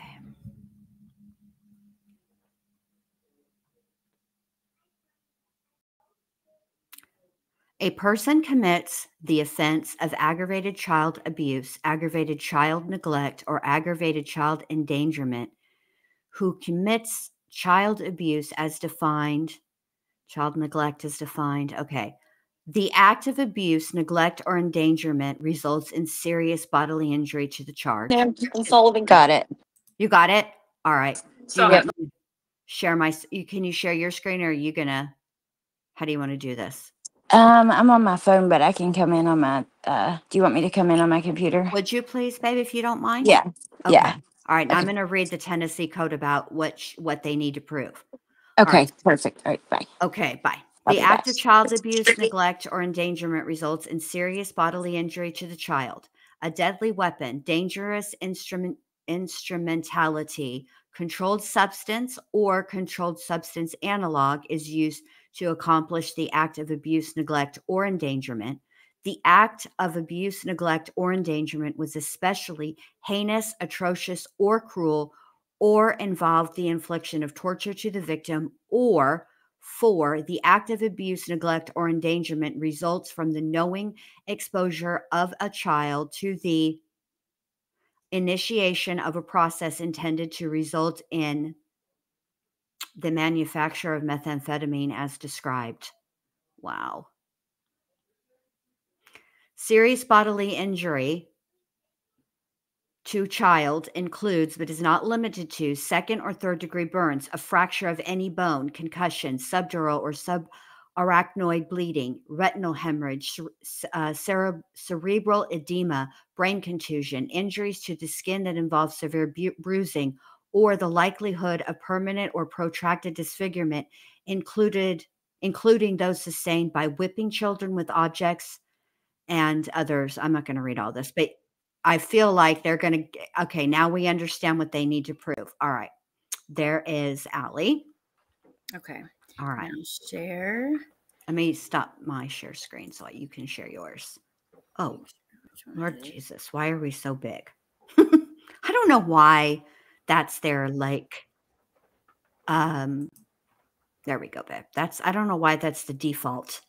A person commits the offense of aggravated child abuse, aggravated child neglect, or aggravated child endangerment who commits child abuse as defined, child neglect is defined. Okay. The act of abuse, neglect, or endangerment results in serious bodily injury to the charge. Sullivan got it. You got it? All right. Do you Yep. want me to share can you share your screen, or are you gonna, how do you want to do this? I'm on my phone, but I can come in on my, do you want me to come in on my computer? Would you please, babe, if you don't mind? Yeah. Okay. Yeah. All right. Now I'm Okay. going to read the Tennessee code about what they need to prove. Okay. right. Perfect. All right. Bye. Okay. Bye. I'll The be act back. of child abuse, neglect, or endangerment results in serious bodily injury to the child. A deadly weapon, dangerous instrumentality, controlled substance, or controlled substance analog is used to accomplish the act of abuse, neglect, or endangerment. The act of abuse, neglect, or endangerment was especially heinous, atrocious, or cruel, or involved the infliction of torture to the victim, or 4, the act of abuse, neglect, or endangerment results from the knowing exposure of a child to the initiation of a process intended to result in the manufacture of methamphetamine as described. Wow. Serious bodily injury to child includes, but is not limited to, second or third degree burns, a fracture of any bone, concussion, subdural or subarachnoid bleeding, retinal hemorrhage, cerebral edema, brain contusion, injuries to the skin that involve severe bruising, or the likelihood of permanent or protracted disfigurement, including those sustained by whipping children with objects and others. I'm not going to read all this, but I feel like they're going to, okay, now we understand what they need to prove. All right. There is Allie. Okay. All right. Now share. Let me stop my share screen so you can share yours. Oh, Lord Jesus, why are we so big? I don't know why that's there. Like, there we go, babe. I don't know why that's the default.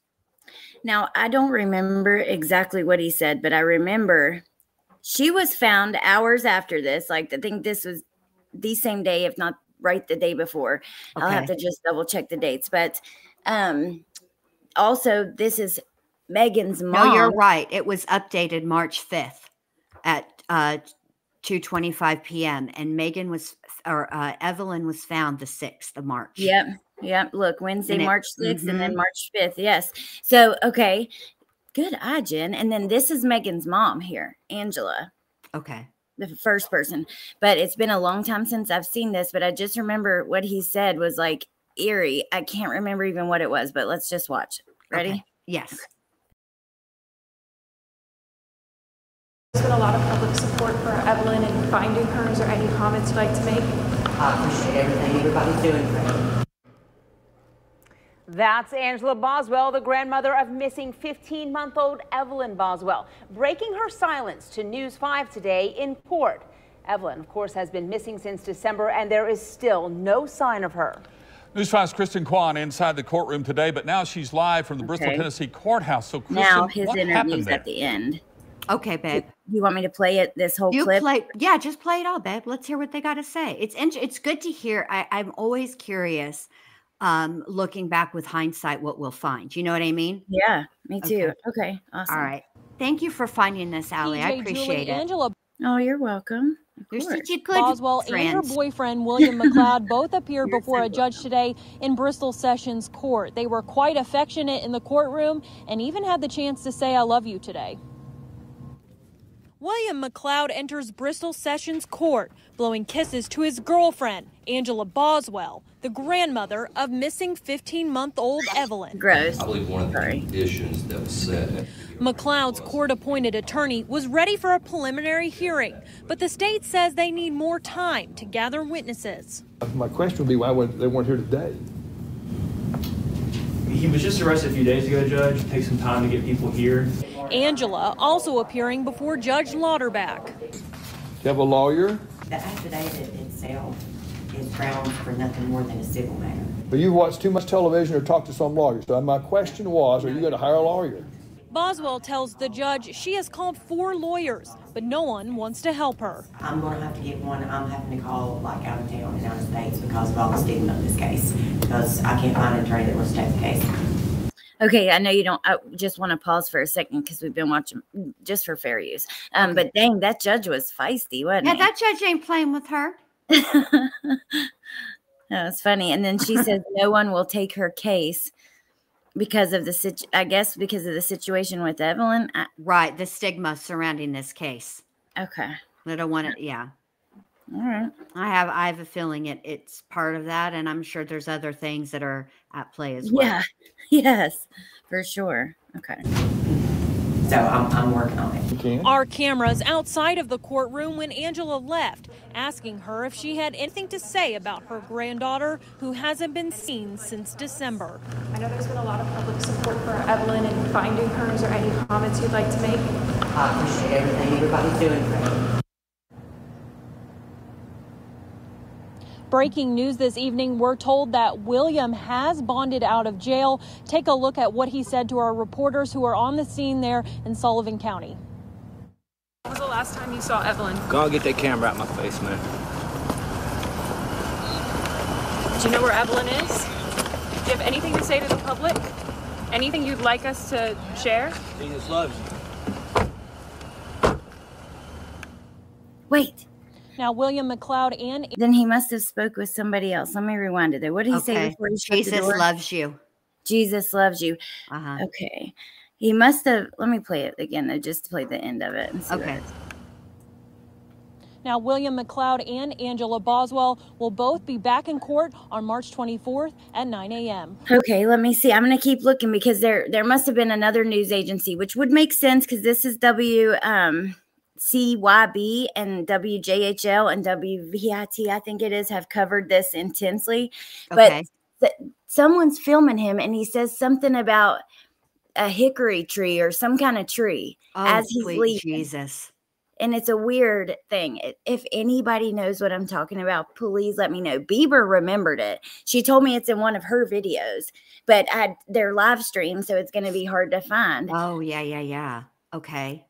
Now, I don't remember exactly what he said, but I remember she was found hours after this. Like, I think this was the same day, if not right the day before. Okay. I'll have to just double check the dates. But also, this is Megan's mom. No, you're right. It was updated March 5th at 2:25 p.m. And Evelyn was found the 6th of March. Yep. Yep. Look, Wednesday, March 6th, and then March 5th. Yes. So, okay. Good eye, Jen. And then this is Megan's mom here, Angela. Okay. The first person. But it's been a long time since I've seen this, but I just remember what he said was like eerie. I can't remember even what it was, but let's just watch. Ready? Okay. Yes. Okay. There's been a lot of public support for Evelyn and finding her. Is there any comments you'd like to make? I appreciate everything everybody's doing for me. That's Angela Boswell, the grandmother of missing 15-month-old Evelyn Boswell, breaking her silence to News 5 today in court. Evelyn, of course, has been missing since December, and there is still no sign of her. News 5's Kristen Kwan inside the courtroom today, but now she's live from the Bristol, Tennessee courthouse. So, Kristen, now his what interview's at the end. Okay, babe. You want me to play it, this whole clip? Yeah, just play it all, babe. Let's hear what they got to say. It's good to hear. I'm always curious looking back with hindsight, what we'll find. You know what I mean? Yeah, me too. Okay. Okay, awesome. All right. Thank you for finding this, Allie. I appreciate it. Angela Oh, you're welcome. Of You're course. such a good Boswell and her friend. boyfriend, William McLeod, both appeared You're before so a judge today in Bristol Sessions Court. They were quite affectionate in the courtroom and even had the chance to say, "I love you" today. William McLeod enters Bristol Sessions Court, blowing kisses to his girlfriend, Angela Boswell, the grandmother of missing 15-month-old Evelyn. Gross. I believe one of the conditions that was set. McLeod's court-appointed attorney was ready for a preliminary hearing, but the state says they need more time to gather witnesses. My question would be why they weren't here today? He was just arrested a few days ago, Judge. Take some time to get people here. Angela also appearing before Judge Lauterbach. You have a lawyer? The affidavit itself is grounds for nothing more than a civil matter. But you watched too much television or talked to some lawyer. So my question was, are you going to hire a lawyer? Boswell tells the judge she has called 4 lawyers, but no one wants to help her. I'm going to have to get one. I'm having to call like out of town and out of states because of all the stigma of this case, because I can't find an attorney that wants to take the case. Okay, I know you don't. I just want to pause for a second because we've been watching just for fair use. But dang, that judge was feisty, wasn't he? Yeah, that judge ain't playing with her. That was funny. And then she says no one will take her case because of the because of the situation with Evelyn. Right, the stigma surrounding this case. Okay. I don't want it. Yeah. All right. I have a feeling it's part of that, and I'm sure there's other things that are at play as well. Yeah. Yes, for sure. Okay. So I'm working on it. Our cameras outside of the courtroom when Angela left, asking her if she had anything to say about her granddaughter who hasn't been seen since December. I know there's been a lot of public support for Evelyn and finding her. Is there any comments you'd like to make? I appreciate everything everybody's doing for me. Breaking news this evening, we're told that William has bonded out of jail. Take a look at what he said to our reporters who are on the scene there in Sullivan County. When was the last time you saw Evelyn? Go and get that camera out my face, man. Do you know where Evelyn is? Do you have anything to say to the public? Anything you'd like us to share? Jesus loves you. Wait. Now, William McLeod and... Then he must have spoke with somebody else. Let me rewind it there. What did he say before he shut the Jesus door? loves you. Jesus loves you. Uh-huh. Okay. He must have... Let me play it again, though, just to play the end of it. And see Okay. Now, William McLeod and Angela Boswell will both be back in court on March 24th at 9 a.m. Okay, let me see. I'm going to keep looking because there must have been another news agency, which would make sense because this is CYB and WJHL and WVIT, I think it is, have covered this intensely. Okay. But someone's filming him and he says something about a hickory tree or some kind of tree as he's leaving. Jesus. And it's a weird thing. If anybody knows what I'm talking about, please let me know. Bieber remembered it. She told me it's in one of her videos, but they're live streamed, so it's going to be hard to find. Oh, yeah. Okay.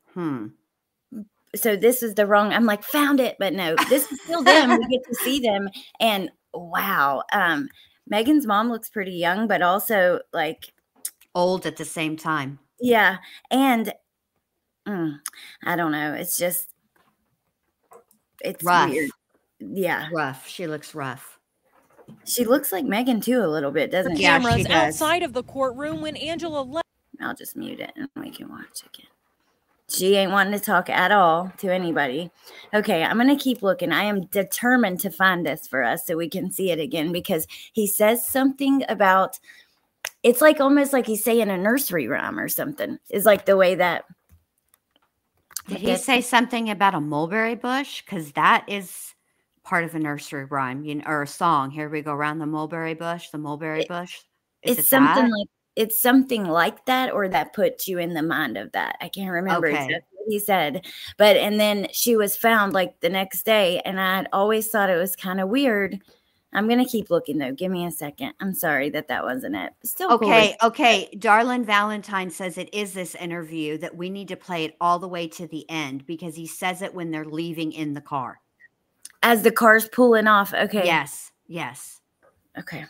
So this is the wrong, I'm like, found it, but no, this is still them. We get to see them. And wow. Megan's mom looks pretty young, but also like old at the same time. Yeah. And I don't know. It's rough. Weird. Yeah. Rough. She looks rough. She looks like Megan too a little bit, doesn't she? Cameras She does. outside of the courtroom when Angela left. I'll just mute it and we can watch again. She ain't wanting to talk at all to anybody. Okay, I'm going to keep looking. I am determined to find this for us so we can see it again because he says something about, it's like almost like he's saying a nursery rhyme or something. Is like the way that. Did he say something about a mulberry bush? Because that is part of a nursery rhyme, or a song. Here we go around the mulberry bush, the mulberry bush. It's something like. It's something like that, or that puts you in the mind of that. I can't remember exactly what he said. And then she was found like the next day, and I'd always thought it was kind of weird. I'm going to keep looking, though. Give me a second. I'm sorry that wasn't it. Still okay, cool. Okay. Darlene Valentine says it is this interview that we need to play it all the way to the end because he says it when they're leaving in the car. As the car's pulling off. Okay. Yes. Okay.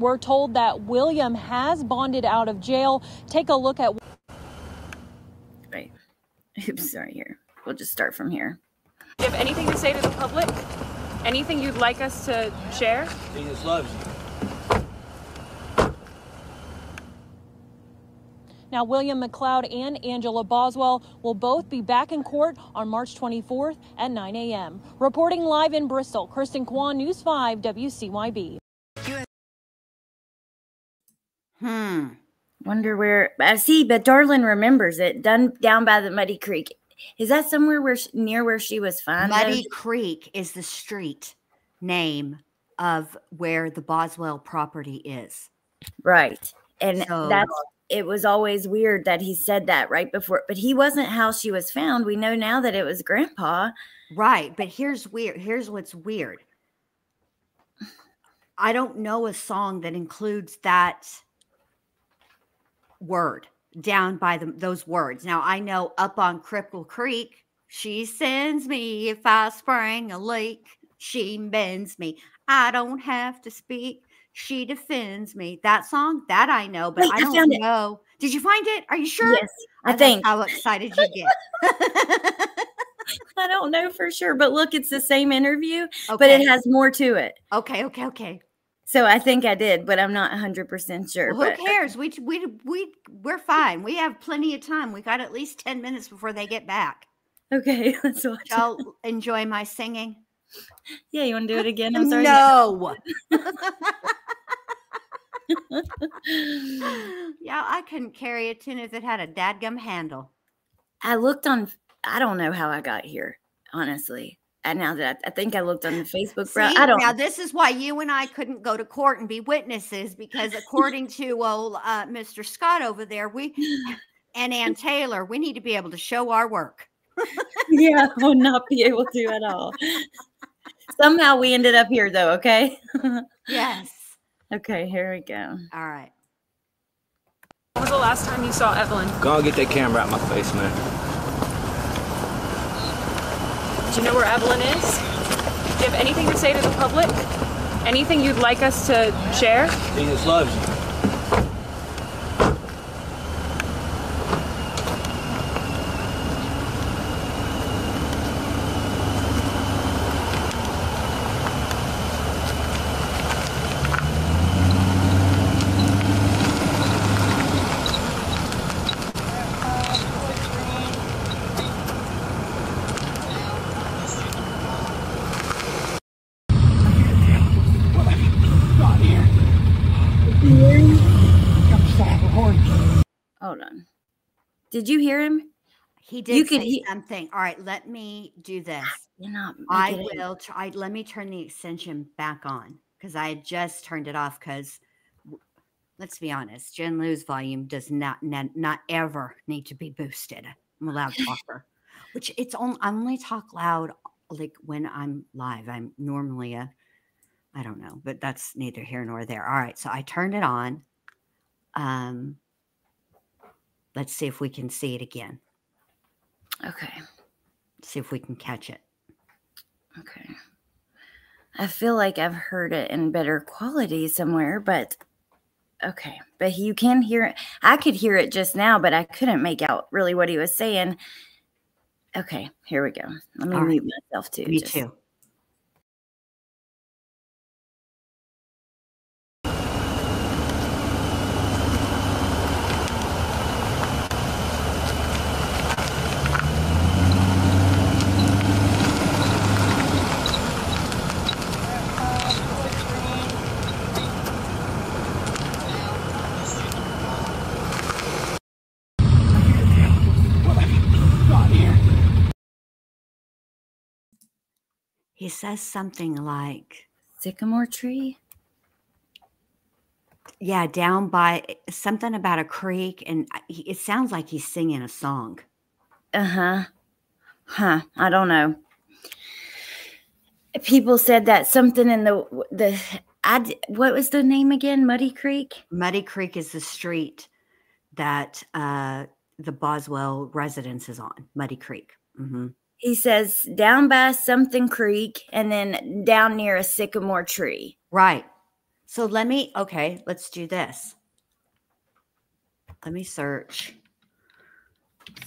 We're told that William has bonded out of jail. Take a look at. Right. Oops, sorry. Here. We'll just start from here. Do you have anything to say to the public? Anything you'd like us to share? Jesus loves you. Now, William McLeod and Angela Boswell will both be back in court on March 24th at 9 a.m. Reporting live in Bristol, Kristen Kwan, News 5 WCYB. Wonder where. I see, but Darlin remembers it. Down by the Muddy Creek. Is that somewhere near where she was found? Muddy Creek is the street name of where the Boswell property is. Right. And So- it was always weird that he said that right before, but he wasn't how she was found. We know now that it was Grandpa. Right. But here's what's weird. I don't know a song that includes that word down by those words. Now I know up on Cripple Creek, she sends me if I spring a leak. She bends me. I don't have to speak. She defends me. That song, that I know, but Wait, I I don't found it. know. Did you find it? Are you sure? Yes, I That's think. how excited you get. I don't know for sure, but look, it's the same interview, but Okay. it has more to it. Okay. So I think I did, but I'm not 100% sure. Well, who but cares? We're fine. We have plenty of time. We got at least 10 minutes before they get back. Okay, let's watch. Y'all enjoy my singing? Yeah, you want to do it again? I'm sorry. No. Yeah, I couldn't carry a tune if it had a dadgum handle. I looked on. I don't know how I got here, honestly. And now that I think I looked on the Facebook. See, I don't. now this is why you and I couldn't go to court and be witnesses, because according to old Mr. Scott over there, and Ann Taylor, we need to be able to show our work. Yeah, I would not be able to at all. Somehow we ended up here, though. Okay. Yes. Okay, here we go. All right. When was the last time you saw Evelyn? Go on, get that camera out my face, man. Do you know where Evelyn is? Do you have anything to say to the public? Anything you'd like us to share? Jesus loves you. Hold on. Did you hear him? He did say something. All right, let me do this. You're not. I will try. Let me turn the extension back on, because I had just turned it off. Because let's be honest, Jen Lou's volume does not ever need to be boosted. I'm a loud talker, which I only talk loud like when I'm live. I'm normally I don't know, but that's neither here nor there. All right, so I turned it on. Let's see if we can see it again. Okay. See if we can catch it. Okay. I feel like I've heard it in better quality somewhere, but okay. But you can hear it. I could hear it just now, but I couldn't make out really what he was saying. Okay, here we go. Let me mute myself too. Me too. He says something like sycamore tree. Yeah, down by something about a creek, and it sounds like he's singing a song. Huh. I don't know. People said that something in what was the name again? Muddy Creek? Muddy Creek is the street that the Boswell residence is on. Muddy Creek. Mm-hmm. He says down by something creek and then down near a sycamore tree. Right. So okay, let's do this. Let me search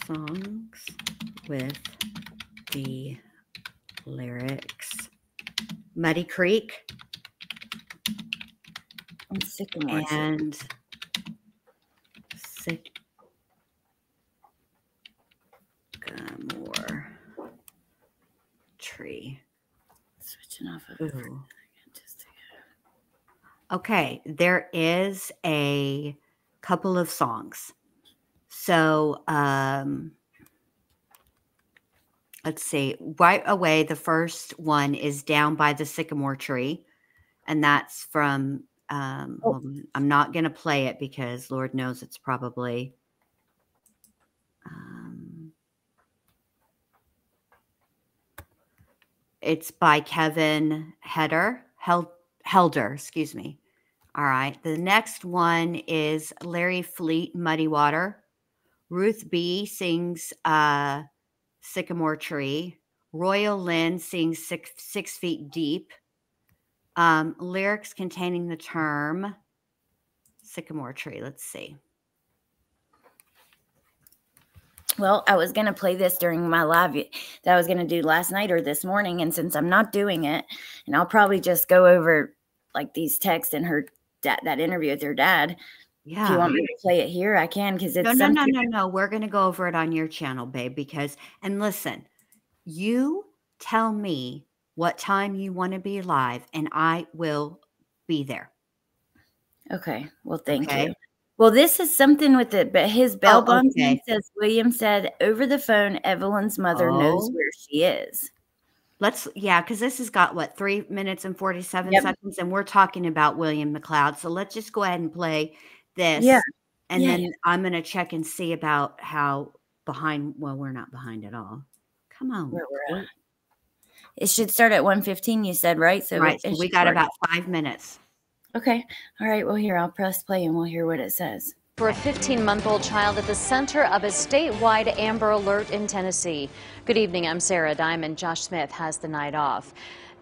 songs with the lyrics. Muddy Creek. And Sycamore and Sycamore Tree. Switching off of everything. Okay, there is a couple of songs. So let's see. Right away, the first one is Down by the Sycamore Tree. And that's from well, I'm not going to play it because Lord knows it's probably it's by Kevin Helder, excuse me. All right. The next one is Larry Fleet, Muddy Water. Ruth B sings Sycamore Tree. Royal Lynn sings 6 Feet Deep. Lyrics containing the term Sycamore Tree. Let's see. Well, I was going to play this during my live that I was going to do last night or this morning. And since I'm not doing it, and I'll probably just go over like these texts and her that interview with her dad. Yeah. If you want me to play it here, I can, because it's no. We're going to go over it on your channel, babe, and listen, you tell me what time you want to be live and I will be there. Okay. Well, thank you. Well, this is something with it, but his bail bondsman says William said over the phone, Evelyn's mother knows where she is. Because this has got what, 3 minutes and 47 seconds, and we're talking about William McLeod. So let's just go ahead and play this. Yeah. And then I'm going to check and see about how behind. Well, we're not behind at all. Come on. Where we're at. It should start at 1:15, you said, right? So we got about 5 minutes. Okay. All right. Well, here, I'll press play and we'll hear what it says. For a 15-month-old child at the center of a statewide Amber Alert in Tennessee. Good evening, I'm Sarah Diamond. Josh Smith has the night off.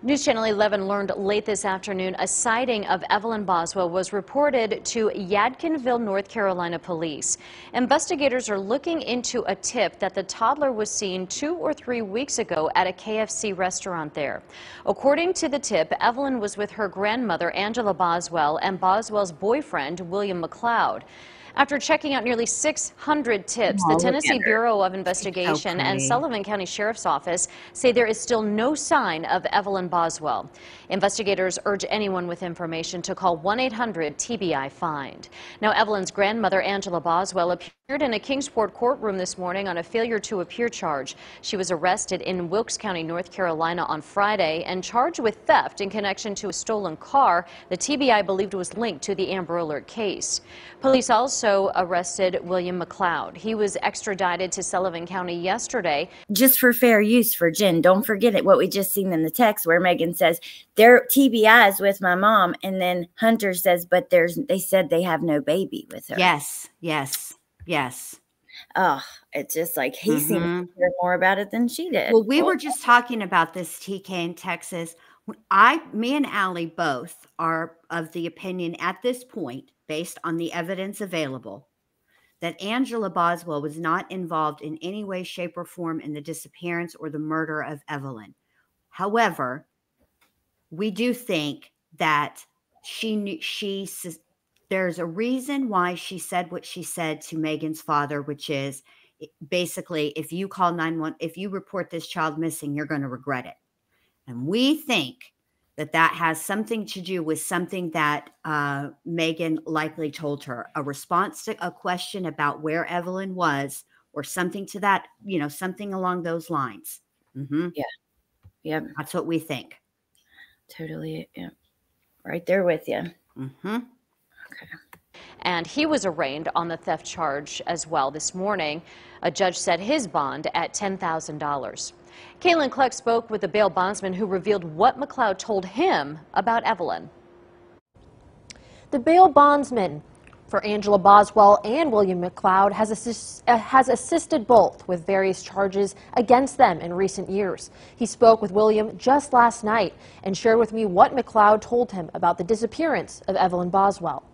News Channel 11 learned late this afternoon a sighting of Evelyn Boswell was reported to Yadkinville, North Carolina police. Investigators are looking into a tip that the toddler was seen 2 or 3 weeks ago at a KFC restaurant there. According to the tip, Evelyn was with her grandmother, Angela Boswell, and Boswell's boyfriend, William McLeod. After checking out nearly 600 tips, the Tennessee Bureau of Investigation and Sullivan County Sheriff's Office say there is still no sign of Evelyn Boswell. Investigators urge anyone with information to call 1-800-TBI-FIND. Now, Evelyn's grandmother, Angela Boswell, appeared in a Kingsport courtroom this morning on a failure to appear charge. She was arrested in Wilkes County, North Carolina on Friday and charged with theft in connection to a stolen car the TBI believed was linked to the Amber Alert case. Police also arrested William McLeod. He was extradited to Sullivan County yesterday. Just for fair use for Jen, don't forget it, what we just seen in the text where Megan says, their TBI is with my mom, and then Hunter says, but they said they have no baby with her. Yes. Oh, it's just like he seemed to care more about it than she did. Well, we were just talking about this, TK, in Texas. Me and Allie both are of the opinion at this point, based on the evidence available, that Angela Boswell was not involved in any way, shape, or form in the disappearance or the murder of Evelyn. However, we do think that there's a reason why she said what she said to Megan's father, which is basically, if you call 911, if you report this child missing, you're going to regret it. And we think that has something to do with something that Megan likely told her, a response to a question about where Evelyn was, or something to that, something along those lines. Yeah. That's what we think. Totally. Yeah. Right there with you. Okay. And he was arraigned on the theft charge as well this morning. A judge set his bond at $10,000. Caitlin Kleck spoke with the bail bondsman who revealed what McLeod told him about Evelyn. The bail bondsman for Angela Boswell and William McLeod has assisted both with various charges against them in recent years. He spoke with William just last night and shared with me what McLeod told him about the disappearance of Evelyn Boswell.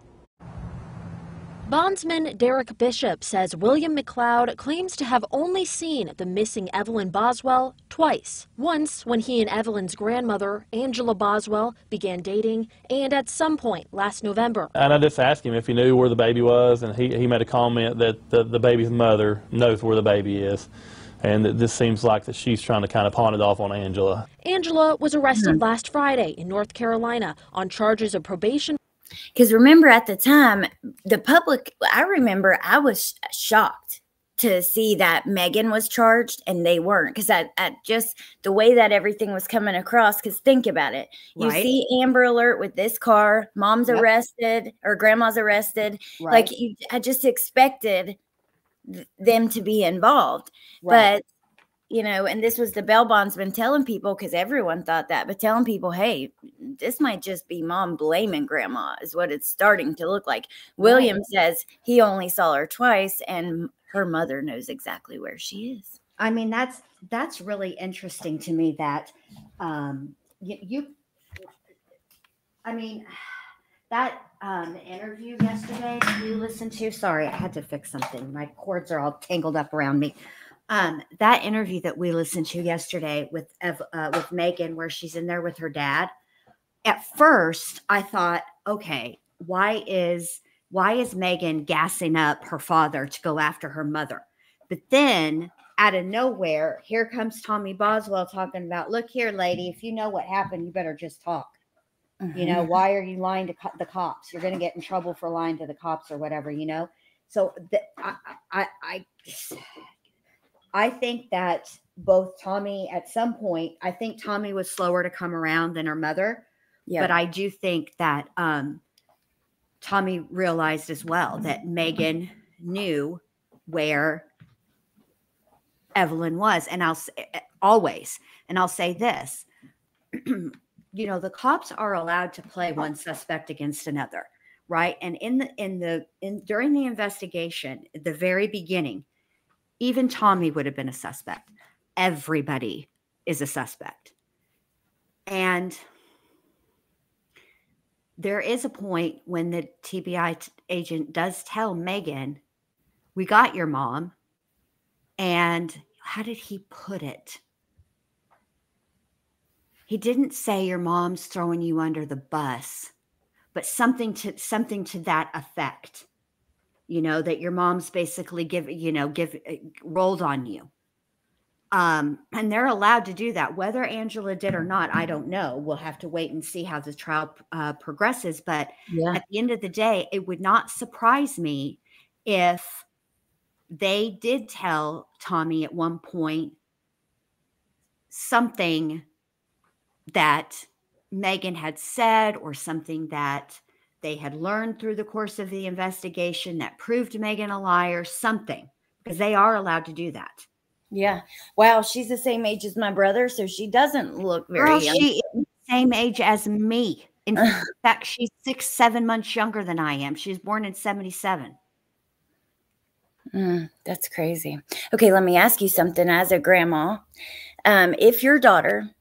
Bondsman Derek Bishop says William McLeod claims to have only seen the missing Evelyn Boswell twice. Once when he and Evelyn's grandmother, Angela Boswell, began dating, and at some point last November. And I just asked him if he knew where the baby was, and he made a comment that the baby's mother knows where the baby is. And this seems like that she's trying to kind of pawn it off on Angela. Angela was arrested last Friday in North Carolina on charges of probation. Because remember, at the time, the public, I remember I was shocked to see that Megan was charged and they weren't. Because I just, the way that everything was coming across, because think about it. You see Amber Alert with this car, mom's arrested or grandma's arrested. Like, I just expected them to be involved. But, you know, and this was the bail bondsman telling people, because everyone thought that, but telling people, hey, this might just be mom blaming grandma is what it's starting to look like. William says he only saw her twice and her mother knows exactly where she is. I mean, that's really interesting to me that that interview yesterday that we listened to, sorry, I had to fix something. My cords are all tangled up around me. That interview that we listened to yesterday with Megan, where she's in there with her dad. At first, I thought, okay, why is Megan gassing up her father to go after her mother? But then, out of nowhere, here comes Tommy Boswell talking about, look here, lady, if you know what happened, you better just talk. You know, why are you lying to the cops? You're going to get in trouble for lying to the cops or whatever, you know? So I think that both Tommy, at some point, I think Tommy was slower to come around than her mother. Yeah. But I do think that Tommy realized as well that Megan knew where Evelyn was. And I'll say this, you know, the cops are allowed to play one suspect against another, right? And during the investigation, at the very beginning, even Tommy would have been a suspect. Everybody is a suspect. And there is a point when the TBI agent does tell Megan, we got your mom. And how did he put it? He didn't say your mom's throwing you under the bus, but something to that effect. You know, that your mom's basically rolled on you. And they're allowed to do that. Whether Angela did or not, I don't know. We'll have to wait and see how the trial progresses. But at the end of the day, it would not surprise me if they did tell Tommy at one point something that Megan had said or something that they had learned through the course of the investigation that proved Megan a liar, something, because they are allowed to do that. Yeah. Wow. She's the same age as my brother, so she doesn't look very young. She is the same age as me. In fact, she's 6-7 months younger than I am. She was born in 1977. That's crazy. Okay, let me ask you something as a grandma. If your daughter...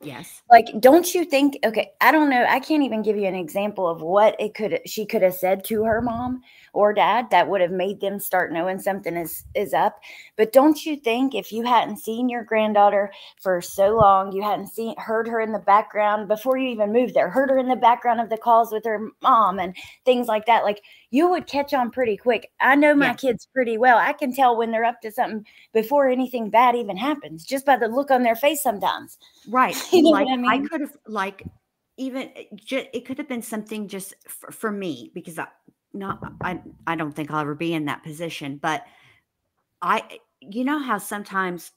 Yes. Like, don't you think, okay, I don't know. I can't even give you an example of what she could have said to her mom or dad that would have made them start knowing something is up. But don't you think if you hadn't seen your granddaughter for so long, you hadn't heard her in the background before you even moved there, heard her in the background of the calls with her mom and things like that, like you would catch on pretty quick. I know my kids pretty well. I can tell when they're up to something before anything bad even happens, just by the look on their face sometimes. Right. You know like, what I mean? I could have, like, even it could have been something just for me, because I don't think I'll ever be in that position. But you know how sometimes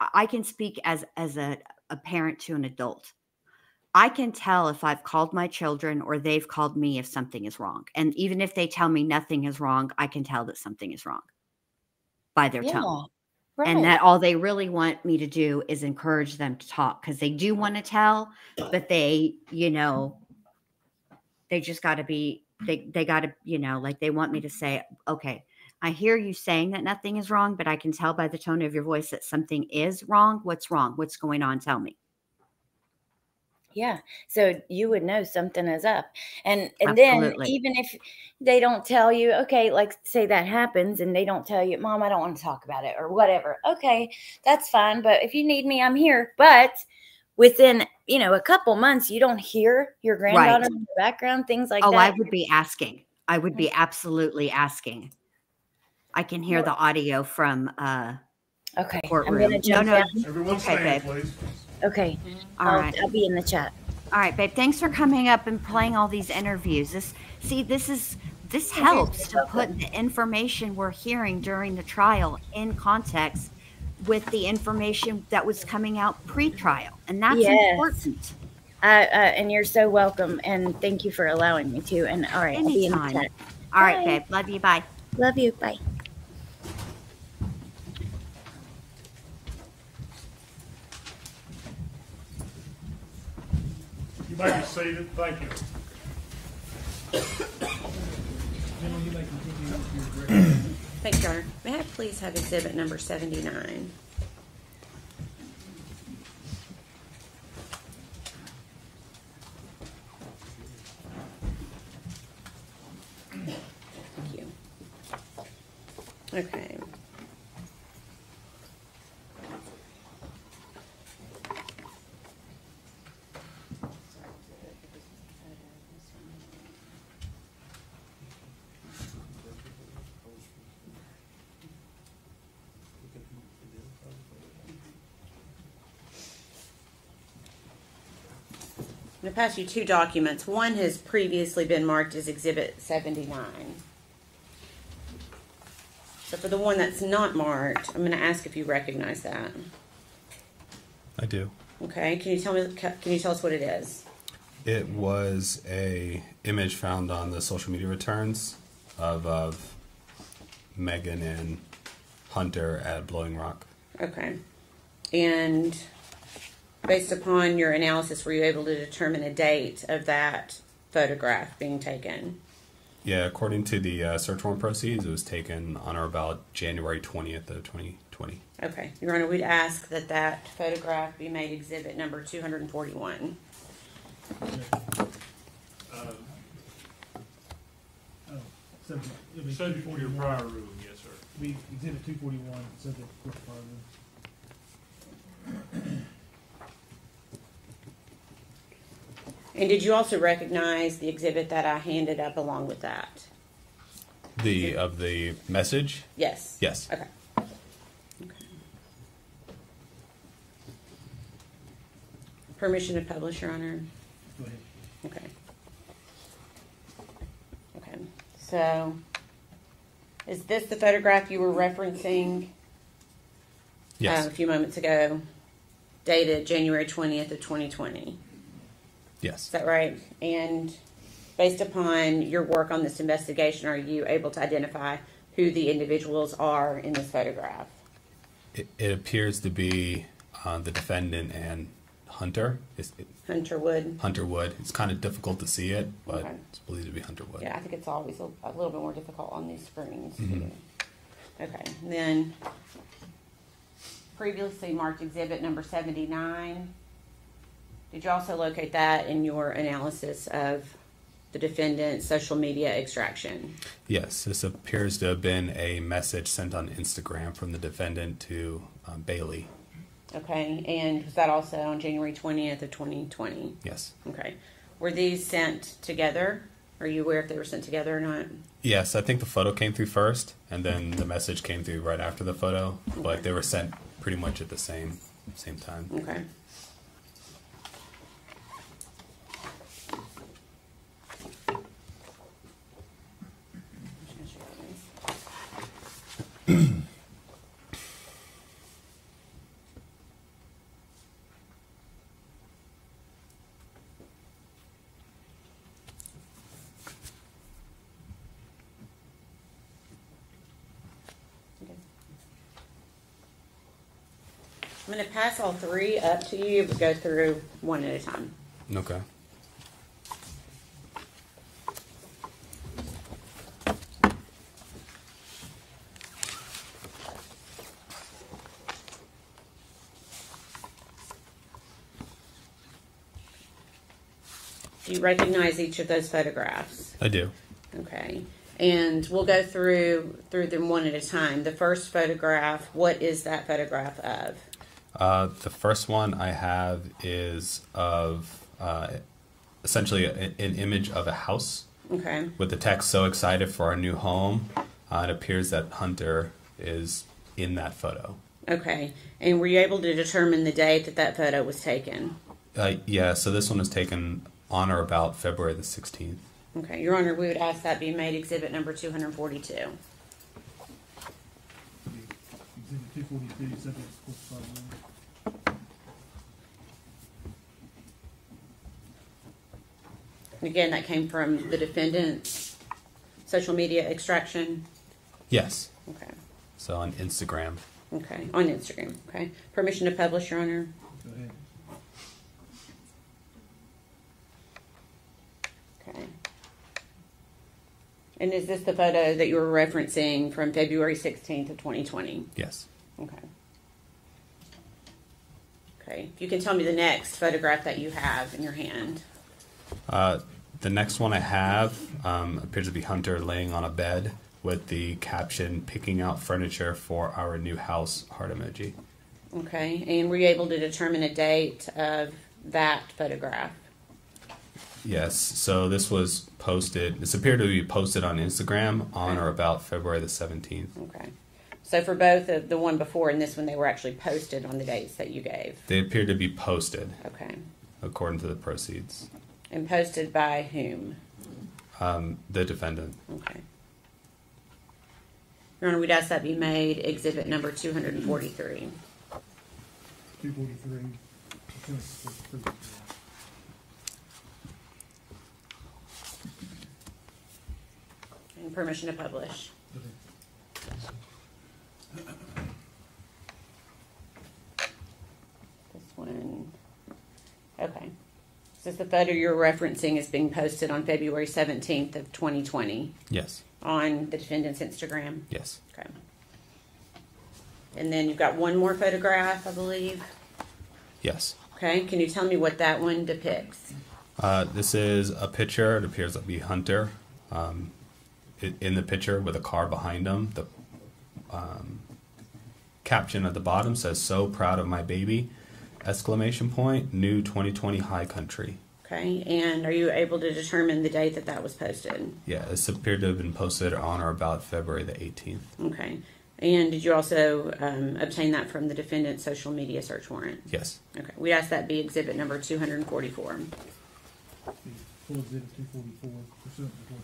I can speak as a parent to an adult. I can tell if I've called my children or they've called me if something is wrong. And even if they tell me nothing is wrong, I can tell that something is wrong by their tone. Right. And that all they really want me to do is encourage them to talk, because they do want to tell, but they just got to be they got to, you know, like they want me to say, okay, I hear you saying that nothing is wrong, but I can tell by the tone of your voice that something is wrong. What's wrong? What's going on? Tell me. Yeah. So you would know something is up. And then Absolutely. even if they don't tell you, okay, like say that happens and they don't tell you, Mom, I don't want to talk about it or whatever. Okay, that's fine. But if you need me, I'm here. But within, you know, a couple months, you don't hear your granddaughter in the background, things like that. I would be asking. I would be absolutely asking. I can hear the audio from okay. courtroom. I'm gonna jump down. Everyone stand, please. Okay. All right. I'll be in the chat. All right, babe. Thanks for coming up and playing all these interviews. This helps to put the information we're hearing during the trial in context with the information that was coming out pre-trial, and that's important. And you're so welcome, and thank you for allowing me to. And all right, I'll be in the chat. All right, babe. Love you. Bye. Love you. Bye. You may be seated. Thank you. Thank you, Your Honor. May I please have exhibit number 79? Thank you. Okay. I'm going to pass you two documents. One has previously been marked as Exhibit 79. So for the one that's not marked, I'm going to ask if you recognize that. I do. Okay. Can you tell us what it is? It was a image found on the social media returns of Megan and Hunter at Blowing Rock. Okay. And based upon your analysis, were you able to determine a date of that photograph being taken? Yeah, according to the search warrant proceeds, it was taken on or about January 20th of 2020. Okay. Your Honor, we'd ask that that photograph be made exhibit number 241. Subject to your prior ruling, yes, sir. We exhibit 241, subject to court prior ruling. And did you also recognize the exhibit that I handed up along with that? Of the message? Yes. Yes. Okay. Permission to publish, Your Honor? Go ahead. Okay. Okay. So, is this the photograph you were referencing? Yes. A few moments ago, dated January 20th of 2020? Yes. Is that right? And based upon your work on this investigation, are you able to identify who the individuals are in this photograph? It appears to be the defendant and Hunter. Hunter Wood? Hunter Wood. It's kind of difficult to see it, but it's believed to be Hunter Wood. Yeah, I think it's always a little bit more difficult on these screens. Mm-hmm. Okay. And then previously marked exhibit number 79. Did you also locate that in your analysis of the defendant's social media extraction? Yes, this appears to have been a message sent on Instagram from the defendant to Bailey. Okay, and was that also on January 20th of 2020? Yes. Okay. Were these sent together? Are you aware if they were sent together or not? Yes, I think the photo came through first, and then the message came through right after the photo, but they were sent pretty much at the same time. Okay. I'm going to pass all three up to you, but go through one at a time. Okay. Do you recognize each of those photographs? I do. Okay. And we'll go through them one at a time. The first photograph, what is that photograph of? The first one I have is of essentially an image of a house. Okay. With the text, "So excited for our new home." It appears that Hunter is in that photo. Okay. And were you able to determine the date that that photo was taken? Yeah, so this one was taken on or about February the 16th. Okay. Your Honor, we would ask that be made exhibit number 242. Exhibit 242, subject to court file. And again, that came from the defendant's social media extraction? Yes. Okay. So on Instagram. Okay. On Instagram. Okay. Permission to publish, Your Honor? Go ahead. Okay. And is this the photo that you were referencing from February 16th of 2020? Yes. Okay. Okay. If you can tell me the next photograph that you have in your hand. The next one I have appears to be Hunter laying on a bed with the caption, "Picking out furniture for our new house," heart emoji. Okay. And were you able to determine a date of that photograph? Yes. So this was posted, this appeared to be posted on Instagram on or about February the 17th. Okay. So for both of the one before and this one, they were actually posted on the dates that you gave? They appear to be posted. Okay. According to the proceeds. And posted by whom? The defendant. Okay. Your Honor, we'd ask that be made exhibit number 243. 243. And permission to publish. This one. Okay. Is this the photo you're referencing is being posted on February 17th of 2020? Yes. On the defendant's Instagram? Yes. Okay. And then you've got one more photograph, I believe? Yes. Okay. Can you tell me what that one depicts? This is a picture. It appears to be Hunter in the picture with a car behind him. The caption at the bottom says, "So proud of my baby!" Exclamation point, new 2020 high country. Okay, and are you able to determine the date that that was posted? Yeah, this appeared to have been posted on or about February the 18th. Okay, and did you also obtain that from the defendant's social media search warrant? Yes. Okay, we ask that be exhibit number 244. Full exhibit 244, pursuant to court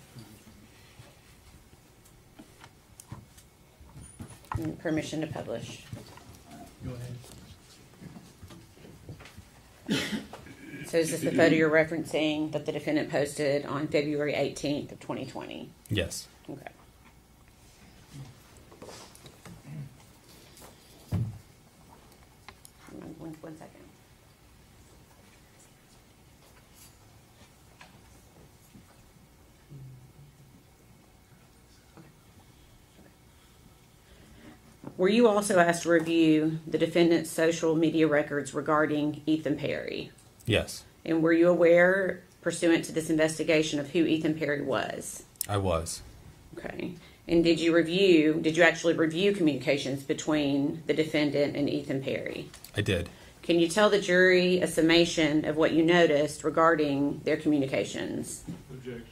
And permission to publish. Go ahead. So is this the photo you're referencing that the defendant posted on February 18th of 2020? Yes. Okay. One second. Were you also asked to review the defendant's social media records regarding Ethan Perry? Yes. And were you aware, pursuant to this investigation, of who Ethan Perry was? I was. Okay. And did you actually review communications between the defendant and Ethan Perry? I did. Can you tell the jury a summation of what you noticed regarding their communications? Objection.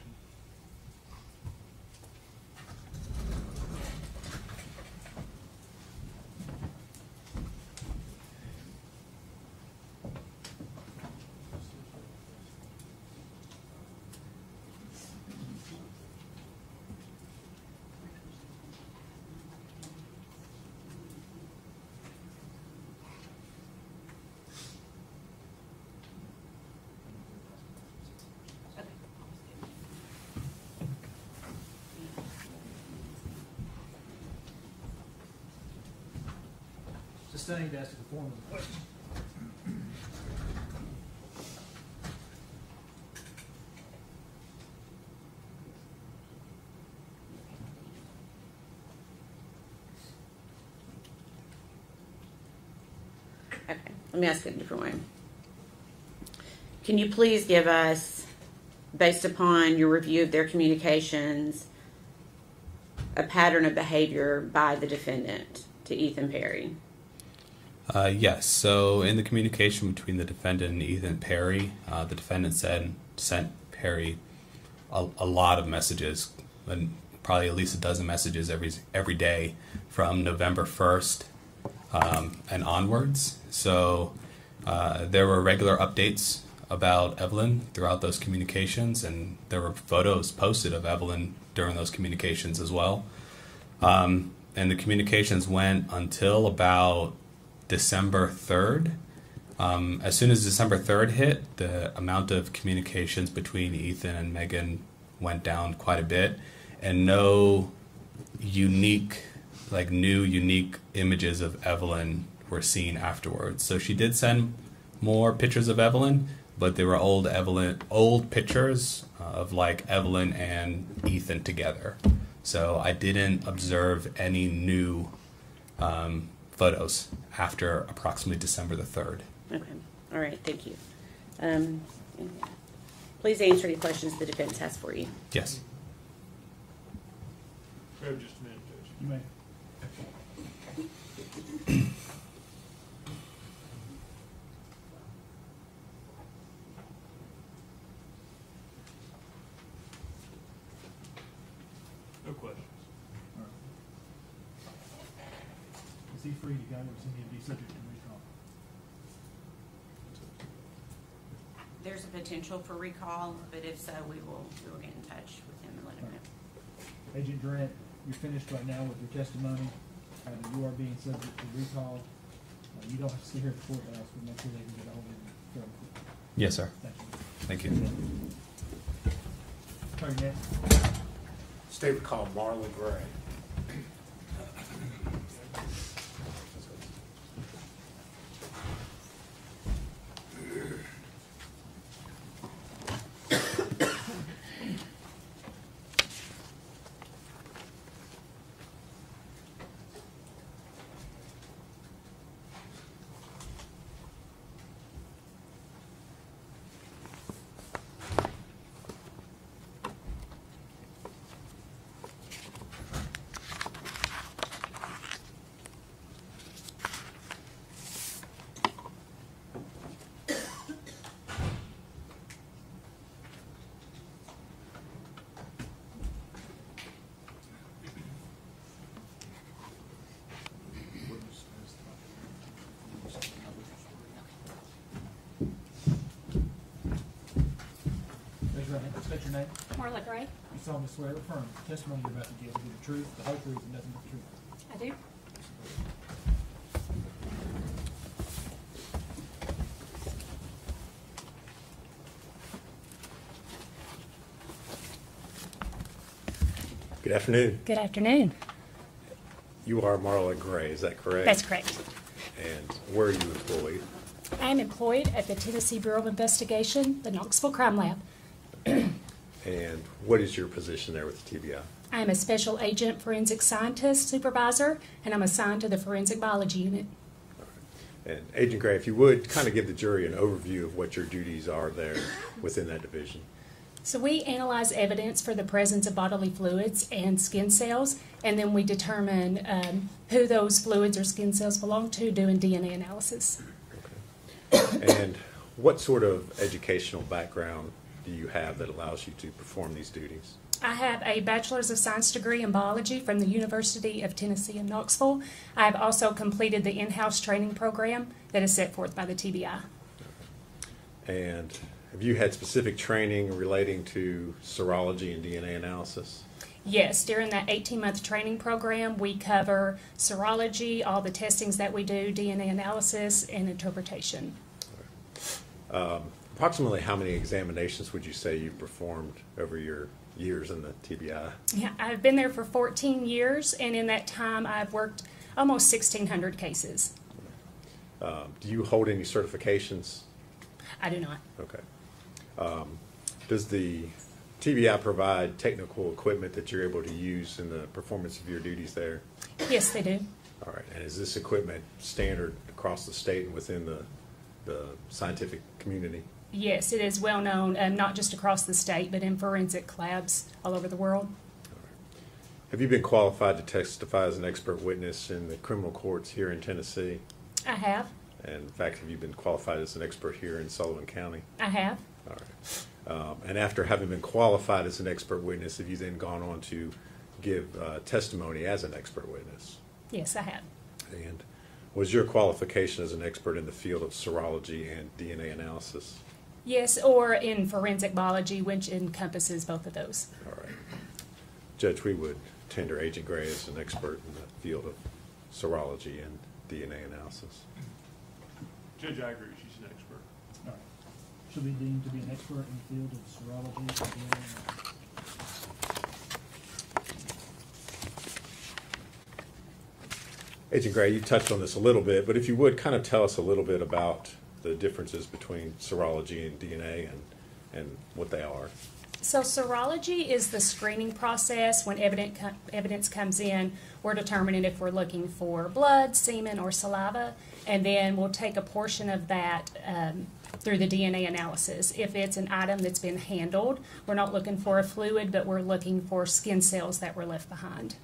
Sustained as to the form of the question. Okay, let me ask it a different way. Can you please give us based upon your review of their communications, a pattern of behavior by the defendant to Ethan Perry? Yes. So in the communication between the defendant and Ethan Perry, the defendant sent Perry a lot of messages, and probably at least a dozen messages every day from November 1st and onwards. So there were regular updates about Evelyn throughout those communications, and there were photos posted of Evelyn during those communications as well. And the communications went until about December 3rd. As soon as December 3rd hit, the amount of communications between Ethan and Megan went down quite a bit, and no unique images of Evelyn were seen afterwards. So she did send more pictures of Evelyn, but they were old pictures of like Evelyn and Ethan together. So I didn't observe any new photos after approximately December the 3rd. Okay. All right. Thank you. Please answer any questions the defense has for you. Yes. We have just a minute, Judge. You may. No questions. All right. Is he free to go, or does he need to be subject to recall? There's a potential for recall, but if so, we will get in touch with him and let him know. Agent Durant, you're finished right now with your testimony. You are being subject to recall. You don't have to sit here at the courthouse, but make sure they can get a hold of you fairly quickly. Yes, sir. Thank you. Thank you. Attorney next. State would call Marla Gray. State your name. Marla Gray. You solemnly swear or affirm the testimony you're about to give will be the truth, the whole truth, and nothing but the truth. I do. Good afternoon. Good afternoon. You are Marla Gray, is that correct? That's correct. And where are you employed? I am employed at the Tennessee Bureau of Investigation, the Knoxville Crime Lab. And what is your position there with the TBI? I am a Special Agent Forensic Scientist Supervisor, and I'm assigned to the Forensic Biology Unit. And Agent Gray, if you would, kind of give the jury an overview of what your duties are there within that division. So we analyze evidence for the presence of bodily fluids and skin cells, and then we determine who those fluids or skin cells belong to, doing DNA analysis. Okay. And what sort of educational background do you have that allows you to perform these duties? I have a Bachelor's of Science degree in biology from the University of Tennessee in Knoxville. I have also completed the in-house training program that is set forth by the TBI. And have you had specific training relating to serology and DNA analysis? Yes, during that 18-month training program, we cover serology, all the testings that we do, DNA analysis, and interpretation. Approximately how many examinations would you say you've performed over your years in the TBI? Yeah, I've been there for 14 years, and in that time I've worked almost 1,600 cases. Do you hold any certifications? I do not. Okay. Does the TBI provide technical equipment that you're able to use in the performance of your duties there? Yes, they do. All right. And is this equipment standard across the state and within the scientific community? Yes, it is well known, not just across the state, but in forensic labs all over the world. Have you been qualified to testify as an expert witness in the criminal courts here in Tennessee? I have. And in fact, have you been qualified as an expert here in Sullivan County? I have. All right. And after having been qualified as an expert witness, have you then gone on to give testimony as an expert witness? Yes, I have. And was your qualification as an expert in the field of serology and DNA analysis? Yes, or in forensic biology, which encompasses both of those. All right. Judge, we would tender Agent Gray as an expert in the field of serology and DNA analysis. Judge, I agree. She's an expert. All right. She'll be deemed to be an expert in the field of serology and DNA analysis. Agent Gray, you touched on this a little bit, but if you would kind of tell us a little bit about the differences between serology and DNA and what they are. So serology is the screening process. When evidence comes in, we're determining if we're looking for blood, semen, or saliva, and then we'll take a portion of that through the DNA analysis. If it's an item that's been handled, we're not looking for a fluid, but we're looking for skin cells that were left behind.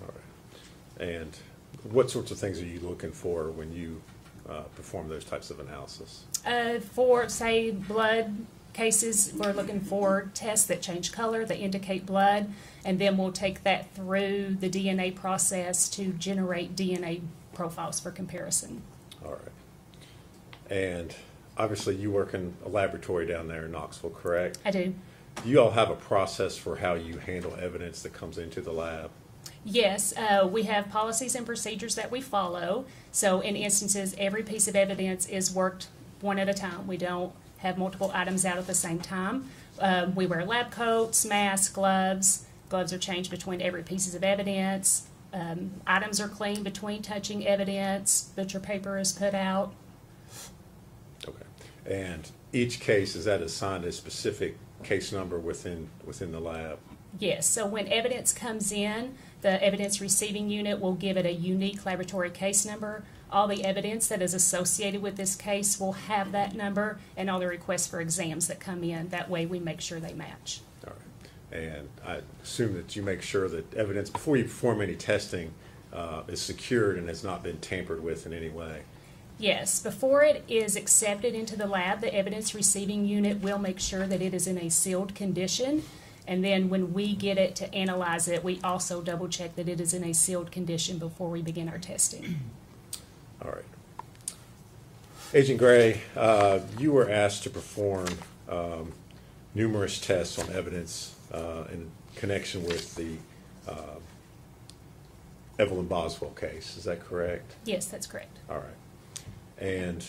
All right. And what sorts of things are you looking for when you perform those types of analysis? For, say, blood cases, we're looking for tests that change color, that indicate blood, and then we'll take that through the DNA process to generate DNA profiles for comparison. All right. And obviously you work in a laboratory down there in Knoxville, correct? I do. Do you all have a process for how you handle evidence that comes into the lab? Yes, we have policies and procedures that we follow. So in instances, every piece of evidence is worked one at a time. We don't have multiple items out at the same time. We wear lab coats, masks, gloves. Gloves are changed between every piece of evidence. Items are cleaned between touching evidence. Butcher paper is put out. Okay. And each case, is that assigned a specific case number within the lab? Yes, so when evidence comes in, the evidence receiving unit will give it a unique laboratory case number. All the evidence that is associated with this case will have that number, and all the requests for exams that come in. That way we make sure they match. All right. And I assume that you make sure that evidence, before you perform any testing, is secured and has not been tampered with in any way. Yes, before it is accepted into the lab, the evidence receiving unit will make sure that it is in a sealed condition. And then when we get it to analyze it, we also double check that it is in a sealed condition before we begin our testing. All right. Agent Gray, you were asked to perform numerous tests on evidence in connection with the Evelyn Boswell case. Is that correct? Yes, that's correct. All right. And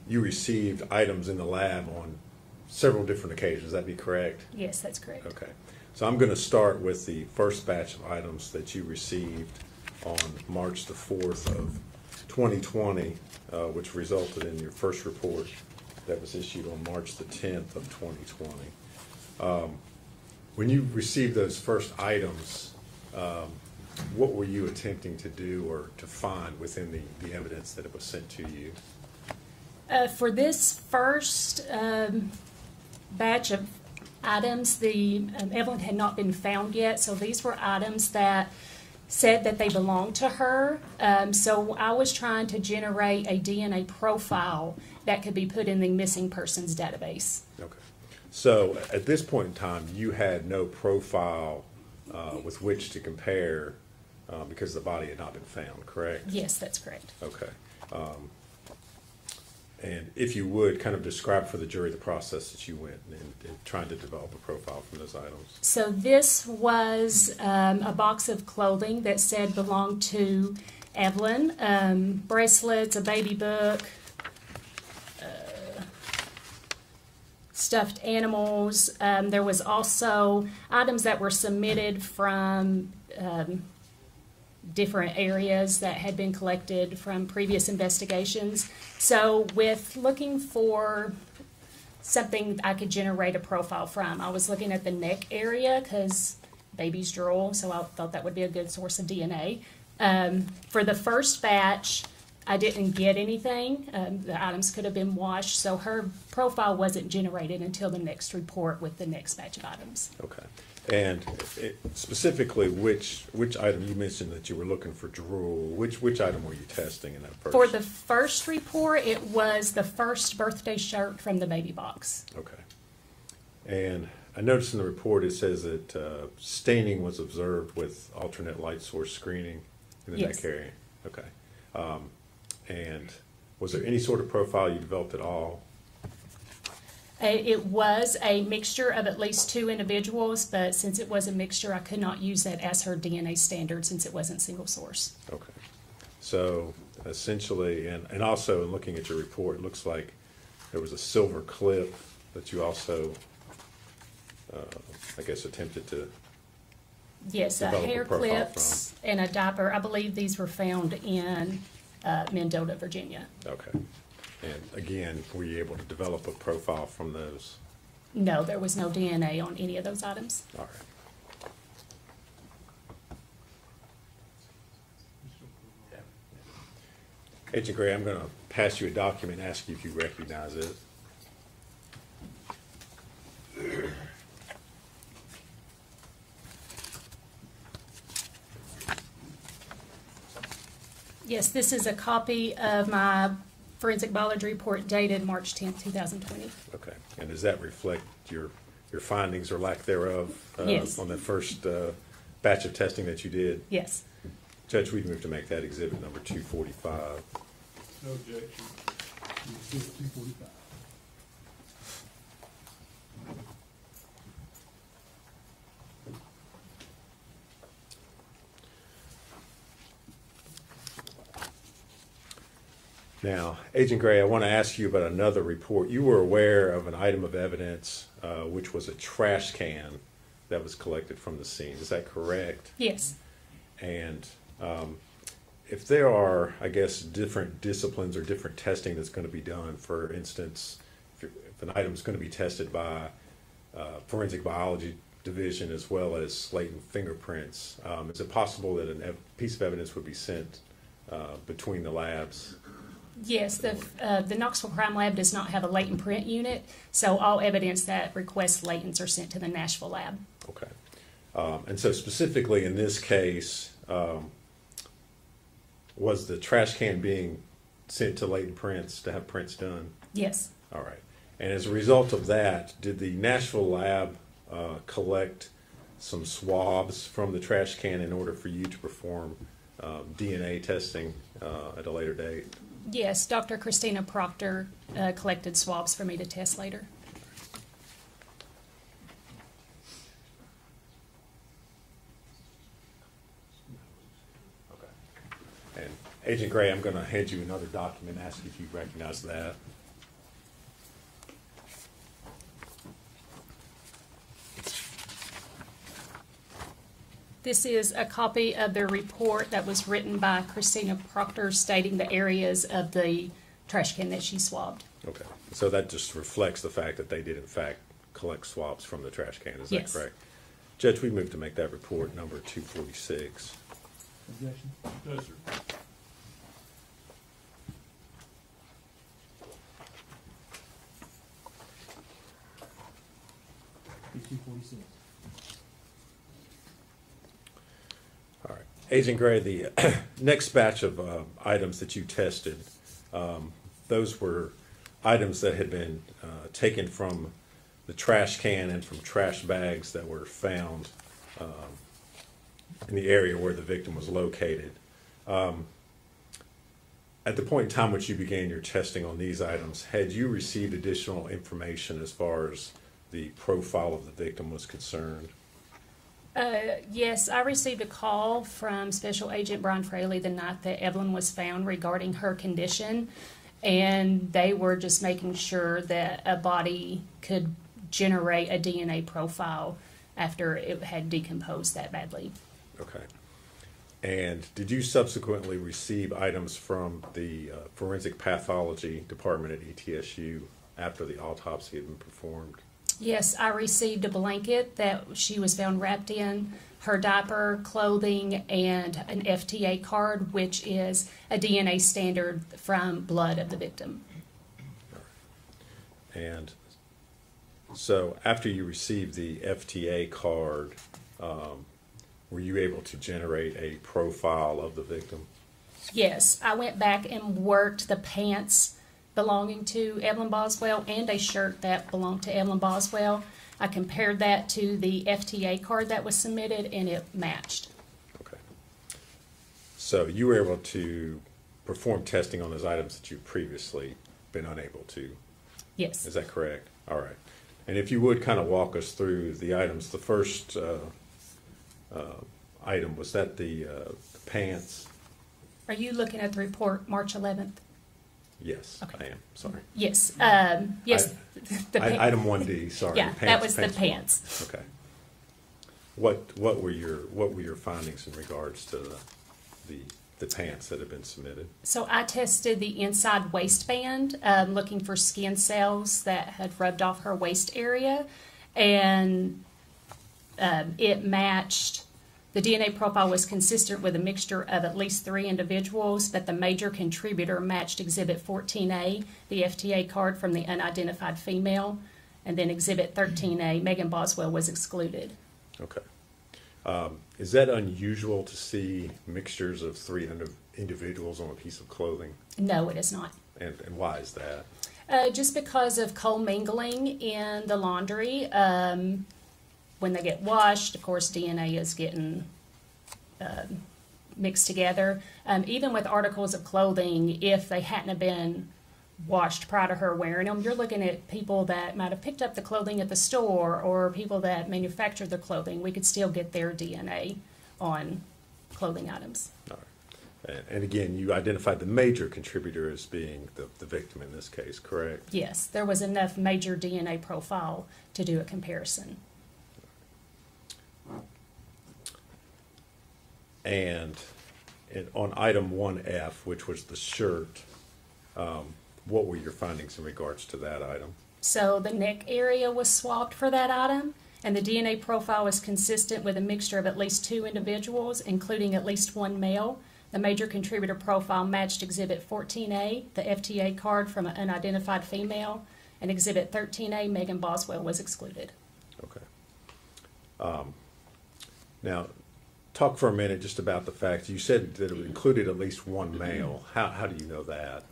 you received items in the lab on several different occasions. That be correct? Yes, that's correct. Okay. So I'm going to start with the first batch of items that you received on March the 4th of 2020, which resulted in your first report that was issued on March the 10th of 2020. When you received those first items, what were you attempting to do or to find within the evidence that it was sent to you? For this first batch of items, the Evelyn had not been found yet, so these were items that said that they belonged to her. So I was trying to generate a DNA profile that could be put in the missing persons database. Okay. So at this point in time, you had no profile with which to compare because the body had not been found, correct? Yes, that's correct. Okay. And if you would, kind of describe for the jury the process that you went in trying to develop a profile from those items. So this was a box of clothing that said belonged to Evelyn, bracelets, a baby book, stuffed animals. There was also items that were submitted from different areas that had been collected from previous investigations. So with looking for something I could generate a profile from, I was looking at the neck area because babies drool, so I thought that would be a good source of DNA. For the first batch, I didn't get anything. The items could have been washed, so her profile wasn't generated until the next report with the next batch of items. Okay. And specifically, which item you mentioned that you were looking for drool? Which item were you testing in that first? For the first report, it was the first birthday shirt from the baby box. Okay. And I noticed in the report it says that staining was observed with alternate light source screening in the neck area. Okay. And was there any sort of profile you developed at all? It was a mixture of at least 2 individuals, but since it was a mixture, I could not use that as her DNA standard since it wasn't single source. Okay. So essentially, and also in looking at your report, it looks like there was a silver clip that you also, I guess, attempted to Yes, hair clips and a diaper. I believe these were found in Mendota, Virginia. Okay. And again, were you able to develop a profile from those? No, there was no DNA on any of those items. All right. Agent Gray, I'm going to pass you a document and ask you if you recognize it. Yes, this is a copy of my forensic biology report dated March 10th, 2020. Okay. And does that reflect your findings or lack thereof Yes. on the first batch of testing that you did? Yes. Judge, we move to make that exhibit number 245. No objection. Exhibit 245. Now, Agent Gray, I want to ask you about another report. You were aware of an item of evidence, which was a trash can that was collected from the scene. Is that correct? Yes. And if there are, I guess, different disciplines or different testing that's going to be done, for instance, if an item is going to be tested by forensic biology division as well as latent fingerprints, is it possible that a piece of evidence would be sent between the labs? Yes, the Knoxville Crime Lab does not have a latent print unit, so all evidence that requests latents are sent to the Nashville lab. Okay. And so specifically in this case, was the trash can being sent to latent prints to have prints done? Yes. All right. And as a result of that, did the Nashville lab collect some swabs from the trash can in order for you to perform DNA testing at a later date? Yes, Dr. Christina Proctor collected swabs for me to test later. Okay. And Agent Gray, I'm going to hand you another document and ask if you recognize that. This is a copy of the report that was written by Christina Proctor stating the areas of the trash can that she swabbed. Okay. So that just reflects the fact that they did, in fact, collect swabs from the trash can. Is that correct? Judge, we move to make that report number 246. Objection? No, sir. P246. All right. Agent Gray, the next batch of items that you tested, those were items that had been taken from the trash can and from trash bags that were found in the area where the victim was located. At the point in time which you began your testing on these items, had you received additional information as far as the profile of the victim was concerned? Yes, I received a call from Special Agent Brian Fraley the night that Evelyn was found regarding her condition, and they were just making sure that a body could generate a DNA profile after it had decomposed that badly. Okay. And did you subsequently receive items from the forensic pathology department at ETSU after the autopsy had been performed? Yes, I received a blanket that she was found wrapped in, her diaper, clothing, and an FTA card, which is a DNA standard from blood of the victim. And so after you received the FTA card, were you able to generate a profile of the victim? Yes, I went back and worked the pants belonging to Evelyn Boswell and a shirt that belonged to Evelyn Boswell. I compared that to the FTA card that was submitted, and it matched. Okay. So you were able to perform testing on those items that you've previously been unable to? Yes. Is that correct? All right. And if you would kind of walk us through the items. The first item, was that the pants? Are you looking at the report March 11th? Yes, okay. I am. Sorry. Yes. Yes. Item 1D. Sorry. Yeah, that was the pants. Okay. What were your findings in regards to the pants that have been submitted? So I tested the inside waistband, looking for skin cells that had rubbed off her waist area, and it matched. The DNA profile was consistent with a mixture of at least 3 individuals, but the major contributor matched Exhibit 14A, the FTA card from the unidentified female, and then Exhibit 13A, Megan Boswell, was excluded. Okay. Is that unusual to see mixtures of 3 individuals on a piece of clothing? No, it is not. And why is that? Just because of co-mingling in the laundry. When they get washed, of course, DNA is getting mixed together. Even with articles of clothing, if they hadn't have been washed prior to her wearing them, you're looking at people that might have picked up the clothing at the store or people that manufactured the clothing. We could still get their DNA on clothing items. All right. And again, you identified the major contributor as being the victim in this case, correct? Yes, there was enough major DNA profile to do a comparison. And on item 1F, which was the shirt, what were your findings in regards to that item? So the neck area was swabbed for that item, and the DNA profile was consistent with a mixture of at least 2 individuals, including at least 1 male. The major contributor profile matched Exhibit 14A, the FTA card from an unidentified female, and Exhibit 13A, Megan Boswell, was excluded. Okay. Now, talk for a minute just about the fact you said that it included at least 1 male. How do you know that?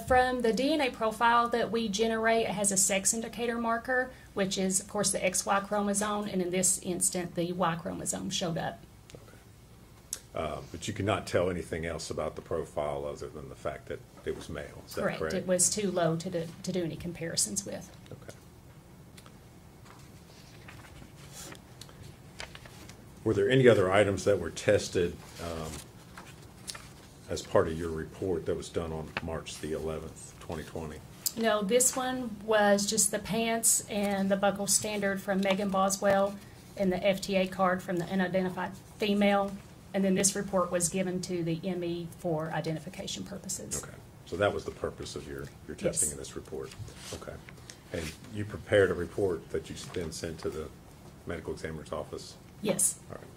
From the DNA profile that we generate, it has a sex indicator marker, which is, of course, the XY chromosome, and in this instant, the Y chromosome showed up. Okay. But you cannot tell anything else about the profile other than the fact that it was male. Is that correct? Correct. It was too low to do any comparisons with. Okay. Were there any other items that were tested as part of your report that was done on March the 11th, 2020? No, this one was just the pants and the buckle standard from Megan Boswell and the FTA card from the unidentified female. And then this report was given to the ME for identification purposes. Okay. So that was the purpose of your testing Yes. in this report. Okay. And you prepared a report that you then sent to the medical examiner's office? Yes. All right.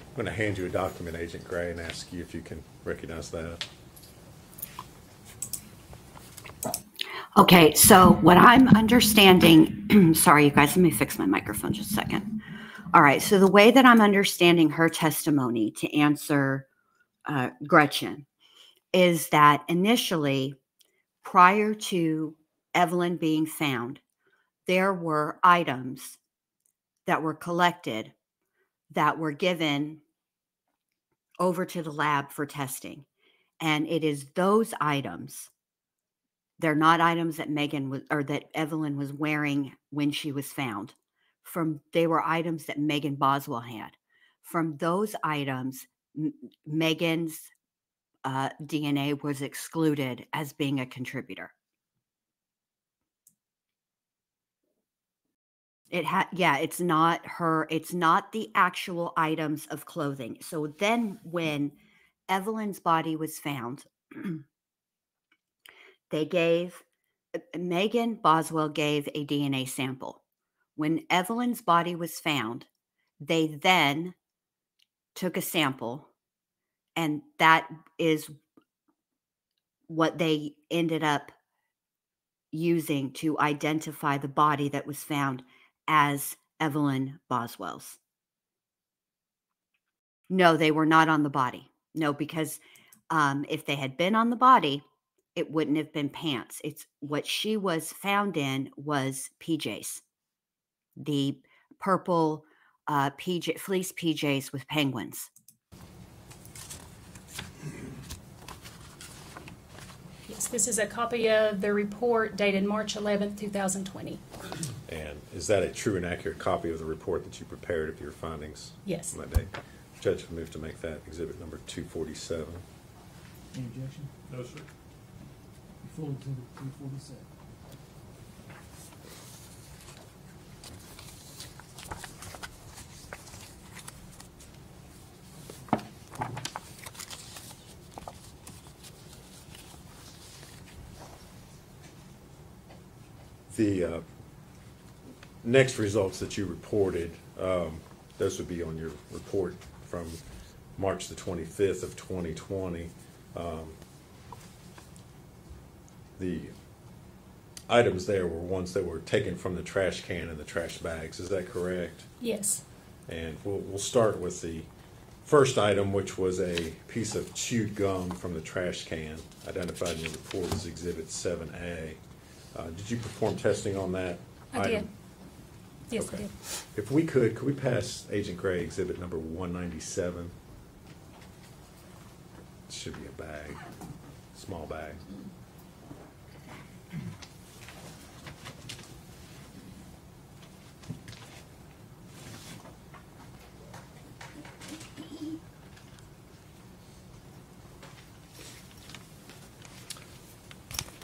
I'm going to hand you a document, Agent Gray, and ask you if you can recognize that. Okay, so what I'm understanding, sorry, you guys, let me fix my microphone just a second. All right, so the way that I'm understanding her testimony to answer Gretchen is that initially, prior to Evelyn being found, there were items that were collected that were given over to the lab for testing. And it is those items, they're not items that Megan was, or that Evelyn was wearing when she was found. They were items that Megan Boswell had. From those items, Megan's DNA was excluded as being a contributor. It's not her, it's not the actual items of clothing. So then when Evelyn's body was found, Megan Boswell gave a DNA sample. When Evelyn's body was found, they then took a sample, and that is what they ended up using to identify the body that was found as Evelyn Boswell's. No, they were not on the body. No, because if they had been on the body, it wouldn't have been pants. It's what she was found in was PJs, the purple fleece PJs with penguins. Yes, this is a copy of the report dated March 11th, 2020. And is that a true and accurate copy of the report that you prepared of your findings? Yes. On that day? Judge will move to make that exhibit number 247. Any objection? No, sir. Full exhibit 247. The next results that you reported, those would be on your report from March the 25th of 2020. The items there were ones that were taken from the trash can and the trash bags. Is that correct? Yes. And we'll start with the first item, which was a piece of chewed gum from the trash can, identified in your report as Exhibit 7A. Did you perform testing on that I item? did. Yes, Okay. I did. If we could we pass Agent Gray exhibit number 197? It should be a bag, small bag.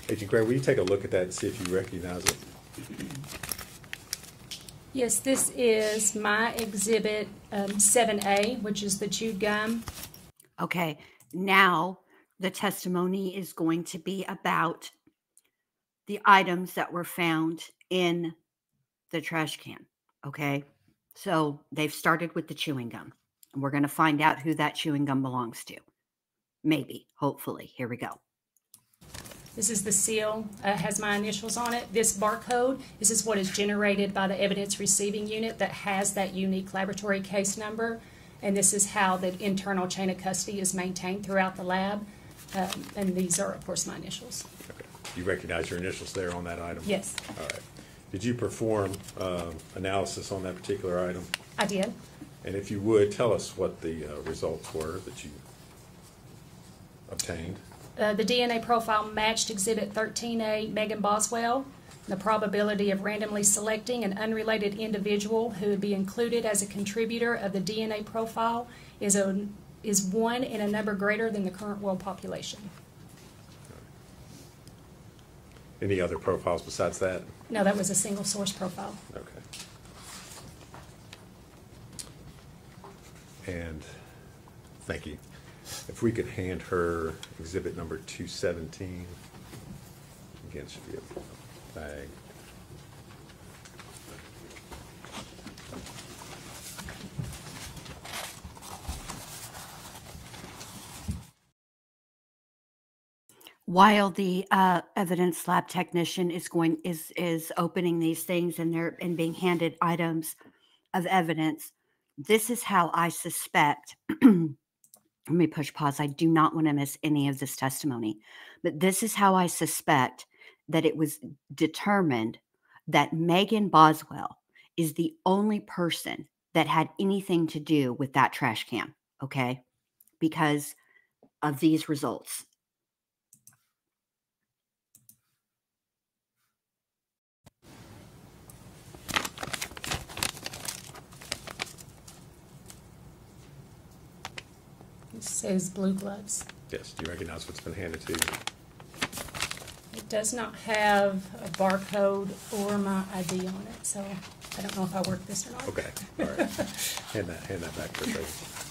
Agent Gray, will you take a look at that and see if you recognize it? Yes, this is my exhibit 7A, which is the chewed gum. Okay, now the testimony is going to be about the items that were found in the trash can. Okay, so they've started with the chewing gum, and we're going to find out who that chewing gum belongs to. Maybe, hopefully. Here we go. This is the seal, has my initials on it. This barcode, this is what is generated by the evidence receiving unit that has that unique laboratory case number. And this is how the internal chain of custody is maintained throughout the lab. And these are, of course, my initials. Okay. You recognize your initials there on that item? Yes. All right. Did you perform analysis on that particular item? I did. And if you would, tell us what the results were that you obtained. The DNA profile matched Exhibit 13A, Megan Boswell. The probability of randomly selecting an unrelated individual who would be included as a contributor of the DNA profile is 1 in a number greater than the current world population. Any other profiles besides that? No, that was a single source profile. Okay. And thank you. If we could hand her exhibit number 217. Again, it should be a bag. While the evidence lab technician is opening these things and being handed items of evidence, this is how I suspect. Let me push pause. I do not want to miss any of this testimony, but this is how I suspect that it was determined that Megan Boswell is the only person that had anything to do with that trash can, okay? Because of these results. It says blue gloves. Yes. Do you recognize what's been handed to you? It does not have a barcode or my ID on it, so I don't know if I worked this or not. Okay. All right. hand that back for a second.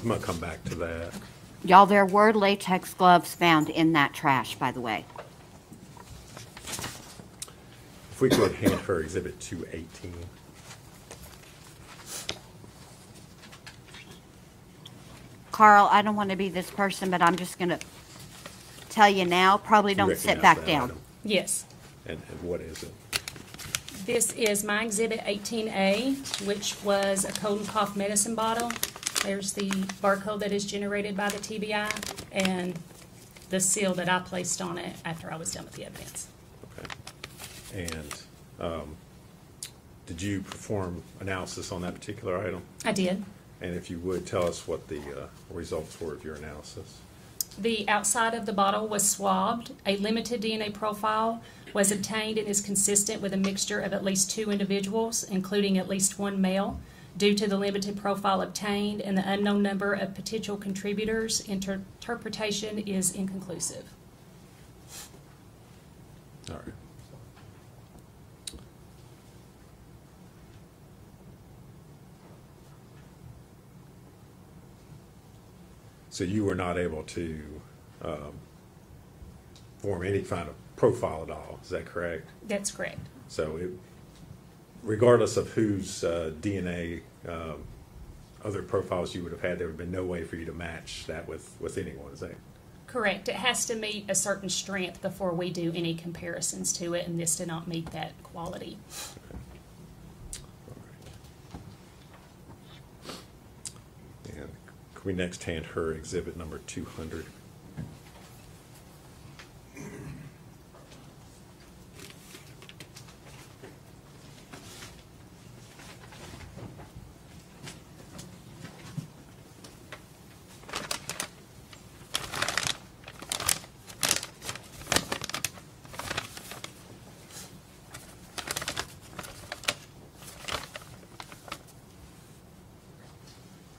I'm gonna come back to that. Y'all, there were latex gloves found in that trash, by the way. If we could hand her Exhibit 218. Carl, I don't want to be this person, but I'm just going to tell you now, probably don't sit back down. Item? Yes. And what is it? This is my Exhibit 18A, which was a cold and cough medicine bottle. There's the barcode that is generated by the TBI and the seal that I placed on it after I was done with the evidence. Okay. And did you perform analysis on that particular item? I did. And if you would, tell us what the results were of your analysis. The outside of the bottle was swabbed. A limited DNA profile was obtained and is consistent with a mixture of at least 2 individuals, including at least 1 male. Due to the limited profile obtained and the unknown number of potential contributors, interpretation is inconclusive. All right. So you were not able to form any kind of profile at all, is that correct? That's correct. So regardless of whose DNA, other profiles you would have had, there would have been no way for you to match that with anyone, is that? Correct. It has to meet a certain strength before we do any comparisons to it, and this did not meet that quality. Okay. And can we next hand her exhibit number 200?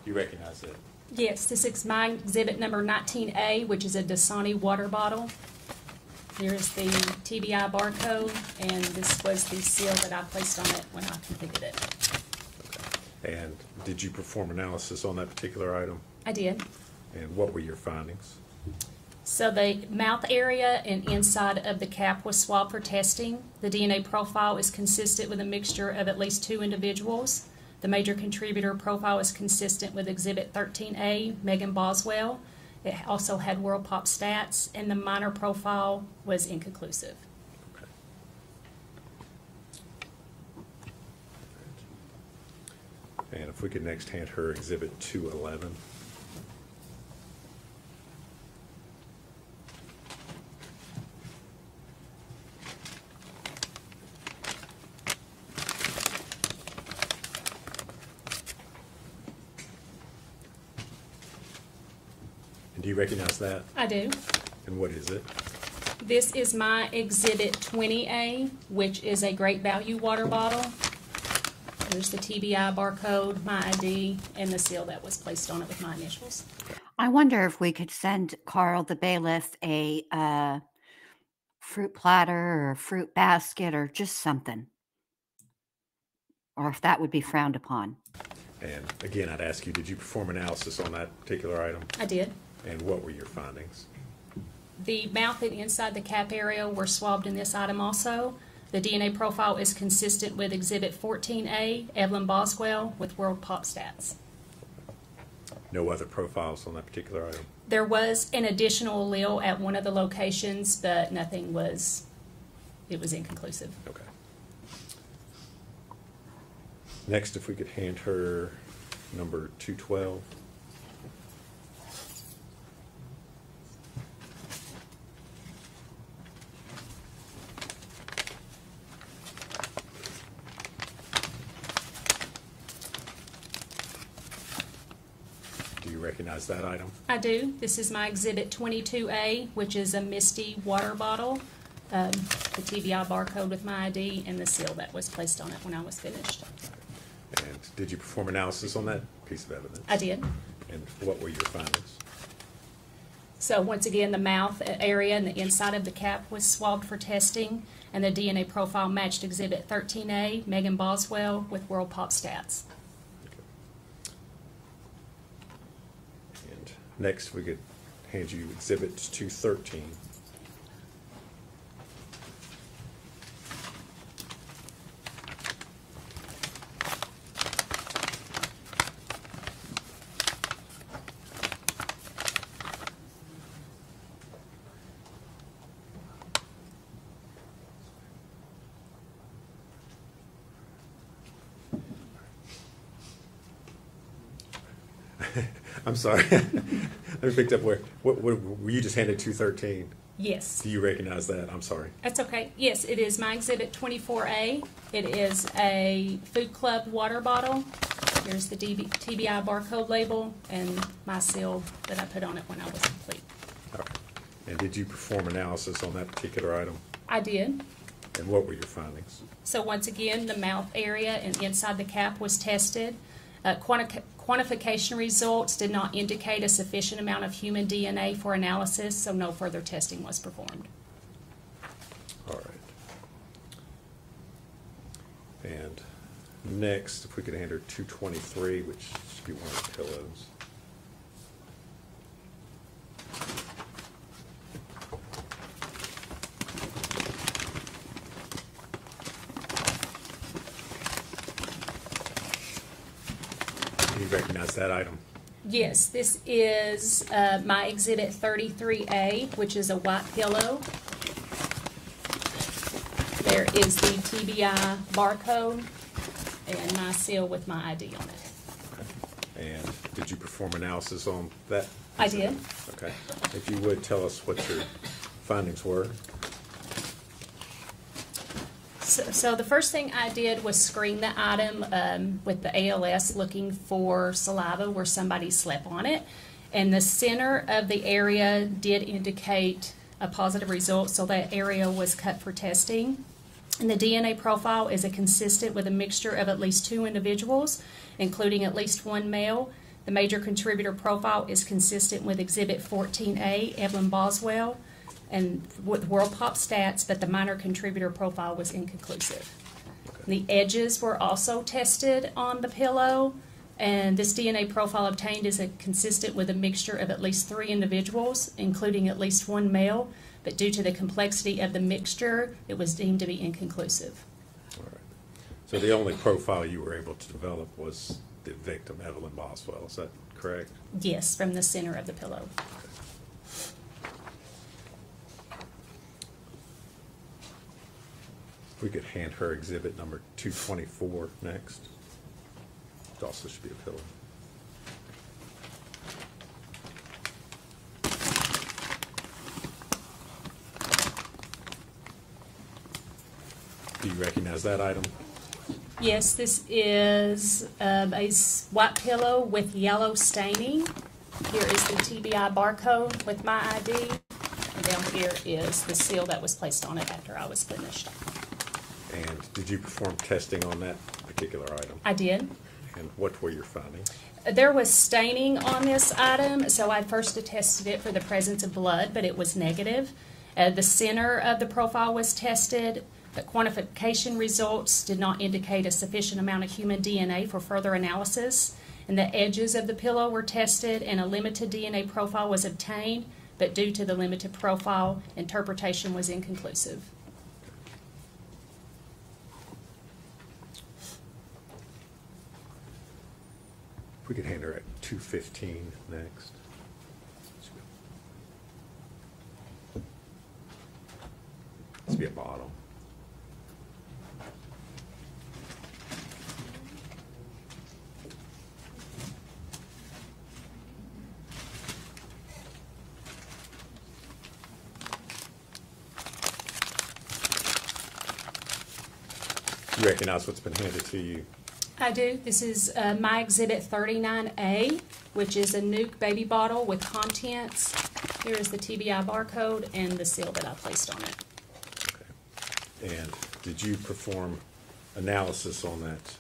You recognize it? Yes, this is my exhibit number 19A, which is a Dasani water bottle. Here's the TBI barcode, and this was the seal that I placed on it when I completed it. Okay. And did you perform analysis on that particular item? I did. And what were your findings? So the mouth area and inside of the cap was swabbed for testing. The DNA profile is consistent with a mixture of at least 2 individuals. The major contributor profile is consistent with Exhibit 13A, Megan Boswell. It also had World Pop stats, and the minor profile was inconclusive. Okay. And if we could next hand her Exhibit 211. Do you recognize that? I do. And what is it? This is my Exhibit 20A, which is a great value water bottle. There's the TBI barcode, my ID, and the seal that was placed on it with my initials. I wonder if we could send Carl the bailiff a fruit platter or a fruit basket or just something. Or if that would be frowned upon. And again, I'd ask you, did you perform analysis on that particular item? I did. And what were your findings? The mouth and inside the cap area were swabbed in this item also. The DNA profile is consistent with Exhibit 14A, Evelyn Boswell, with World Pop stats. No other profiles on that particular item? There was an additional allele at one of the locations, but nothing was, it was inconclusive. Okay. Next, if we could hand her number 212. Do you recognize that item? I do. This is my Exhibit 22A, which is a Misty water bottle. The TBI barcode with my ID and the seal that was placed on it when I was finished. And did you perform analysis on that piece of evidence? I did. And what were your findings? So once again, the mouth area and the inside of the cap was swabbed for testing, and the DNA profile matched Exhibit 13A, Megan Boswell, with World Pop stats. Next, we could hand you Exhibit 213. I'm sorry. I picked up what were you just handed 213? Yes. Do you recognize that? I'm sorry. That's okay. Yes, it is my Exhibit 24A. It is a Food Club water bottle. Here's the TBI barcode label and my seal that I put on it when I was complete. All right. And did you perform analysis on that particular item? I did. And what were your findings? So once again, the mouth area and inside the cap was tested. Quantification results did not indicate a sufficient amount of human DNA for analysis, so no further testing was performed. All right. And next, if we could hand her 223, which should be one of the pillows. Do you recognize that item? Yes, this is my Exhibit 33A, which is a white pillow. There is the TBI barcode and my seal with my ID on it. Okay. And did you perform analysis on that? I did. Okay. If you would tell us what your findings were. So the first thing I did was screen the item with the ALS looking for saliva where somebody slept on it. And the center of the area did indicate a positive result, so that area was cut for testing. And the DNA profile is consistent with a mixture of at least 2 individuals, including at least 1 male. The major contributor profile is consistent with Exhibit 14A, Evelyn Boswell, and with World Pop stats, but the minor contributor profile was inconclusive. Okay. The edges were also tested on the pillow, and this DNA profile obtained is consistent with a mixture of at least 3 individuals, including at least 1 male, but due to the complexity of the mixture, it was deemed to be inconclusive. All right. So the only profile you were able to develop was the victim, Evelyn Boswell, is that correct? Yes, from the center of the pillow. Okay. We could hand her exhibit number 224 next. It also should be a pillow. Do you recognize that item? Yes, this is a white pillow with yellow staining. Here is the TBI barcode with my ID. And down here is the seal that was placed on it after I was finished. And did you perform testing on that particular item? I did. And what were your findings? There was staining on this item, so I first tested it for the presence of blood, but it was negative. The center of the profile was tested. The quantification results did not indicate a sufficient amount of human DNA for further analysis. And the edges of the pillow were tested, and a limited DNA profile was obtained, but due to the limited profile, interpretation was inconclusive. If we could hand her at 215 next. This be a bottle. You recognize what's been handed to you? I do. This is my Exhibit 39A, which is a nuke baby bottle with contents. Here is the TBI barcode and the seal that I placed on it. Okay. And did you perform analysis on that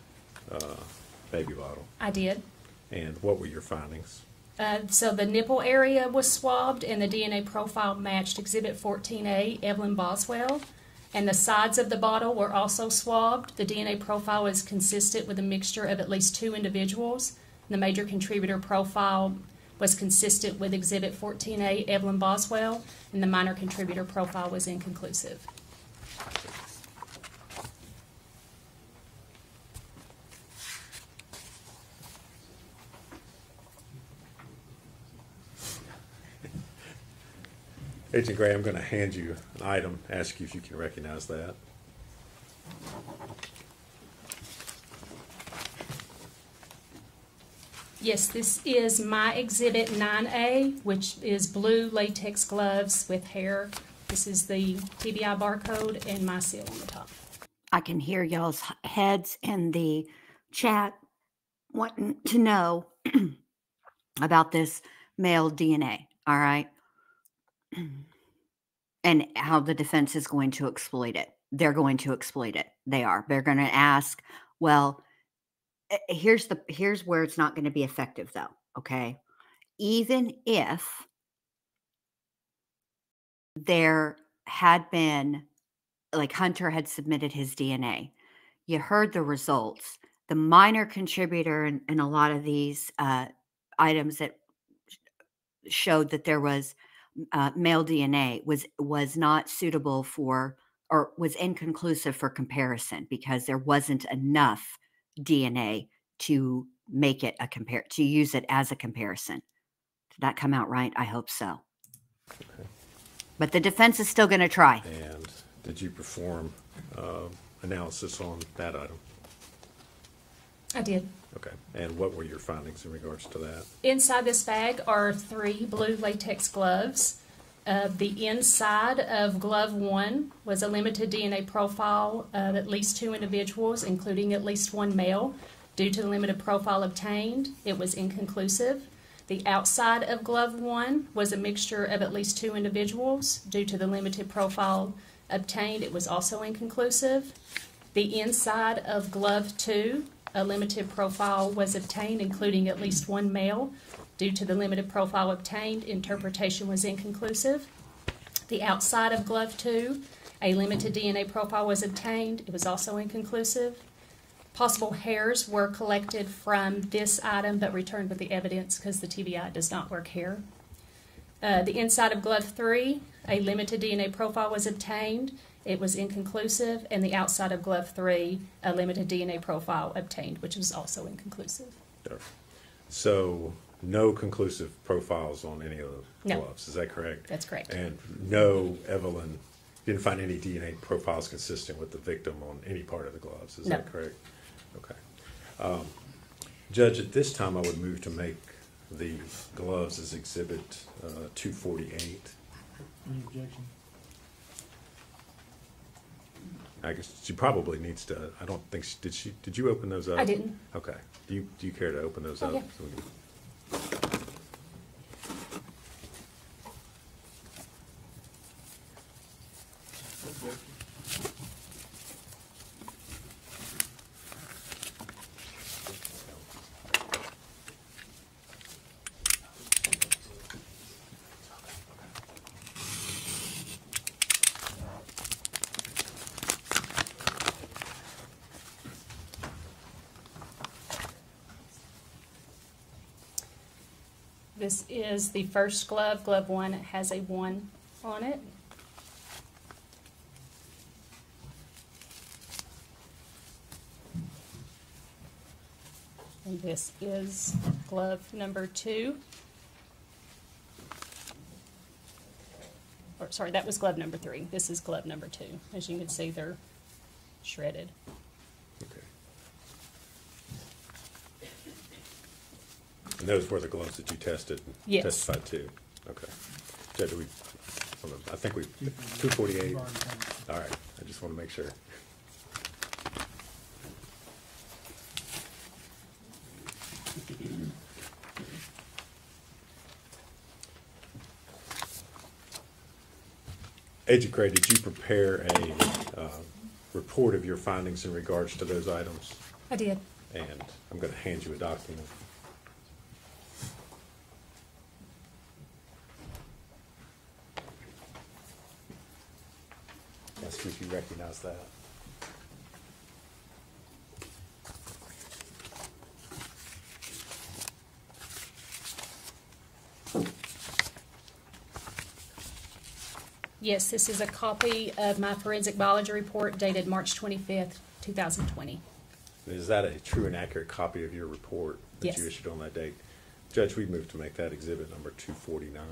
baby bottle? I did. And what were your findings? So the nipple area was swabbed, and the DNA profile matched Exhibit 14A, Evelyn Boswell. And the sides of the bottle were also swabbed. The DNA profile was consistent with a mixture of at least 2 individuals. The major contributor profile was consistent with Exhibit 14A, Evelyn Boswell, and the minor contributor profile was inconclusive. Agent Gray, I'm going to hand you an item, ask you if you can recognize that. Yes, this is my Exhibit 9A, which is blue latex gloves with hair. This is the TBI barcode and my seal on the top. I can hear y'all's heads in the chat wanting to know about this male DNA, all right? And how the defense is going to exploit it. They're going to exploit it. They are. They're going to ask, well, here's where it's not going to be effective though, okay? Even if there had been, like Hunter had submitted his DNA, you heard the results. The minor contributor in a lot of these items that showed that there was male DNA was not suitable for, or was inconclusive for comparison because there wasn't enough DNA to make it to use it as a comparison. Did that come out right? I hope so. Okay. But the defense is still going to try. And did you perform analysis on that item? I did. Okay. And what were your findings in regards to that? Inside this bag are 3 blue latex gloves. The inside of glove 1 was a limited DNA profile of at least 2 individuals, including at least 1 male. Due to the limited profile obtained, it was inconclusive. The outside of glove 1 was a mixture of at least 2 individuals. Due to the limited profile obtained, it was also inconclusive. The inside of glove 2, a limited profile was obtained, including at least 1 male. Due to the limited profile obtained, interpretation was inconclusive. The outside of glove 2, a limited DNA profile was obtained. It was also inconclusive. Possible hairs were collected from this item but returned with the evidence because the TBI does not work hair. The inside of glove 3, a limited DNA profile was obtained. It was inconclusive. And the outside of glove 3, a limited DNA profile obtained, which was also inconclusive. So no conclusive profiles on any of the gloves, is that correct? That's correct. And no, Evelyn didn't find any DNA profiles consistent with the victim on any part of the gloves, is that correct? Okay. Judge, at this time I would move to make the gloves as Exhibit 248. Any objection? I guess she probably needs to, I don't think, did you open those up? I didn't. Okay. Do you care to open those up? Yeah. So we can... This is the first glove, glove 1. It has a 1 on it. And this is glove number 2. Or sorry, that was glove number 3. This is glove number 2. As you can see, they're shredded. Okay. And those were the gloves that you tested and testified to? Okay. Judge, I think we, 248. All right, I just want to make sure. Agent Gray, did you prepare a report of your findings in regards to those items? I did. And I'm going to hand you a document. Ask you if you recognize that. Yes, this is a copy of my forensic biology report dated March 25th, 2020. Is that a true and accurate copy of your report that Yes. you issued on that date? Judge, we move to make that exhibit number 249.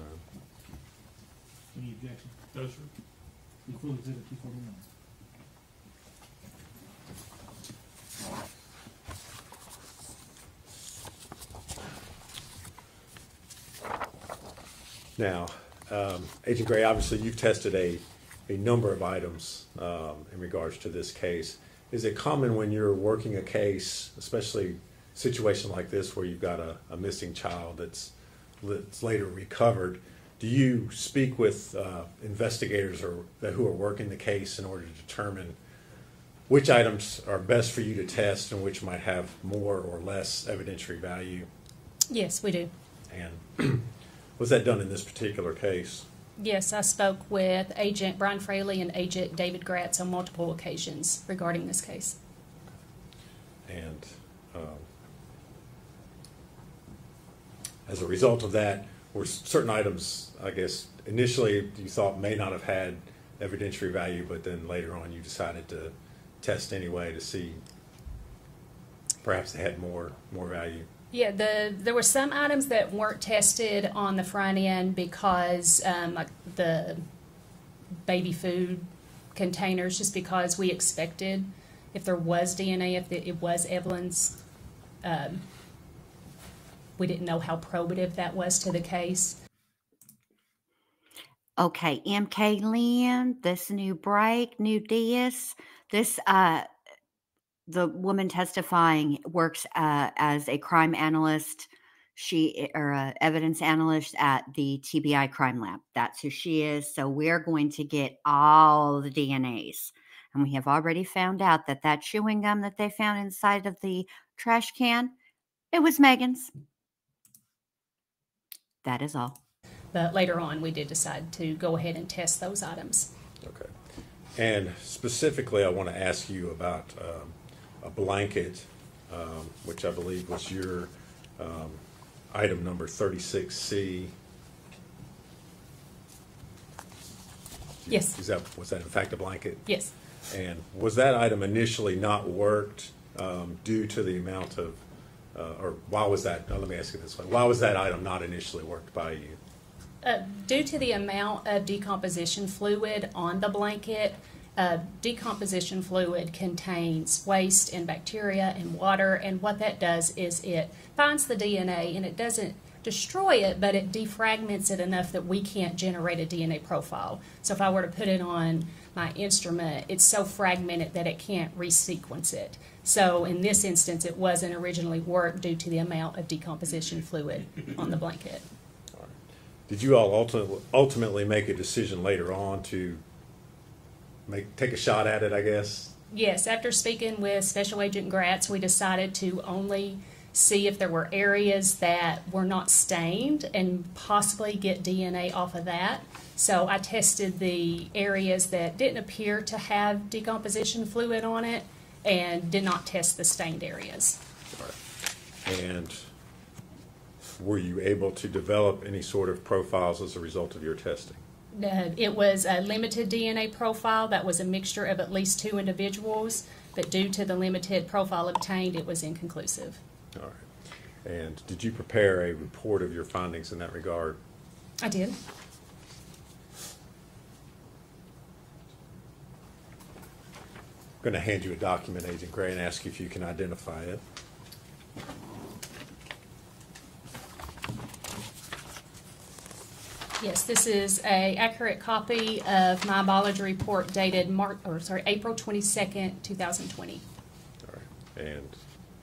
Any objection? No, sir. Be full exhibit 249. Now, Agent Gray, obviously you've tested a number of items in regards to this case. Is it common when you're working a case, especially a situation like this where you've got a missing child that's later recovered, do you speak with investigators who are working the case in order to determine which items are best for you to test and which might have more or less evidentiary value? Yes, we do. And was that done in this particular case? Yes, I spoke with Agent Brian Fraley and Agent David Gratz on multiple occasions regarding this case. And as a result of that, were certain items, I guess, initially you thought may not have had evidentiary value, but then later on you decided to test anyway to see perhaps they had more value? Yeah, there were some items that weren't tested on the front end because like the baby food containers, just because we expected if there was DNA, if it was Evelyn's, we didn't know how probative that was to the case. Okay, MK Lynn, this new break, new DS, this the woman testifying works as a crime analyst. Or evidence analyst at the TBI crime lab. That's who she is. So we're going to get all the DNAs. And we have already found out that that chewing gum that they found inside of the trash can, it was Megan's. That is all. But later on, we did decide to go ahead and test those items. Okay. And specifically, I want to ask you about a blanket, which I believe was your item number 36C. Yes. Was that in fact a blanket? Yes. And was that item initially not worked due to the amount of, or why was that, let me ask you this way, why was that item not initially worked by you? Due to the amount of decomposition fluid on the blanket, decomposition fluid contains waste and bacteria and water, and what that does is it finds the DNA and it doesn't destroy it, but it defragments it enough that we can't generate a DNA profile. So if I were to put it on my instrument, it's so fragmented that it can't resequence it. So in this instance, it wasn't originally worked due to the amount of decomposition fluid on the blanket. Did you all ultimately make a decision later on to take a shot at it, I guess? Yes, after speaking with Special Agent Gratz, we decided to only see if there were areas that were not stained and possibly get DNA off of that. So I tested the areas that didn't appear to have decomposition fluid on it and did not test the stained areas. All right. And were you able to develop any sort of profiles as a result of your testing? It was a limited DNA profile that was a mixture of at least 2 individuals, but due to the limited profile obtained, it was inconclusive. All right. And did you prepare a report of your findings in that regard? I did. I'm going to hand you a document, Agent Gray, and ask you if you can identify it. Yes, this is an accurate copy of my biology report dated April 22nd, 2020. All right. And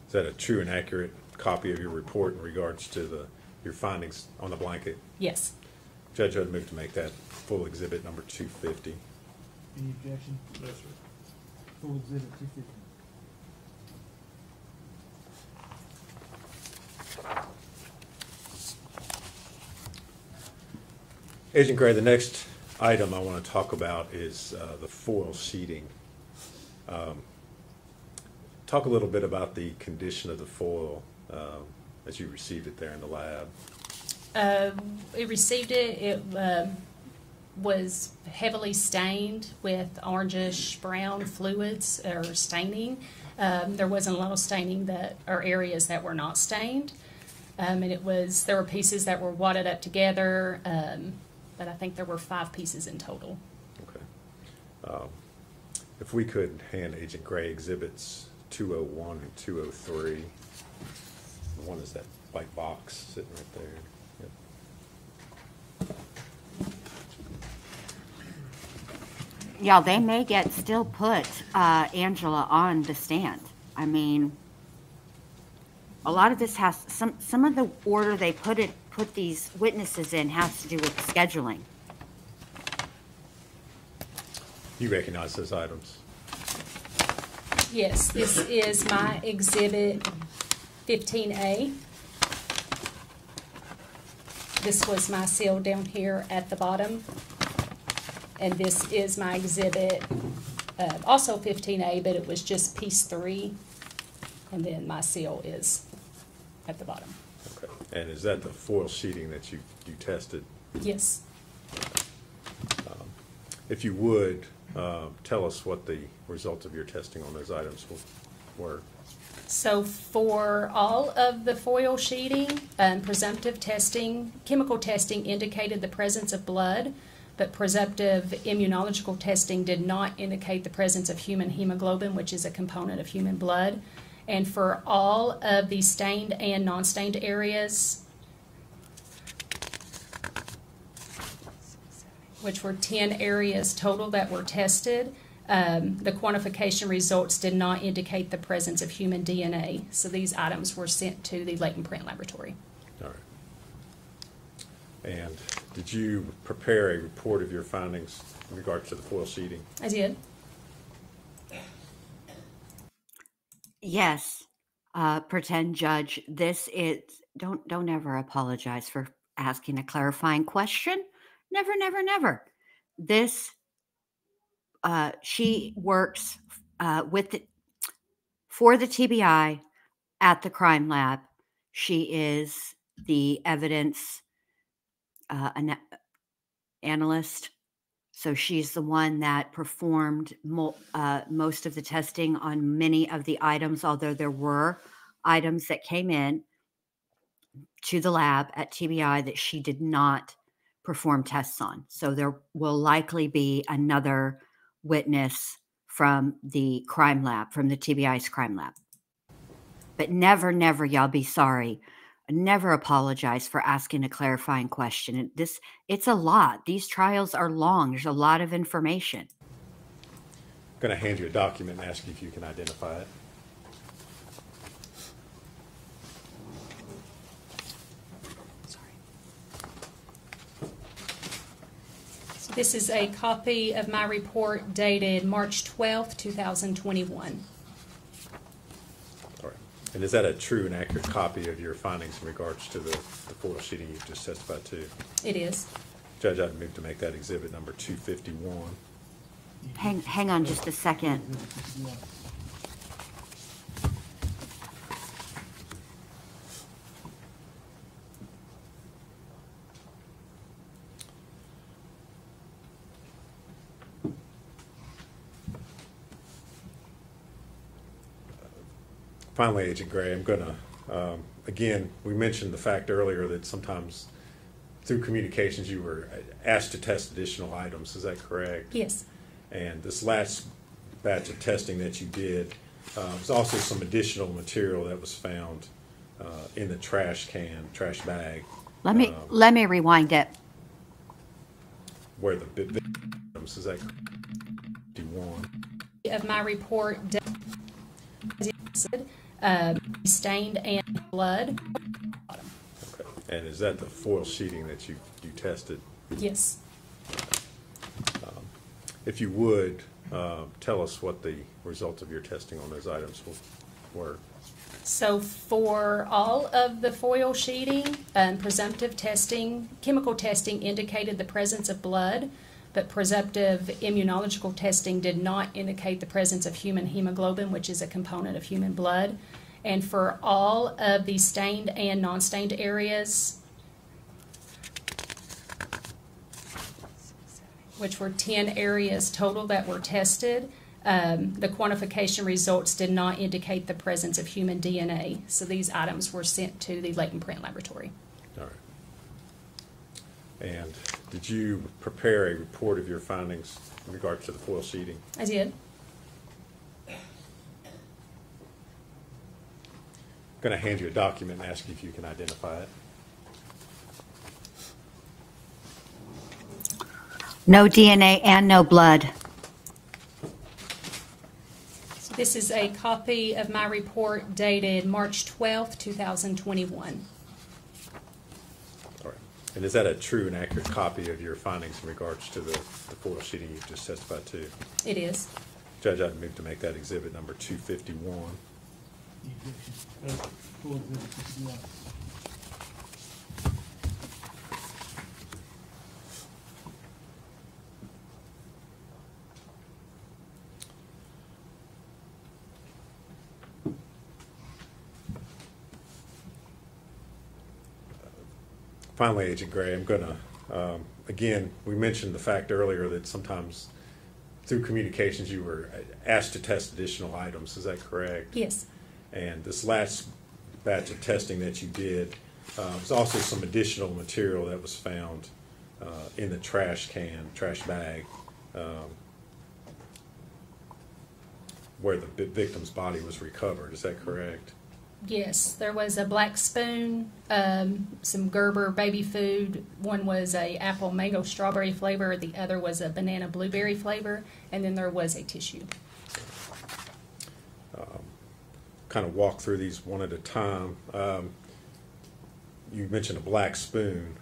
is that a true and accurate copy of your report in regards to your findings on the blanket? Yes. Judge, I'd move to make that full exhibit number 250. Any objection? No, sir. Full exhibit 250. Agent Gray, the next item I want to talk about is the foil sheeting. Talk a little bit about the condition of the foil as you received it there in the lab. We received it. It was heavily stained with orangish brown fluids or staining. There wasn't a lot of staining or areas that were not stained. And there were pieces that were wadded up together, but I think there were 5 pieces in total. Okay. If we could hand Agent Gray exhibits 201 and 203. One is that white box sitting right there. Yeah, they may still put Angela on the stand. I mean, a lot of this has some of the order they put these witnesses in has to do with scheduling. You recognize those items? Yes, this is my exhibit 15A. This was my seal down here at the bottom. And this is my exhibit, also 15A, but it was just piece 3. And then my seal is at the bottom. Okay. And is that the foil sheeting that you tested? Yes. If you would, tell us what the result of your testing on those items were. So for all of the foil sheeting, presumptive testing, chemical testing indicated the presence of blood, but presumptive immunological testing did not indicate the presence of human hemoglobin, which is a component of human blood. And for all of the stained and non-stained areas, which were 10 areas total that were tested, the quantification results did not indicate the presence of human DNA. So these items were sent to the latent print laboratory. All right. And did you prepare a report of your findings in regard to the foil sheeting? I did. Yes, pretend judge. This is don't ever apologize for asking a clarifying question. Never, never, never. This she works for the TBI at the crime lab. She is the evidence analyst. So she's the one that performed most of the testing on many of the items, although there were items that came in to the lab at TBI that she did not perform tests on. So there will likely be another witness from the crime lab, from the TBI's crime lab. But never, never, y'all be sorry. Never apologize for asking a clarifying question. It's a lot. These trials are long. There's a lot of information. I'm going to hand you a document and ask you if you can identify it. So this is a copy of my report dated March 12th, 2021. And is that a true and accurate copy of your findings in regards to the foil sheeting you've just testified to? It is. Judge, I'd move to make that exhibit number 251. Hang on just a second. Finally, Agent Gray, I'm going to, again, we mentioned the fact earlier that sometimes through communications you were asked to test additional items. Is that correct? Yes. And this last batch of testing that you did, was also some additional material that was found in the trash bag. Let me rewind it. Where the items, is that correct? Of my report, stained and blood. Okay. And is that the foil sheeting that you tested? Yes. If you would, tell us what the result of your testing on those items were. So for all of the foil sheeting, presumptive testing, chemical testing indicated the presence of blood, but presumptive immunological testing did not indicate the presence of human hemoglobin, which is a component of human blood. And for all of the stained and non-stained areas, which were 10 areas total that were tested. The quantification results did not indicate the presence of human DNA, so these items were sent to the latent print laboratory. All right. And did you prepare a report of your findings in regard to the foil sheeting? I did. I'm going to hand you a document and ask you if you can identify it. No DNA and no blood. So this is a copy of my report dated March 12th, 2021. All right. And is that a true and accurate copy of your findings in regards to the foil sheeting you've just testified to? It is. Judge, I'd move to make that exhibit number 251. Finally, Agent Gray, I'm going to, again, we mentioned the fact earlier that sometimes through communications you were asked to test additional items. Is that correct? Yes. And this last batch of testing that you did, was also some additional material that was found in the trash bag, where the victim's body was recovered. Is that correct? Yes, there was a black spoon, some Gerber baby food. One was a apple mango strawberry flavor, the other was a banana blueberry flavor, and then there was a tissue. Kind of walk through these one at a time. You mentioned a black spoon.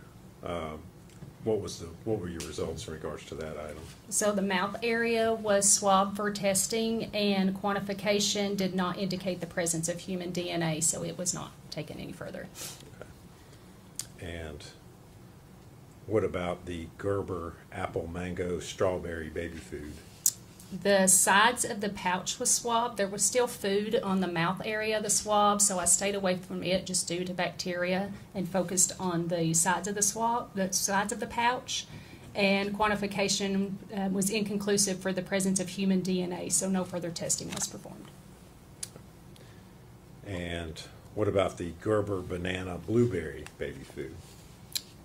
What were your results in regards to that item? So the mouth area was swabbed for testing, and quantification did not indicate the presence of human DNA, so it was not taken any further. Okay. And what about the Gerber apple mango strawberry baby food? The sides of the pouch was swabbed. There was still food on the mouth area of the swab, so I stayed away from it just due to bacteria and focused on the sides of the swab, the sides of the pouch. And quantification was inconclusive for the presence of human DNA, so no further testing was performed. And what about the Gerber banana blueberry baby food?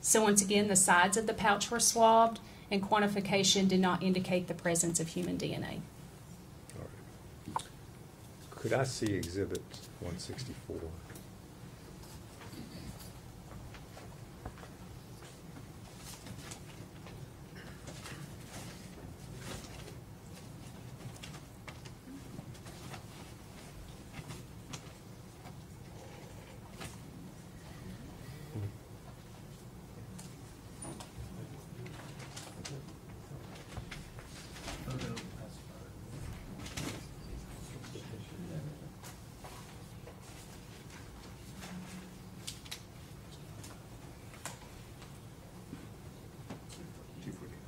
So once again, the sides of the pouch were swabbed, and quantification did not indicate the presence of human DNA. All right. Could I see Exhibit 164?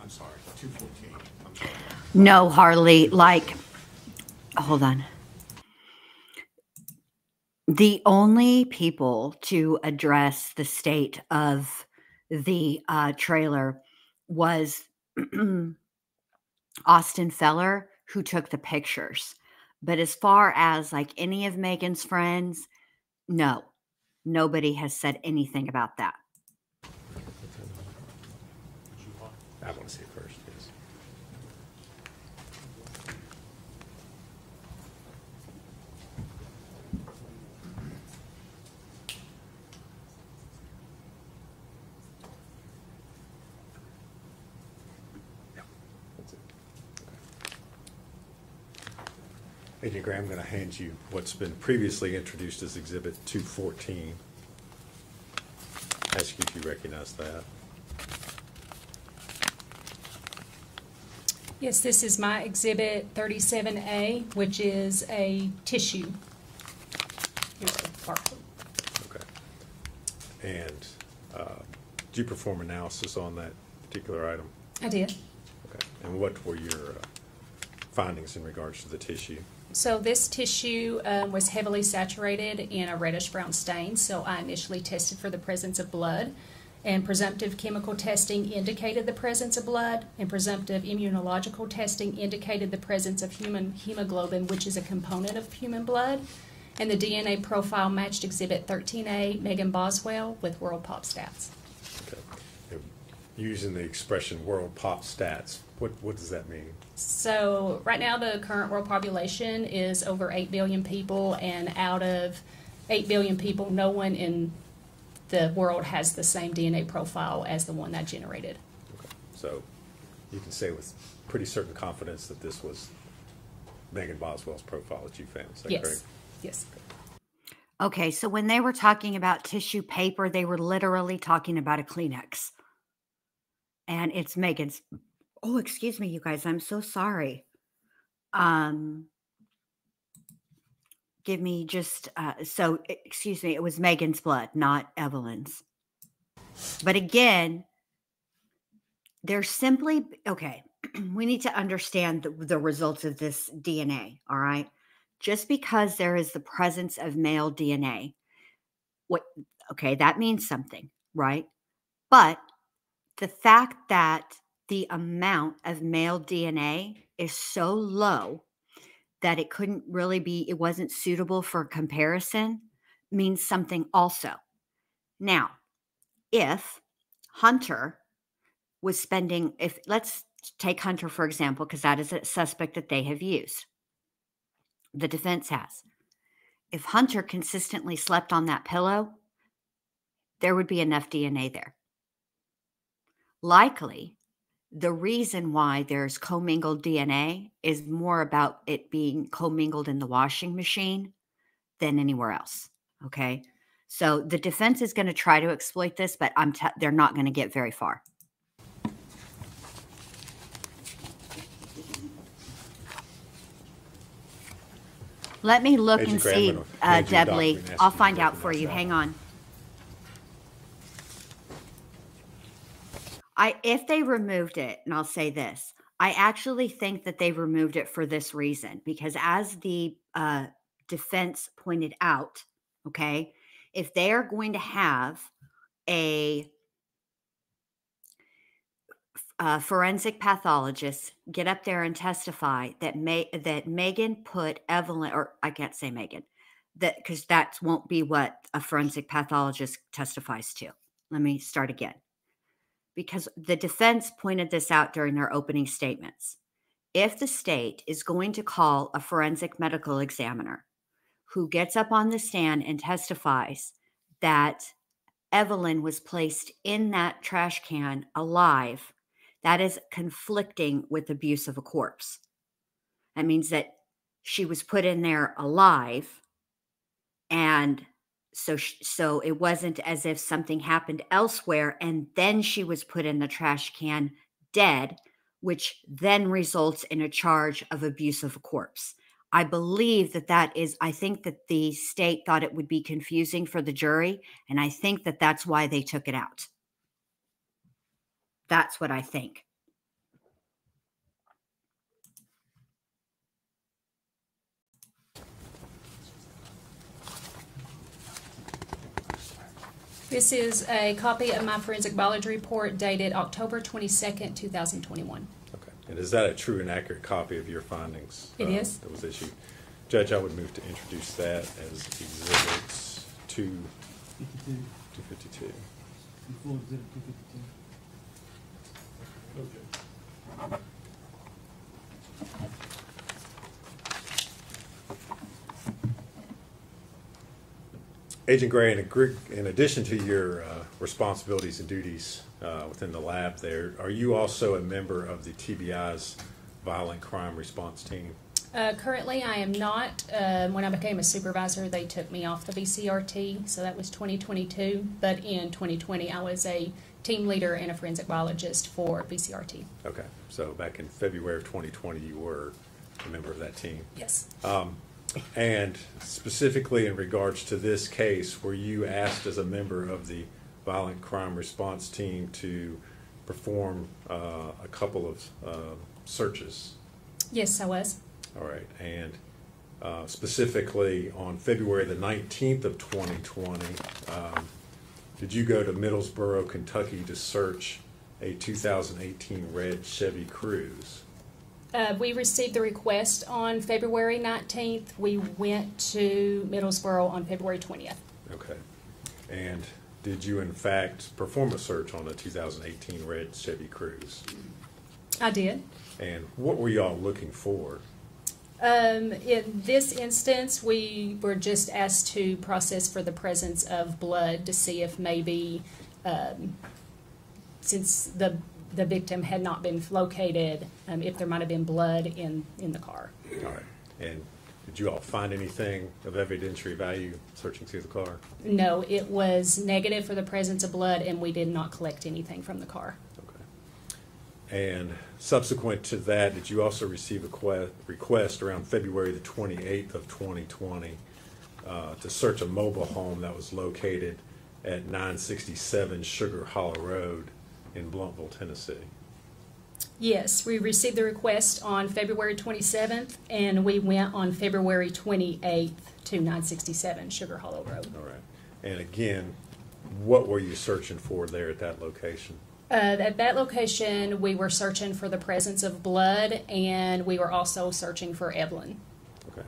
I'm sorry, 214. I'm sorry. No, Harley, hold on. The only people to address the state of the trailer was Austin Feller, who took the pictures. But as far as any of Megan's friends, no, nobody has said anything about that. I want to see it first, please. Yeah, that's it. Okay. Agent Graham, I'm going to hand you what's been previously introduced as Exhibit 214. Ask you if you recognize that. Yes, this is my Exhibit 37A, which is a tissue. Here's the barcode. Okay. And did you perform analysis on that particular item? I did. Okay. And what were your findings in regards to the tissue? So this tissue was heavily saturated in a reddish brown stain, so I initially tested for the presence of blood. and presumptive chemical testing indicated the presence of blood, and presumptive immunological testing indicated the presence of human hemoglobin, which is a component of human blood. And the DNA profile matched Exhibit 13A, Megan Boswell, with World Pop Stats. Okay. Using the expression World Pop Stats, what does that mean? So right now the current world population is over 8 billion people, and out of 8 billion people, no one in the world has the same DNA profile as the one that generated. Okay. So you can say with pretty certain confidence that this was Megan Boswell's profile that you found. Is that correct? Yes. Okay, so when they were talking about tissue paper, they were literally talking about a Kleenex. And it's Megan's. Oh, excuse me, you guys. I'm so sorry. Give me just, excuse me, it was Megan's blood, not Evelyn's. But again, they're simply, okay, we need to understand the results of this DNA, all right? Just because there is the presence of male DNA, okay, that means something, right? But the fact that the amount of male DNA is so low that it couldn't really be, it wasn't suitable for comparison, means something also. Now, if Hunter was spending, let's take Hunter for example, because that is a suspect that they have used. The defense has. If Hunter consistently slept on that pillow, there would be enough DNA there. Likely, the reason why there's commingled DNA is more about it being commingled in the washing machine than anywhere else. Okay. So the defense is going to try to exploit this, but they're not going to get very far. Let me look and see, Debly. I'll find out for you. Hang on. If they removed it, and I'll say this, I actually think that they removed it for this reason, because as the defense pointed out, okay, if they are going to have a forensic pathologist get up there and testify that Megan put Evelyn, or I can't say Megan, that because that won't be what a forensic pathologist testifies to. Let me start again. Because the defense pointed this out during their opening statements. If the state is going to call a forensic medical examiner who gets up on the stand and testifies that Evelyn was placed in that trash can alive, that is conflicting with abuse of a corpse. That means that she was put in there alive, and so it wasn't as if something happened elsewhere and then she was put in the trash can dead, which then results in a charge of abuse of a corpse. I believe I think that the state thought it would be confusing for the jury, and I think that that's why they took it out. That's what I think. This is a copy of my forensic biology report dated October 22nd, 2021. Okay. And is that a true and accurate copy of your findings? It is. That was issued. Judge, I would move to introduce that as exhibits 252. 252. Before exhibit 252. Okay. Agent Gray, in addition to your responsibilities and duties within the lab there, are you also a member of the TBI's Violent Crime Response Team? Currently, I am not. When I became a supervisor, they took me off the VCRT, so that was 2022. But in 2020, I was a team leader and a forensic biologist for VCRT. Okay, so back in February of 2020, you were a member of that team. Yes. And specifically in regards to this case, were you asked as a member of the Violent Crime Response Team to perform a couple of searches? Yes, I was. All right, and specifically on February the 19th of 2020, did you go to Middlesboro, Kentucky to search a 2018 red Chevy Cruze? We received the request on February 19th. We went to Middlesboro on February 20th. Okay. And did you in fact perform a search on a 2018 red Chevy Cruze? I did. And what were y'all looking for? In this instance, we were just asked to process for the presence of blood to see if maybe, since the victim had not been located, if there might have been blood in the car. All right. And did you all find anything of evidentiary value searching through the car? No, it was negative for the presence of blood, and we did not collect anything from the car. And subsequent to that, did you also receive a request around February the 28th of 2020 to search a mobile home that was located at 967 Sugar Hollow Road in Blounteville, Tennessee? Yes, we received the request on February 27th, and we went on February 28th to 967 Sugar Hollow Road. All right. And again, what were you searching for there at that location? At that location, we were searching for the presence of blood, and we were also searching for Evelyn. Okay.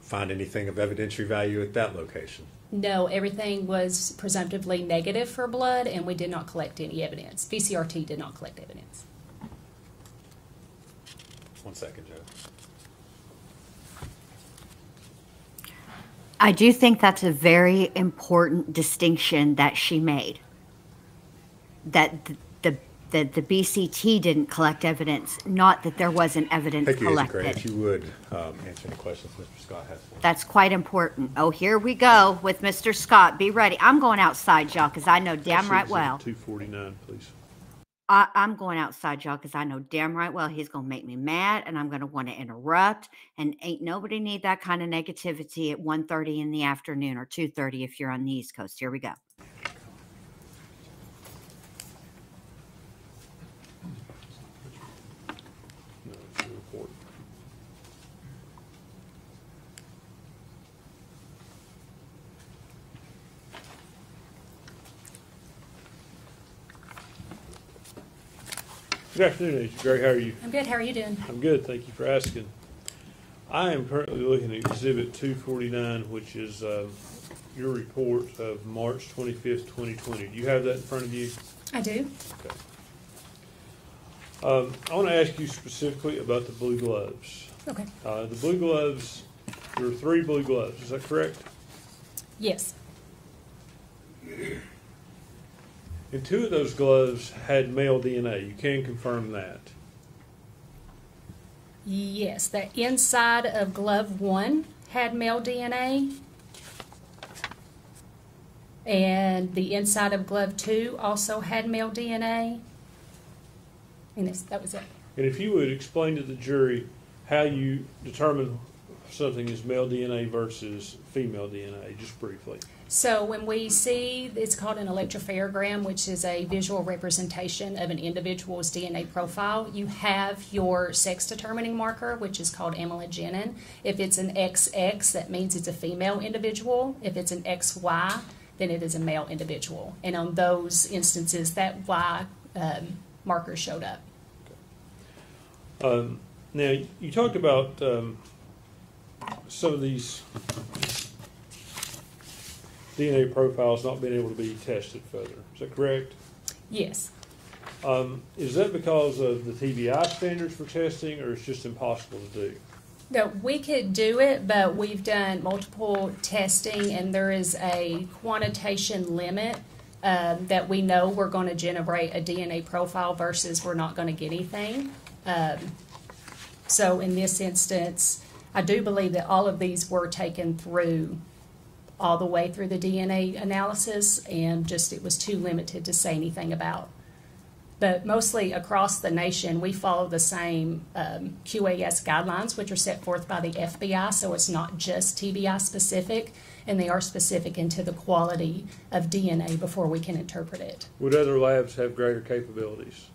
Find anything of evidentiary value at that location? No, everything was presumptively negative for blood, and we did not collect any evidence. VCRT did not collect evidence. 1 second, Joe. I do think that's a very important distinction that she made. That the BCT didn't collect evidence, not that there wasn't evidence collected. If you would answer any questions Mr. Scott has for you. That's quite important. Oh, here we go with Mr. Scott. Be ready. I'm going outside, y'all, because I know damn right well. 249, please. I'm going outside, y'all, because I know damn right well he's going to make me mad, and I'm going to want to interrupt, and ain't nobody need that kind of negativity at 1:30 in the afternoon or 2:30 if you're on the East Coast. Here we go. Good afternoon, Agent Gray. How are you? I'm good. How are you doing? I'm good. Thank you for asking. I am currently looking at Exhibit 249, which is your report of March 25th, 2020. Do you have that in front of you? I do. Okay. I want to ask you specifically about the blue gloves. Okay. The blue gloves, there are 3 blue gloves. Is that correct? Yes. And 2 of those gloves had male DNA. You can confirm that. Yes, the inside of glove 1 had male DNA, and the inside of glove 2 also had male DNA. And that was it. And if you would explain to the jury how you determine something is male DNA versus female DNA, just briefly. So when we see, it's called an electropherogram, which is a visual representation of an individual's DNA profile. You have your sex determining marker, which is called amylogenin. If it's an XX, that means it's a female individual. If it's an XY, then it is a male individual. And on those instances, that Y marker showed up. Now, you talked about some of these DNA profiles not being able to be tested further. Is that correct? Yes. Is that because of the TBI standards for testing, or it's just impossible to do? No, we could do it, but we've done multiple testing, and there is a quantitation limit that we know we're going to generate a DNA profile versus we're not going to get anything. So in this instance, I do believe that all of these were taken through all the way through the DNA analysis, and just it was too limited to say anything about. But mostly across the nation, we follow the same QAS guidelines, which are set forth by the FBI, so it's not just TBI specific, and they are specific into the quality of DNA before we can interpret it. Would other labs have greater capabilities?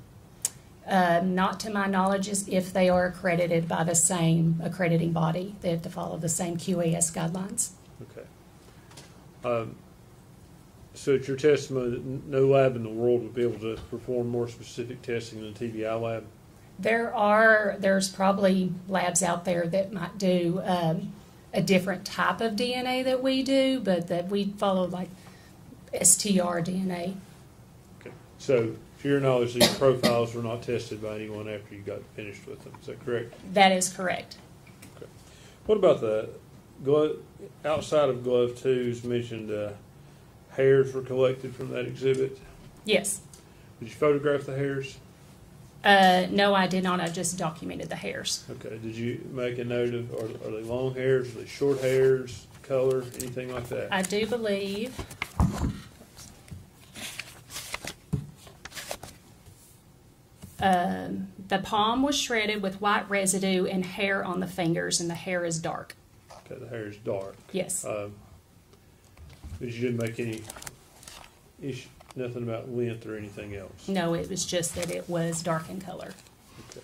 Not to my knowledge, if they are accredited by the same accrediting body. They have to follow the same QAS guidelines. Okay. So it's your testimony that no lab in the world would be able to perform more specific testing than the TBI lab? There's probably labs out there that might do a different type of DNA that we do, but that we follow like STR DNA. Okay. So to your knowledge, these profiles were not tested by anyone after you got finished with them. Is that correct? That is correct. Okay. What about the glove, outside of glove 2's mentioned hairs were collected from that exhibit? Yes. Did you photograph the hairs? No, I did not. I just documented the hairs. Okay. Did you make a note of, are they long hairs, are they short hairs, color, anything like that? I do believe. The palm was shredded with white residue and hair on the fingers, and the hair is dark. Okay, the hair is dark. Yes. But you didn't make any issue, nothing about length or anything else? No, it was just that it was dark in color. Okay.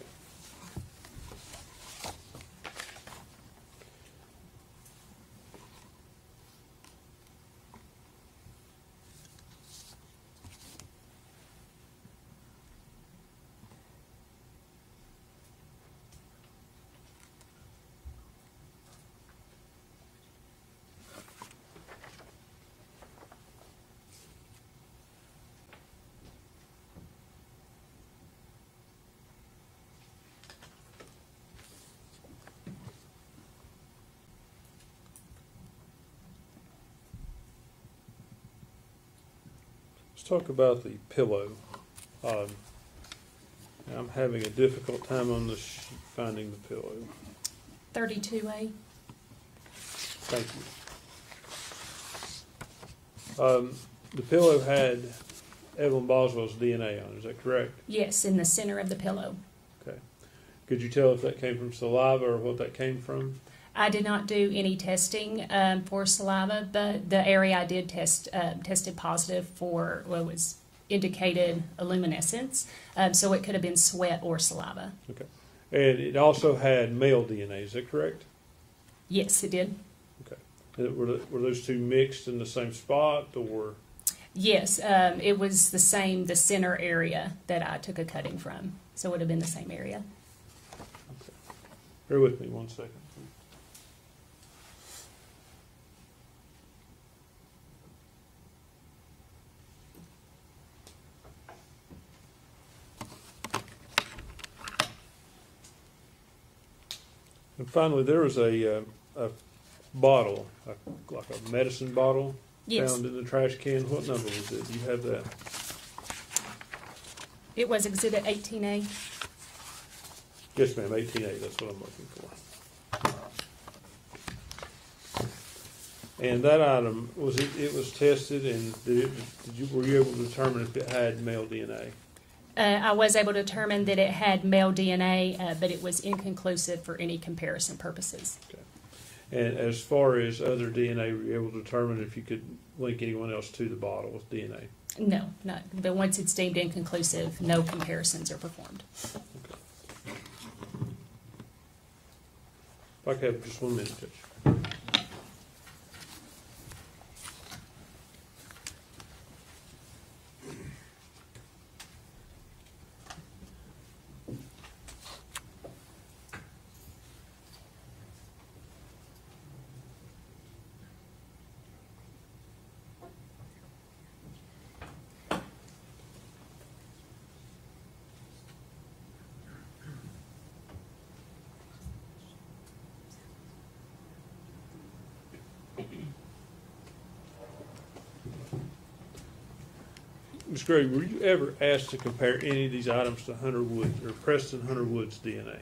Let's talk about the pillow. I'm having a difficult time on this finding the pillow. 32A. Thank you. The pillow had Evelyn Boswell's DNA on it, is that correct? Yes, in the center of the pillow. Okay. Could you tell if that came from saliva or what that came from? I did not do any testing for saliva, but the area I did test tested positive for what was indicated luminescence, so it could have been sweat or saliva. Okay. And it also had male DNA, is that correct? Yes, it did. Okay. And were those two mixed in the same spot, or? Yes, it was the center area that I took a cutting from, so it would have been the same area. Okay. Bear with me 1 second. And finally, there was a bottle, like a medicine bottle, yes, found in the trash can. What number was it? Do you have that? It was Exhibit 18A. Yes, ma'am, 18A. That's what I'm looking for. And that item, was it was tested, and were you able to determine if it had male DNA? I was able to determine that it had male DNA, but it was inconclusive for any comparison purposes. Okay. And as far as other DNA, were you able to determine if you could link anyone else to the bottle with DNA? No, not. But once it's deemed inconclusive, no comparisons are performed. Okay. If I could have just 1 minute, Judge. Ms. Gray, were you ever asked to compare any of these items to Hunter Woods or Preston Hunter Woods DNA?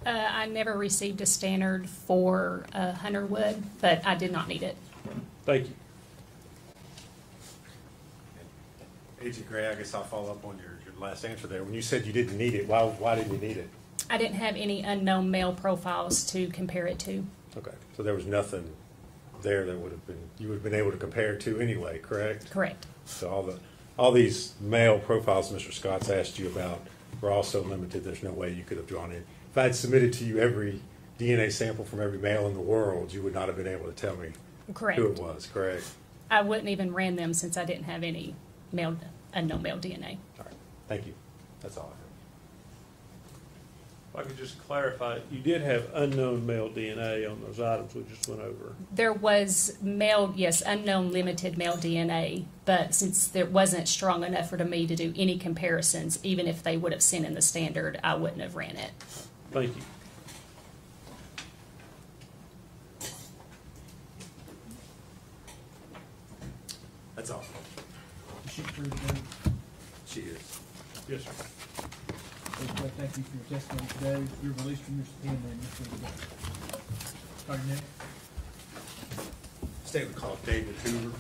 I never received a standard for Hunter Wood, but I did not need it. Thank you. Agent Gray, I guess I'll follow up on your last answer there. When you said you didn't need it, why didn't you need it? I didn't have any unknown male profiles to compare it to. Okay, so there was nothing there that you would have been able to compare it to anyway, correct? Correct. So all these male profiles Mr. Scott's asked you about were also limited. There's no way you could have drawn it. If I had submitted to you every DNA sample from every male in the world, you would not have been able to tell me correct who it was, correct? I wouldn't even ran them since I didn't have any unknown male DNA. All right, thank you. That's all I If I could just clarify, you did have unknown male DNA on those items we just went over. There was unknown limited male DNA, but since there wasn't strong enough for me to do any comparisons, even if they would have sent in the standard, I wouldn't have ran it. Thank you. That's all. Is she free today? She is. Yes, sir. Thank you for your testimony today. You're released from your subpoena and you're free to go. Call your name. State would call David Hoover.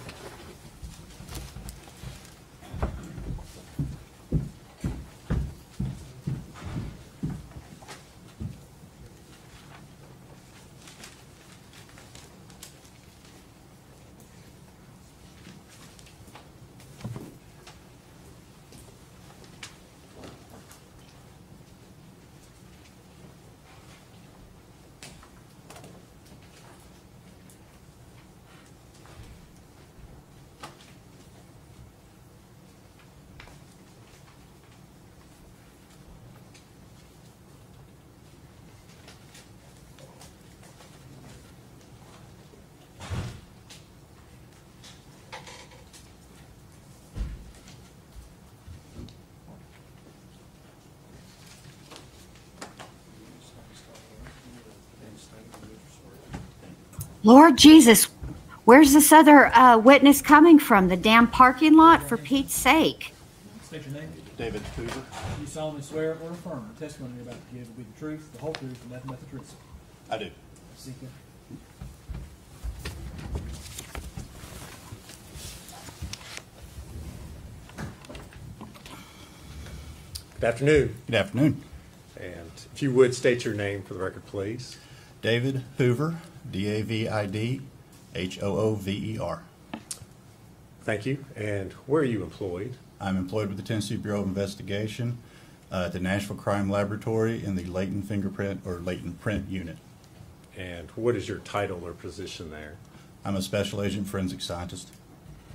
Lord Jesus, where's this other witness coming from? The damn parking lot, for Pete's sake. State your name. David Hoover. You solemnly swear or affirm the testimony you're about to give will be the truth, the whole truth, and nothing but the truth. I do. Seek it. Good afternoon. Good afternoon. And if you would state your name for the record, please. David Hoover, David Hoover. Thank you. And where are you employed? I'm employed with the Tennessee Bureau of Investigation at the Nashville Crime Laboratory in the latent print unit. And what is your title or position there? I'm a special agent forensic scientist.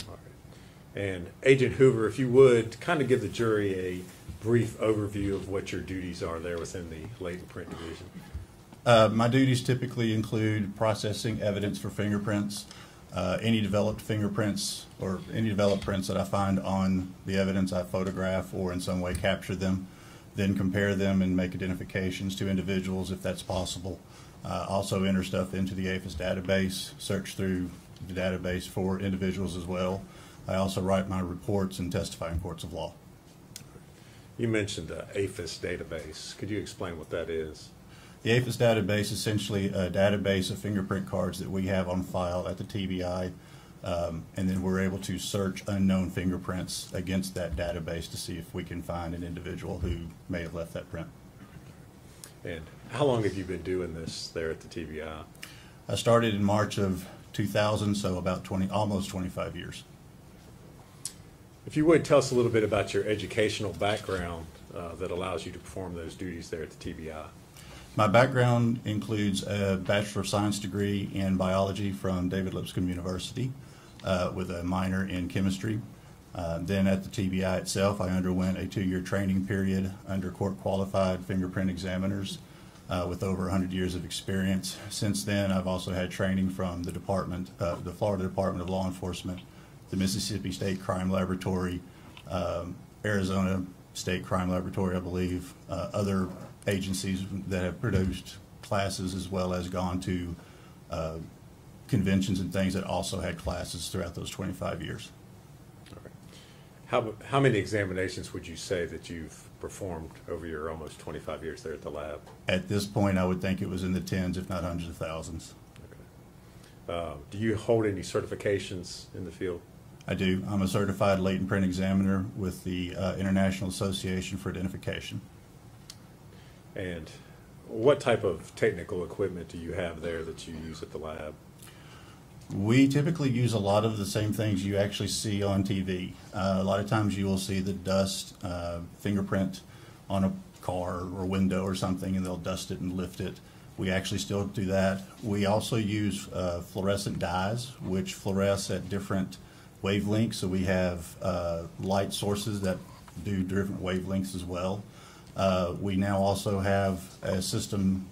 All right. And Agent Hoover, if you would kind of give the jury a brief overview of what your duties are there within the latent print division. My duties typically include processing evidence for fingerprints, any developed fingerprints or any developed prints that I find on the evidence I photograph or in some way capture them, then compare them and make identifications to individuals if that's possible. Also enter stuff into the APHIS database, search through the database for individuals as well. I also write my reports and testify in courts of law. You mentioned the APHIS database. Could you explain what that is? The APHIS database is essentially a database of fingerprint cards that we have on file at the TBI, and then we're able to search unknown fingerprints against that database to see if we can find an individual who may have left that print. And how long have you been doing this there at the TBI? I started in March of 2000, so about almost 25 years. If you would, tell us a little bit about your educational background that allows you to perform those duties there at the TBI. My background includes a Bachelor of Science degree in biology from David Lipscomb University with a minor in chemistry. Then at the TBI itself, I underwent a 2-year training period under court-qualified fingerprint examiners with over 100 years of experience. Since then, I've also had training from the Florida Department of Law Enforcement, the Mississippi State Crime Laboratory, Arizona State Crime Laboratory, I believe, other agencies that have produced classes, as well as gone to conventions and things that also had classes throughout those 25 years. All right. How many examinations would you say that you've performed over your almost 25 years there at the lab? At this point, I would think it was in the tens, if not hundreds of thousands. Okay. Do you hold any certifications in the field? I do. I'm a certified latent print examiner with the International Association for Identification. And what type of technical equipment do you have there that you use at the lab? We typically use a lot of the same things you actually see on TV. A lot of times you will see the dust fingerprint on a car or window or something, and they'll dust it and lift it. We actually still do that. We also use fluorescent dyes, which fluoresce at different wavelengths. So we have light sources that do different wavelengths as well. We now also have a system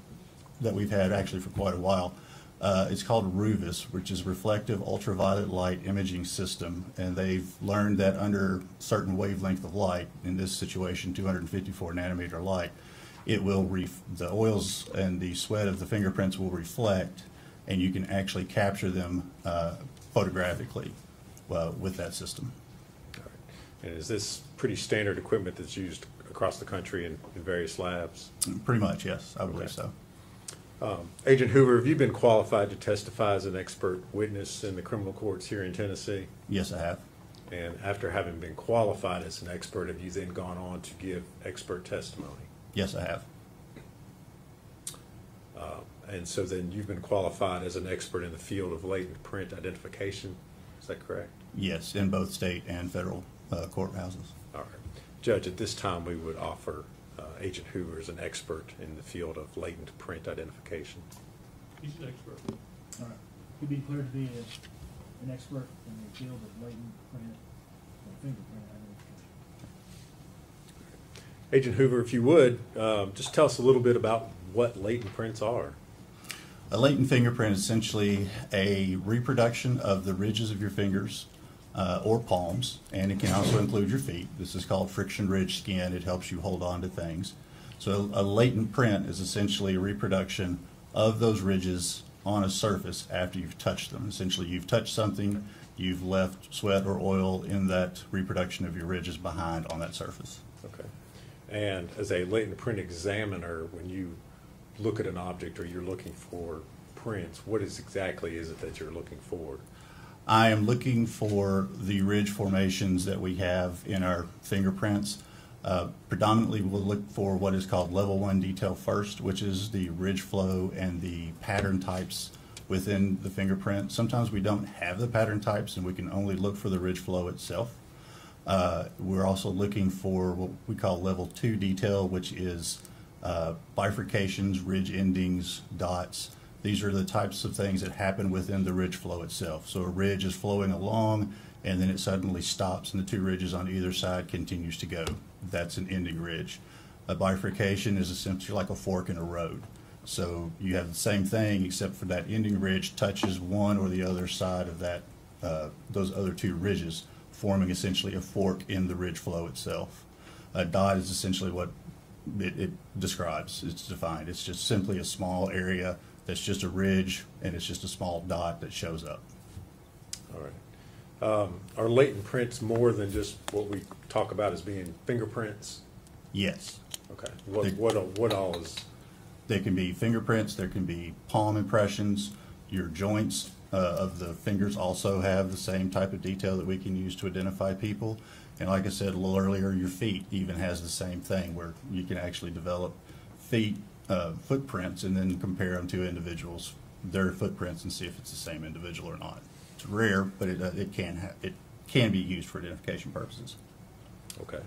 that we've had actually for quite a while. It's called RUVIS, which is Reflective Ultraviolet Light Imaging System, and they've learned that under certain wavelength of light, in this situation 254 nanometer light, it will the oils and the sweat of the fingerprints will reflect, and you can actually capture them photographically with that system. All right. And is this pretty standard equipment that's used across the country in various labs? Pretty much, yes, I believe so. Agent Hoover, have you been qualified to testify as an expert witness in the criminal courts here in Tennessee? Yes, I have. And after having been qualified as an expert, have you then gone on to give expert testimony? Yes, I have. And so then you've been qualified as an expert in the field of latent print identification, is that correct? Yes, in both state and federal courthouses. All right. Judge, at this time we would offer Agent Hoover as an expert in the field of latent print identification. He's an expert. All right. He'd be cleared to be an expert in the field of latent print or fingerprint identification. Agent Hoover, if you would, just tell us a little bit about what latent prints are. A latent fingerprint is essentially a reproduction of the ridges of your fingers or palms, and it can also include your feet. This is called friction ridge skin. It helps you hold on to things. So a latent print is essentially a reproduction of those ridges on a surface after you've touched them. Essentially, you've touched something, you've left sweat or oil in that reproduction of your ridges behind on that surface. Okay. And as a latent print examiner, when you look at an object or you're looking for prints, what exactly is it that you're looking for? I am looking for the ridge formations that we have in our fingerprints. Predominantly, we'll look for what is called level 1 detail first, which is the ridge flow and the pattern types within the fingerprint. Sometimes we don't have the pattern types and we can only look for the ridge flow itself. We're also looking for what we call level 2 detail, which is bifurcations, ridge endings, dots. These are the types of things that happen within the ridge flow itself. So a ridge is flowing along and then it suddenly stops and the two ridges on either side continues to go. That's an ending ridge. A bifurcation is essentially like a fork in a road. So you have the same thing except for that ending ridge touches one or the other side of that those other two ridges, forming essentially a fork in the ridge flow itself. A dot is essentially what it describes. It's defined. It's just simply a small area that's just a ridge, and it's just a small dot that shows up. All right. Are latent prints more than just what we talk about as being fingerprints? Yes. Okay. What all is? They can be fingerprints. There can be palm impressions. Your joints of the fingers also have the same type of detail that we can use to identify people. And like I said a little earlier, your feet even has the same thing, where you can actually develop feet footprints and then compare them to individuals, their footprints, and see if it's the same individual or not. It's rare, but it can be used for identification purposes. Okay.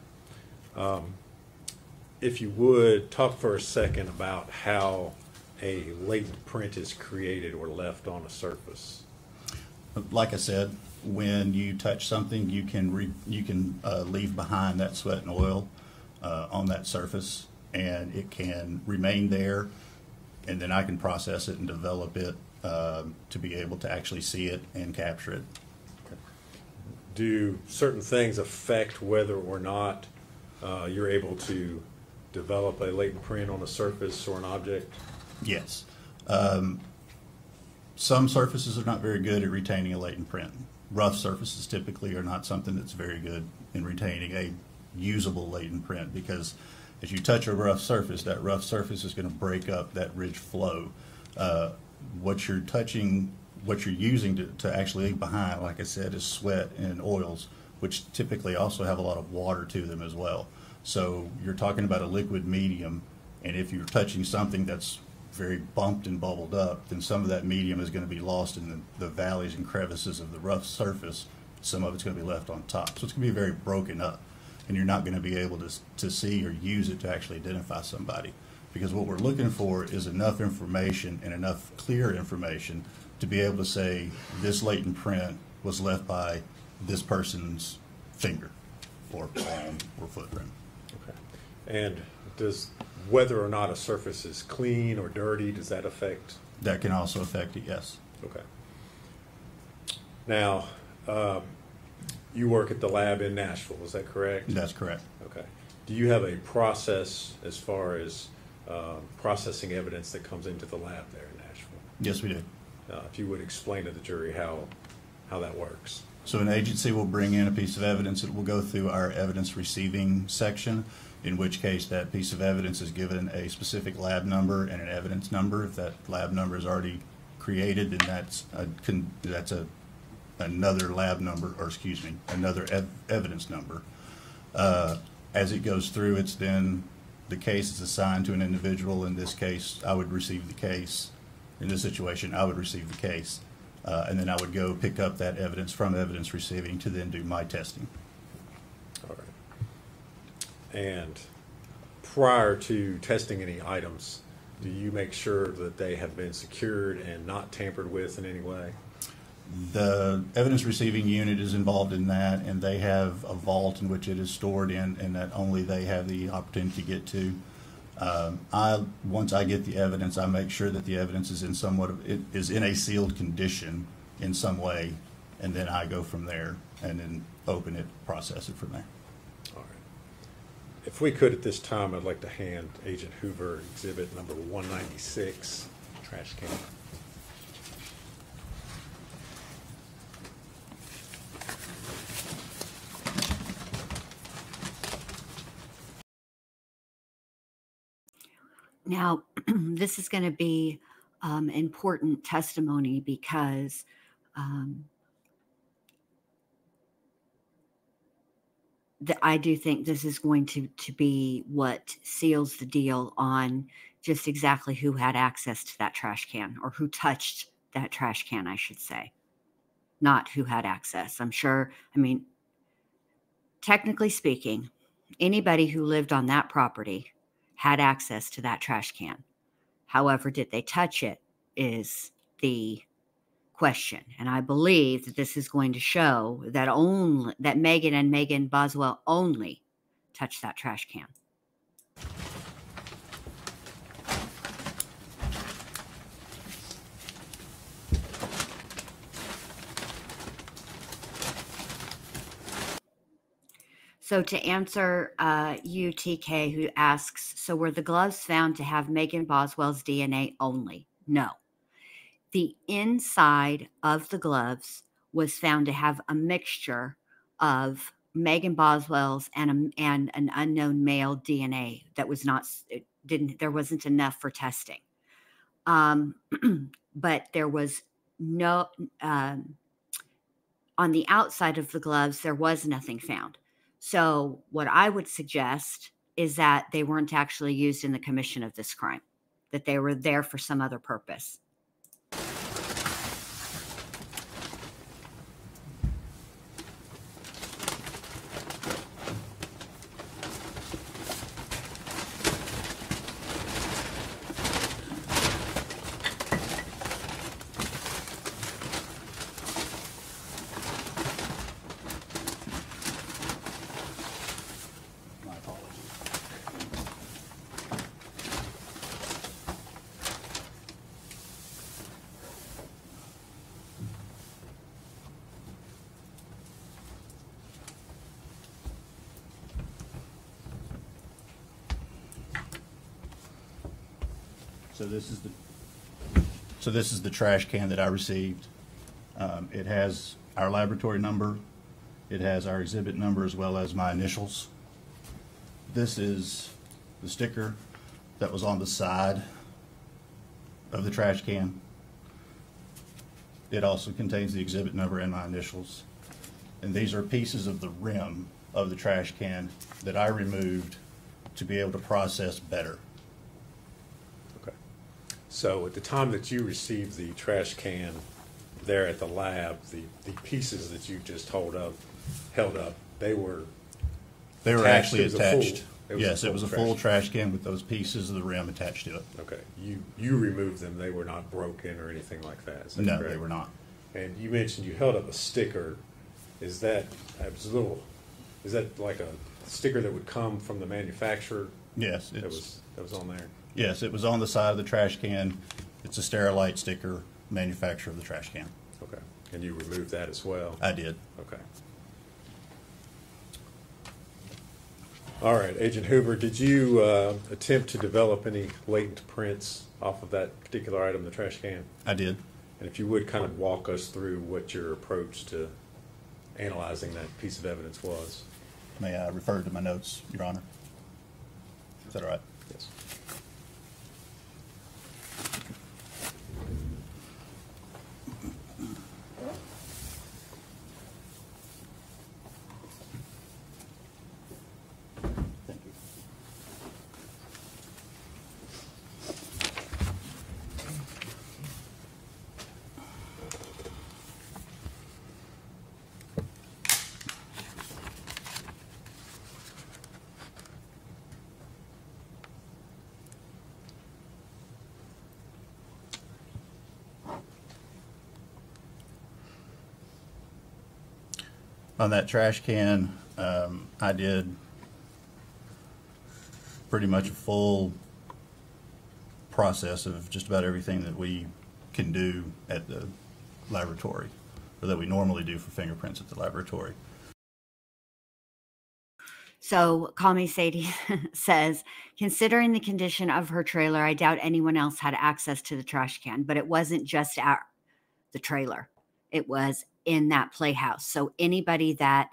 If you would, talk for a second about how a latent print is created or left on a surface. Like I said, when you touch something, you can leave behind that sweat and oil on that surface, and it can remain there, and then I can process it and develop it to be able to actually see it and capture it. Okay. Do certain things affect whether or not you're able to develop a latent print on a surface or an object? Yes. Some surfaces are not very good at retaining a latent print. Rough surfaces typically are not something that's very good in retaining a usable latent print, because as you touch a rough surface, that rough surface is going to break up that ridge flow. What you're touching, what you're using to actually leave behind, like I said, is sweat and oils, which typically also have a lot of water to them as well. So you're talking about a liquid medium, and if you're touching something that's very bumped and bubbled up, then some of that medium is going to be lost in the valleys and crevices of the rough surface. Some of it's going to be left on top. So it's going to be very broken up, and you're not going to be able to see or use it to actually identify somebody. because what we're looking for is enough information and enough clear information to be able to say this latent print was left by this person's finger or palm or footprint. Okay. And does whether or not a surface is clean or dirty, does that affect? That can also affect it, yes. Okay. Now, you work at the lab in Nashville, is that correct? That's correct. Okay. Do you have a process as far as processing evidence that comes into the lab there in Nashville? Yes, we do. If you would explain to the jury how that works. So an agency will bring in a piece of evidence. It will go through our evidence receiving section, in which case that piece of evidence is given a specific lab number and an evidence number. If that lab number is already created, then that's another lab number, or excuse me, another evidence number. As it goes through, it's then the case is assigned to an individual. In this case, I would receive the case. In this situation, I would receive the case. And then I would go pick up that evidence from evidence receiving to then do my testing. All right. And prior to testing any items, do you make sure that they have been secured and not tampered with in any way? The evidence receiving unit is involved in that, and they have a vault in which it is stored in, and that only they have the opportunity to get to. Once I get the evidence, I make sure that the evidence is in a sealed condition in some way, and then I go from there and then open it, process it from there. All right. If we could at this time, I'd like to hand Agent Hoover exhibit number 196, trash can. Now, this is going to be important testimony because I do think this is going to be what seals the deal on just exactly who had access to that trash can, or who touched that trash can, I should say. Not who had access. I'm sure, I mean, technically speaking, anybody who lived on that property had access to that trash can. However, did they touch it is the question. And I believe that this is going to show that Megan and Megan Boswell only touched that trash can. So to answer UTK, who asks, so were the gloves found to have Megan Boswell's DNA only? No. The inside of the gloves was found to have a mixture of Megan Boswell's and an unknown male DNA that was not, there wasn't enough for testing. But there was no, on the outside of the gloves, there was nothing found. So what I would suggest is that they weren't actually used in the commission of this crime, that they were there for some other purpose. So this is the trash can that I received. It has our laboratory number. It has our exhibit number as well as my initials. This is the sticker that was on the side of the trash can. It also contains the exhibit number and my initials. And these are pieces of the rim of the trash can that I removed to be able to process better. So at the time that you received the trash can there at the lab, the pieces that you just held up, they were actually attached. Yes, it was a full trash can with those pieces of the rim attached to it. Okay. You removed them. They were not broken or anything like that. Is that No, correct? they were not. And you mentioned you held up a sticker. Is that like a sticker that would come from the manufacturer? Yes, that was on there. Yes, it was on the side of the trash can. It's a Sterilite sticker, manufacturer of the trash can. Okay. And you removed that as well? I did. Okay. All right, Agent Hoover, did you attempt to develop any latent prints off of that particular item, the trash can? I did. And if you would kind of walk us through what your approach to analyzing that piece of evidence was. May I refer to my notes, Your Honor? Is that all right? Yes. On that trash can, I did pretty much a full process of just about everything that we can do at the laboratory, or that we normally do for fingerprints at the laboratory. So Call Me Sadie says, considering the condition of her trailer, I doubt anyone else had access to the trash can, but it wasn't just at the trailer. It was in that playhouse. So anybody that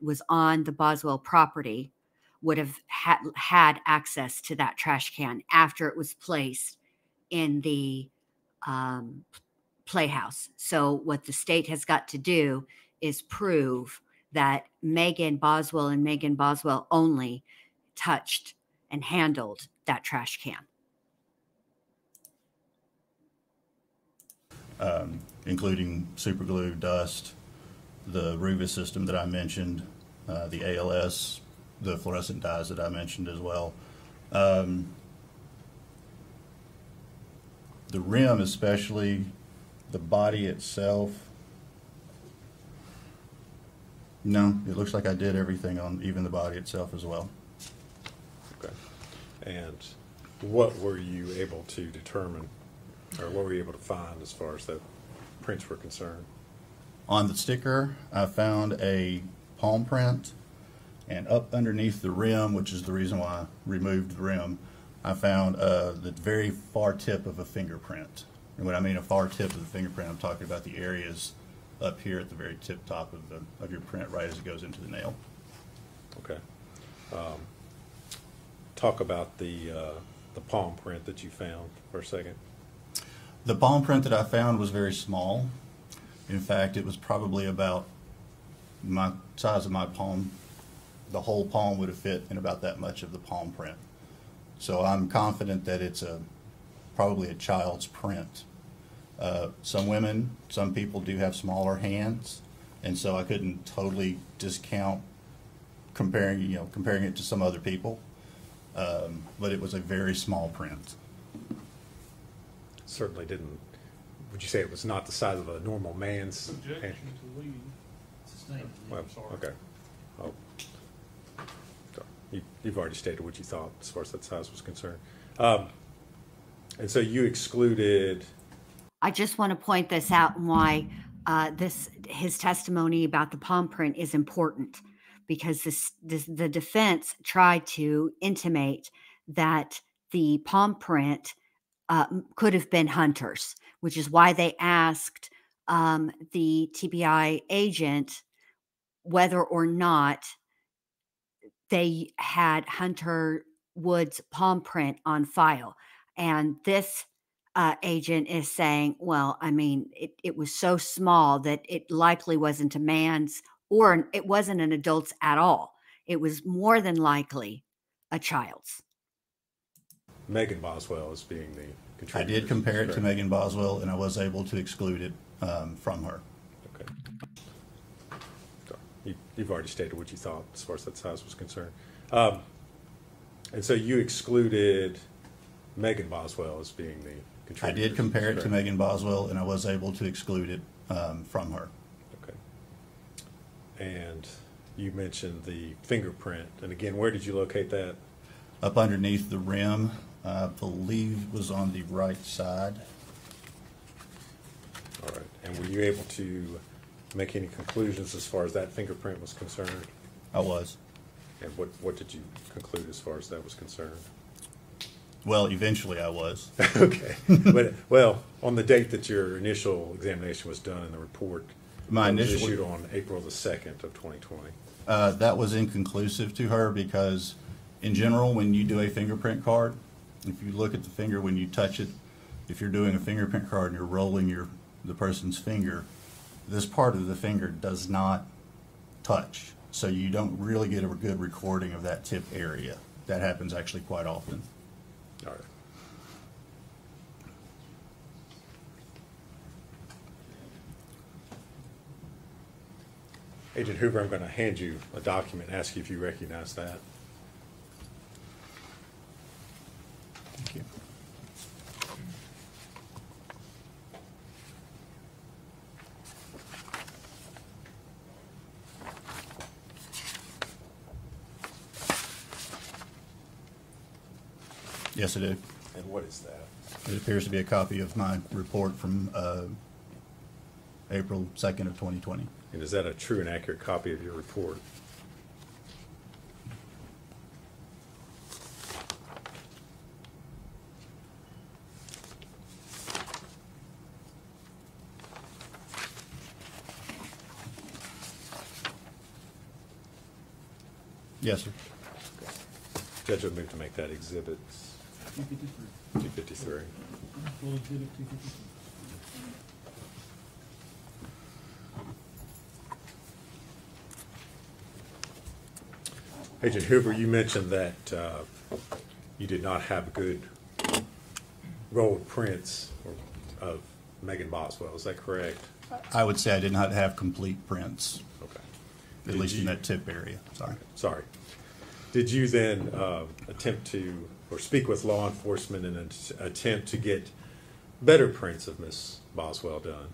was on the Boswell property would have had access to that trash can after it was placed in the playhouse. So what the state has got to do is prove that Megan Boswell and Megan Boswell only touched and handled that trash can. Including super glue, dust, the Ruvis system that I mentioned, the ALS, the fluorescent dyes that I mentioned as well. The rim especially, the body itself, no, it looks like I did everything on even the body itself as well. Okay. And what were you able to determine, or what were you able to find as far as the prints were concerned? On the sticker, I found a palm print, and up underneath the rim, which is the reason why I removed the rim, I found the very far tip of a fingerprint. And when I mean a far tip of the fingerprint, I'm talking about the areas up here at the very tip top of your print, right as it goes into the nail. Okay. Talk about the palm print that you found for a second. The palm print that I found was very small. In fact, it was probably about my size of my palm. The whole palm would have fit in about that much of the palm print. So I'm confident that it's probably a child's print. Some people do have smaller hands, and so I couldn't totally discount comparing it to some other people. But it was a very small print. Certainly didn't. Would you say it was not the size of a normal man's hand? Well, okay. Oh. You've already stated what you thought as far as that size was concerned. And so you excluded. I just want to point this out and why his testimony about the palm print is important, because the defense tried to intimate that the palm print could have been Hunter's, which is why they asked the TBI agent whether or not they had Hunter Wood's palm print on file. And this agent is saying, well, I mean, it was so small that it likely wasn't a man's, or it wasn't an adult's at all. It was more than likely a child's. Megan Boswell as being the contributor. I did compare it to Megan Boswell, and I was able to exclude it from her. Okay. So you've already stated what you thought as far as that size was concerned. And so you excluded Megan Boswell as being the contributor? I did compare it to Megan Boswell, and I was able to exclude it from her. Okay. And you mentioned the fingerprint. And again, where did you locate that? Up underneath the rim, I believe was on the right side. All right. And were you able to make any conclusions as far as that fingerprint was concerned? I was. And what did you conclude as far as that was concerned? Well, eventually I was. Okay. But, well, on the date that your initial examination was done and the report was issued on April the 2nd of 2020. That was inconclusive to her because, in general, when you do a fingerprint card, if you look at the finger when you touch it, if you're doing a fingerprint card and you're rolling the person's finger, this part of the finger does not touch. So you don't really get a good recording of that tip area. That happens actually quite often. All right. Agent Hoover, I'm going to hand you a document and ask you if you recognize that. Thank you. Yes, I do. And what is that? It appears to be a copy of my report from April 2nd of 2020. And is that a true and accurate copy of your report? Yes, sir. Okay. Judge would move to make that exhibit 253. Full exhibit 253. Agent Hoover, you mentioned that you did not have good rolled prints of Megan Boswell. Is that correct? I would say I did not have complete prints. Okay. At least in that tip area. Sorry. Sorry. Did you then attempt to, or speak with law enforcement in an attempt to get better prints of Miss Boswell done?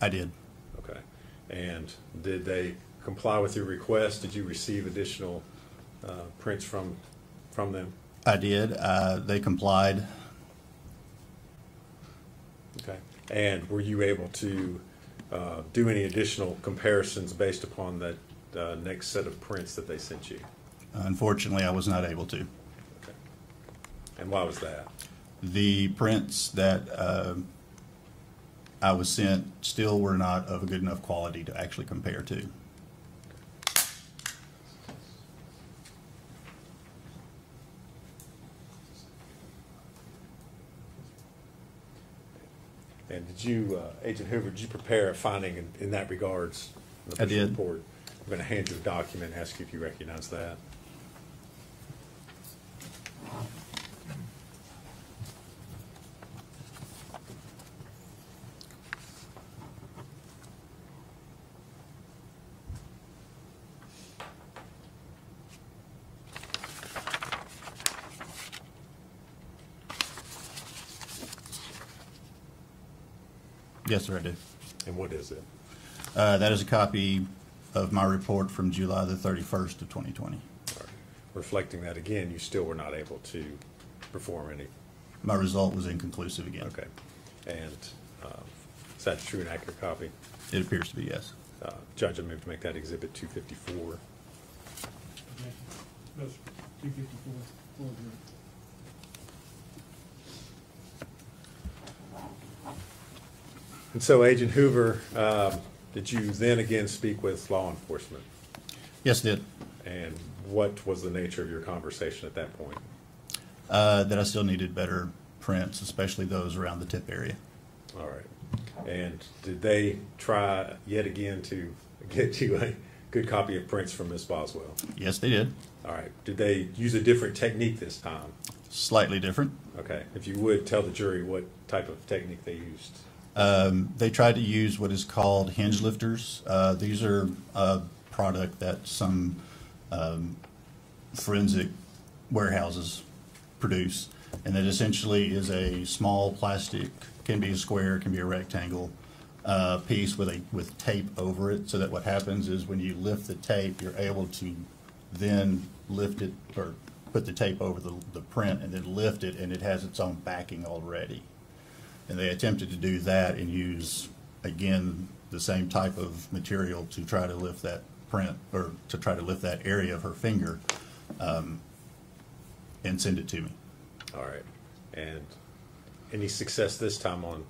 I did. Okay. And did they comply with your request? Did you receive additional prints from them? I did. They complied. Okay. And were you able to do any additional comparisons based upon that next set of prints that they sent you? Unfortunately, I was not able to. Okay. And why was that? The prints that I was sent still were not of a good enough quality to actually compare to. And did you, Agent Hoover, did you prepare a finding in that regards? In the I did. Report? I'm going to hand you a document and ask you if you recognize that. Yes, sir, I do. And what is it? That is a copy of my report from July the 31st of 2020. All right. Reflecting that again, you still were not able to perform any. My result was inconclusive again. Okay. And is that a true and accurate copy? It appears to be, yes. Judge, I move to make that exhibit 254. Okay. That's 254. Full exhibit. And so, Agent Hoover, did you then again speak with law enforcement? Yes, I did. And what was the nature of your conversation at that point? That I still needed better prints, especially those around the tip area. All right. And did they try yet again to get you a good copy of prints from Miss Boswell? Yes, they did. All right. Did they use a different technique this time? Slightly different. Okay. If you would tell the jury what type of technique they used. They tried to use what is called hinge lifters. These are a product that some forensic warehouses produce, and that essentially is a small plastic, can be a square, can be a rectangle, piece with tape over it, so that what happens is when you lift the tape, you're able to then lift it, or put the tape over the print and then lift it, and it has its own backing already. And they attempted to do that and use, again, the same type of material to try to lift that print, or to try to lift that area of her finger, and send it to me. All right. And any success this time on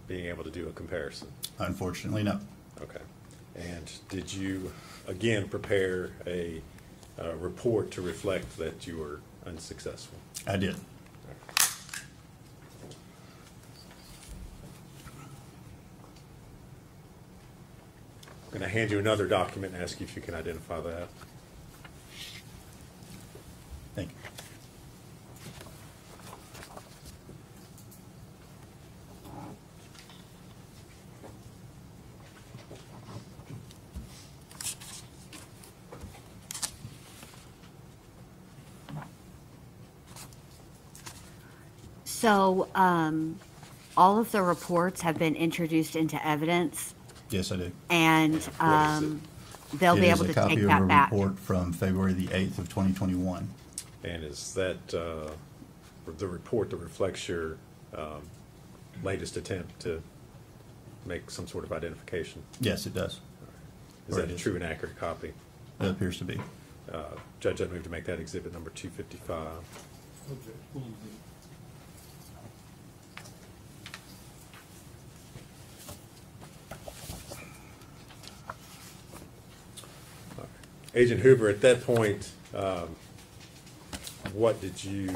being able to do a comparison? Unfortunately, no. Okay. And did you, again, prepare a report to reflect that you were unsuccessful? I did. I'm going to hand you another document and ask you if you can identify that. Thank you. So all of the reports have been introduced into evidence. Yes, I do. And they'll be able to take that back. It is a copy of a report from February the 8th of 2021. And is that the report that reflects your latest attempt to make some sort of identification? Yes, it does. Is that a true and accurate copy? It appears to be. Judge, I'd move to make that exhibit number 255. Agent Hoover, at that point, what did you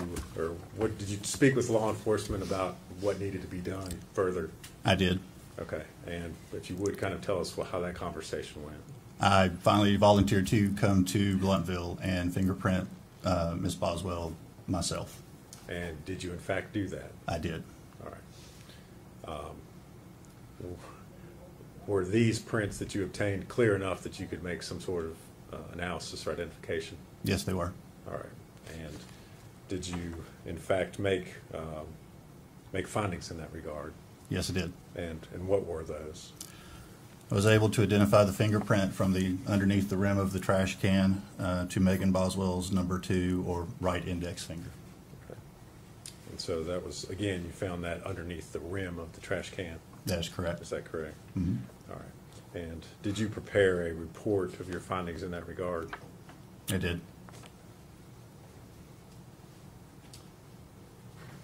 speak with law enforcement about what needed to be done further? I did. Okay, and if you would kind of tell us how that conversation went. I finally volunteered to come to Bluntville and fingerprint Ms. Boswell myself. And did you in fact do that? I did. All right. Were these prints that you obtained clear enough that you could make some sort of analysis or identification? Yes, they were. All right. And did you in fact make findings in that regard? Yes, I did. And what were those? I was able to identify the fingerprint from underneath the rim of the trash can to Megan Boswell's number 2 or right index finger. Okay. And so that was, again, you found that underneath the rim of the trash can? That is correct. Is that correct? Mm-hmm. All right. And did you prepare a report of your findings in that regard? I did.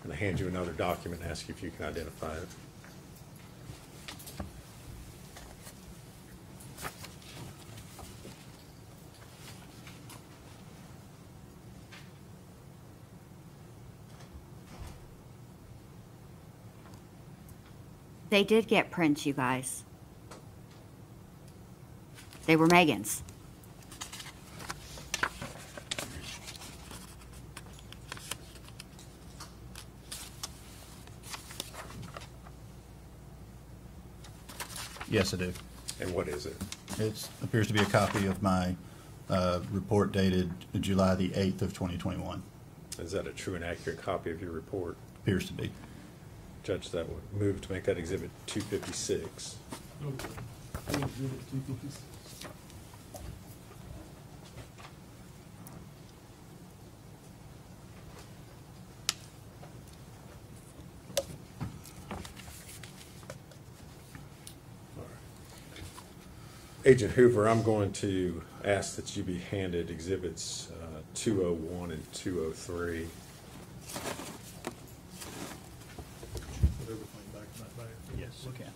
I'm going to hand you another document and ask you if you can identify it. They did get prints, you guys. They were Megan's. Yes, I do. And what is it? It appears to be a copy of my report dated July the 8th of 2021. Is that a true and accurate copy of your report? Appears to be. Judge, that would move to make that exhibit 256. Okay. Exhibit 256. Agent Hoover, I'm going to ask that you be handed exhibits 201 and 203. Yes, you can.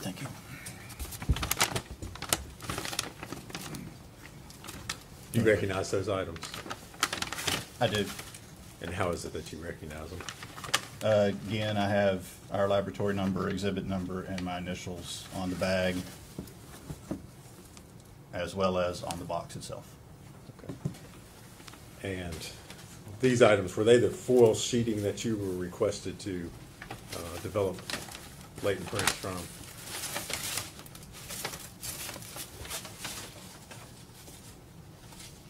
Thank you. Do you recognize those items? I do. And how is it that you recognize them? Again, I have our laboratory number, exhibit number, and my initials on the bag, as well as on the box itself. Okay. And these items, were they the foil sheeting that you were requested to develop latent prints from?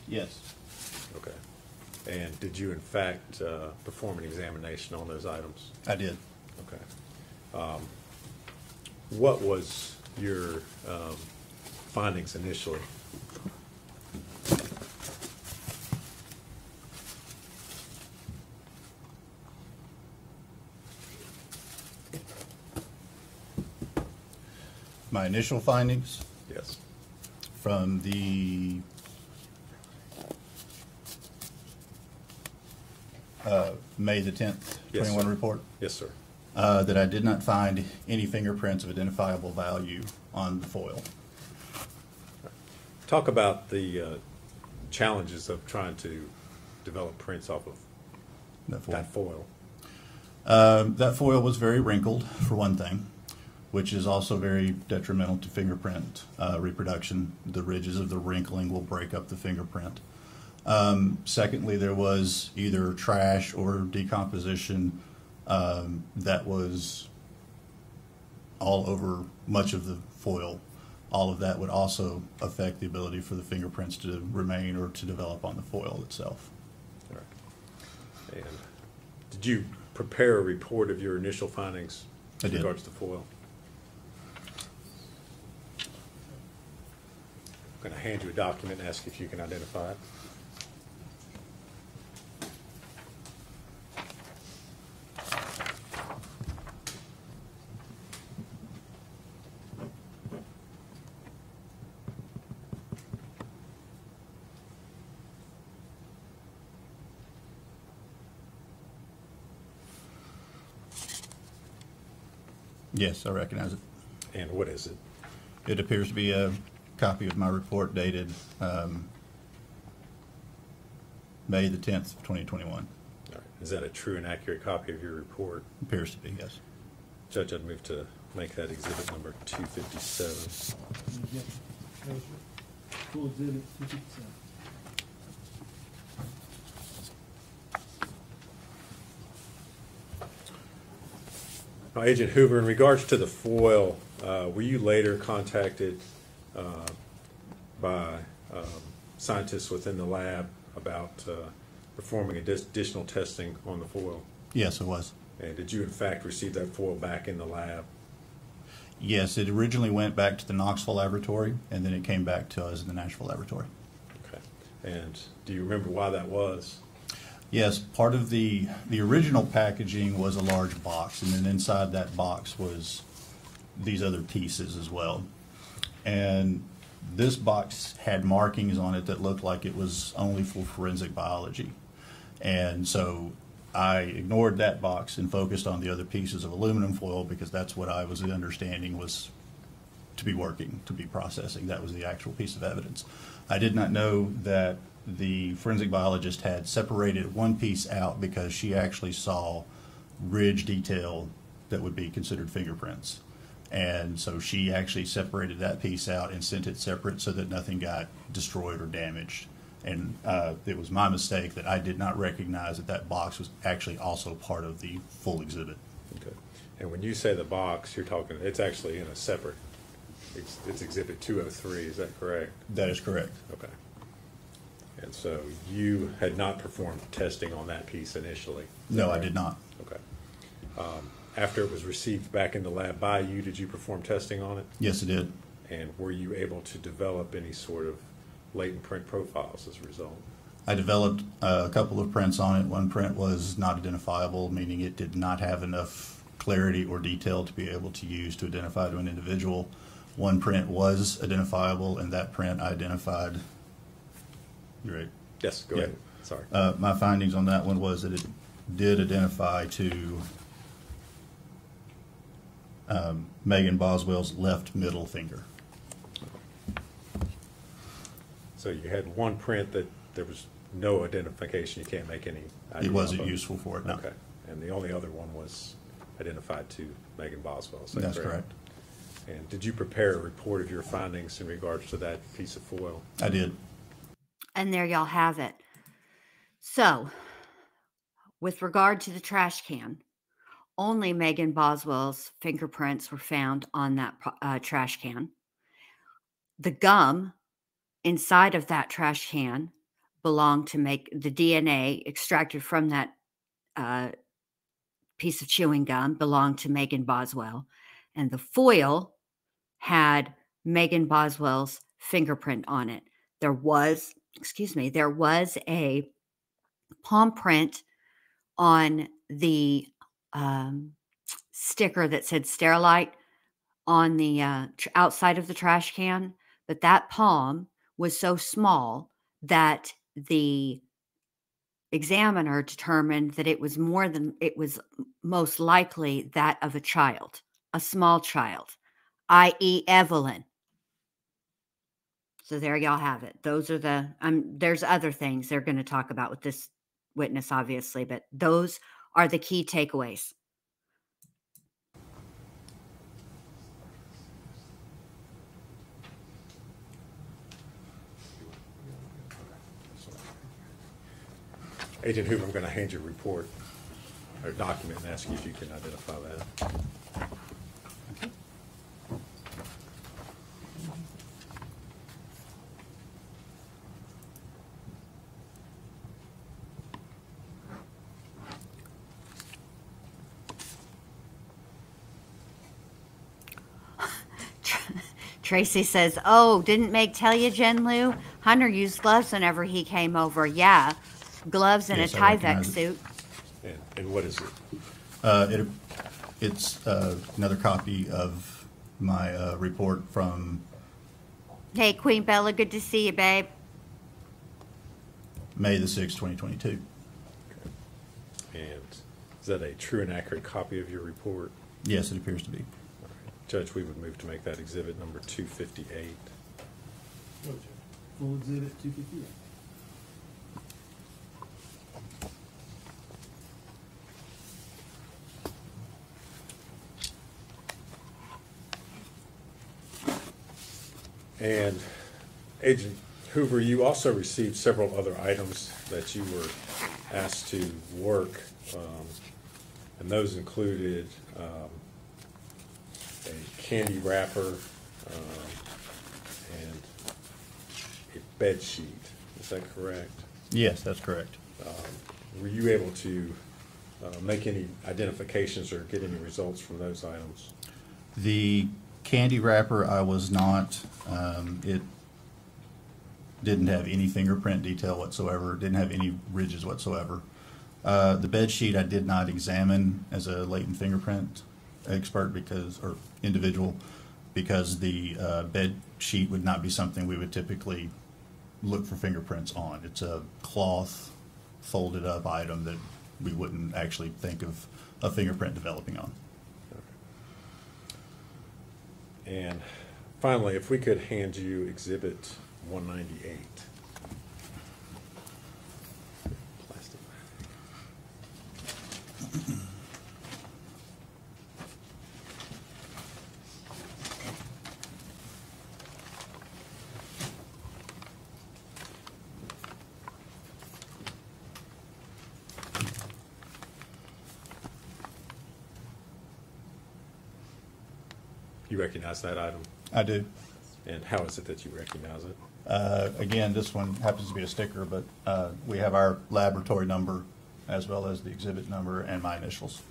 Yes. Okay. And did you in fact perform an examination on those items? I did. Okay. What was your findings initially? My initial findings? Yes. From the May the 10th, Yes, 21 sir. report? Yes, sir. That I did not find any fingerprints of identifiable value on the foil. Talk about the challenges of trying to develop prints off of that foil. That foil was very wrinkled, for one thing, which is also very detrimental to fingerprint reproduction. The ridges of the wrinkling will break up the fingerprint. Secondly, there was either trash or decomposition that was all over much of the foil. All of that would also affect the ability for the fingerprints to remain or to develop on the foil itself. All right. And did you prepare a report of your initial findings with regards to foil? I'm going to hand you a document and ask if you can identify it. Yes, I recognize it. And what is it? It appears to be a copy of my report dated May the 10th, 2021. All right. Is that a true and accurate copy of your report? Appears to be, yes. Judge, I'd move to make that exhibit number 257. Full exhibit 257. Now, Agent Hoover, in regards to the foil, were you later contacted by scientists within the lab about performing additional testing on the foil? Yes, it was. And did you in fact receive that foil back in the lab? Yes, it originally went back to the Knoxville laboratory, and then it came back to us in the Nashville laboratory. Okay. And do you remember why that was? Yes, part of the original packaging was a large box, and then inside that box was these other pieces as well. And this box had markings on it that looked like it was only for forensic biology. And so I ignored that box and focused on the other pieces of aluminum foil because that's what I was understanding was to be working, to be processing. That was the actual piece of evidence. I did not know that the forensic biologist had separated one piece out because she actually saw ridge detail that would be considered fingerprints. And so she actually separated that piece out and sent it separate so that nothing got destroyed or damaged. And it was my mistake that I did not recognize that that box was actually also part of the full exhibit. Okay. And when you say the box, you're talking, it's actually in a separate, it's exhibit 203, is that correct? That is correct. Okay. And so you had not performed testing on that piece initially? No, I did not. Okay. After it was received back in the lab by you, did you perform testing on it? Yes, I did. And were you able to develop any sort of latent print profiles as a result? I developed a couple of prints on it. One print was not identifiable, meaning it did not have enough clarity or detail to be able to use to identify to an individual. One print was identifiable, and that print I identified. You're right. Yes, go ahead. Sorry. My findings on that one was that it did identify to Megan Boswell's left middle finger. So you had one print that there was no identification, you can't make any idea. It wasn't useful for it, no. Okay. And the only other one was identified to Megan Boswell. Is that That's correct. And did you prepare a report of your findings in regards to that piece of foil? I did. And there y'all have it. So, with regard to the trash can, only Megan Boswell's fingerprints were found on that trash can. The gum inside of that trash can belonged to the DNA extracted from that piece of chewing gum belonged to Megan Boswell. And the foil had Megan Boswell's fingerprint on it. There was a palm print on the sticker that said Sterilite on the outside of the trash can, but that palm was so small that the examiner determined that it was most likely that of a child, a small child, i.e. Evelyn. So there y'all have it. Those are there's other things they're going to talk about with this witness, obviously, but those are the key takeaways. Agent Hoover, I'm going to hand you a report or document and ask you if you can identify that. Tracy says, "Oh, didn't Meg tell you, Jen Lou? Hunter used gloves whenever he came over. Yeah, gloves and Yes, a I Tyvek recognize it. suit." And what is it? It's another copy of my report from Hey, Queen Bella, good to see you, babe. May the 6th, 2022. And is that a true and accurate copy of your report? Yes, it appears to be. All right. Judge, we would move to make that exhibit number 258. Full exhibit 258. And Agent Hoover, you also received several other items that you were asked to work, and those included a candy wrapper and a bed sheet. Is that correct? Yes, that's correct. Were you able to make any identifications or get any results from those items? The candy wrapper, I was not. It didn't have any fingerprint detail whatsoever. Didn't have any ridges whatsoever. The bed sheet I did not examine as a latent fingerprint expert or individual because the bed sheet would not be something we would typically look for fingerprints on. It's a cloth folded up item that we wouldn't actually think of a fingerprint developing on. And finally, if we could hand you Exhibit 198. Plastic. You recognize that item? I do. And how is it that you recognize it? Again, this one happens to be a sticker, but we have our laboratory number as well as the exhibit number and my initials.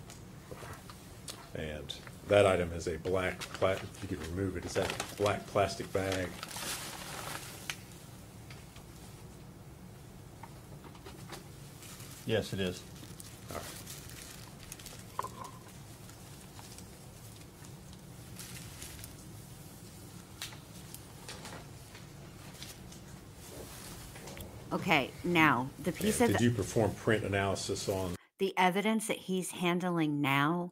And that item is a black, if you could remove it, is that a black plastic bag? Yes, it is. All right. Okay, now the piece And of did you perform print analysis on? the evidence that he's handling now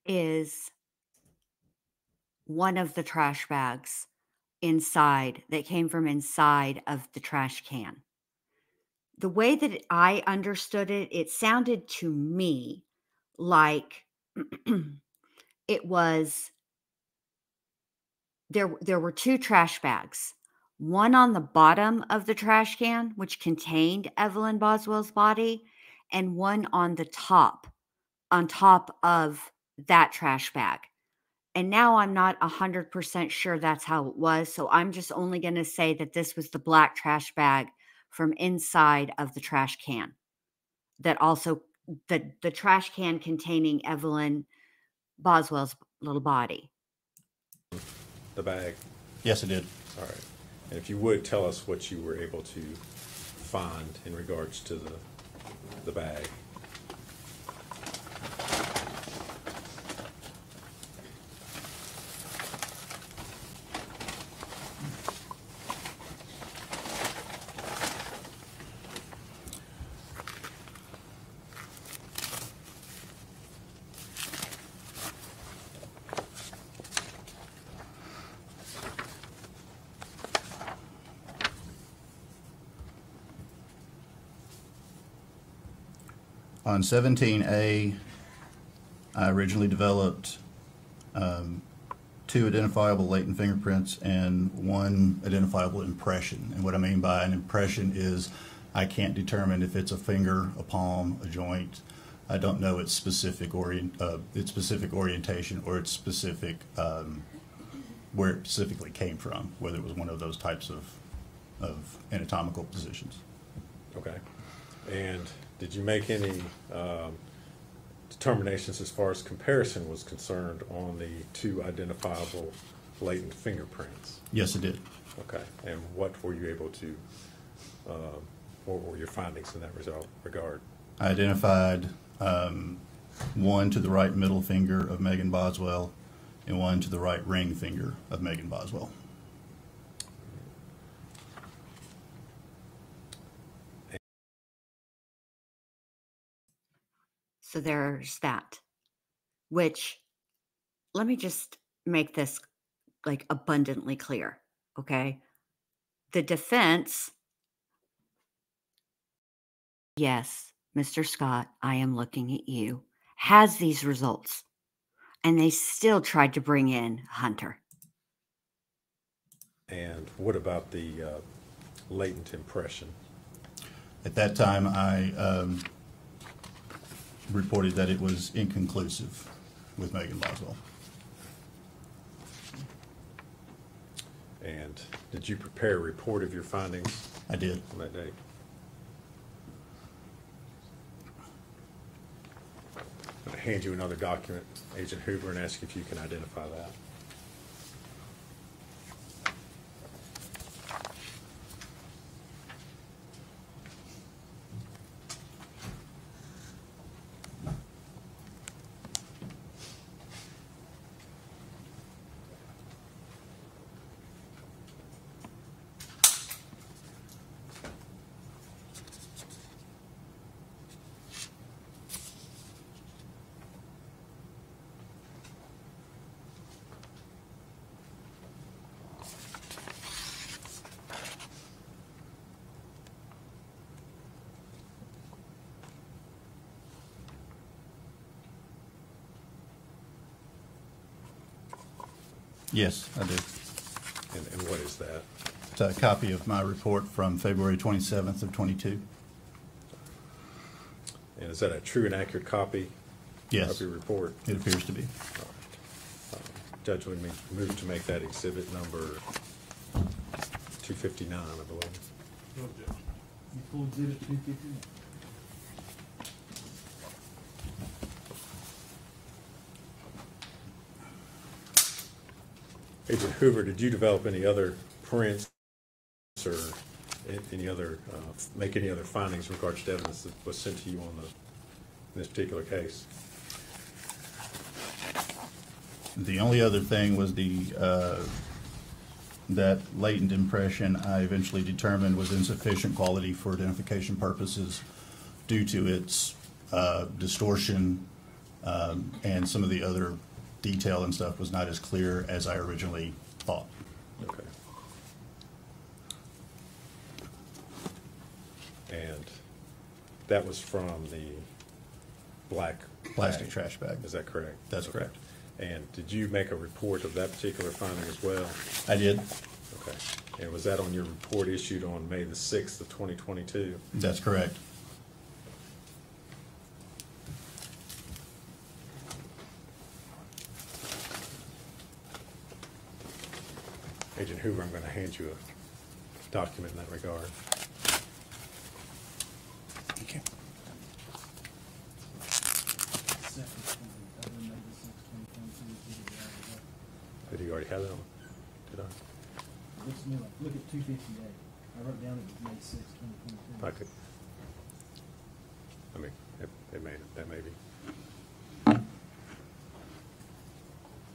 is one of the trash bags inside that came from inside of the trash can. the way that I understood it, it sounded to me like it was there were two trash bags. One on the bottom of the trash can, which contained Evelyn Boswell's body, and one on top of that trash bag. And now I'm not 100% sure that's how it was. So I'm just only going to say that this was the black trash bag from inside of the trash can. That also, the trash can containing Evelyn Boswell's little body. The bag? Yes, it did. All right. And if you would tell us what you were able to find in regards to the bag. On 17A, I originally developed 2 identifiable latent fingerprints and 1 identifiable impression. And what I mean by an impression is I can't determine if it's a finger, a palm, a joint. I don't know its specific orientation or its specific where it specifically came from, whether it was one of those types of anatomical positions. Okay. And did you make any determinations as far as comparison was concerned on the 2 identifiable latent fingerprints? Yes, I did. Okay. And what were you able to, what were your findings in that regard? I identified 1 to the right middle finger of Megan Boswell and 1 to the right ring finger of Megan Boswell. So there's that, which, let me just make this like abundantly clear, okay? The defense, yes, Mr. Scott, I am looking at you, has these results, and they still tried to bring in Hunter. And what about the latent impression? At that time, I reported that it was inconclusive with Megan Boswell. And did you prepare a report of your findings? I did. On that day? I'm going to hand you another document, Agent Hoover, and ask if you can identify that. Yes, I do. And what is that? It's a copy of my report from February 27th of 22. And is that a true and accurate copy? Yes. Of your report? It appears to be. All right. Judge, would move to make that exhibit number 259, I believe. You pulled exhibit 259. Agent Hoover, did you develop any other prints or any other, make any other findings in regards to evidence that was sent to you on this particular case? The only other thing was that latent impression I eventually determined was insufficient quality for identification purposes due to its distortion and some of the other detail and stuff was not as clear as I originally thought. Okay. And that was from the black Plastic bag. trash bag. Is that correct? That's correct. And did you make a report of that particular finding as well? I did. Okay. And was that on your report issued on May the 6th of 2022? That's correct. Agent Hoover, I'm going to hand you a document in that regard. Okay. Did you already have that one? Did I? Looks to me like, look at 258. I wrote down it was May 6, 2022. I could. I mean, that may be.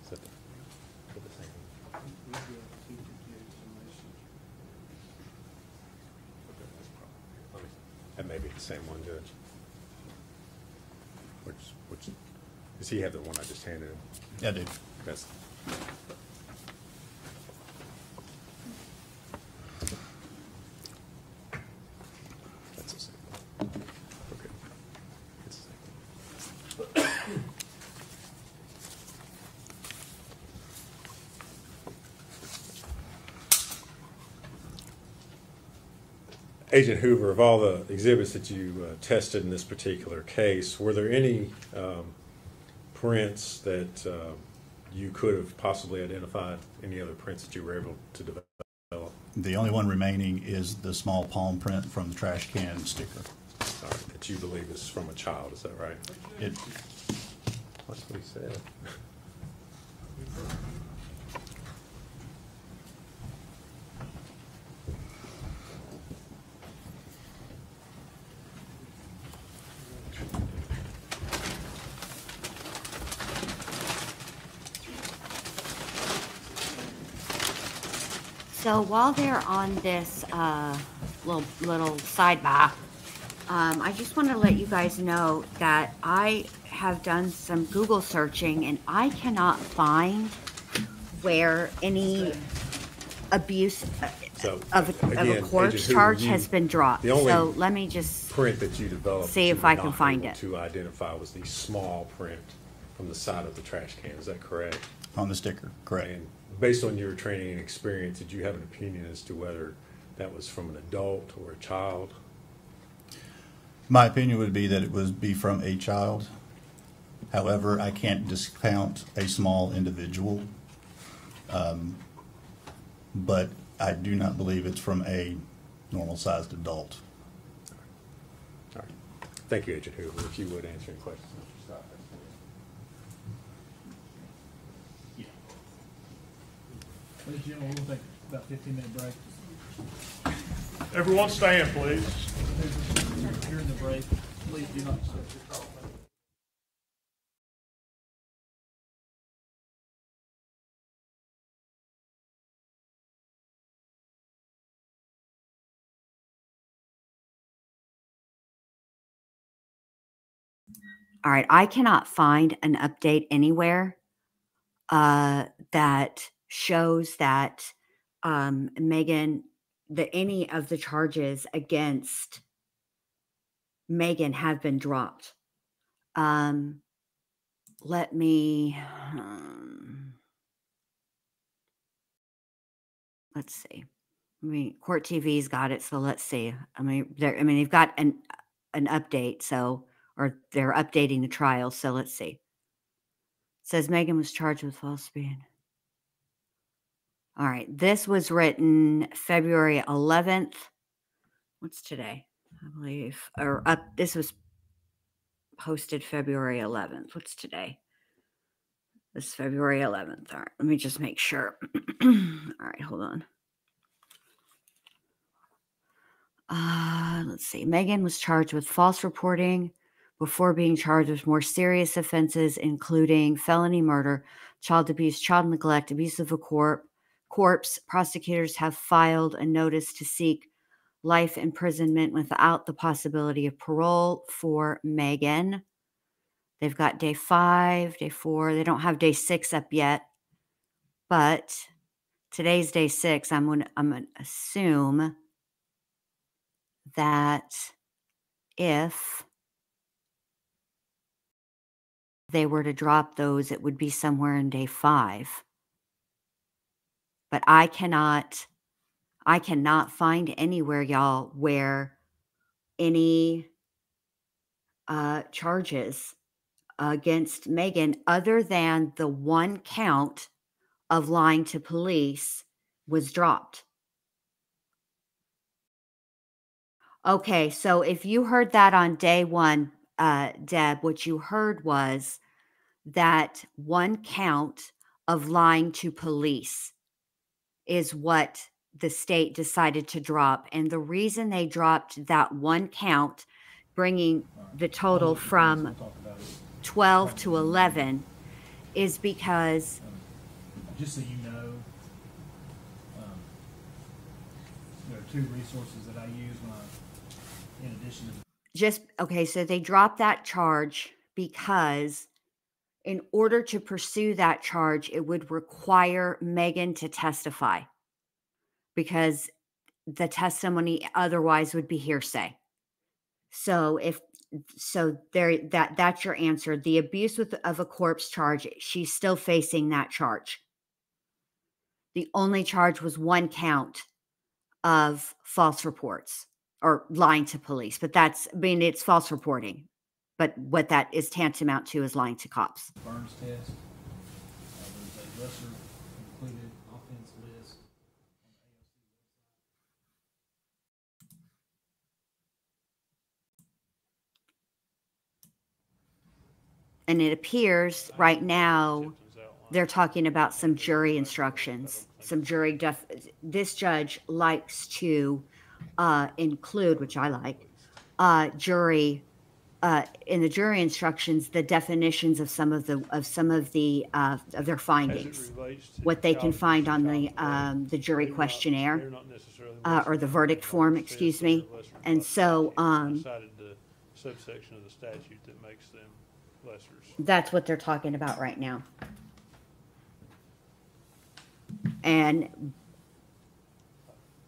Is that the same one? That may be the same one, Judge. Which does he have the one I just handed him? Yeah, I do. That's. That's the same one. Okay. It's the same one. Agent Hoover, of all the exhibits that you tested in this particular case, were there any prints that you could have possibly identified, any other prints that you were able to develop? The only one remaining is the small palm print from the trash can sticker. All right, that you believe is from a child, is that right? That's what he said. So while they're on this little sidebar, I just want to let you guys know that I have done some Google searching and I cannot find where any abuse of a corpse charge has been dropped. So let me just print that you developed, see if I can find it. To identify was the small print from the side of the trash can. Is that correct? On the sticker, correct. And based on your training and experience, did you have an opinion as to whether that was from an adult or a child? My opinion would be that it would be from a child. However, I can't discount a small individual, but I do not believe it's from a normal-sized adult. All right. Thank you, Agent Hoover. If you would answer any questions. Ladies and gentlemen, we'll take about 15-minute break. Everyone stand, please. During the break, please do not sit. All right, I cannot find an update anywhere that shows that Megan, any of the charges against Megan have been dropped. Let me, let's see. I mean, Court TV's got it, so let's see. I mean, they've got an update, so, or they're updating the trial, so let's see. It says Megan was charged with false speed. All right, this was written February 11th. What's today? I believe, or this was posted February 11th. What's today? This is February 11th. All right, let me just make sure. All right, hold on. Let's see. Megan was charged with false reporting before being charged with more serious offenses, including felony murder, child abuse, child neglect, abuse of a corpse. Prosecutors have filed a notice to seek life imprisonment without the possibility of parole for Megan. They've got day 5, day 4. They don't have day 6 up yet, but today's day 6. I'm gonna assume that if they were to drop those, it would be somewhere in day 5. But I cannot find anywhere, y'all, where any charges against Megan other than the one count of lying to police was dropped. Okay, so if you heard that on day 1, Deb, what you heard was that one count of lying to police is what the state decided to drop. And the reason they dropped that one count, bringing the total from 12 to 11, is because just so you know, there are 2 resources that I use when in addition to okay, so they dropped that charge because in order to pursue that charge, it would require Megan to testify because the testimony otherwise would be hearsay. So that's your answer. The abuse of a corpse charge, she's still facing that charge. The only charge was one count of false reports or lying to police, but it's false reporting. But what that is tantamount to is lying to cops. Burns test. There's a lesser included offense list. And it appears right now they're talking about some jury instructions, some jury this judge likes to include, which I like, jury in the jury instructions, the definitions of some of their findings, what they can find on the jury questionnaire or the verdict form, excuse me. And so cited the subsection of the statute that makes them lessers. That's what they're talking about right now. And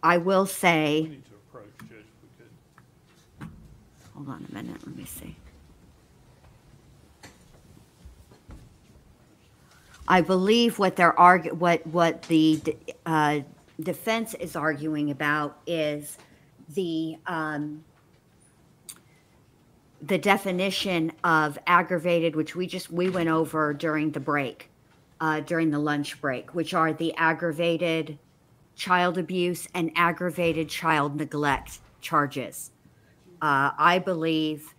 I will say, We need to approach, Judge, if we could. hold on a minute, let me see. I believe what they're what the defense is arguing about is the definition of aggravated, which we went over during the break, during the lunch break, which are the aggravated child abuse and aggravated child neglect charges. I believe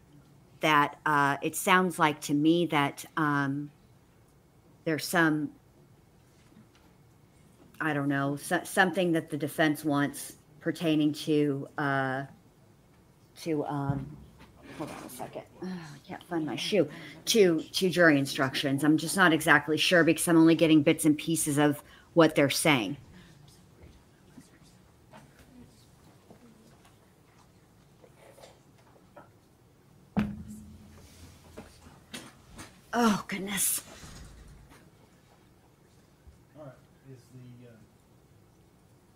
that it sounds like to me that there's some, I don't know, something that the defense wants pertaining to hold on a second. Oh, I can't find my shoe. To jury instructions. I'm just not exactly sure because I'm only getting bits and pieces of what they're saying. Oh, goodness. All right. Is the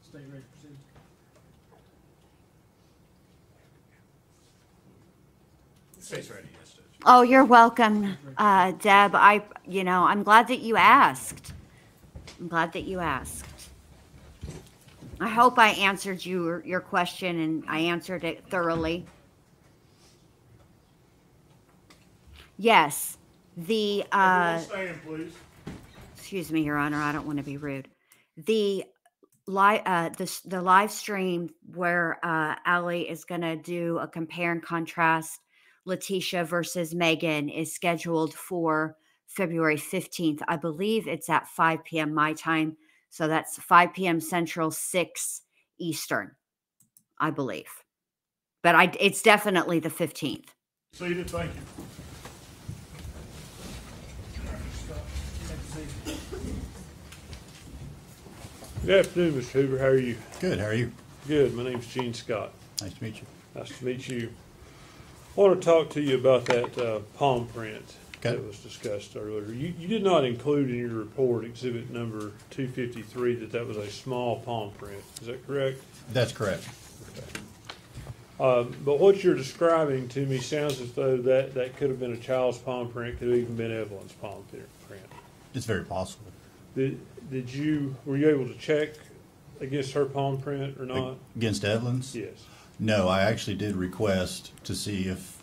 state ready to proceed? State's ready, yes, Judge. Oh, you're welcome, Deb. I'm glad that you asked. I'm glad that you asked. I hope I answered your question and I answered it thoroughly. Yes, Stand, please. excuse me, Your Honor, I don't want to be rude. The live stream where Allie is going to do a compare and contrast Letitia versus Megan is scheduled for February 15th. I believe it's at 5 p.m. my time. So that's 5 p.m. Central, 6 Eastern, I believe. But it's definitely the 15th. Seated, thank you. Good afternoon, Mr. Hoover. How are you? Good. How are you? Good. My name's Gene Scott. Nice to meet you. Nice to meet you. I want to talk to you about that palm print that was discussed earlier. You did not include in your report, exhibit number 253, that was a small palm print. Is that correct? That's correct. Okay. But what you're describing to me sounds as though that could have been a child's palm print, could have even been Evelyn's palm print. It's very possible. Were you able to check against her palm print or not? Against Evelyn's? Yes. No, I actually did request to see if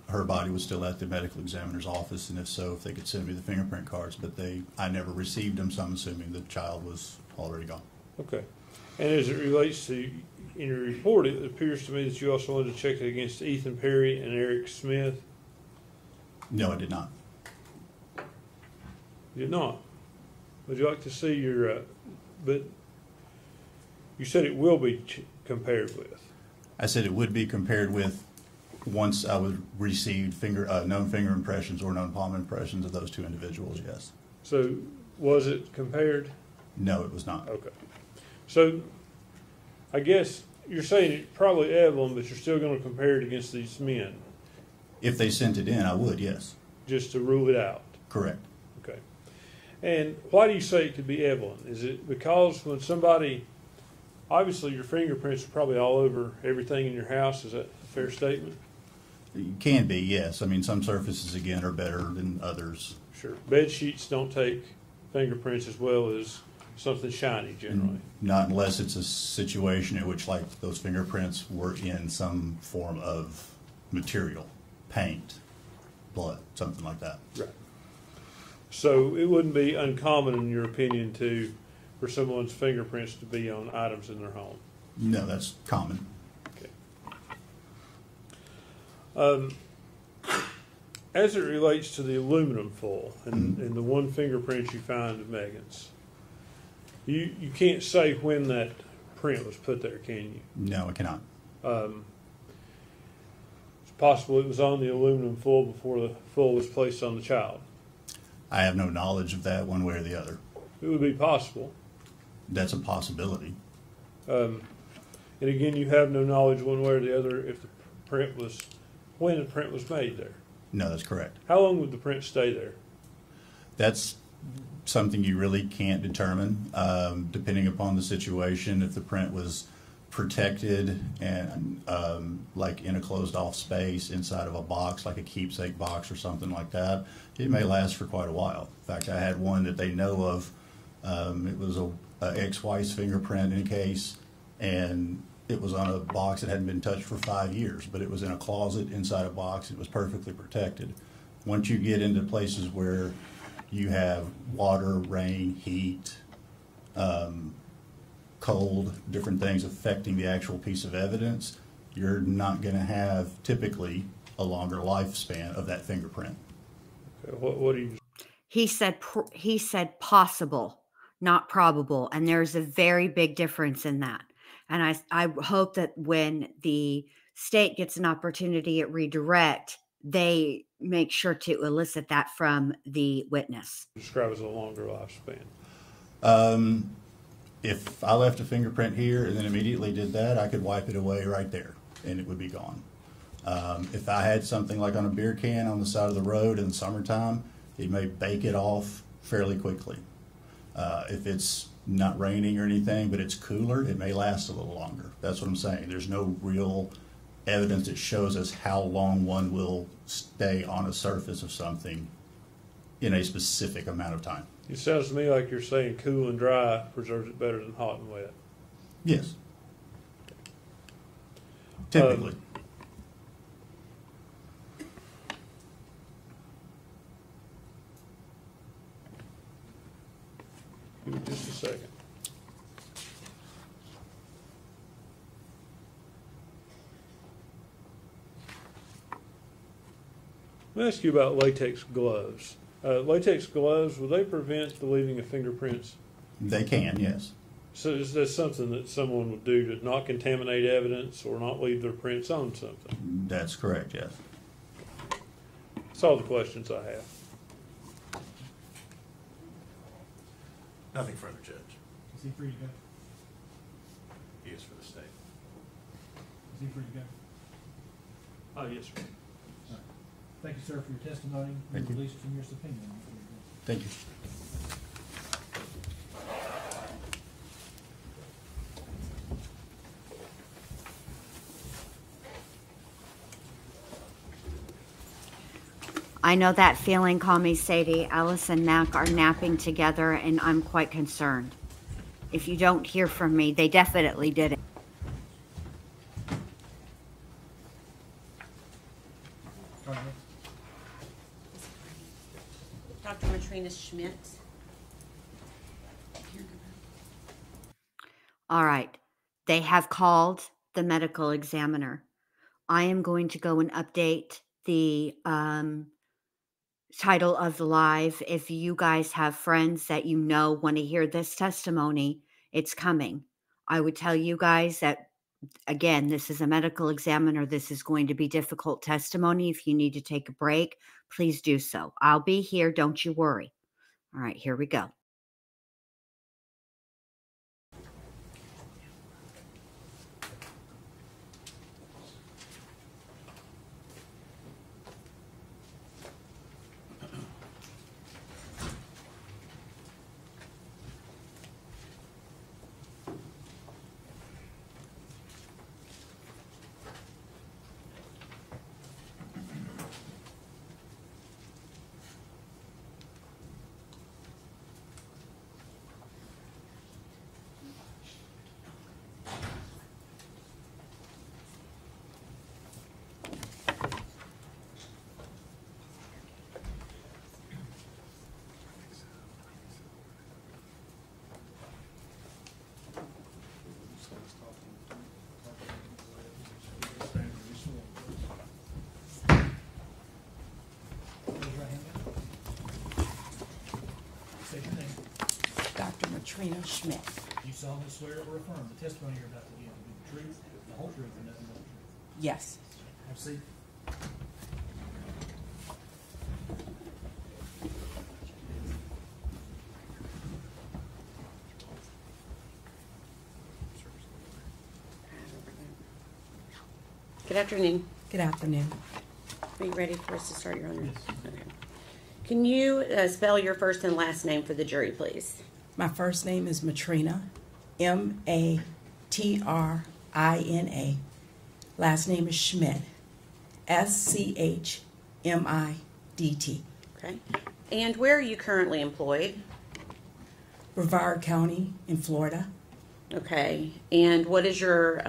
her body was still at the medical examiner's office, and if so, if they could send me the fingerprint cards, but I never received them, so I'm assuming the child was already gone. Okay. And as it relates to, in your report, it appears to me that you also wanted to check it against Ethan Perry and Eric Smith. No, I did not. You did not? Would you like to see your, but you said it will be compared with. I said it would be compared with once I would receive known finger impressions or known palm impressions of those two individuals, yes. So was it compared? No, it was not. Okay. So I guess you're saying it's probably Evelyn, but you're still going to compare it against these men. If they sent it in, I would, yes. Just to rule it out? Correct. Okay. And why do you say it could be Evelyn? Is it because when somebody, obviously your fingerprints are probably all over everything in your house, is that a fair statement? It can be, yes. I mean, some surfaces, again, are better than others. Sure. Bed sheets don't take fingerprints as well as something shiny, generally. Not unless it's a situation in which, like, those fingerprints were in some form of material, paint, blood, something like that. Right. So it wouldn't be uncommon, in your opinion, for someone's fingerprints to be on items in their home? No, that's common. As it relates to the aluminum foil and the one fingerprint you find of Megan's, you can't say when that print was put there, can you? No, I cannot. It's possible it was on the aluminum foil before the foil was placed on the child. I have no knowledge of that one way or the other. It would be possible. That's a possibility. And again, you have no knowledge one way or the other if the print was, when the print was made there. No, that's correct. How long would the print stay there? That's something you really can't determine, depending upon the situation. If the print was protected and like in a closed off space inside of a box, like a keepsake box or something like that, it may last for quite a while. In fact, I had one that they know of. It was a ex-wife's fingerprint in a case, and it was on a box that hadn't been touched for 5 years, but it was in a closet inside a box. It was perfectly protected. Once you get into places where you have water, rain, heat, cold, different things affecting the actual piece of evidence, you're not going to have typically a longer lifespan of that fingerprint. Okay, what do you? He said possible, not probable, and there's a very big difference in that. And I hope that when the state gets an opportunity at redirect, they make sure to elicit that from the witness. Describe as a longer lifespan. If I left a fingerprint here and then immediately did that, I could wipe it away right there and it would be gone. If I had something like on a beer can on the side of the road in the summertime, it may bake it off fairly quickly. If it's not raining or anything, but it's cooler, it may last a little longer. That's what I'm saying. There's no real evidence that shows us how long one will stay on a surface of something in a specific amount of time. It sounds to me like you're saying cool and dry preserves it better than hot and wet. Yes. Typically. Give me just a second. Let me ask you about latex gloves. Latex gloves, will they prevent the leaving of fingerprints? They can, yes. So is that something that someone would do to not contaminate evidence or not leave their prints on something? That's correct, yes. That's all the questions I have. Nothing further, Judge. Is he free to go? He is for the state. Is he free to go? Oh, yes, sir. All right. Thank you, sir, for your testimony. Thank you. Released from your subpoena. Thank you. I know that feeling. Call me Sadie. Alice and Mac are napping together, and I'm quite concerned. If you don't hear from me, they definitely did it. Dr. Matrina Schmidt. All right. They have called the medical examiner. I am going to go and update the title of the live. If you guys have friends that you know want to hear this testimony, it's coming. I would tell you guys that, again, this is a medical examiner. This is going to be difficult testimony. If you need to take a break, please do so. I'll be here. Don't you worry. All right, here we go. Dr. Matrina Schmidt. You solemnly swear or affirm the testimony you're about to give to be the truth, the whole truth, and nothing but the truth? Yes. Have a seat. Good afternoon. Good afternoon. Are you ready for us to start, Your Honor? Yes. Okay. Can you spell your first and last name for the jury, please? My first name is Matrina, M-A-T-R-I-N-A. Last name is Schmidt, S-C-H-M-I-D-T. Okay. And where are you currently employed? Brevard County in Florida. Okay. And what is your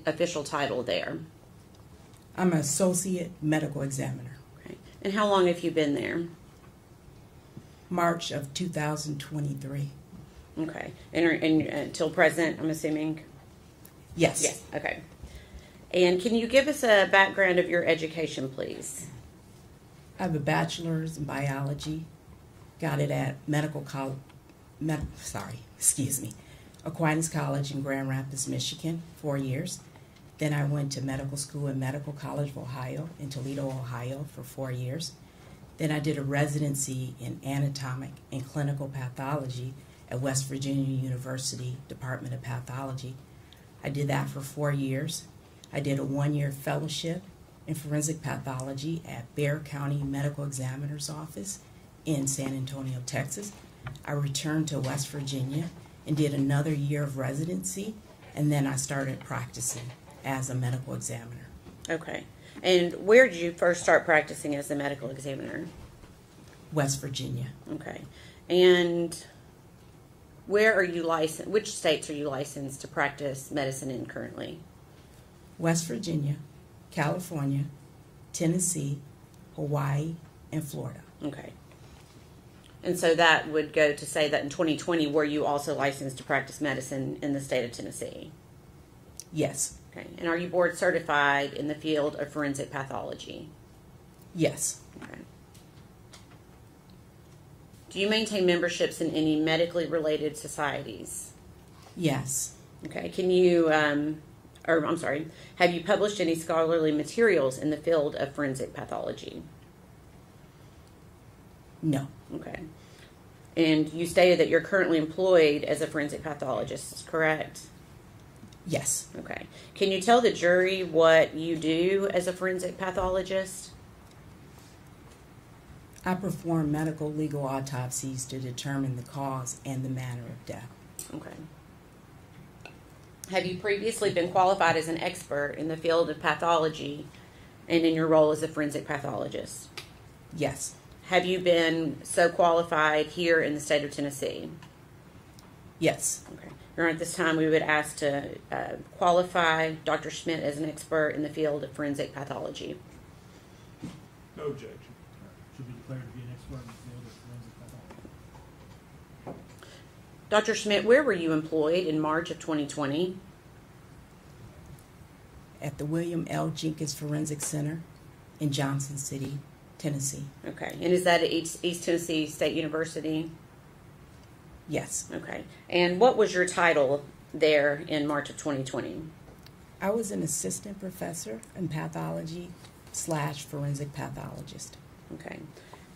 official title there? I'm an associate medical examiner. Okay. And how long have you been there? March of 2023. Okay. And until present, I'm assuming? Yes. Yes. Okay. And can you give us a background of your education, please? I have a bachelor's in biology. Got it at Aquinas College in Grand Rapids, Michigan, 4 years. Then I went to medical school at Medical College of Ohio in Toledo, Ohio for 4 years. Then I did a residency in anatomic and clinical pathology at West Virginia University Department of Pathology. I did that for 4 years. I did a 1-year fellowship in forensic pathology at Bexar County Medical Examiner's Office in San Antonio, Texas. I returned to West Virginia and did another year of residency, and then I started practicing as a medical examiner. Okay. And where did you first start practicing as a medical examiner? West Virginia. Okay. And where are you licensed? Which states are you licensed to practice medicine in currently? West Virginia, California, Tennessee, Hawaii, and Florida. Okay. And so that would go to say that in 2020, were you also licensed to practice medicine in the state of Tennessee? Yes. Okay. And are you board certified in the field of forensic pathology? Yes. Okay. Do you maintain memberships in any medically related societies? Yes. Okay. Can you, have you published any scholarly materials in the field of forensic pathology? No. Okay. And you stated that you're currently employed as a forensic pathologist, correct? Yes. Okay. Can you tell the jury what you do as a forensic pathologist? I perform medical legal autopsies to determine the cause and the manner of death. Okay. Have you previously been qualified as an expert in the field of pathology and in your role as a forensic pathologist? Yes. Have you been so qualified here in the state of Tennessee? Yes. Okay. Your Honor, at this time we would ask to qualify Dr. Schmidt as an expert in the field of forensic pathology. No objection. Should be declared to be an expert in the field of forensic pathology. Dr. Schmidt, where were you employed in March of 2020? At the William L. Jenkins Forensic Center in Johnson City, Tennessee. Okay. And is that at East Tennessee State University? Yes. Okay. And what was your title there in March of 2020? I was an assistant professor in pathology / forensic pathologist. Okay.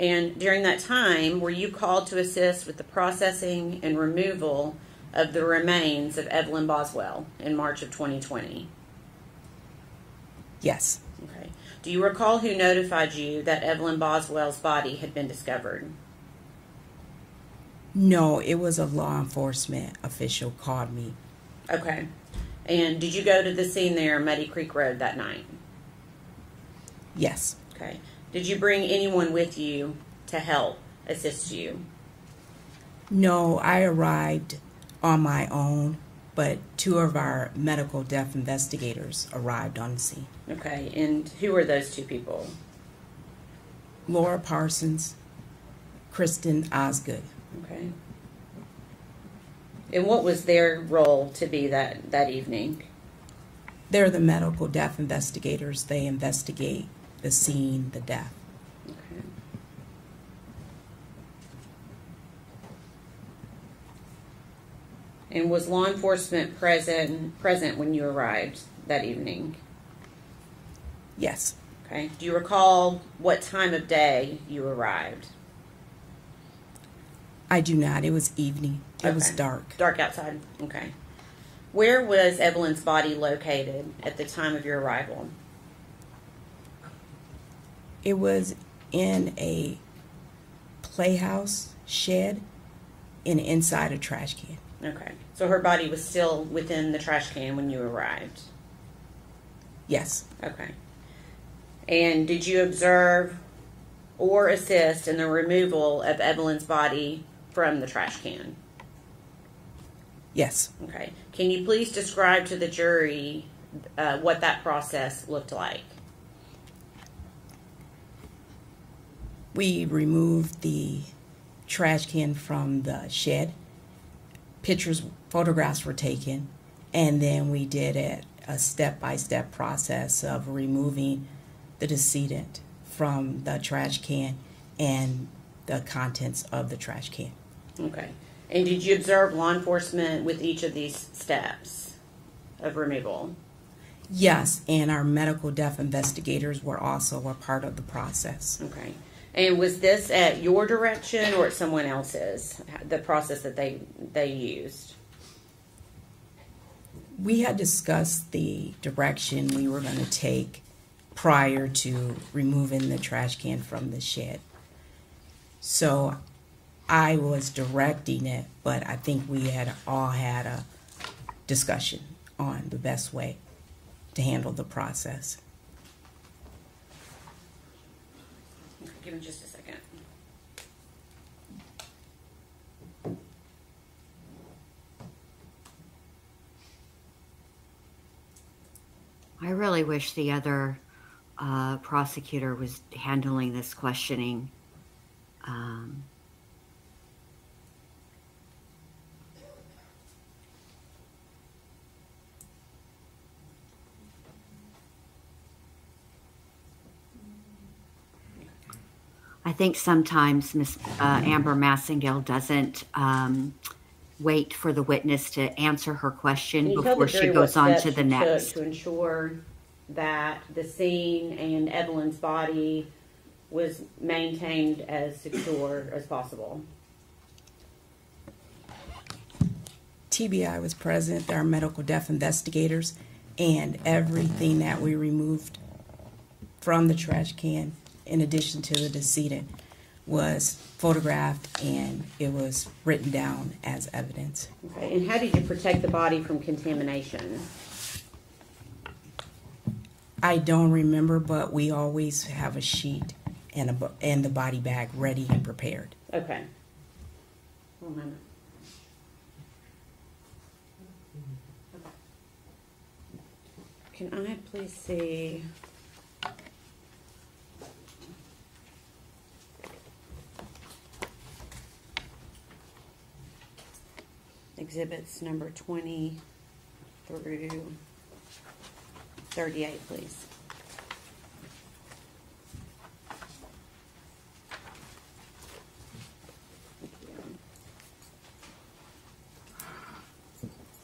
And during that time, were you called to assist with the processing and removal of the remains of Evelyn Boswell in March of 2020? Yes. Okay. Do you recall who notified you that Evelyn Boswell's body had been discovered? No, it was a law enforcement official called me. Okay. And did you go to the scene there, Muddy Creek Road, that night? Yes. Okay. Did you bring anyone with you to help assist you? No, I arrived on my own, but 2 of our medical death investigators arrived on the scene. Okay. And who were those 2 people? Laura Parsons, Kristen Osgood. Okay. And what was their role to be that evening? They're the medical death investigators. They investigate the scene, the death. Okay. And was law enforcement present when you arrived that evening? Yes. Okay. Do you recall what time of day you arrived? I do not. It was evening. It was dark. Dark outside. Okay. Where was Evelyn's body located at the time of your arrival? It was in a playhouse shed and inside a trash can. Okay. So her body was still within the trash can when you arrived? Yes. Okay. And did you observe or assist in the removal of Evelyn's body from the trash can? Yes. Okay. Can you please describe to the jury what that process looked like? We removed the trash can from the shed. Photographs were taken, and then we did a step-by-step process of removing the decedent from the trash can and the contents of the trash can. Okay. And did you observe law enforcement with each of these steps of removal? Yes, and our medical death investigators were also a part of the process. Okay. And was this at your direction or at someone else's, the process that they used? We had discussed the direction we were going to take prior to removing the trash can from the shed. So I was directing it, but I think we had all had a discussion on the best way to handle the process. Give me just a second. I really wish the other prosecutor was handling this questioning. I think sometimes Miss Amber Massengale doesn't wait for the witness to answer her question before she goes on to the next. To ensure that the scene and Evelyn's body was maintained as secure as possible. TBI was present, our medical death investigators, and everything that we removed from the trash can, in addition to the decedent, was photographed and it was written down as evidence. Okay, and how did you protect the body from contamination? I don't remember, but we always have a sheet and the body bag ready and prepared. Okay. 1 minute. Can I please see? Exhibits number 20 through 38, please.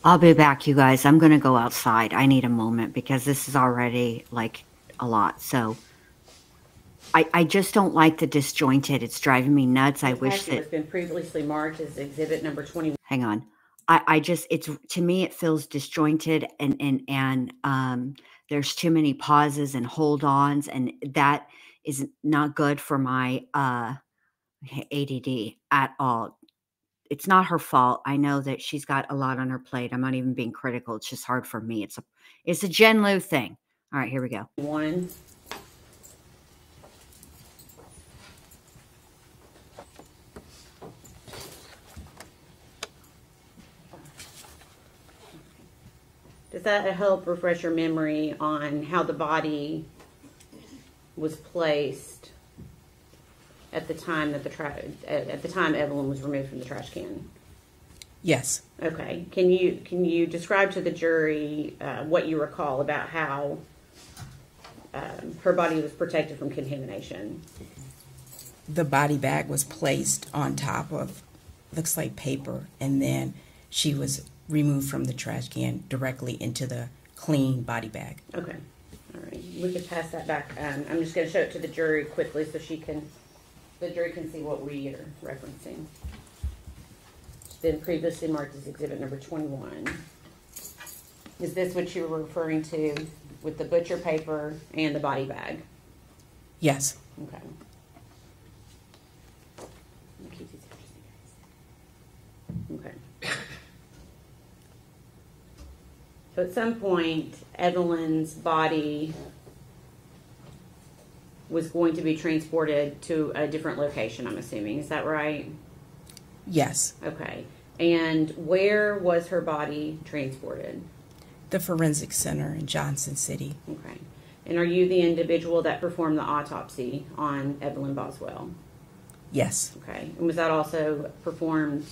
I'll be back, you guys. I'm going to go outside. I need a moment because this is already like a lot. So I just don't like the disjointed. It's driving me nuts. I wish that it's been previously marked as exhibit number 21. hang on. I just, it's, to me, it feels disjointed and there's too many pauses and hold ons, and that is not good for my ADD at all. It's not her fault. I know that she's got a lot on her plate. I'm not even being critical. It's just hard for me. It's a Jen Lou thing. All right, here we go. One. Does that help refresh your memory on how the body was placed at the time that at the time Evelyn was removed from the trash can? Yes. Okay. Can you describe to the jury what you recall about how her body was protected from contamination? The body bag was placed on top of, looks like paper, and then she was removed from the trash can directly into the clean body bag. Okay. All right. We could pass that back. I'm just going to show it to the jury quickly so the jury can see what we are referencing. It's been previously marked as exhibit number 21. Is this what you were referring to with the butcher paper and the body bag? Yes. Okay. Okay. So at some point, Evelyn's body was going to be transported to a different location, I'm assuming. Is that right? Yes. Okay. And where was her body transported? The Forensic Center in Johnson City. Okay. And are you the individual that performed the autopsy on Evelyn Boswell? Yes. Okay. And was that also performed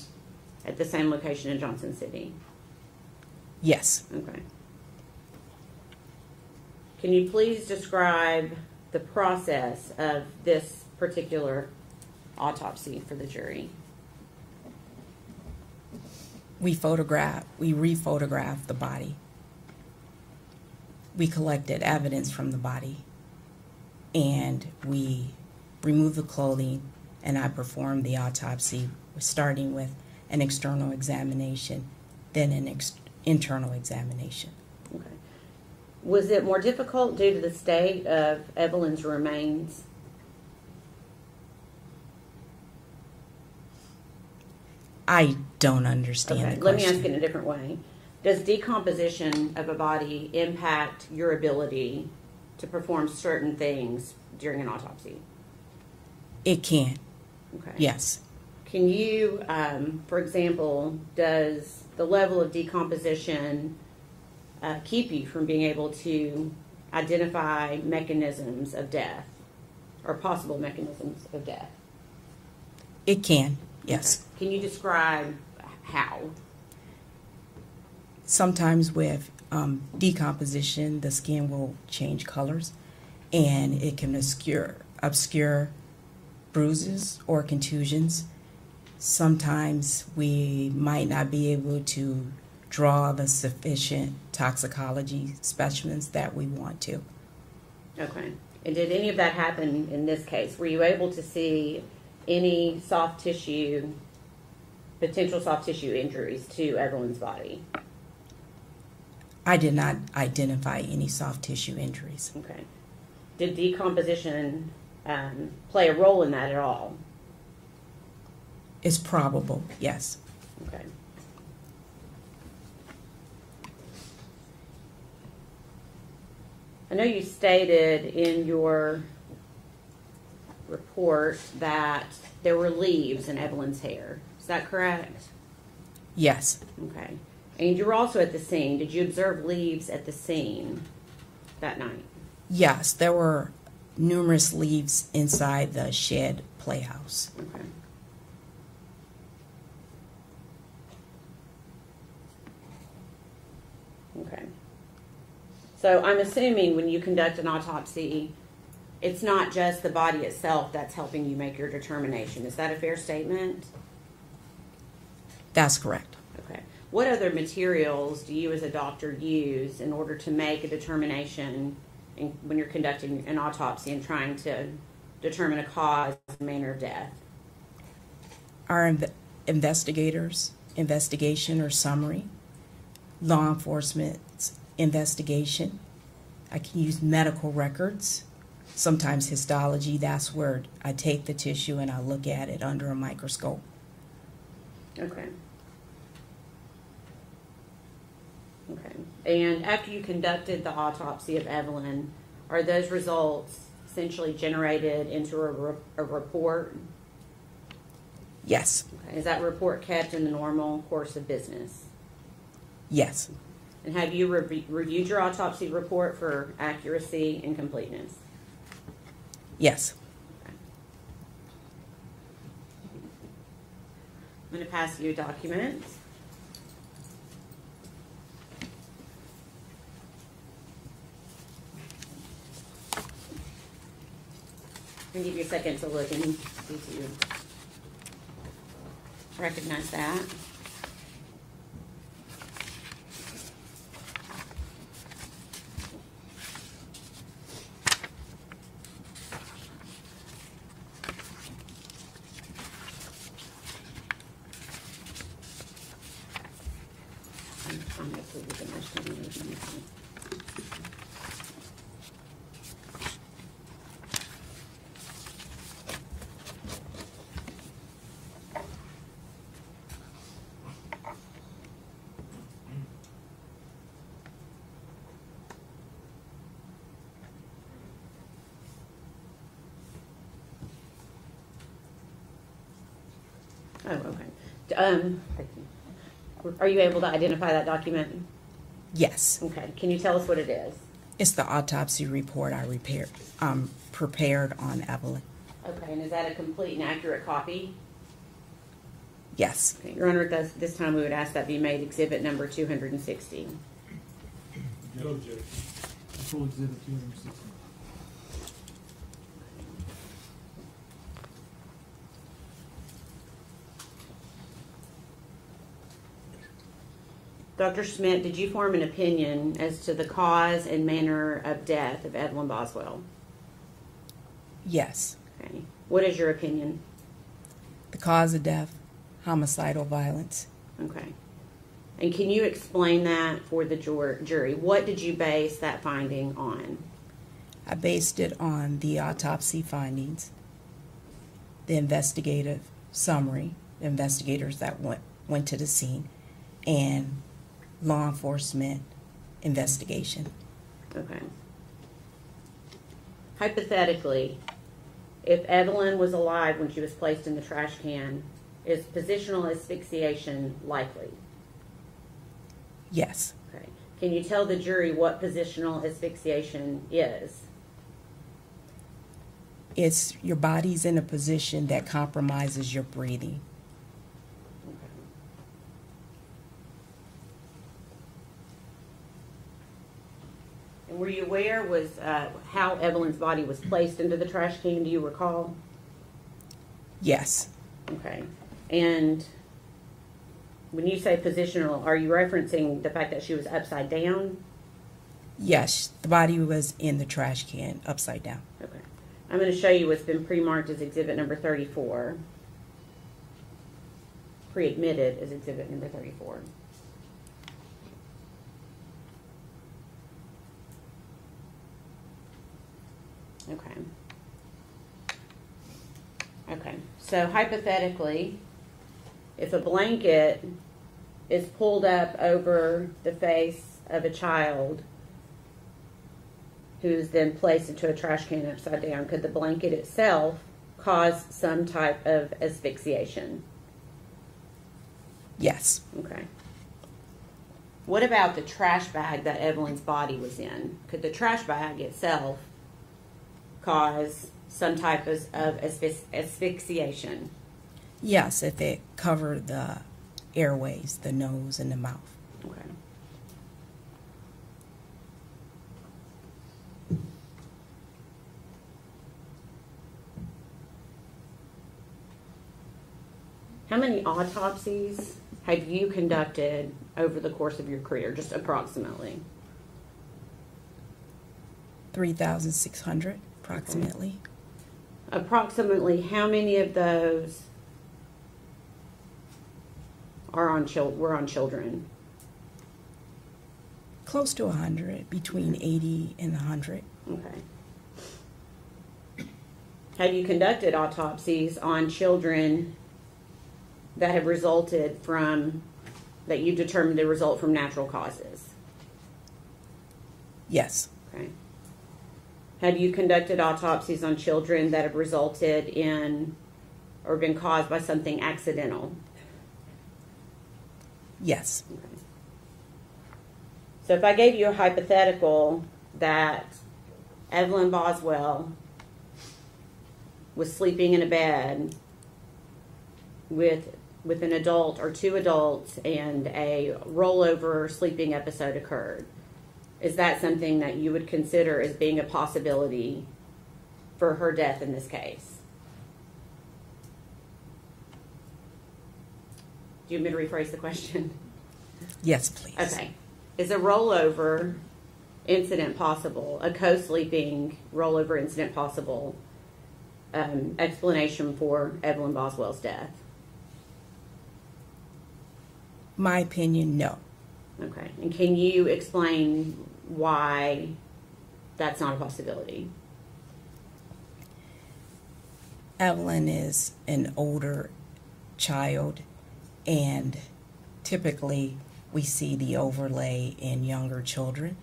at the same location in Johnson City? Yes. Okay. Can you please describe the process of this particular autopsy for the jury? We re-photographed the body. We collected evidence from the body, and we removed the clothing, and I performed the autopsy, starting with an external examination, then an internal examination. Okay. Was it more difficult due to the state of Evelyn's remains? I don't understand the question. Let me ask it in a different way. Does decomposition of a body impact your ability to perform certain things during an autopsy? It can. Okay. Yes. Can you, for example, does the level of decomposition keep you from being able to identify mechanisms of death or possible mechanisms of death? It can, yes. Okay. Can you describe how? Sometimes with decomposition, the skin will change colors, and it can obscure bruises or contusions. Sometimes we might not be able to draw the sufficient toxicology specimens that we want to. Okay. And did any of that happen in this case? Were you able to see any soft tissue, potential soft tissue injuries to Evelyn's body? I did not identify any soft tissue injuries. Okay. Did decomposition play a role in that at all? It's probable, yes. Okay. I know you stated in your report that there were leaves in Evelyn's hair. Is that correct? Yes. Okay. And you were also at the scene. Did you observe leaves at the scene that night? Yes, there were numerous leaves inside the shed playhouse. Okay. Okay. So I'm assuming when you conduct an autopsy, it's not just the body itself that's helping you make your determination. Is that a fair statement? That's correct. Okay. What other materials do you as a doctor use in order to make a determination when you're conducting an autopsy and trying to determine a cause and manner of death? Our investigators' investigation or summary, law enforcement's investigation. I can use medical records, sometimes histology. That's where I take the tissue and I look at it under a microscope. Okay. Okay. And after you conducted the autopsy of Evelyn, are those results essentially generated into a report? Yes. Okay. Is that report kept in the normal course of business? Yes. And have you reviewed your autopsy report for accuracy and completeness? Yes. Okay. I'm going to pass you a document. I'll give you a second to look and see if you recognize that. Oh, okay. Are you able to identify that document? Yes. Okay. Can you tell us what it is? It's the autopsy report I prepared on Evelyn. Okay. And is that a complete and accurate copy? Yes. Okay. Your Honor, this time we would ask that be made exhibit number 260. No objection. Full exhibit 260. Dr. Schmidt, did you form an opinion as to the cause and manner of death of Evelyn Boswell? Yes. Okay. What is your opinion? The cause of death, homicidal violence. Okay. And can you explain that for the jury? What did you base that finding on? I based it on the autopsy findings, the investigative summary, the investigators that went to the scene, and law enforcement investigation. Okay. Hypothetically, if Evelyn was alive when she was placed in the trash can, is positional asphyxiation likely? Yes. Okay. Can you tell the jury what positional asphyxiation is? It's your body's in a position that compromises your breathing. And were you aware how Evelyn's body was placed into the trash can? Do you recall? Yes. Okay. And when you say positional, are you referencing the fact that she was upside down? Yes, the body was in the trash can, upside down. Okay. I'm going to show you what's been pre-marked as exhibit number 34. Pre-admitted as exhibit number 34. Okay. Okay. So hypothetically, if a blanket is pulled up over the face of a child who's then placed into a trash can upside down, could the blanket itself caused some type of asphyxiation? Yes. Okay. What about the trash bag that Evelyn's body was in? Could the trash bag itself cause some type of asphyxiation? Yes, if it covered the airways, the nose and the mouth. Okay. How many autopsies have you conducted over the course of your career, just approximately? 3,600 approximately. Okay. Approximately how many of those are were on children? Close to 100, between 80 and 100. Okay. Have you conducted autopsies on children that have resulted from, that you determined to result from natural causes? Yes. Okay. Have you conducted autopsies on children that have resulted in or been caused by something accidental? Yes. Okay. So if I gave you a hypothetical that Evelyn Boswell was sleeping in a bed with an adult or two adults and a rollover sleeping episode occurred, is that something that you would consider as being a possibility for her death in this case? Do you want me to rephrase the question? Yes, please. Okay. Is a rollover incident possible, a co-sleeping rollover incident possible, explanation for Evelyn Boswell's death? My opinion, no. Okay. And can you explain why that's not a possibility? Evelyn is an older child, and typically we see the overlay in younger children.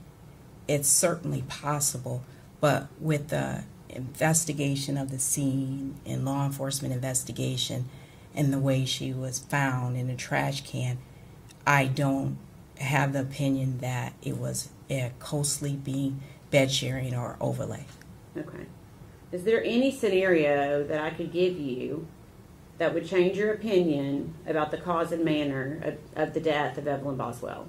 It's certainly possible, but with the investigation of the scene and law enforcement investigation and the way she was found in a trash can, I don't have the opinion that it was a co-sleeping, bed sharing, or overlay. Okay. Is there any scenario that I could give you that would change your opinion about the cause and manner of the death of Evelyn Boswell?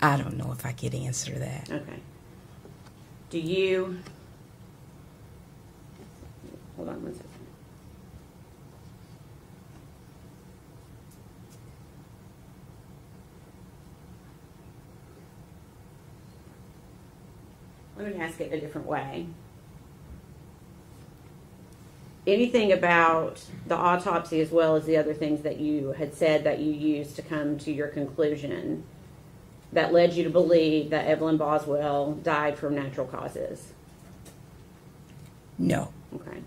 I don't know if I could answer that. Okay. Do you... Hold on one second. Let me ask it a different way. Anything about the autopsy as well as the other things that you had said that you used to come to your conclusion that led you to believe that Evelyn Boswell died from natural causes? No. Okay.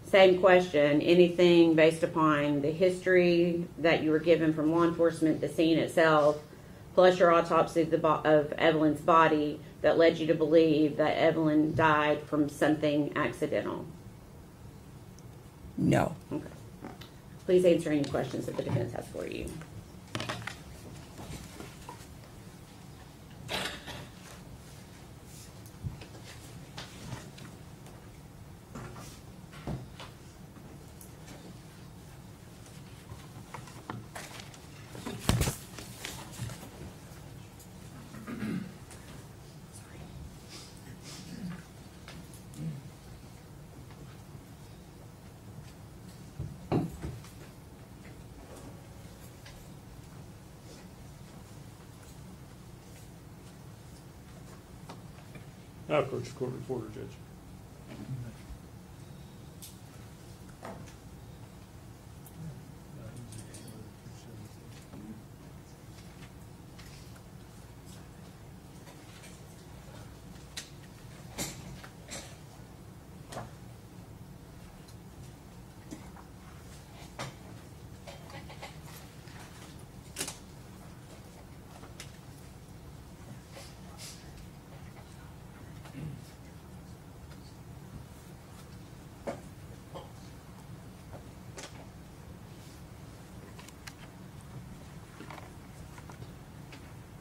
Same question. Anything based upon the history that you were given from law enforcement, the scene itself, plus your autopsy of Evelyn's body that led you to believe that Evelyn died from something accidental? No. Okay. Please answer any questions that the defense has for you. I approach the court reporter, Judge.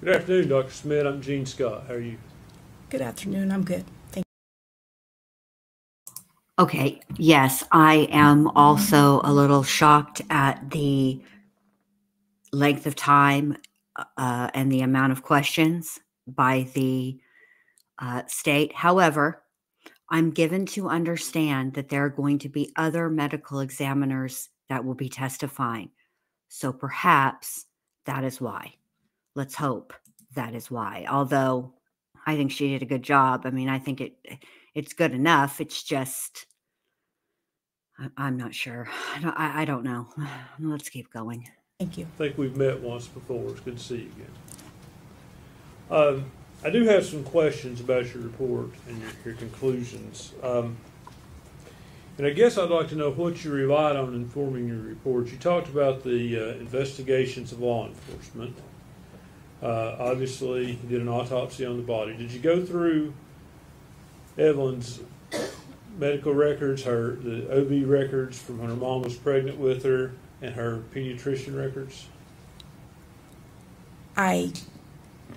Good afternoon, Dr. Smith. I'm Gene Scott. How are you? Good afternoon. I'm good. Thank you. Okay, yes, I am also a little shocked at the length of time and the amount of questions by the state. However, I'm given to understand that there are going to be other medical examiners that will be testifying. So perhaps that is why. Let's hope that is why. Although I think she did a good job. I mean, I think it's good enough. It's just, I'm not sure. I don't know. Let's keep going. Thank you. I think we've met once before. It's good to see you again. I do have some questions about your report and your conclusions. And I guess I'd like to know what you relied on in forming your report. You talked about the investigations of law enforcement. Obviously, you did an autopsy on the body. Did you go through Evelyn's medical records, the OB records from when her mom was pregnant with her, and her pediatrician records? I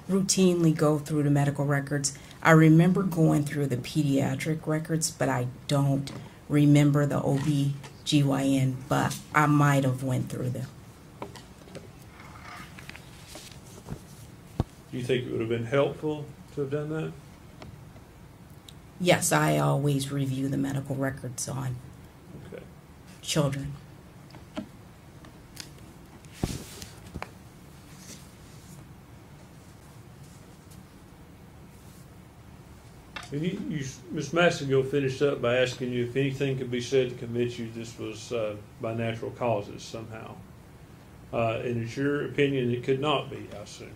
routinely go through the medical records. I remember going through the pediatric records, but I don't remember the OB/GYN, but I might have went through them. Do you think it would have been helpful to have done that? Yes, I always review the medical records on children. And Ms. Massengill finished up by asking you if anything could be said to convince you this was by natural causes somehow. And it's your opinion it could not be, I assume.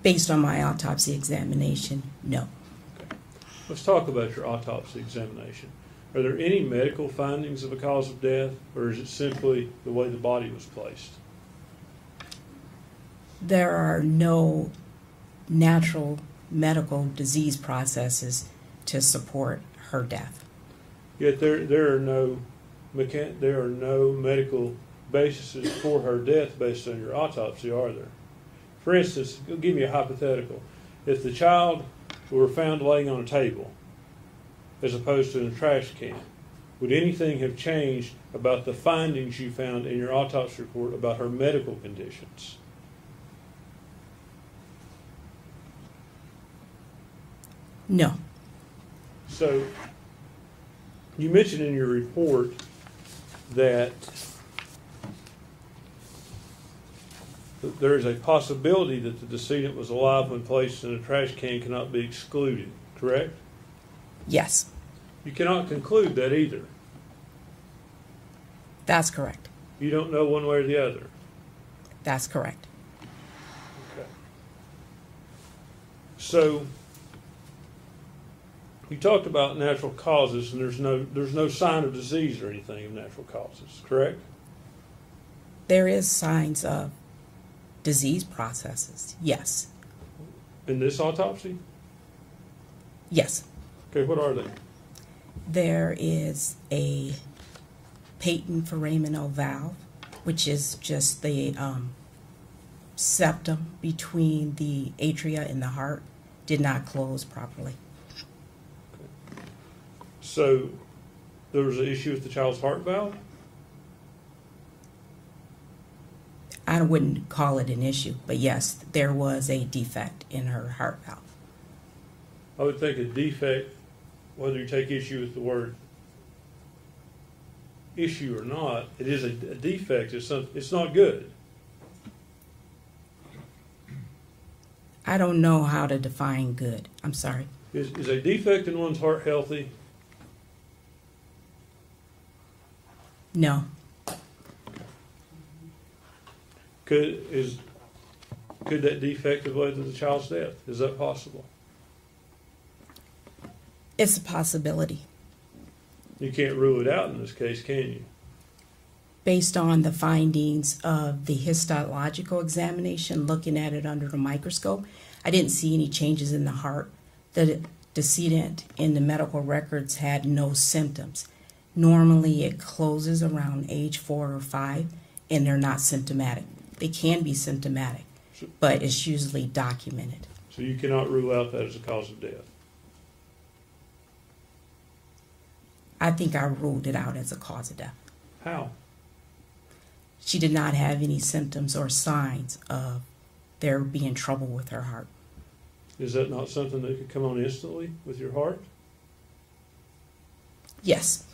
Based on my autopsy examination, no. Okay. Let's talk about your autopsy examination. Are there any medical findings of a cause of death, or is it simply the way the body was placed? There are no natural medical disease processes to support her death. Yet there are no medical bases for her death based on your autopsy, are there? For instance, give me a hypothetical. If the child were found laying on a table as opposed to in a trash can, would anything have changed about the findings you found in your autopsy report about her medical conditions? No. So, you mentioned in your report that there is a possibility that the decedent was alive when placed in a trash can cannot be excluded, correct? Yes. You cannot conclude that either. That's correct. You don't know one way or the other. That's correct. Okay. So, you talked about natural causes, and there's no sign of disease or anything of natural causes, correct? There is signs of disease processes, yes. In this autopsy? Yes. Okay, what are they? There is a patent foraminal valve, which is just the septum between the atria and the heart, did not close properly. Okay. So there was an issue with the child's heart valve? I wouldn't call it an issue, but yes, there was a defect in her heart valve. I would think a defect, whether you take issue with the word issue or not, it is a defect. It's not good. I don't know how to define good. I'm sorry. Is a defect in one's heart healthy? No. Could that defect have led to the child's death? Is that possible? It's a possibility. You can't rule it out in this case, can you? Based on the findings of the histological examination, looking at it under the microscope, I didn't see any changes in the heart. The decedent in the medical records had no symptoms. Normally it closes around age 4 or 5, and they're not symptomatic. They can be symptomatic. but it's usually documented. So you cannot rule out that as a cause of death? I think I ruled it out as a cause of death. How? She did not have any symptoms or signs of there being trouble with her heart. Is that not something that could come on instantly with your heart? Yes.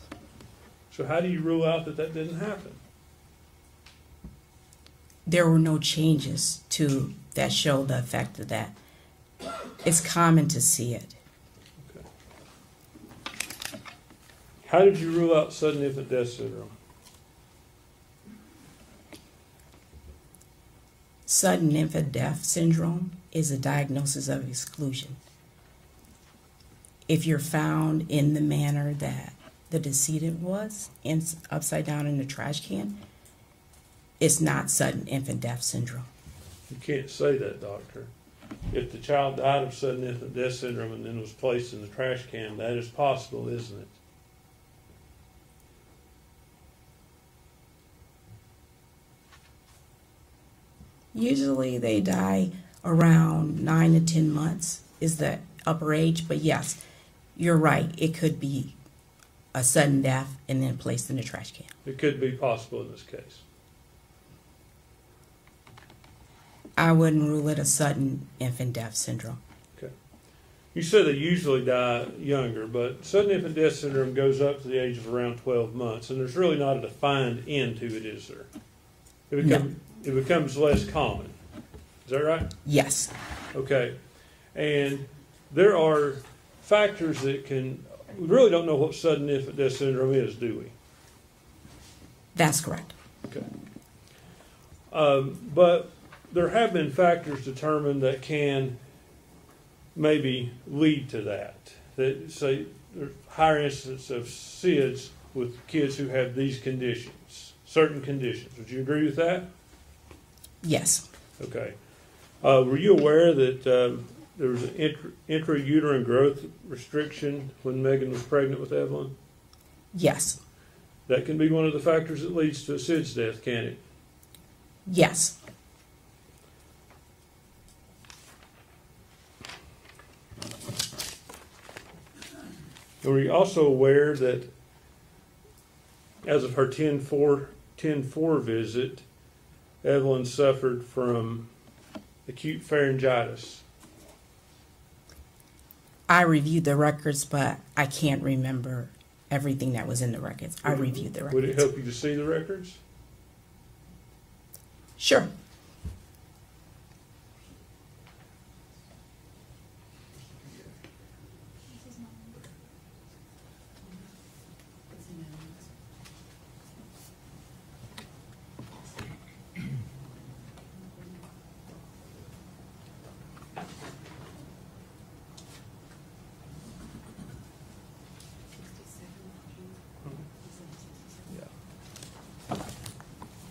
So how do you rule out that that didn't happen? There were no changes to that show the effect of that. It's common to see it. Okay. How did you rule out sudden infant death syndrome? Sudden infant death syndrome is a diagnosis of exclusion. If you're found in the manner that the decedent was, upside down in the trash can, it's not sudden infant death syndrome. You can't say that, doctor. If the child died of sudden infant death syndrome and then was placed in the trash can, that is possible, isn't it? Usually they die around 9 to 10 months is the upper age, but yes, you're right. It could be a sudden death and then placed in the trash can. It could be possible in this case. I wouldn't rule it a sudden infant death syndrome. Okay. You said they usually die younger, but sudden infant death syndrome goes up to the age of around 12 months, and there's really not a defined end to it, is there? It becomes less common. Is that right? Yes. Okay. And there are factors that we really don't know what sudden infant death syndrome is, do we? That's correct. Okay. But there have been factors determined that can maybe lead to that. That say there's higher incidence of SIDS with kids who have these conditions, certain conditions. Would you agree with that? Yes. Okay. Were you aware that there was an intrauterine growth restriction when Megan was pregnant with Evelyn? Yes. That can be one of the factors that leads to a SIDS death, can it? Yes. Were you also aware that as of her 10-4 visit, Evelyn suffered from acute pharyngitis? I reviewed the records, but I can't remember everything that was in the records. I reviewed the records. Would it help you to see the records? Sure.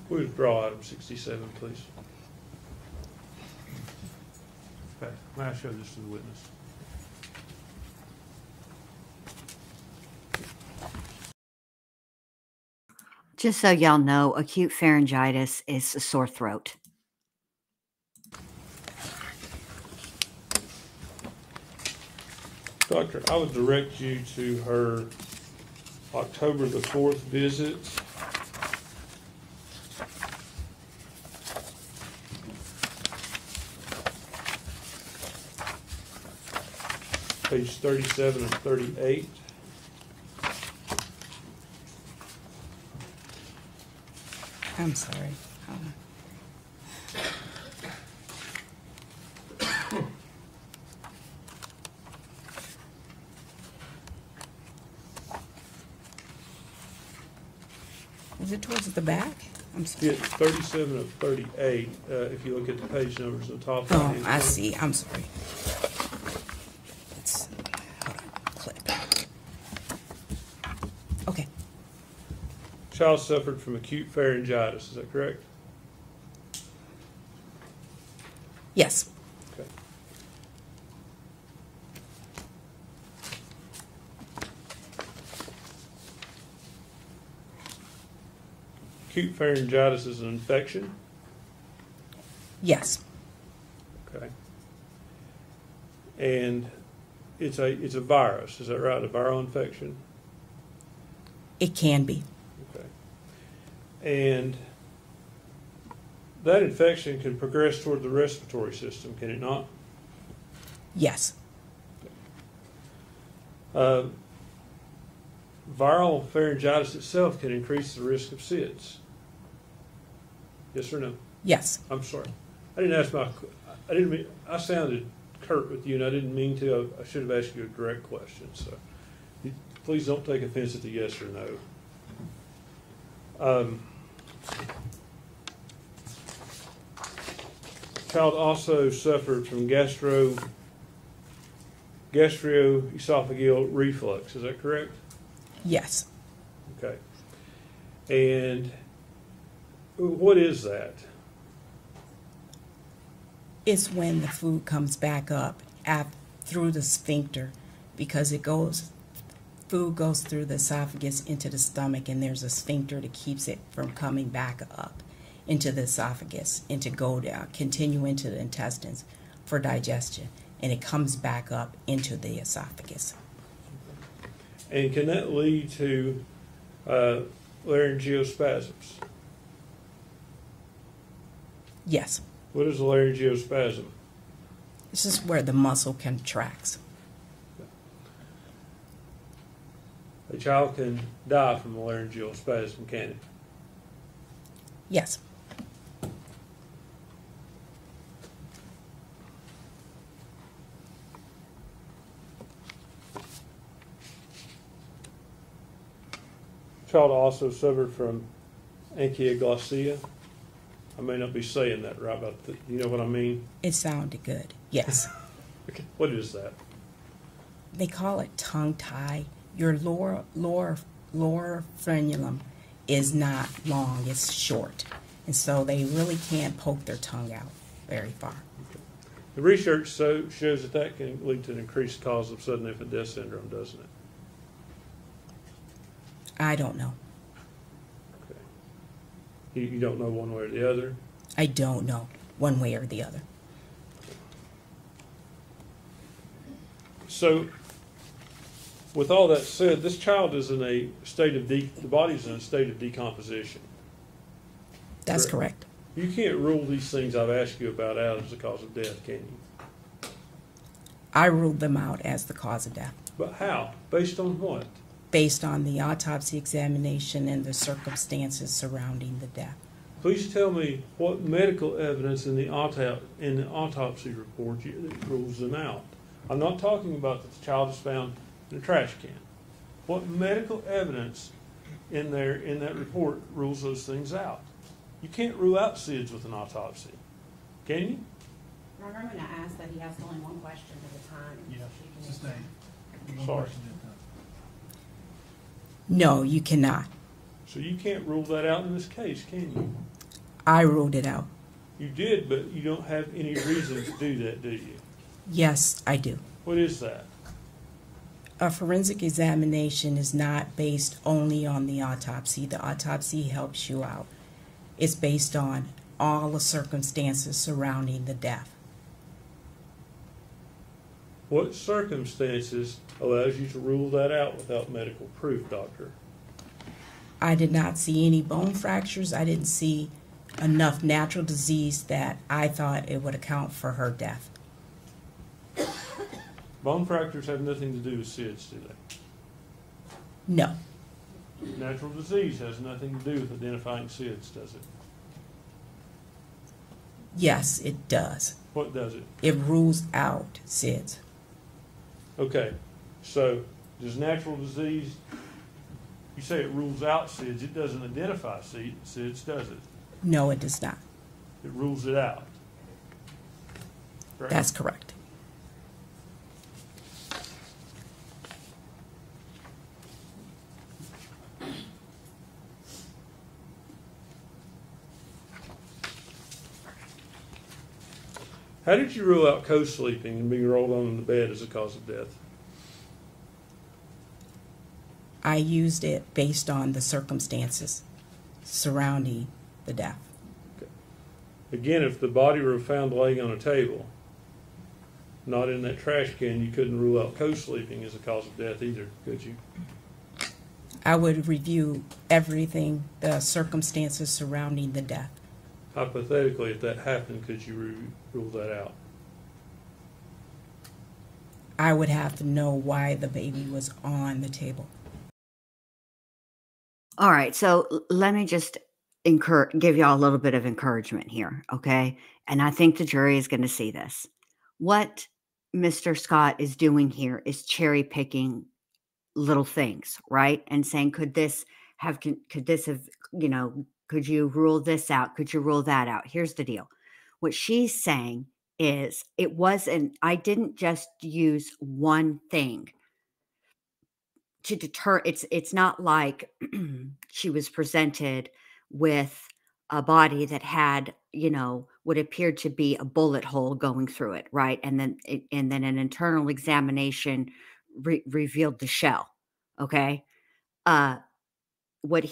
Withdraw item 67, please. Okay, may I show this to the witness? Just so y'all know, acute pharyngitis is a sore throat. Doctor, I would direct you to her October the 4th visit. Page 37 and 38. I'm sorry. Is it towards the back? I'm sorry. Yeah, 37 of 38, if you look at the page numbers on the top. Oh, I see. I'm sorry. Okay. Child suffered from acute pharyngitis, is that correct? Yes. Okay. Acute pharyngitis is an infection? Yes. And it's a virus, is that right? A viral infection? It can be. Okay. And that infection can progress toward the respiratory system, can it not? Yes. Viral pharyngitis itself can increase the risk of SIDS. Yes or no? Yes. I'm sorry. I sounded curt with you, and I didn't mean to. I should have asked you a direct question. So please don't take offense at the yes or no. Child also suffered from gastroesophageal reflux. Is that correct? Yes. Okay. And what is that? It's when the food comes back up through the sphincter, because food goes through the esophagus into the stomach, and there's a sphincter that keeps it from coming back up into the esophagus and to go down, continue into the intestines for digestion, and it comes back up into the esophagus. And can that lead to laryngeospasms? Yes. What is a laryngeospasm? This is where the muscle contracts. A child can die from a laryngeal spasm, can it? Yes. Child also suffered from ankyloglossia. I may not be saying that right, but you know what I mean? It sounded good. Yes. Okay. What is that? They call it tongue tie. Your lower frenulum is not long, it's short. And so they really can't poke their tongue out very far. Okay. The research shows that can lead to an increased cause of sudden infant death syndrome, doesn't it? I don't know. Okay. You don't know one way or the other? I don't know one way or the other. So, with all that said, this child is in a state of the body's in a state of decomposition. That's correct. You can't rule these things I've asked you about out as the cause of death, can you? I ruled them out as the cause of death. But how? Based on what? Based on the autopsy examination and the circumstances surrounding the death. Please tell me what medical evidence in the autopsy report rules them out. I'm not talking about that the child is found in a trash can. What medical evidence in that report rules those things out? You can't rule out SIDS with an autopsy, can you? Remember, I'm going to ask that he asks only one question at a time. Yeah, sustain. Sorry. No, you cannot. So you can't rule that out in this case, can you? I ruled it out. You did, but you don't have any reason to do that, do you? Yes, I do. What is that? A forensic examination is not based only on the autopsy. The autopsy helps you out. It's based on all the circumstances surrounding the death. What circumstances allows you to rule that out without medical proof, doctor? I did not see any bone fractures. I didn't see enough natural disease that I thought it would account for her death. Bone fractures have nothing to do with SIDS, do they? No. Natural disease has nothing to do with identifying SIDS, does it? Yes, it does. What does it? It rules out SIDS. Okay, so does natural disease, you say it rules out SIDS, it doesn't identify SIDS, does it? No, it does not. It rules it out. Correct? That's correct. How did you rule out co-sleeping and being rolled on in the bed as a cause of death? I used it based on the circumstances surrounding the death. Okay. Again, if the body were found laying on a table not in that trash can, you couldn't rule out co-sleeping as a cause of death either, could you? I would review everything, the circumstances surrounding the death. Hypothetically, if that happened, could you rule that out? I would have to know why the baby was on the table. All right, so let me just give y'all a little bit of encouragement here, okay? And I think the jury is going to see this. What Mr. Scott is doing here is cherry picking little things, right? And saying, could this have, you know, could you rule this out? Could you rule that out? Here's the deal. What she's saying is I didn't just use one thing to deter. It's not like she was presented with a body that had, you know, what appeared to be a bullet hole going through it, right? And then an internal examination revealed the shell. Okay. What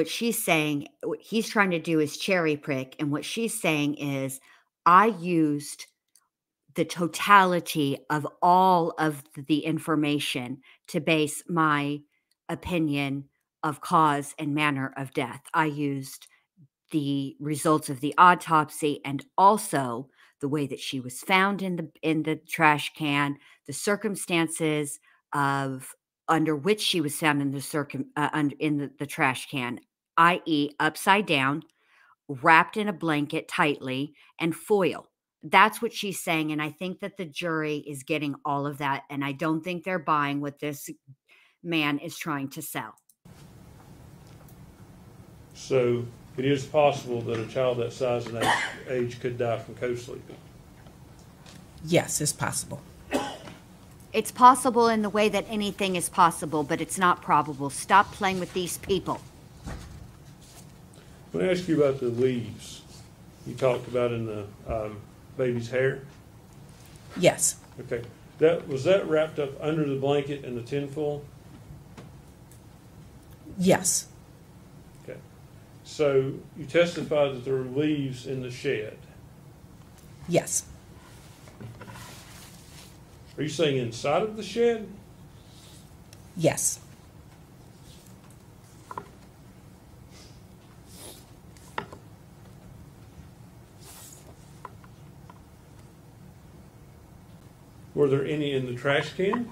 she's saying, what he's trying to do is cherry pick, and what she's saying is, I used the totality of all of the information to base my opinion of cause and manner of death. I used the results of the autopsy and also the way that she was found in the trash can, the circumstances of under which she was found in the trash can, i.e., upside down, wrapped in a blanket tightly, and foil. That's what she's saying, and I think that the jury is getting all of that, and I don't think they're buying what this man is trying to sell. So it is possible that a child that size and age could die from co-sleeping? Yes, it's possible. It's possible in the way that anything is possible, but it's not probable. Stop playing with these people. Let me ask you about the leaves you talked about in the baby's hair. Yes. Okay. Was that wrapped up under the blanket and the tinfoil? Yes. Okay. So you testified that there were leaves in the shed. Yes. Are you saying inside of the shed? Yes. Were there any in the trash can?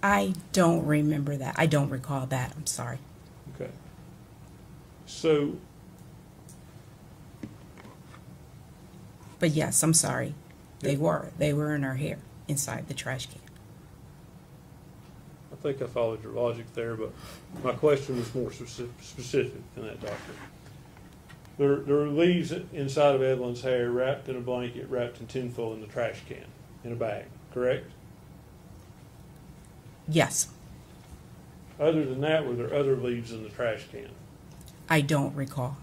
I don't remember that. I don't recall that. I'm sorry. Okay. So. But yes, I'm sorry. They were in her hair inside the trash can. I think I followed your logic there, but my question was more specific than that, doctor. There were leaves inside of Evelyn's hair, wrapped in a blanket, wrapped in tinfoil in the trash can, in a bag, correct? Yes. Other than that, were there other leaves in the trash can? I don't recall.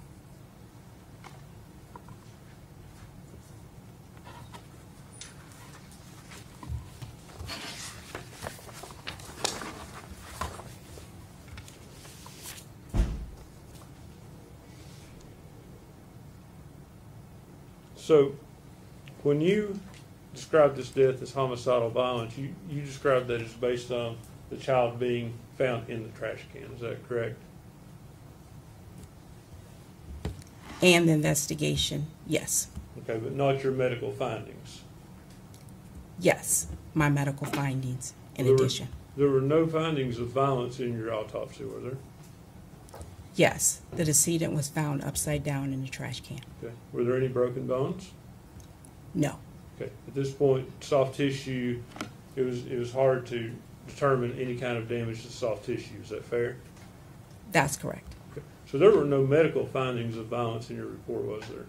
So, when you described this death as homicidal violence, you described that as based on the child being found in the trash can. Is that correct? And the investigation, yes. Okay, but not your medical findings? Yes, my medical findings in addition. There were no findings of violence in your autopsy, were there? Yes, the decedent was found upside down in the trash can. Okay. Were there any broken bones? No. Okay. At this point, soft tissue, it was hard to determine any kind of damage to soft tissue. Is that fair? That's correct. Okay. So there were no medical findings of violence in your report, was there?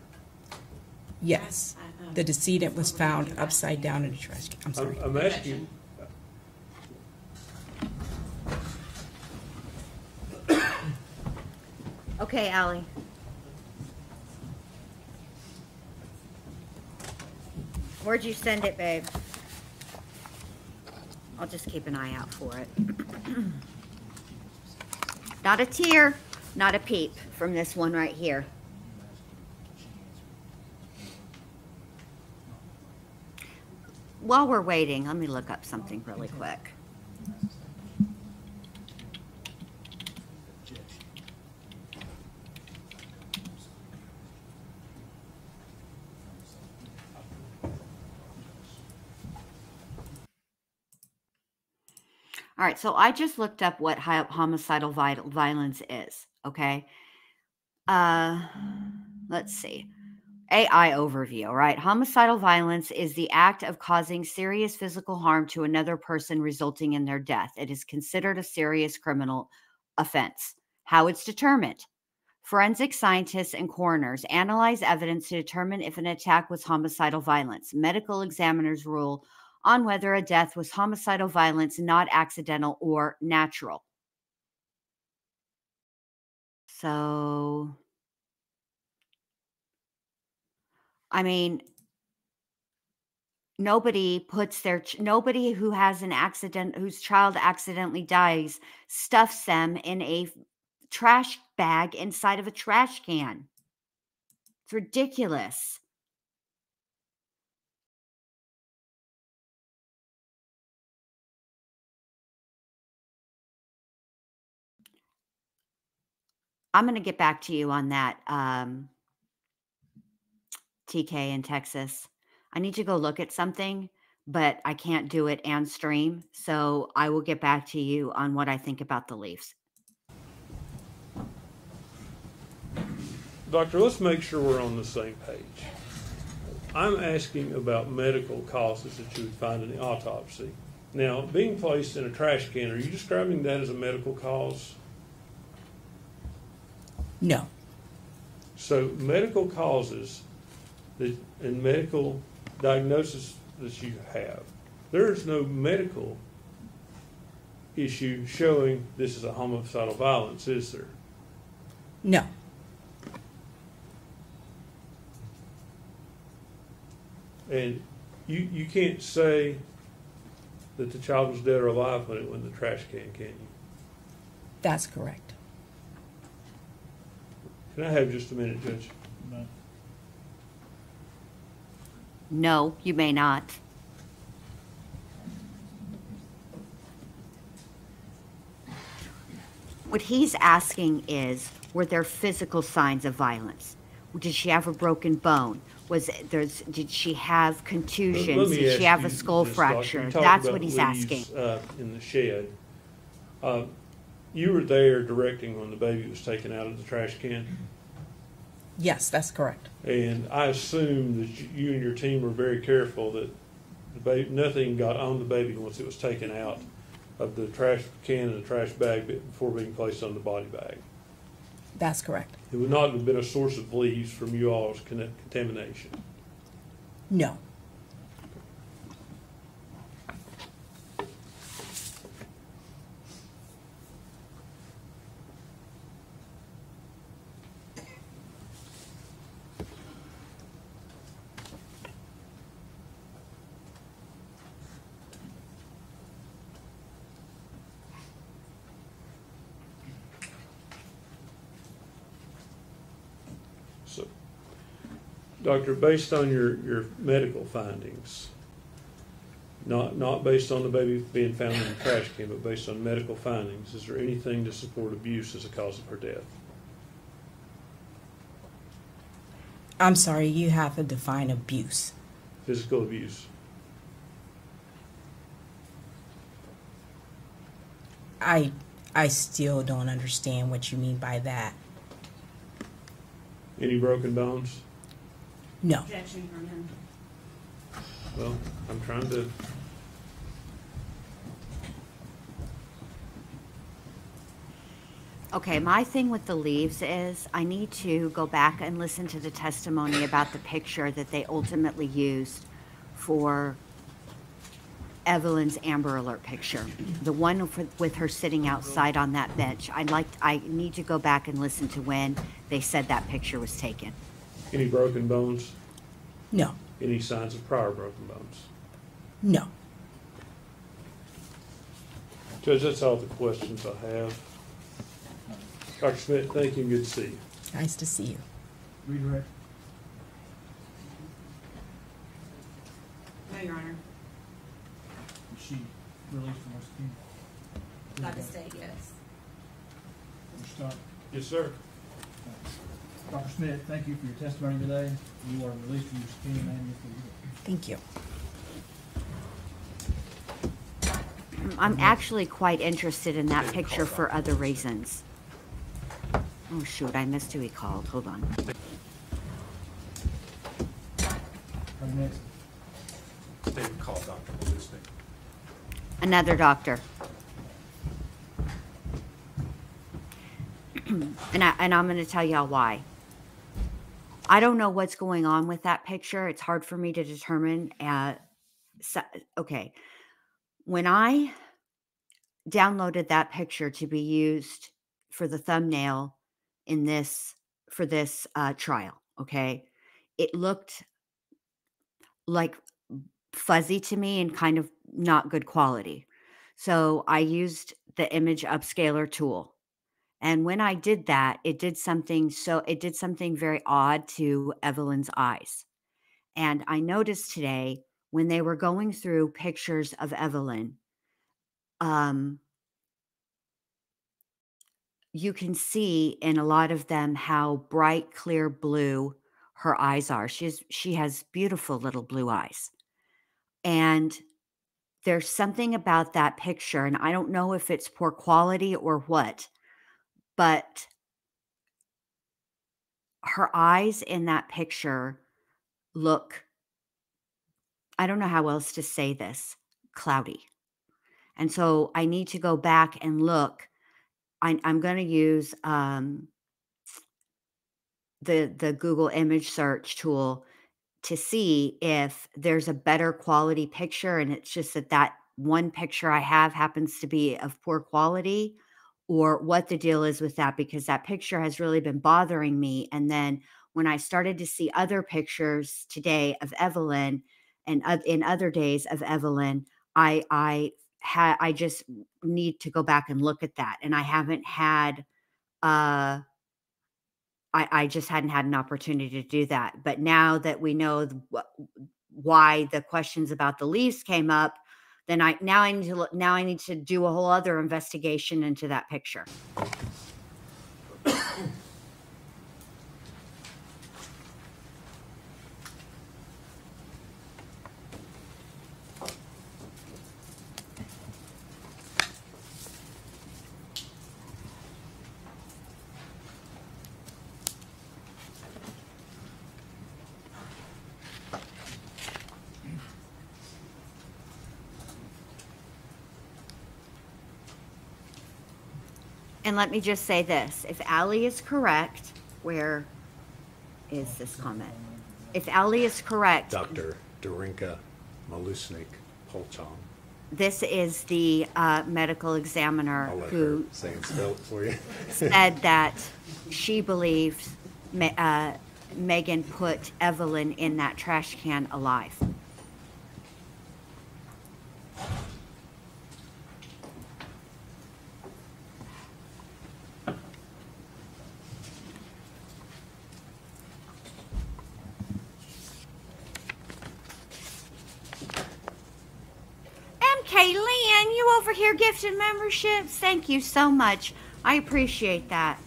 Yes. The decedent was found upside down in the trash can. I'm sorry. I'm asking. Okay, Allie. Where'd you send it, babe? I'll just keep an eye out for it. Not a tear, not a peep from this one right here. while we're waiting, let me look up something really quick. All right, so I just looked up what homicidal violence is, okay? Let's see. AI overview, all right? Homicidal violence is the act of causing serious physical harm to another person resulting in their death. It is considered a serious criminal offense. How it's determined. Forensic scientists and coroners analyze evidence to determine if an attack was homicidal violence. Medical examiners rule on whether a death was homicidal violence, not accidental or natural. So, I mean, nobody puts nobody who has an accident, whose child accidentally dies, stuffs them in a trash bag inside of a trash can. It's ridiculous. I'm going to get back to you on that, TK in Texas. I need to go look at something, but I can't do it and stream. So I will get back to you on what I think about the Leafs. Doctor, let's make sure we're on the same page. I'm asking about medical causes that you would find in the autopsy. Now, being placed in a trash can, are you describing that as a medical cause? No. So medical causes that, and medical diagnosis that you have, there is no medical issue showing this is a homicidal violence, is there? No. And you can't say that the child was dead or alive when it went in the trash can you? That's correct. Can I have just a minute, Judge? No. No, you may not. What he's asking is, were there physical signs of violence? Did she have a broken bone? Did she have contusions? Did she have a skull fracture? That's what he's asking. In the shed, you were there directing when the baby was taken out of the trash can? Yes, that's correct. And I assume that you and your team were very careful that the baby, nothing got on the baby once it was taken out of the trash can and the trash bag before being placed on the body bag. That's correct. It would not have been a source of leaves from you all's contamination. No. So, Doctor, based on your medical findings, not based on the baby being found in the trash can, but based on medical findings, is there anything to support abuse as a cause of her death? I'm sorry, you have to define abuse. Physical abuse. I still don't understand what you mean by that. Any broken bones? No. Objection from him. Well, I'm trying to. Okay, my thing with the leaves is I need to go back and listen to the testimony about the picture that they ultimately used for Evelyn's Amber Alert picture. The one with her sitting outside on that bench. I need to go back and listen to when they said that picture was taken. Any broken bones? No. Any signs of prior broken bones? No. Judge, that's all the questions I have. Dr. Smith, thank you and good to see you. Nice to see you. Redirect. No, Your Honor. she released from West Virginia? By the state, yes. Mr. Scott? Yes, sir. Dr. Smith, thank you for your testimony today. You are released from your subpoena and your plea. Thank you. I'm actually quite interested in that picture for other reasons. Oh, shoot, I missed who he called. Hold on. Next. David called Dr. Malusnik. Another doctor. and I'm going to tell y'all why. I don't know what's going on with that picture. It's hard for me to determine. Okay. When I downloaded that picture to be used for the thumbnail in this, for this trial, okay, it looked like fuzzy to me and kind of not good quality. So I used the image upscaler tool. And when I did that, it did something very odd to Evelyn's eyes. And I noticed today when they were going through pictures of Evelyn, you can see in a lot of them how bright, clear blue her eyes are. She has beautiful little blue eyes. And there's something about that picture, and I don't know if it's poor quality or what, but her eyes in that picture look, I don't know how else to say this, cloudy. And so I need to go back and look. I'm going to use the Google image search tool to see if there's a better quality picture, and it's just that one picture I have happens to be of poor quality, or what the deal is with that, because that picture has really been bothering me. And then when I started to see other pictures today of Evelyn and in other days of Evelyn, I just need to go back and look at that. And I haven't had, I just hadn't had an opportunity to do that. But now that we know why the questions about the leaves came up, then I need to do a whole other investigation into that picture. And let me just say this. If Allie is correct, where is this comment? If Allie is correct. Dr. Darinka Malusnik Polchon. This is the medical examiner who say and spell it for you. said that she believed Megan put Evelyn in that trash can alive. Hey, Lynn, you over here gifting memberships? Thank you so much. I appreciate that.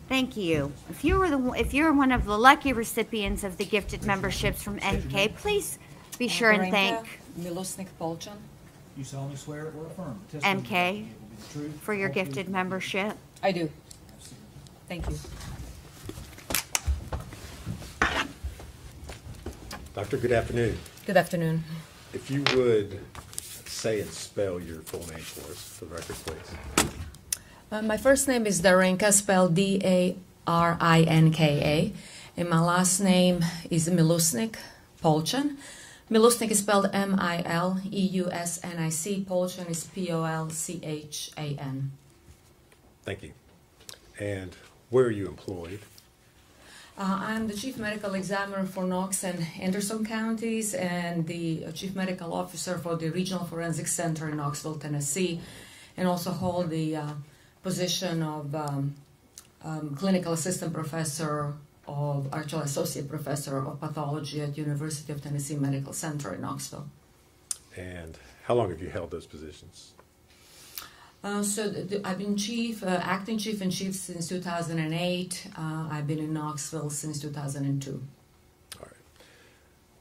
Thank you. If you're one of the lucky recipients of the gifted memberships from MK, please be sure and thank Milosnik Polchan. You solemnly swear or affirm MK for your gifted membership. I do. Thank you. Doctor, good afternoon. Good afternoon. If you would say and spell your full name for us, for the record, please. My first name is Darinka, spelled D-A-R-I-N-K-A, and my last name is Milosnik Polchan. Milosnik is spelled M-I-L-E-U-S-N-I-C. Polchan is P-O-L-C-H-A-N. Thank you. And where are you employed? I'm the Chief Medical Examiner for Knox and Anderson counties and the Chief Medical Officer for the Regional Forensic Center in Knoxville, Tennessee, and also hold the position of Clinical Assistant Professor Associate Professor of Pathology at University of Tennessee Medical Center in Knoxville. And how long have you held those positions? I've been acting chief and chief since 2008. I've been in Knoxville since 2002. All right.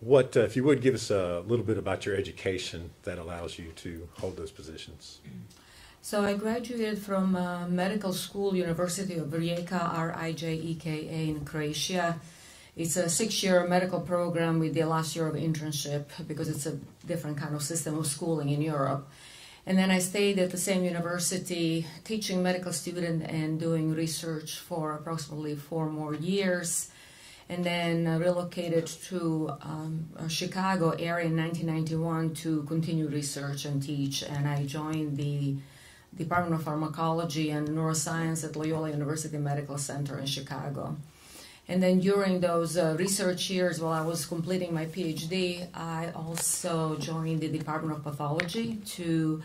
What, if you would, give us a little bit about your education that allows you to hold those positions? So I graduated from medical school, University of Rijeka, R-I-J-E-K-A in Croatia. It's a 6-year medical program with the last year of internship because it's a different kind of system of schooling in Europe. And then I stayed at the same university teaching medical students and doing research for approximately 4 more years. And then relocated to Chicago area in 1991 to continue research and teach. And I joined the Department of Pharmacology and Neuroscience at Loyola University Medical Center in Chicago. And then during those research years, while I was completing my PhD, I also joined the Department of Pathology to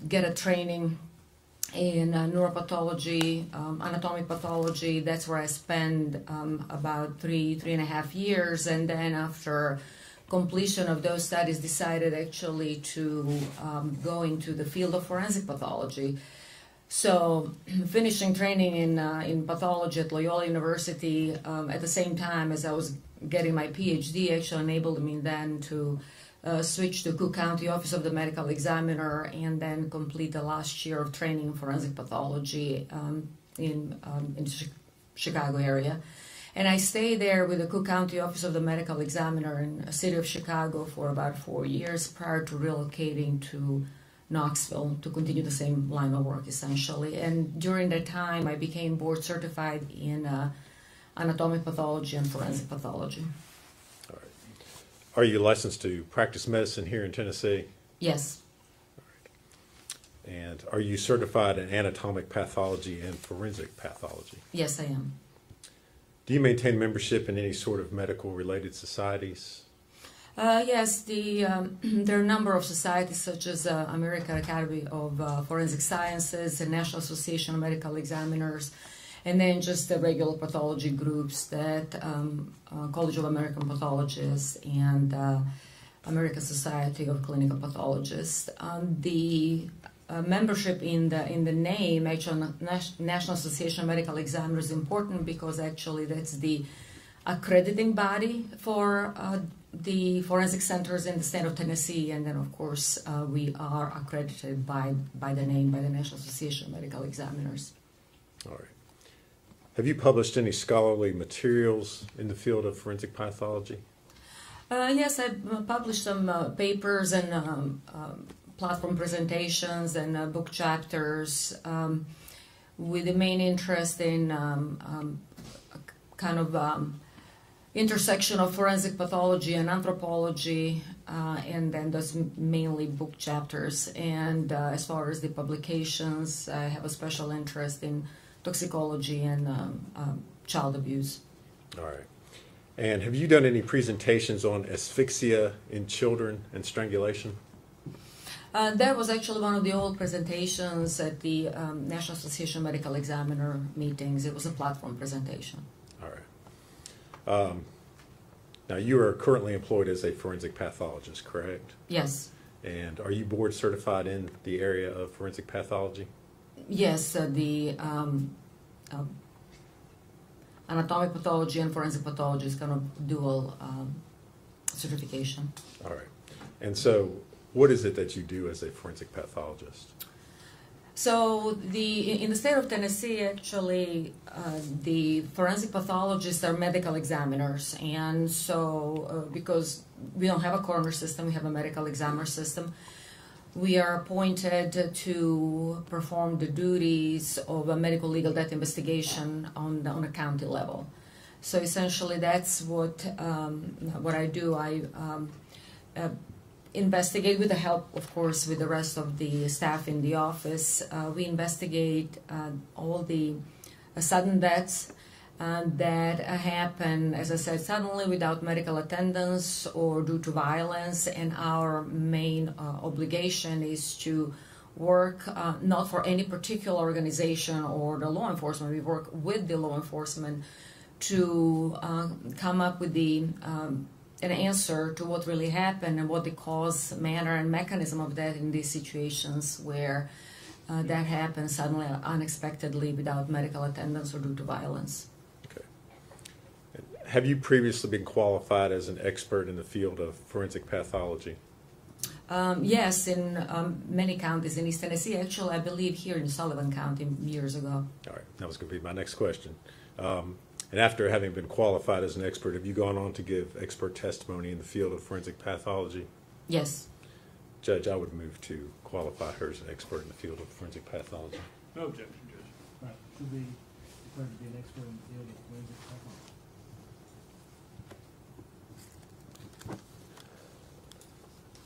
get a training in neuropathology, anatomic pathology. That's where I spent about 3.5 years. And then after completion of those studies, decided actually to go into the field of forensic pathology. So finishing training in pathology at Loyola University at the same time as I was getting my PhD actually enabled me then to switch to Cook County Office of the Medical Examiner and then complete the last year of training in forensic pathology in Chicago area. And I stayed there with the Cook County Office of the Medical Examiner in the city of Chicago for about 4 years prior to relocating to Knoxville to continue the same line of work essentially. And during that time I became board certified in anatomic pathology and forensic pathology. All right. Are you licensed to practice medicine here in Tennessee? Yes. All right. And are you certified in anatomic pathology and forensic pathology? Yes, I am. Do you maintain membership in any sort of medical related societies? Yes, there are a number of societies such as American Academy of Forensic Sciences, the National Association of Medical Examiners, and then just the regular pathology groups that College of American Pathologists and American Society of Clinical Pathologists. The membership in the name, actually, National Association of Medical Examiners, is important because actually that's the accrediting body for the forensic centers in the state of Tennessee, and then of course we are accredited by the name, by the National Association of Medical Examiners. All right. Have you published any scholarly materials in the field of forensic pathology? Yes, I've published some papers and platform presentations and book chapters with the main interest in kind of intersection of forensic pathology and anthropology, and then those mainly book chapters. And as far as the publications, I have a special interest in toxicology and child abuse. All right. And have you done any presentations on asphyxia in children and strangulation? That was actually one of the old presentations at the National Association of Medical Examiner meetings. It was a platform presentation. All right. Now, you are currently employed as a forensic pathologist, correct? Yes. And are you board certified in the area of forensic pathology? Yes, the anatomic pathology and forensic pathology is kind of dual certification. All right. And so what is it that you do as a forensic pathologist? So in the state of Tennessee, actually, the forensic pathologists are medical examiners. And so because we don't have a coroner system, we have a medical examiner system, we are appointed to perform the duties of a medical legal death investigation on a county level. So essentially that's what I do. I investigate with the help, of course, with the rest of the staff in the office. We investigate all the sudden deaths that happen, as I said, suddenly without medical attendance or due to violence. And our main obligation is to work not for any particular organization or the law enforcement. We work with the law enforcement to come up with the an answer to what really happened and what the cause, manner, and mechanism of that in these situations where that happens suddenly, unexpectedly, without medical attendance or due to violence. Okay. Have you previously been qualified as an expert in the field of forensic pathology? Yes, in many counties in East Tennessee. Actually, I believe here in Sullivan County years ago. All right, that was going to be my next question. And after having been qualified as an expert, have you gone on to give expert testimony in the field of forensic pathology? Yes. Judge, I would move to qualify her as an expert in the field of forensic pathology. No objection, Judge. Right, should be declared to be an expert in the field of forensic pathology.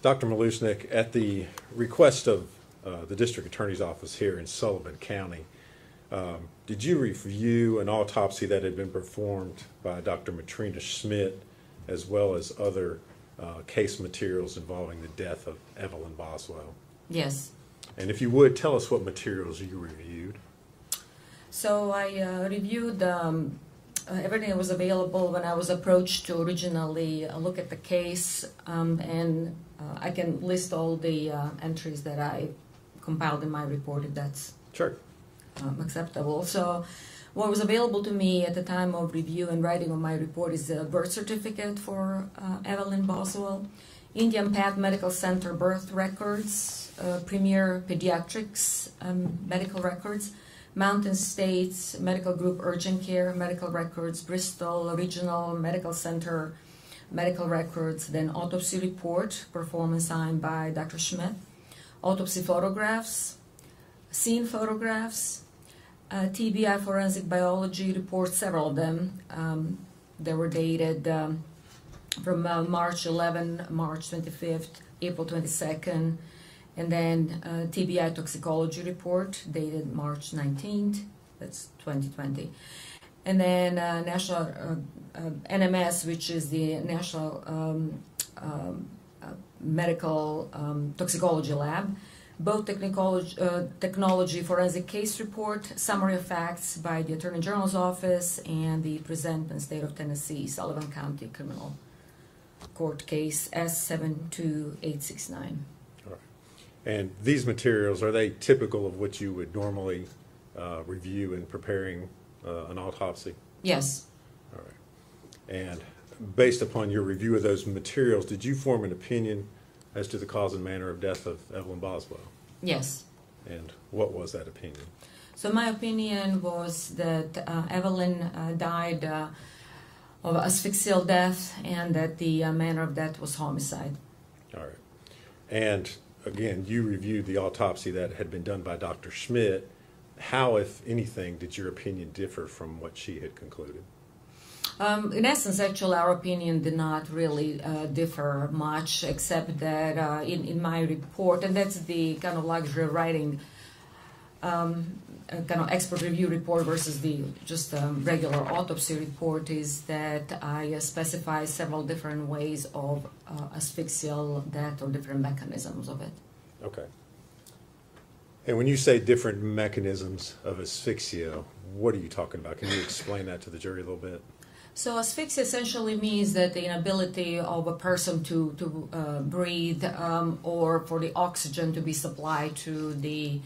Dr. Malusnik, at the request of the District Attorney's Office here in Sullivan County, did you review an autopsy that had been performed by Dr. Matrina Schmidt, as well as other case materials involving the death of Evelyn Boswell? Yes. And if you would, tell us what materials you reviewed. So I reviewed everything that was available when I was approached to originally look at the case, and I can list all the entries that I compiled in my report if that's sure. Acceptable. So what was available to me at the time of review and writing of my report is a birth certificate for Evelyn Boswell, Indian Path Medical Center birth records, Premier Pediatrics medical records, Mountain States Medical Group Urgent Care medical records, Bristol Regional Medical Center medical records, then autopsy report performed and signed by Dr. Schmidt, autopsy photographs, scene photographs, TBI forensic biology reports, several of them. They were dated from March 11, March 25th, April 22nd, and then TBI toxicology report dated March 19th, that's 2020. And then National NMS, which is the National Medical Toxicology Lab, both technology forensic case report, summary of facts by the Attorney General's Office, and the presentment State of Tennessee, Sullivan County Criminal Court case S72869. All right. And these materials, are they typical of what you would normally review in preparing an autopsy? Yes. All right. And based upon your review of those materials, did you form an opinion as to the cause and manner of death of Evelyn Boswell? Yes. And what was that opinion? So my opinion was that Evelyn died of asphyxial death, and that the manner of death was homicide. All right. And again, you reviewed the autopsy that had been done by Dr. Schmidt. How, if anything, did your opinion differ from what she had concluded? In essence, actually, our opinion did not really differ much, except that in my report, and that's the kind of luxury of writing kind of expert review report versus the just regular autopsy report, is that I specify several different ways of asphyxial death or different mechanisms of it. Okay. And when you say different mechanisms of asphyxia, what are you talking about? Can you explain that to the jury a little bit? So asphyxia essentially means that the inability of a person to breathe or for the oxygen to be supplied to the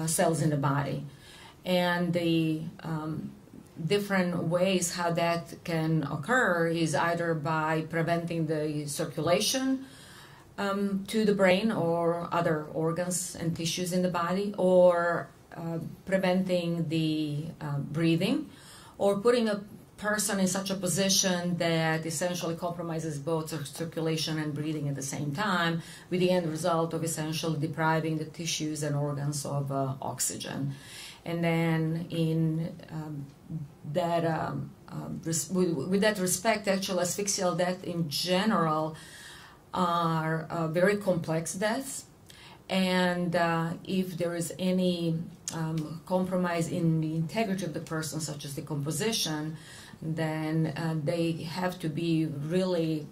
cells in the body. And the different ways how that can occur is either by preventing the circulation to the brain or other organs and tissues in the body, or preventing the breathing, or putting a person in such a position that essentially compromises both circulation and breathing at the same time, with the end result of essentially depriving the tissues and organs of oxygen. And then in that with that respect, actual asphyxial death in general are very complex deaths, and if there is any compromise in the integrity of the person, such as decomposition, then they have to be really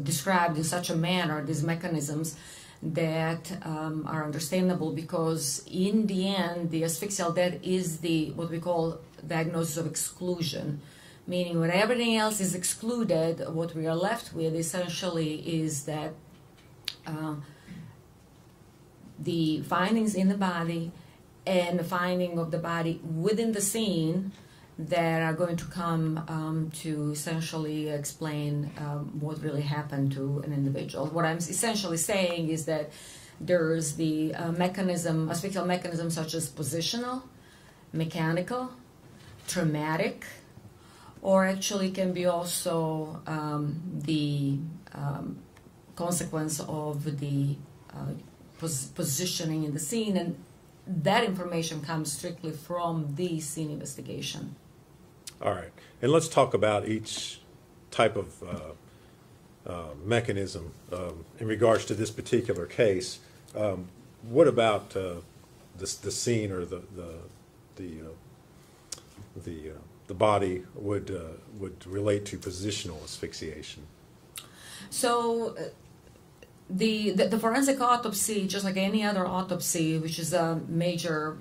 described in such a manner, these mechanisms, that are understandable, because in the end the asphyxial death is the what we call diagnosis of exclusion, meaning when everything else is excluded, what we are left with essentially is that the findings in the body and the finding of the body within the scene that are going to come to essentially explain what really happened to an individual. What I'm essentially saying is that there's the asphyxial mechanism such as positional, mechanical, traumatic, or actually can be also the consequence of the positioning in the scene, and that information comes strictly from the scene investigation. All right, and let's talk about each type of mechanism in regards to this particular case. What about the scene or the body would relate to positional asphyxiation? So the forensic autopsy, just like any other autopsy, which is a major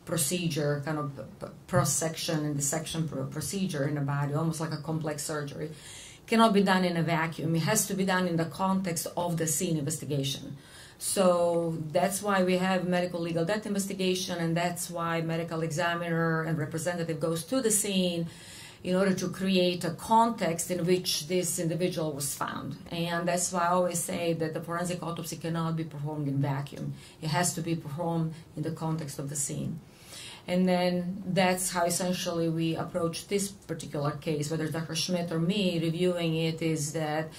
procedure, kind of cross-section and dissection procedure in the body, almost like a complex surgery, cannot be done in a vacuum. It has to be done in the context of the scene investigation. So that's why we have medical legal death investigation, and that's why medical examiner and representative goes to the scene in order to create a context in which this individual was found. And that's why I always say that the forensic autopsy cannot be performed in vacuum. It has to be performed in the context of the scene. And then that's how essentially we approach this particular case, whether it's Dr. Schmidt or me reviewing it, is that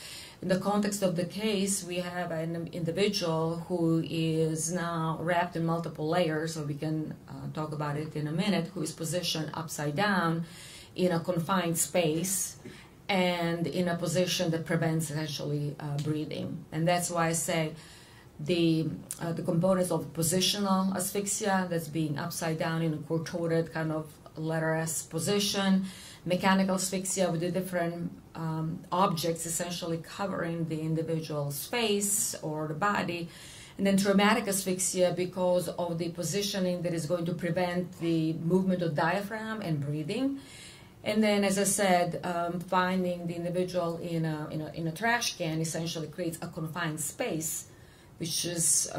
in the context of the case, we have an individual who is now wrapped in multiple layers, so we can talk about it in a minute, who is positioned upside down in a confined space and in a position that prevents essentially breathing. And that's why I say the components of positional asphyxia, that's being upside down in a contorted kind of letter S position, mechanical asphyxia with the different objects essentially covering the individual's face or the body, and then traumatic asphyxia because of the positioning that is going to prevent the movement of diaphragm and breathing. And then, as I said, finding the individual in a trash can essentially creates a confined space, which is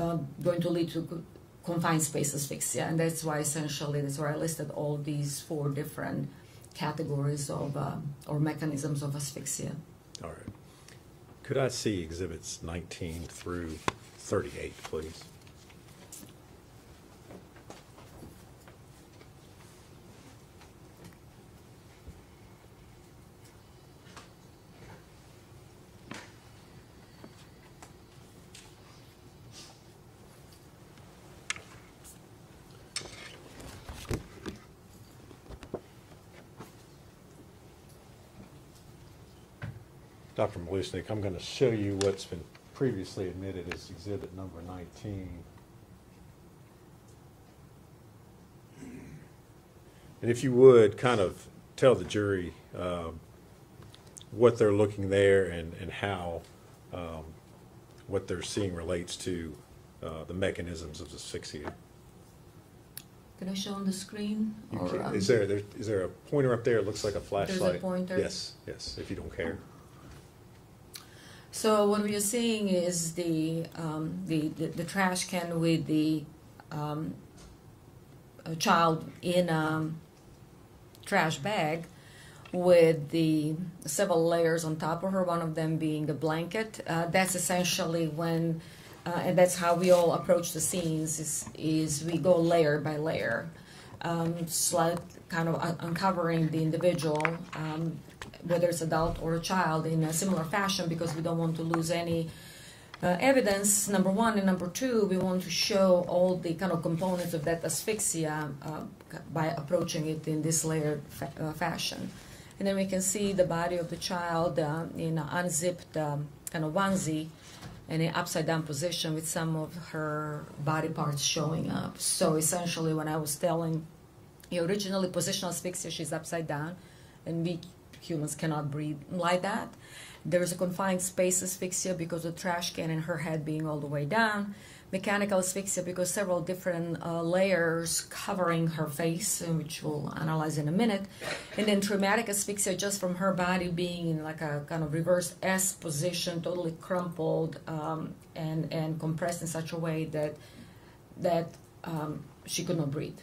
going to lead to confined space asphyxia. And that's why essentially, that's where I listed all these 4 different categories of or mechanisms of asphyxia. All right. Could I see exhibits 19 through 38, please? Dr. Malusnik, I'm going to show you what's been previously admitted as exhibit number 19. And if you would, kind of tell the jury what they're looking there and how what they're seeing relates to the mechanisms of asphyxia. Can I show on the screen? Or, is there a pointer up there? It looks like a flashlight. There's a pointer? Yes, if you don't care. So what we are seeing is the trash can with the child in a trash bag with the several layers on top of her, one of them being the blanket. That's essentially when, and that's how we all approach the scenes, is we go layer by layer, kind of uncovering the individual, whether it's adult or a child, in a similar fashion, because we don't want to lose any evidence, number one. And number two, we want to show all the kind of components of that asphyxia by approaching it in this layered fashion. And then we can see the body of the child in an unzipped kind of onesie in an upside down position with some of her body parts showing up. So essentially, when I was telling you originally positional asphyxia, she's upside down, and we humans cannot breathe like that. There is a confined space asphyxia because of the trash can and her head being all the way down. mechanical asphyxia because several different layers covering her face, which we'll analyze in a minute, and then traumatic asphyxia just from her body being in like a kind of reverse S position, totally crumpled and compressed in such a way that she could not breathe.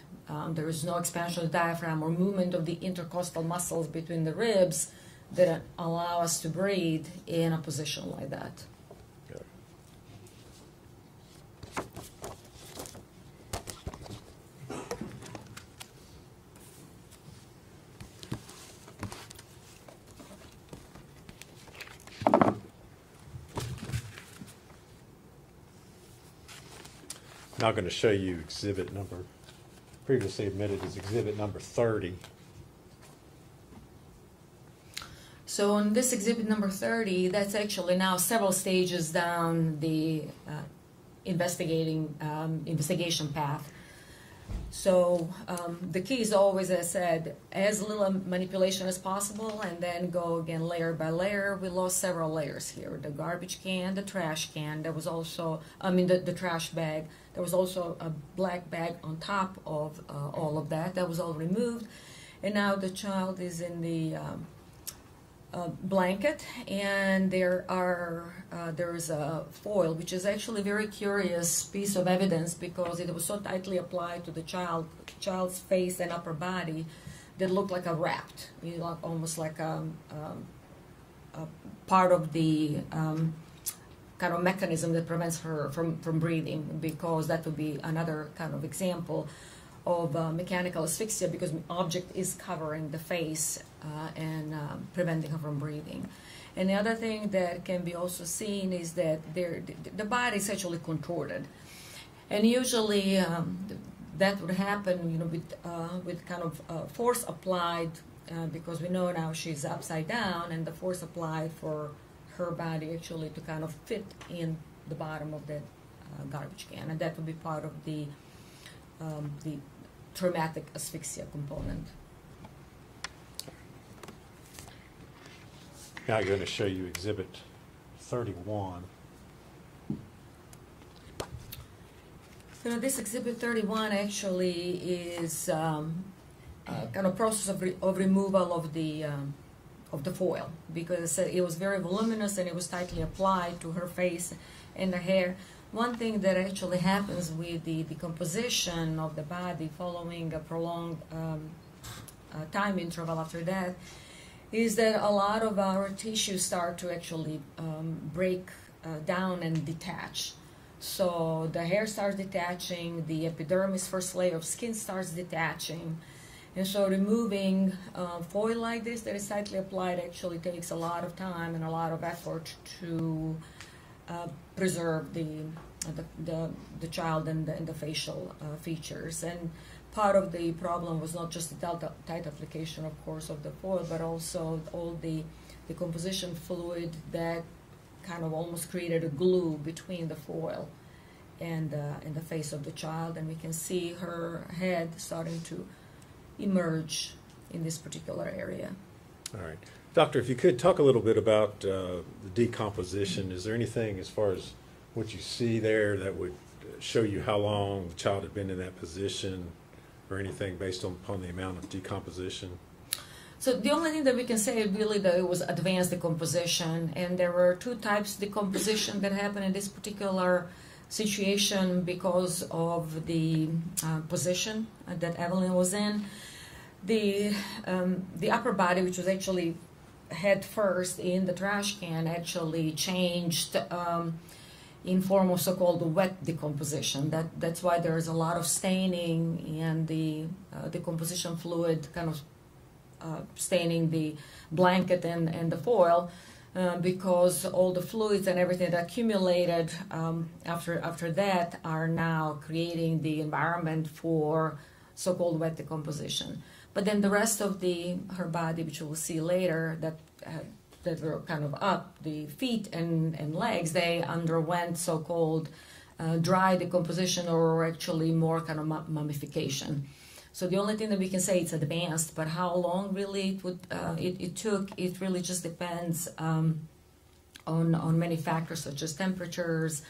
There is no expansion of the diaphragm or movement of the intercostal muscles between the ribs that allow us to breathe in a position like that. Now I'm going to show you previously admitted as exhibit number 30. So on this exhibit number 30, that's actually now several stages down the investigation path. So the key is always, as I said, as little manipulation as possible and then go again layer by layer. We lost several layers here. The garbage can, the trash can, there was also, the trash bag. There was also a black bag on top of all of that. That was all removed. And now the child is in the blanket, and there is a foil, which is actually a very curious piece of evidence because it was so tightly applied to the child's face and upper body that looked like a wrapped, almost like a part of the kind of mechanism that prevents her from breathing, because that would be another kind of example of mechanical asphyxia because the object is covering the face and preventing her from breathing. And the other thing that can be also seen is that the body is actually contorted. And usually that would happen with kind of force applied because we know now she's upside down, and the force applied for her body actually to kind of fit in the bottom of that garbage can. And that would be part of the traumatic asphyxia component. Now I'm going to show you exhibit 31. So this exhibit 31 actually is kind of process of removal of the foil, because it was very voluminous and it was tightly applied to her face and her hair. One thing that actually happens with the decomposition of the body following a prolonged time interval after that is that a lot of our tissues start to actually break down and detach. So the hair starts detaching, the epidermis, first layer of skin, starts detaching. And so removing foil like this that is tightly applied actually takes a lot of time and a lot of effort to preserve the child and the facial features. And part of the problem was not just the tight application, of course, of the foil, but also all the composition fluid that kind of almost created a glue between the foil and the face of the child. And we can see her head starting to emerge in this particular area. All right. Doctor, if you could talk a little bit about the decomposition. Is there anything as far as what you see there that would show you how long the child had been in that position or anything based upon the amount of decomposition? So the only thing that we can say really that it was advanced decomposition, and there were two types of decomposition that happened in this particular situation because of the position that Evelyn was in. The upper body, which was actually head first in the trash can, actually changed in form of so-called wet decomposition. That's why there is a lot of staining and the decomposition fluid kind of staining the blanket and the foil because all the fluids and everything that accumulated after that are now creating the environment for so-called wet decomposition. But then the rest of her body, which we'll see later, that were kind of up, the feet and legs, they underwent so-called dry decomposition, or actually more kind of mummification. So the only thing that we can say it's advanced, but how long really it took, it really just depends on many factors such as temperatures,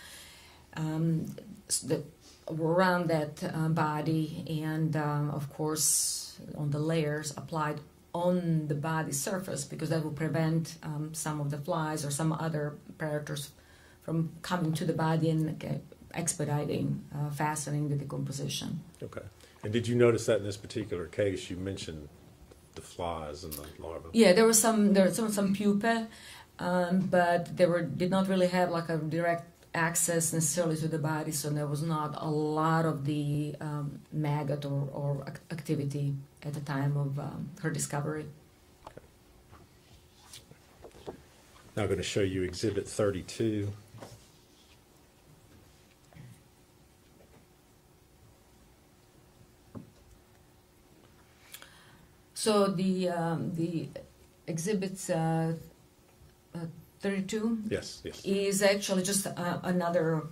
around that body, and of course on the layers applied on the body surface, because that will prevent some of the flies or some other predators from coming to the body and expediting, fastening the decomposition. Okay. And did you notice that in this particular case? You mentioned the flies and the larvae. Yeah, there were some pupae, but they did not really have like a direct access necessarily to the body, so there was not a lot of the maggot or activity at the time of her discovery. Now I'm going to show you Exhibit 32. So the exhibits 32 yes. is actually just another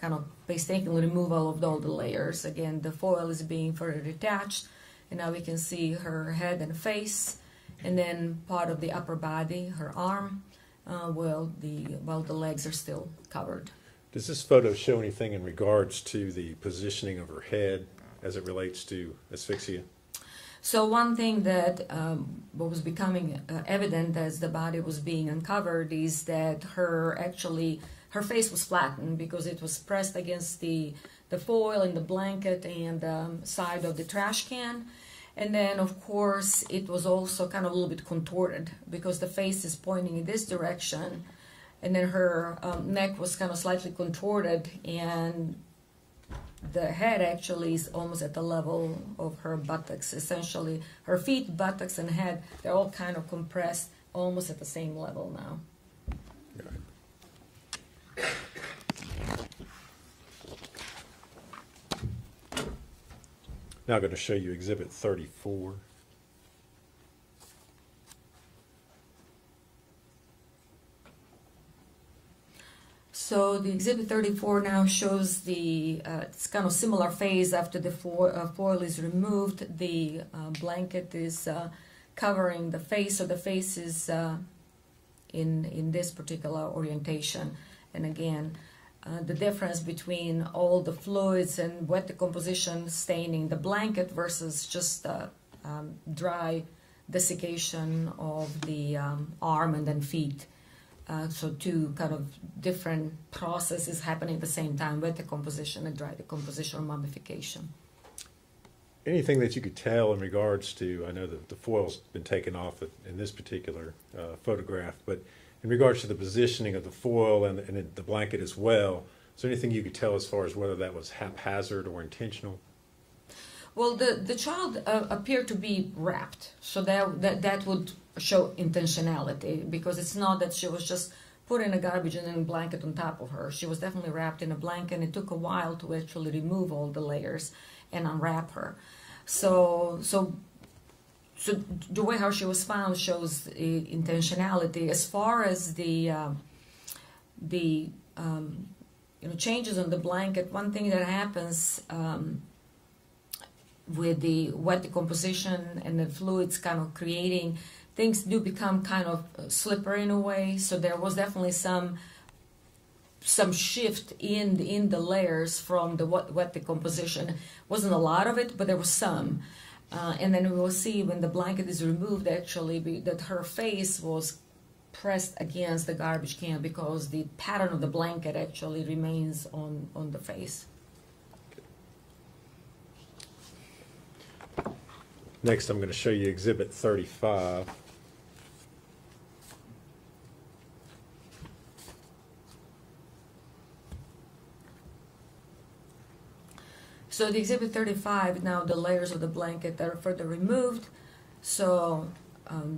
kind of painstaking removal of all the layers. Again, the foil is being further detached, and now we can see her head and face, and then part of the upper body, her arm, while the legs are still covered. Does this photo show anything in regards to the positioning of her head as it relates to asphyxia? So one thing that was becoming evident as the body was being uncovered is that her face was flattened because it was pressed against the foil and the blanket and side of the trash can. And then, of course, it was also kind of a little bit contorted because the face is pointing in this direction, and then her neck was kind of slightly contorted, and the head actually is almost at the level of her buttocks. Essentially, her feet, buttocks, and head, they're all kind of compressed almost at the same level now. Now I'm going to show you Exhibit 34. So the Exhibit 34 now shows the it's kind of similar phase after the foil is removed. The blanket is covering the face, so the face is in this particular orientation. And again, the difference between all the fluids and wet decomposition staining the blanket versus just dry desiccation of the arm and then feet. So two kind of different processes happening at the same time, wet decomposition and dry decomposition or mummification. Anything that you could tell in regards to, I know that the foil's been taken off in this particular photograph, but in regards to the positioning of the foil and the blanket as well, is there anything you could tell as far as whether that was haphazard or intentional? Well, the child appeared to be wrapped, so that would show intentionality, because it's not that she was just put in a garbage and then a blanket on top of her. She was definitely wrapped in a blanket, and it took a while to actually remove all the layers and unwrap her. So the way how she was found shows intentionality. As far as the changes on the blanket, one thing that happens with the wet decomposition and the fluids kind of creating, things do become kind of slippery in a way. So there was definitely some shift in the layers from the wet decomposition. Wasn't a lot of it, but there was some. And then we will see when the blanket is removed, actually, that her face was pressed against the garbage can because the pattern of the blanket actually remains on the face. Next, I'm going to show you Exhibit 35. So the Exhibit 35, now the layers of the blanket are further removed. So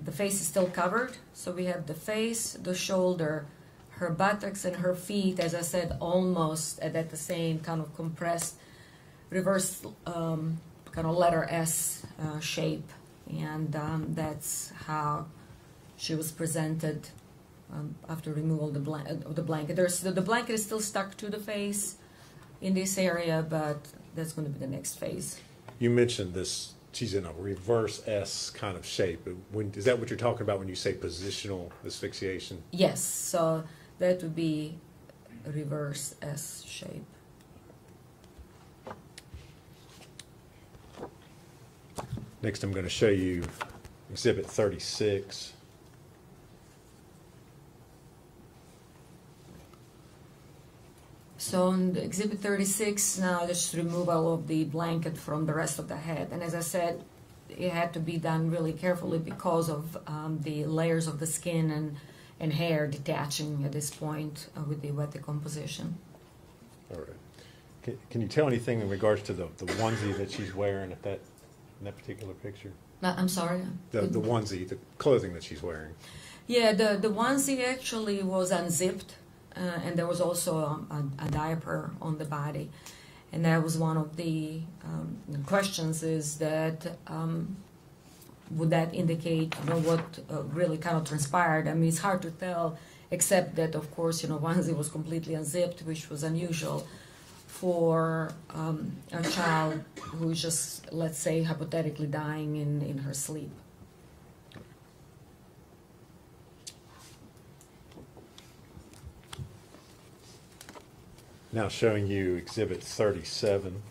the face is still covered. So we have the face, the shoulder, her buttocks, and her feet, as I said, almost at the same kind of compressed, reverse kind of letter S shape. And that's how she was presented after removal of the blanket. The blanket is still stuck to the face in this area, but that's going to be the next phase. You mentioned this, she's in a reverse S kind of shape. Is that what you're talking about when you say positional asphyxiation? Yes, so that would be reverse S shape. Next, I'm going to show you Exhibit 36. So on Exhibit 36, now just removal of the blanket from the rest of the head. And as I said, it had to be done really carefully because of the layers of the skin and hair detaching at this point with the wet decomposition. All right. Can you tell anything in regards to the onesie that she's wearing in that particular picture? I'm sorry? The onesie, the clothing that she's wearing. Yeah, the onesie actually was unzipped, and there was also a diaper on the body. And that was one of the questions, is that would that indicate, you know, what really kind of transpired? I mean, it's hard to tell, except that, of course, you know, onesie was completely unzipped, which was unusual for a child who's just, let's say, hypothetically dying in her sleep. Now showing you Exhibit 37.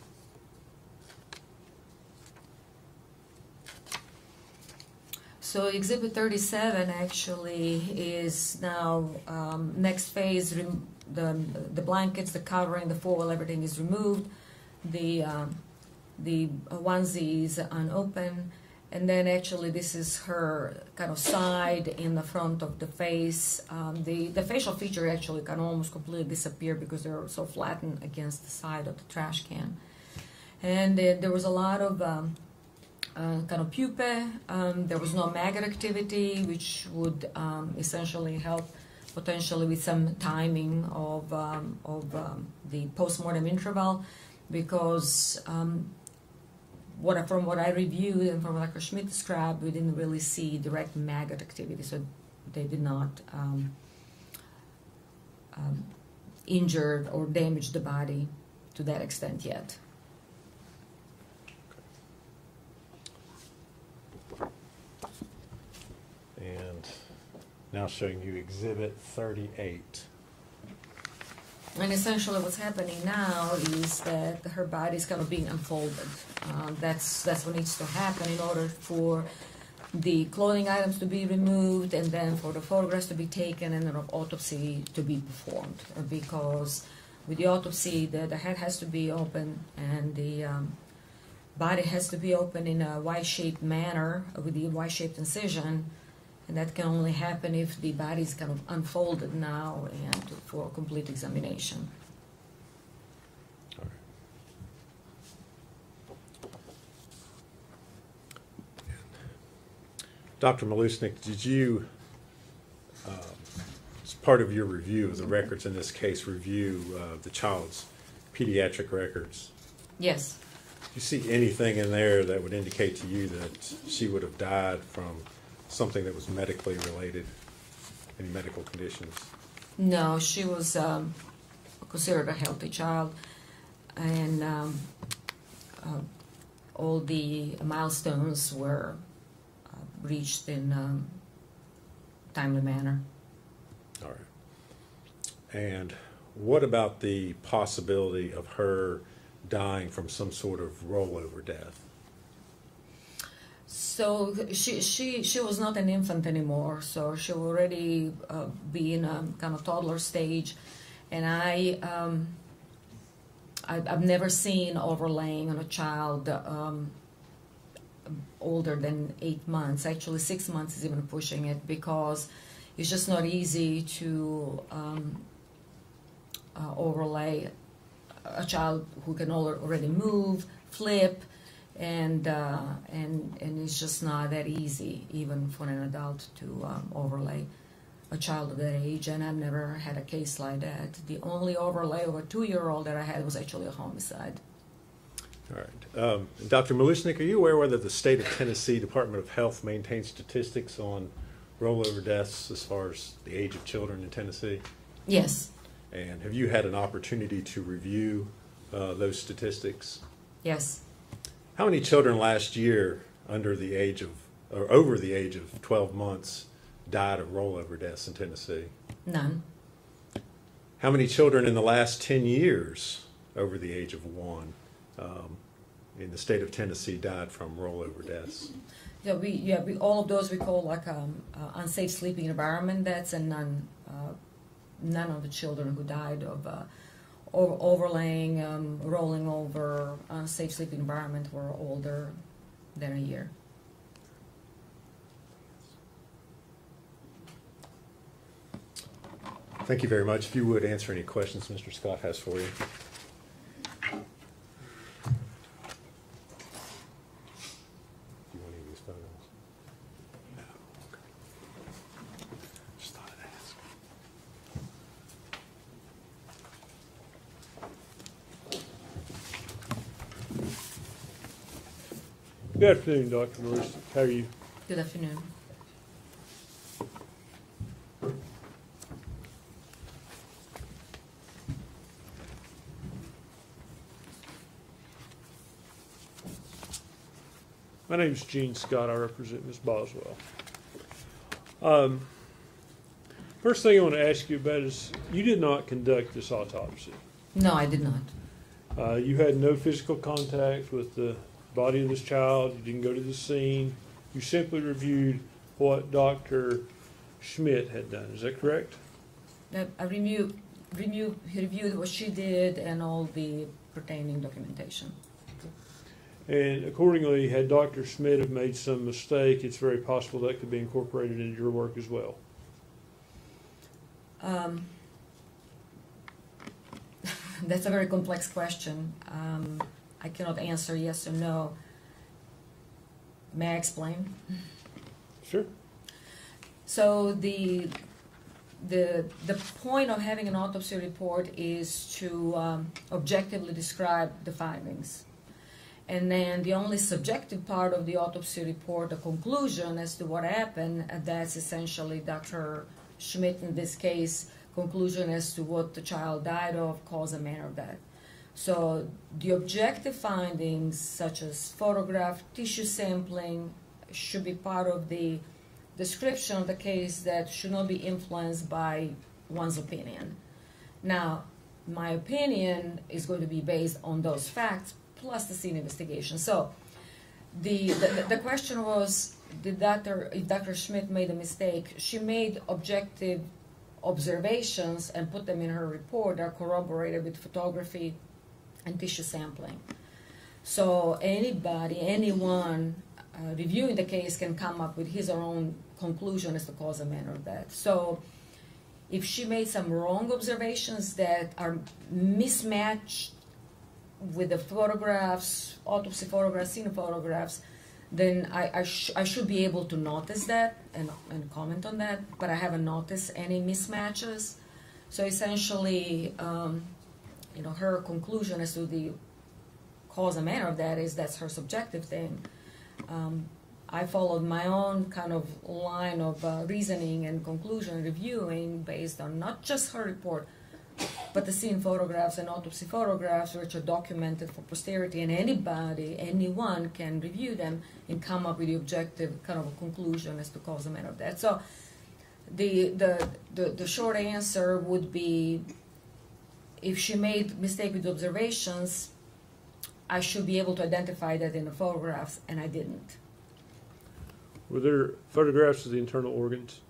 So Exhibit 37 actually is now next phase. The blankets, the covering, the foil, everything is removed. The onesie is unopened, and then actually this is her kind of side in the front of the face. The facial feature actually can almost completely disappear because they're so flattened against the side of the trash can. And there was a lot of kind of pupae. There was no maggot activity, which would essentially help potentially with some timing of the postmortem interval, because from what I reviewed and from what Dr. Schmidt described, we didn't really see direct maggot activity, so they did not injure or damage the body to that extent yet. And now showing you Exhibit 38. And essentially what's happening now is that her body is kind of being unfolded. That's what needs to happen in order for the clothing items to be removed, and then for the photographs to be taken and an autopsy to be performed. Because with the autopsy, the head has to be open and the body has to be open in a Y-shaped manner with the Y-shaped incision. And that can only happen if the body is kind of unfolded now and for complete examination. All right. Dr. Malusnik, did you, as part of your review of the records in this case, review the child's pediatric records? Yes. Do you see anything in there that would indicate to you that she would have died from something that was medically related, any medical conditions? No, she was considered a healthy child, and all the milestones were reached in timely manner. All right. And what about the possibility of her dying from some sort of rollover death? So she was not an infant anymore, so she would already be in a kind of toddler stage, and I've never seen overlaying on a child older than 8 months. Actually, 6 months is even pushing it, because it's just not easy to overlay a child who can already move, flip, and it's just not that easy, even for an adult, to overlay a child of that age. And I've never had a case like that. The only overlay of a 2-year-old that I had was actually a homicide. All right. Dr. Malusnik, are you aware whether the state of Tennessee Department of Health maintains statistics on rollover deaths as far as the age of children in Tennessee? Yes. And have you had an opportunity to review those statistics? Yes. How many children last year under the age of, or over the age of 12 months died of rollover deaths in Tennessee? None. How many children in the last 10 years over the age of 1 in the state of Tennessee died from rollover deaths? Yeah, we all of those we call like unsafe sleeping environment deaths, and none of the children who died of overlaying, rolling over, unsafe sleeping environment were older than a year. Thank you very much. If you would answer any questions Mr. Scott has for you. Good afternoon, Dr. Lewis. How are you? Good afternoon. My name is Gene Scott. I represent Ms. Boswell. First thing I want to ask you about is you did not conduct this autopsy. No, I did not. You had no physical contact with the body of this child. You didn't go to the scene. You simply reviewed what Dr. Schmidt had done. Is that correct? I reviewed what she did and all the pertaining documentation. And accordingly, had Dr. Schmidt have made some mistake, it's very possible that could be incorporated into your work as well. That's a very complex question. I cannot answer yes or no. May I explain? Sure. So the point of having an autopsy report is to objectively describe the findings. And then the only subjective part of the autopsy report, the conclusion as to what happened, that's essentially Dr. Schmidt, in this case, conclusion as to what the child died of, cause and manner of death. So the objective findings, such as photograph, tissue sampling, should be part of the description of the case that should not be influenced by one's opinion. Now, my opinion is going to be based on those facts plus the scene investigation. So the question was, if Dr. Schmidt made a mistake, she made objective observations and put them in her report that are corroborated with photography and tissue sampling. So anyone reviewing the case can come up with his or her own conclusion as to cause and manner of death. So if she made some wrong observations that are mismatched with the photographs, autopsy photographs, scene photographs, then I should be able to notice that and comment on that, but I haven't noticed any mismatches. So essentially, her conclusion as to the cause and manner of that is that's her subjective thing. I followed my own kind of line of reasoning and conclusion reviewing based on not just her report, but the scene photographs and autopsy photographs, which are documented for posterity, and anyone can review them and come up with the objective kind of a conclusion as to cause and manner of death. So the short answer would be, if she made mistake with observations, I should be able to identify that in the photographs, and I didn't. Were there photographs of the internal organs?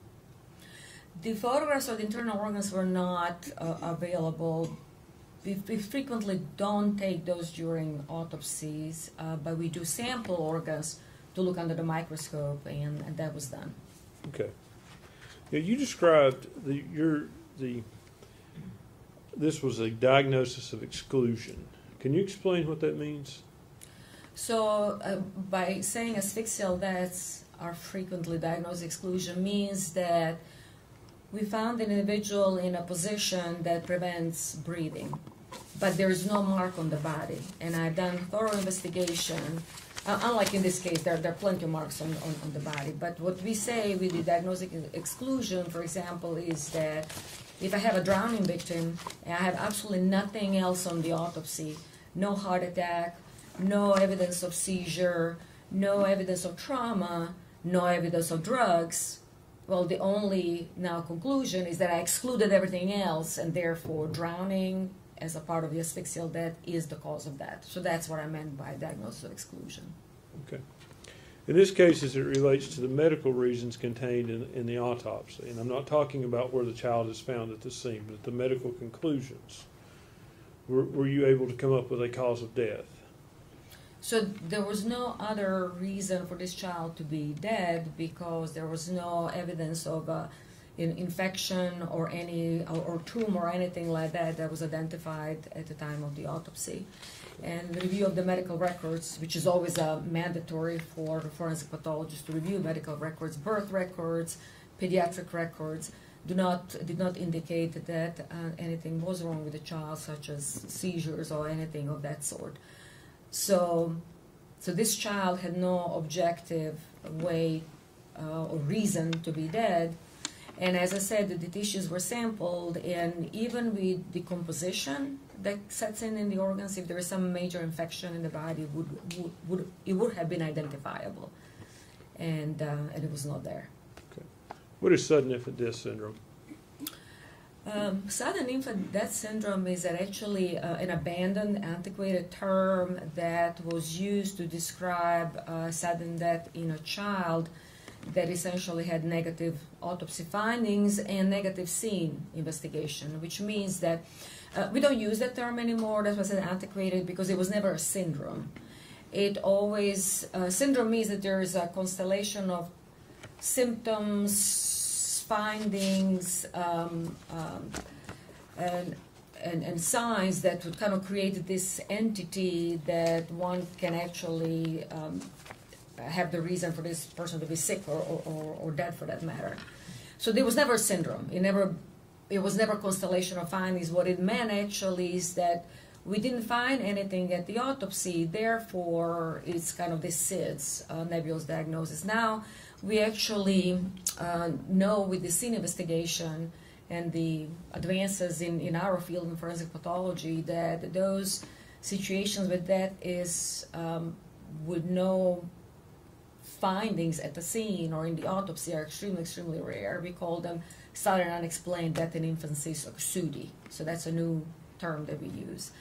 The photographs of the internal organs were not available. We frequently don't take those during autopsies, but we do sample organs to look under the microscope, and that was done. Okay. Now, you described this was a diagnosis of exclusion. Can you explain what that means? So by saying asphyxial deaths are frequently diagnosed exclusion means that we found an individual in a position that prevents breathing, but there is no mark on the body. And I've done thorough investigation. Unlike in this case, there are plenty of marks on the body. But what we say with the diagnostic exclusion, for example, is that if I have a drowning victim and I have absolutely nothing else on the autopsy, no heart attack, no evidence of seizure, no evidence of trauma, no evidence of drugs, well, the only now conclusion is that I excluded everything else, and therefore drowning as a part of the asphyxial death is the cause of that. So that's what I meant by diagnosis of exclusion. Okay. In this case, as it relates to the medical reasons contained in the autopsy, and I'm not talking about where the child is found at the scene, but the medical conclusions, were you able to come up with a cause of death? So there was no other reason for this child to be dead because there was no evidence of infection or or tumor or anything like that that was identified at the time of the autopsy. And the review of the medical records, which is always mandatory for forensic pathologists to review medical records, birth records, pediatric records, did not indicate that anything was wrong with the child, such as seizures or anything of that sort. So this child had no objective way or reason to be dead. And as I said, the tissues were sampled, and even with decomposition that sets in the organs, if there is some major infection in the body, it would have been identifiable, and it was not there. Okay. What is sudden infant death syndrome? Sudden infant death syndrome is actually an abandoned, antiquated term that was used to describe sudden death in a child that essentially had negative autopsy findings and negative scene investigation, which means that we don't use that term anymore. That was antiquated because it was never a syndrome. It always, syndrome means that there is a constellation of symptoms, findings, and signs that would kind of create this entity that one can actually have the reason for this person to be sick or dead for that matter. So there was never a syndrome. It was never a constellation of findings. What it meant actually is that we didn't find anything at the autopsy, therefore it's kind of this SIDS, nebulous diagnosis. Now we actually know with the scene investigation and the advances in our field in forensic pathology that those situations with that is with no findings at the scene or in the autopsy are extremely rare. We call them sudden unexplained death in infancy, or SUDI. So that's a new term that we use.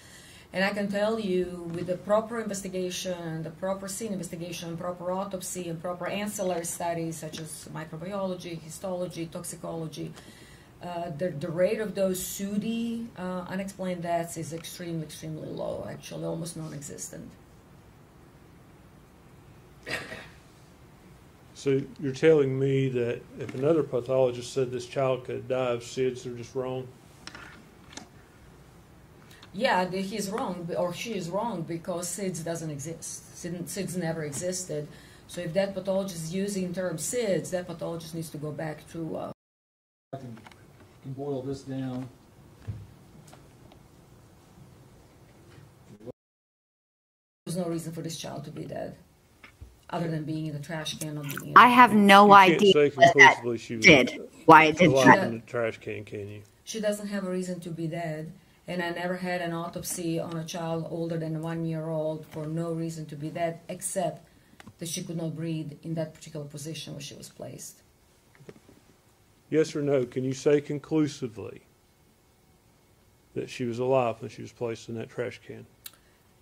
And I can tell you with the proper investigation, the proper scene investigation, proper autopsy, and proper ancillary studies such as microbiology, histology, toxicology, the rate of those SUDI, unexplained deaths, is extremely low, actually almost non-existent. So you're telling me that if another pathologist said this child could die of SIDS, they're just wrong? Yeah, he's wrong, or she is wrong, because SIDS doesn't exist. SIDS never existed. So if that pathologist is using the term SIDS, that pathologist needs to go back to... I can boil this down. There's no reason for this child to be dead, other than being in the trash can or being in I have no idea say conclusively she was why it did alive that. in the trash can you? She doesn't have a reason to be dead, and I never had an autopsy on a child older than 1 year old for no reason to be dead, except that she could not breathe in that particular position where she was placed. Yes or no, can you say conclusively that she was alive when she was placed in that trash can?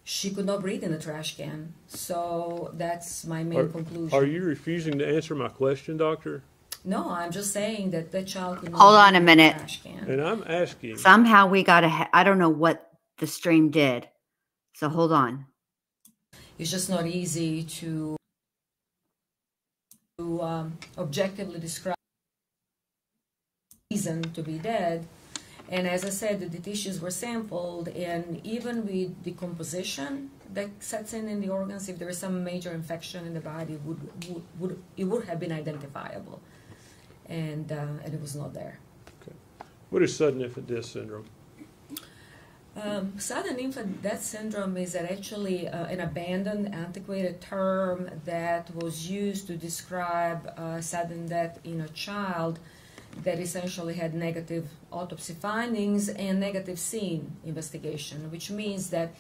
She could not breathe in the trash can, so that's my main conclusion. Are you refusing to answer my question, doctor? No, I'm just saying that the child could not Hold breathe on a in minute. the trash can. And I'm asking... Somehow we got to, I don't know what the stream did. So hold on. It's just not easy to objectively describe reason to be dead. And as I said, the tissues were sampled, and even with decomposition that sets in the organs, if there is some major infection in the body, it would have been identifiable, and it was not there. Okay. What is sudden infant death syndrome? Sudden infant death syndrome is actually an abandoned, antiquated term that was used to describe sudden death in a child that essentially had negative autopsy findings and negative scene investigation, which means that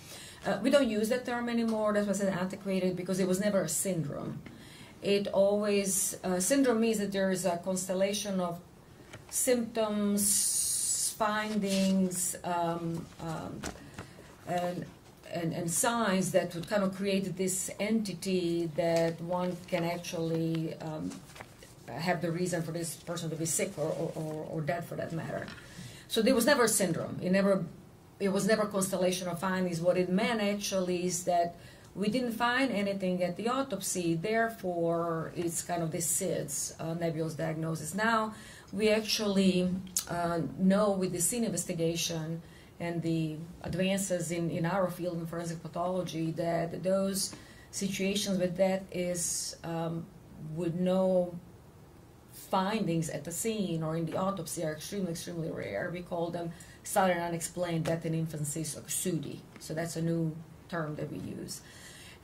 we don't use that term anymore. That was antiquated because it was never a syndrome. It always, syndrome means that there is a constellation of symptoms, findings, and signs that would kind of create this entity that one can actually have the reason for this person to be sick or dead for that matter. So there was never a syndrome. It was never a constellation of findings. What it meant actually is that we didn't find anything at the autopsy, therefore it's kind of this SIDS, nebulous diagnosis. Now we actually know with the scene investigation and the advances in our field in forensic pathology that those situations where death is with no findings at the scene or in the autopsy are extremely, extremely rare. We call them sudden unexplained death in infancy, so SUDI. So that's a new term that we use.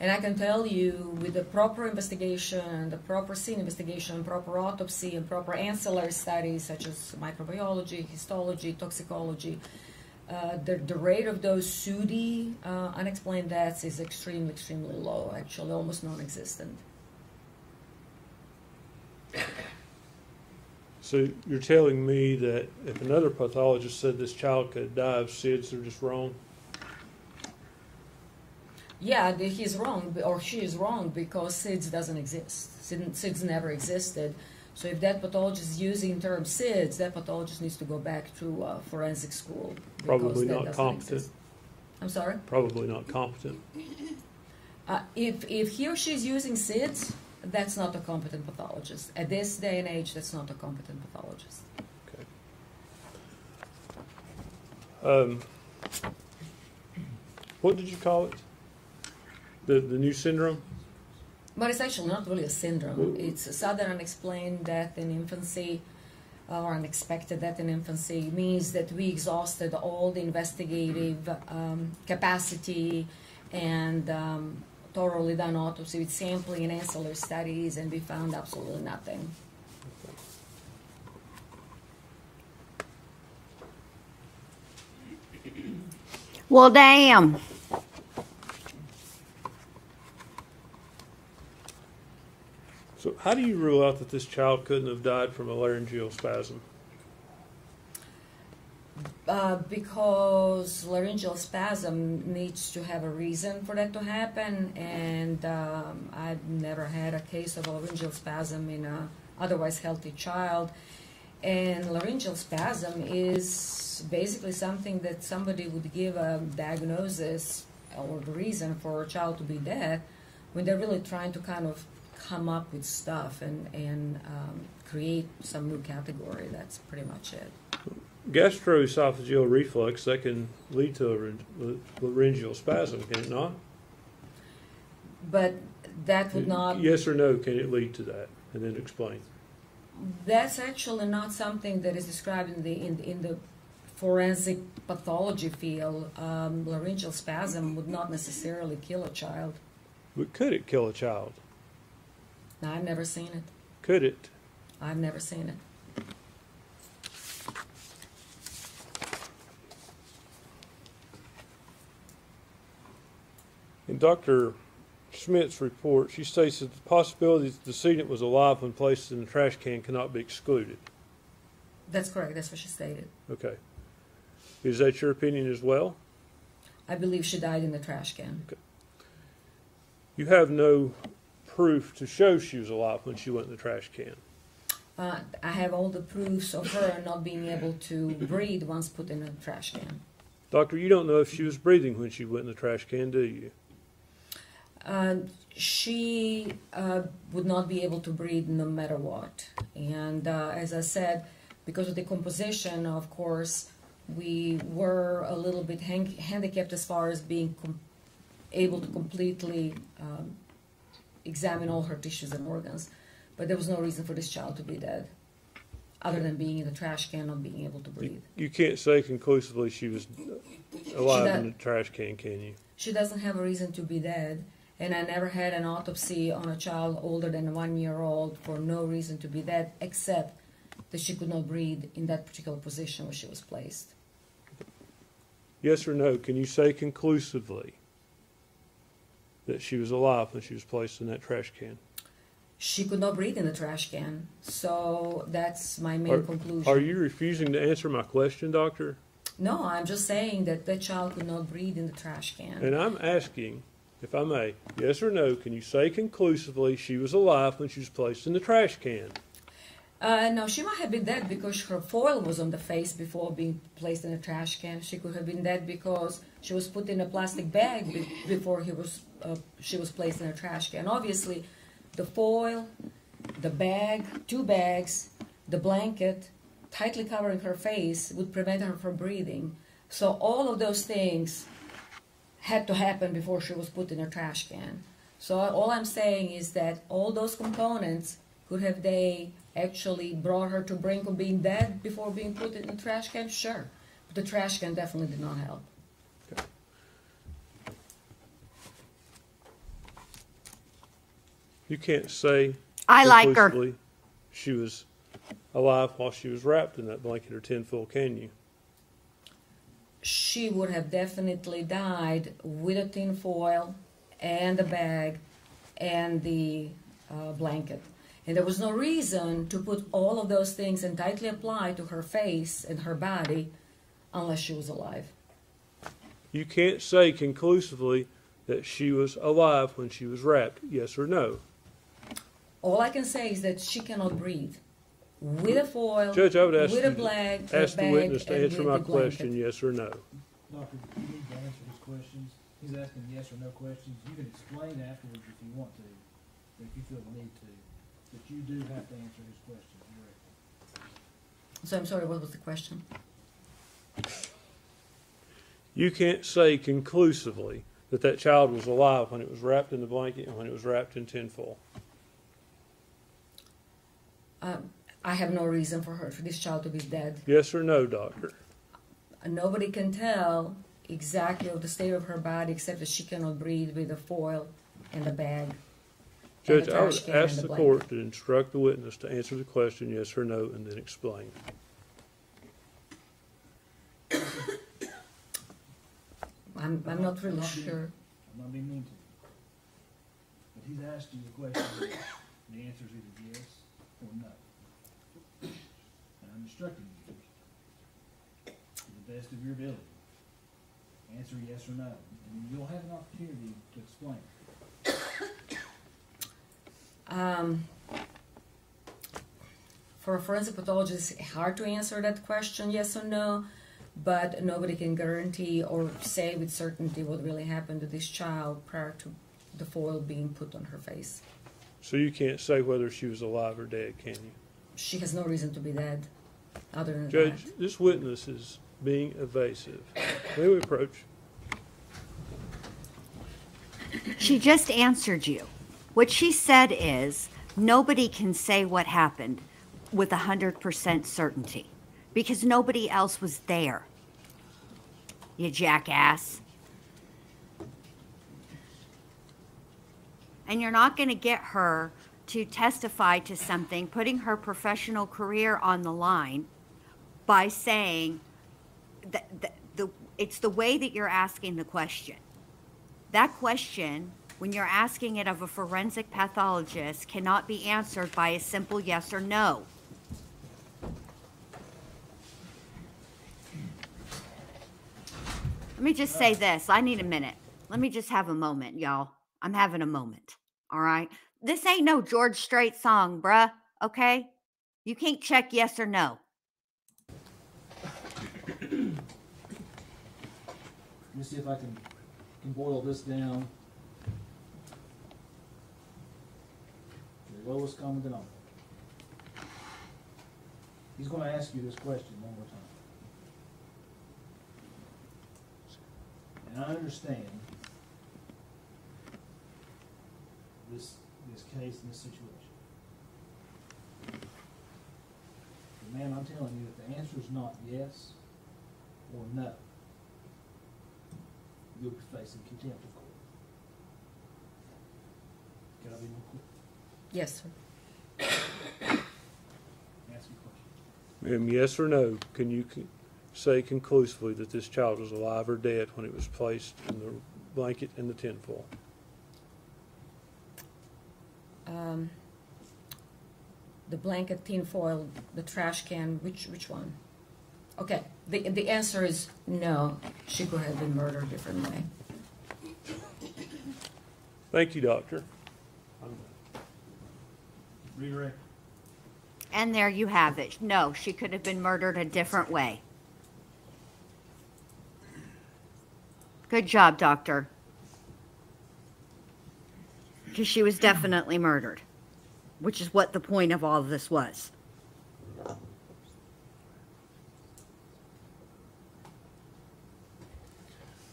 And I can tell you with the proper investigation, the proper scene investigation, proper autopsy, and proper ancillary studies such as microbiology, histology, toxicology, the rate of those SUDI unexplained deaths is extremely, extremely low, actually almost non-existent. So you're telling me that if another pathologist said this child could die of SIDS, they're just wrong? Yeah, he's wrong, or she is wrong, because SIDS doesn't exist. SIDS never existed. So if that pathologist is using the term SIDS, that pathologist needs to go back to forensic school. Probably not competent. Exist. I'm sorry? Probably not competent. If he or she is using SIDS, that's not a competent pathologist. At this day and age, that's not a competent pathologist. Okay. What did you call it? The new syndrome? But it's actually not really a syndrome. It's a sudden unexplained death in infancy or unexpected death in infancy. It means that we exhausted all the investigative capacity and thoroughly done autopsy with sampling and ancillary studies, and we found absolutely nothing. Well, damn. So how do you rule out that this child couldn't have died from a laryngeal spasm? Because laryngeal spasm needs to have a reason for that to happen, and I've never had a case of a laryngeal spasm in a otherwise healthy child. And laryngeal spasm is basically something that somebody would give a diagnosis or the reason for a child to be dead when they're really trying to kind of come up with stuff and create some new category. That's pretty much it. Gastroesophageal reflux, that can lead to a laryngeal spasm, can it not? But that would not... Yes or no, can it lead to that? And then explain. That's actually not something that is described in the forensic pathology field. Laryngeal spasm would not necessarily kill a child. But could it kill a child? No, I've never seen it. Could it? I've never seen it. In Dr. Schmidt's report, she states that the possibility that the decedent was alive when placed in the trash can cannot be excluded. That's correct. That's what she stated. Okay. Is that your opinion as well? I believe she died in the trash can. Okay. You have no proof to show she was alive when she went in the trash can. I have all the proofs of her not being able to breathe once put in a trash can. Doctor, you don't know if she was breathing when she went in the trash can, do you? She would not be able to breathe no matter what. And as I said, because of the composition, of course, we were a little bit handicapped as far as being able to completely examine all her tissues and organs. But there was no reason for this child to be dead, other than being in the trash can, not being able to breathe. You can't say conclusively she was alive in the trash can you? She doesn't have a reason to be dead. And I never had an autopsy on a child older than 1 year old for no reason to be dead, except that she could not breathe in that particular position where she was placed. Yes or no, can you say conclusively that she was alive when she was placed in that trash can? She could not breathe in the trash can. So that's my main conclusion. Are you refusing to answer my question, doctor? No, I'm just saying that the child could not breathe in the trash can. And I'm asking, if I may, yes or no, can you say conclusively she was alive when she was placed in the trash can? No, she might have been dead because her foil was on the face before being placed in a trash can. She could have been dead because she was put in a plastic bag before she was placed in a trash can. Obviously, the foil, the bag, 2 bags, the blanket, tightly covering her face would prevent her from breathing. So all of those things had to happen before she was put in a trash can. So all I'm saying is that all those components, could have they actually brought her to brink of being dead before being put in the trash can? Sure. But the trash can definitely did not help. Okay. You can't say I like her. conclusively she was alive while she was wrapped in that blanket or tinfoil, can you? She would have definitely died with a tinfoil and the bag and the blanket. And there was no reason to put all of those things and tightly apply to her face and her body unless she was alive. You can't say conclusively that she was alive when she was wrapped, yes or no? All I can say is that she cannot breathe. With a foil, Judge, I would ask with you a bag, to ask the witness to answer my blanket. question, yes or no. Doctor, you need to answer his questions. He's asking yes or no questions. You can explain afterwards if you want to, if you feel the need to. But you do have to answer his questions directly. So I'm sorry, what was the question? You can't say conclusively that that child was alive when it was wrapped in the blanket and when it was wrapped in tinfoil. I have no reason for this child to be dead. Yes or no, doctor? Nobody can tell exactly of the state of her body except that she cannot breathe with the foil and the bag. Judge, I would ask the court to instruct the witness to answer the question yes or no and then explain. I'm not really sure. I'm not being mean to you. But he's asked you the question, the answer is either yes or no. And I'm instructing you to the best of your ability. Answer yes or no. And you'll have an opportunity to explain. For a forensic pathologist, it's hard to answer that question, yes or no, but nobody can guarantee or say with certainty what really happened to this child prior to the foil being put on her face. So you can't say whether she was alive or dead, can you? She has no reason to be dead, other than Judge, that. this witness is being evasive. May we approach? She just answered you. What she said is, nobody can say what happened with 100% certainty because nobody else was there. You jackass. And you're not going to get her to testify to something, putting her professional career on the line by saying that it's the way that you're asking the question. That question, when you're asking it of a forensic pathologist, cannot be answered by a simple yes or no. Let me just say this. I need a minute. Let me just have a moment, y'all. I'm having a moment. All right? This ain't no George Strait song, bruh. Okay? You can't check yes or no. Let me see if I can boil this down to the lowest common denominator. He's going to ask you this question one more time. And I understand this case and this situation. But ma'am, I'm telling you, if the answer is not yes or no, you'll be facing contempt of court. Can I be more clear? Yes, sir. Ask your question. Ma'am, yes or no, can you say conclusively that this child was alive or dead when it was placed in the blanket and the tinfoil? the blanket, tinfoil, the trash can, which one? Okay, the answer is no. She could have been murdered differently. Thank you, doctor. Redirect. And there you have it. No, she could have been murdered a different way. Good job, doctor. Because she was definitely murdered, which is what the point of all of this was.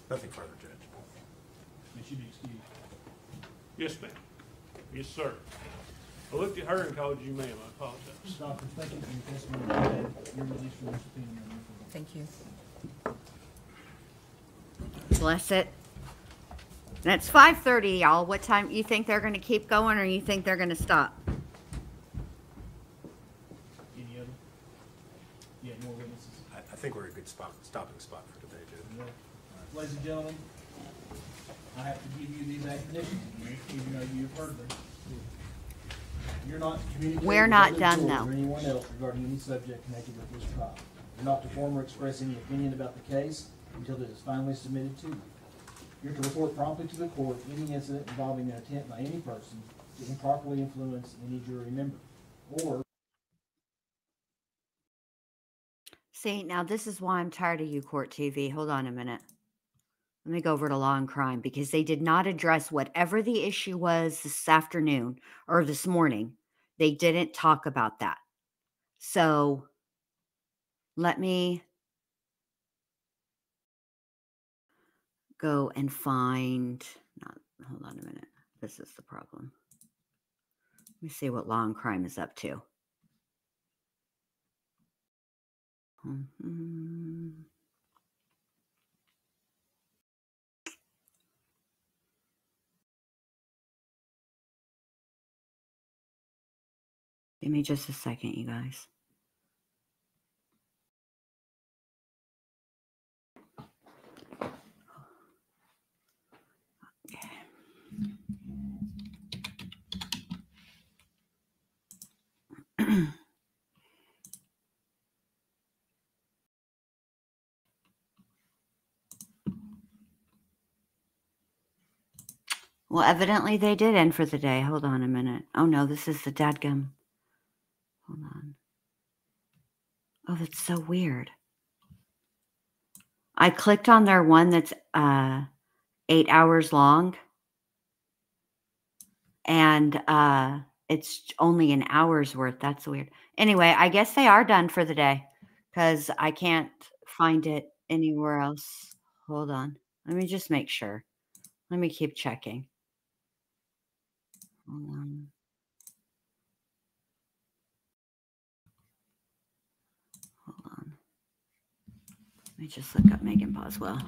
Nothing further, Judge. May she be excused. Yes, ma'am. Yes, sir. I looked at her and called you ma'am. I apologize. Doctor, thank you for your testimony. You're released from this opinion. Thank you. Bless it. That's 5:30, y'all. What time you think they're going to keep going, or you think they're going to stop? Any other? You have more witnesses? I think we're a good stopping spot for today, Judge. All right. Ladies and gentlemen, I have to give you these admonitions, even though you've heard them. You're not to communicate We're with not other done, jurors though. or anyone else regarding any subject connected with this trial. You're not to form or express any opinion about the case until it is finally submitted to you. You're to report promptly to the court any incident involving an attempt by any person to improperly influence any jury member, or See, now this is why I'm tired of you, Court TV. Hold on a minute. Let me go over to Law and Crime, because they did not address whatever the issue was this afternoon or this morning. They didn't talk about that. So let me go and find, hold on a minute. This is the problem. Let me see what Law and Crime is up to. Give me just a second, you guys. Well, evidently they did end for the day. Hold on a minute. Oh, no, this is the dadgum. Hold on. Oh, that's so weird. I clicked on their one that's 8 hours long. And it's only an hour's worth. That's weird. Anyway, I guess they are done for the day, because I can't find it anywhere else. Hold on. Let me just make sure. Let me keep checking. Hold on. Hold on. Let me just look up Megan Boswell.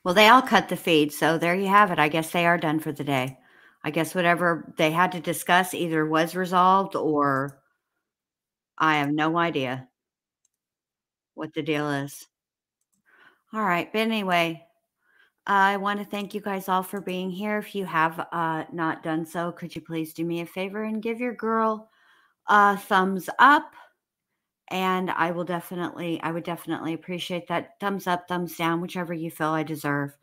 Well, they all cut the feed, so there you have it. I guess they are done for the day. I guess whatever they had to discuss either was resolved, or I have no idea what the deal is. All right, but anyway, I want to thank you guys all for being here. If you have not done so, could you please do me a favor and give your girl a thumbs up? And I would definitely appreciate that thumbs up, thumbs down, whichever you feel I deserve.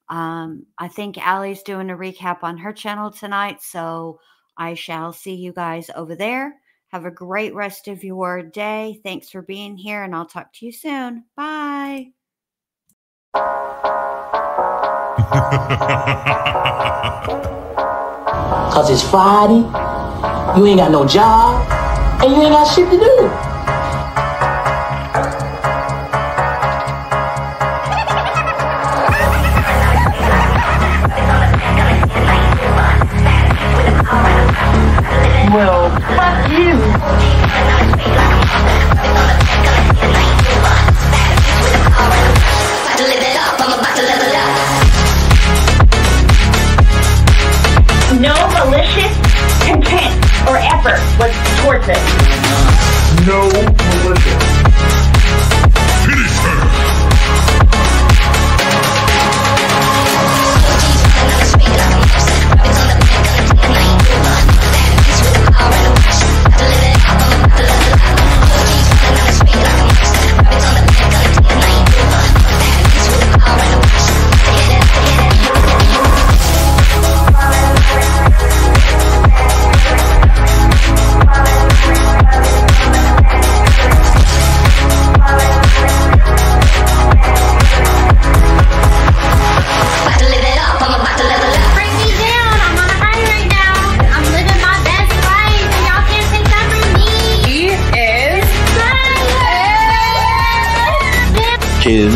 I think Allie's doing a recap on her channel tonight, so I shall see you guys over there. Have a great rest of your day. Thanks for being here, and I'll talk to you soon. Bye. Cause it's Friday, you ain't got no job, and you ain't got shit to do. Well, fuck you. No militia. Finish her!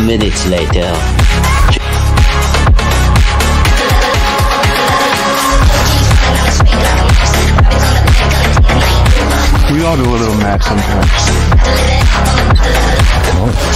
Minutes later. We all do a little mad sometimes. Oh.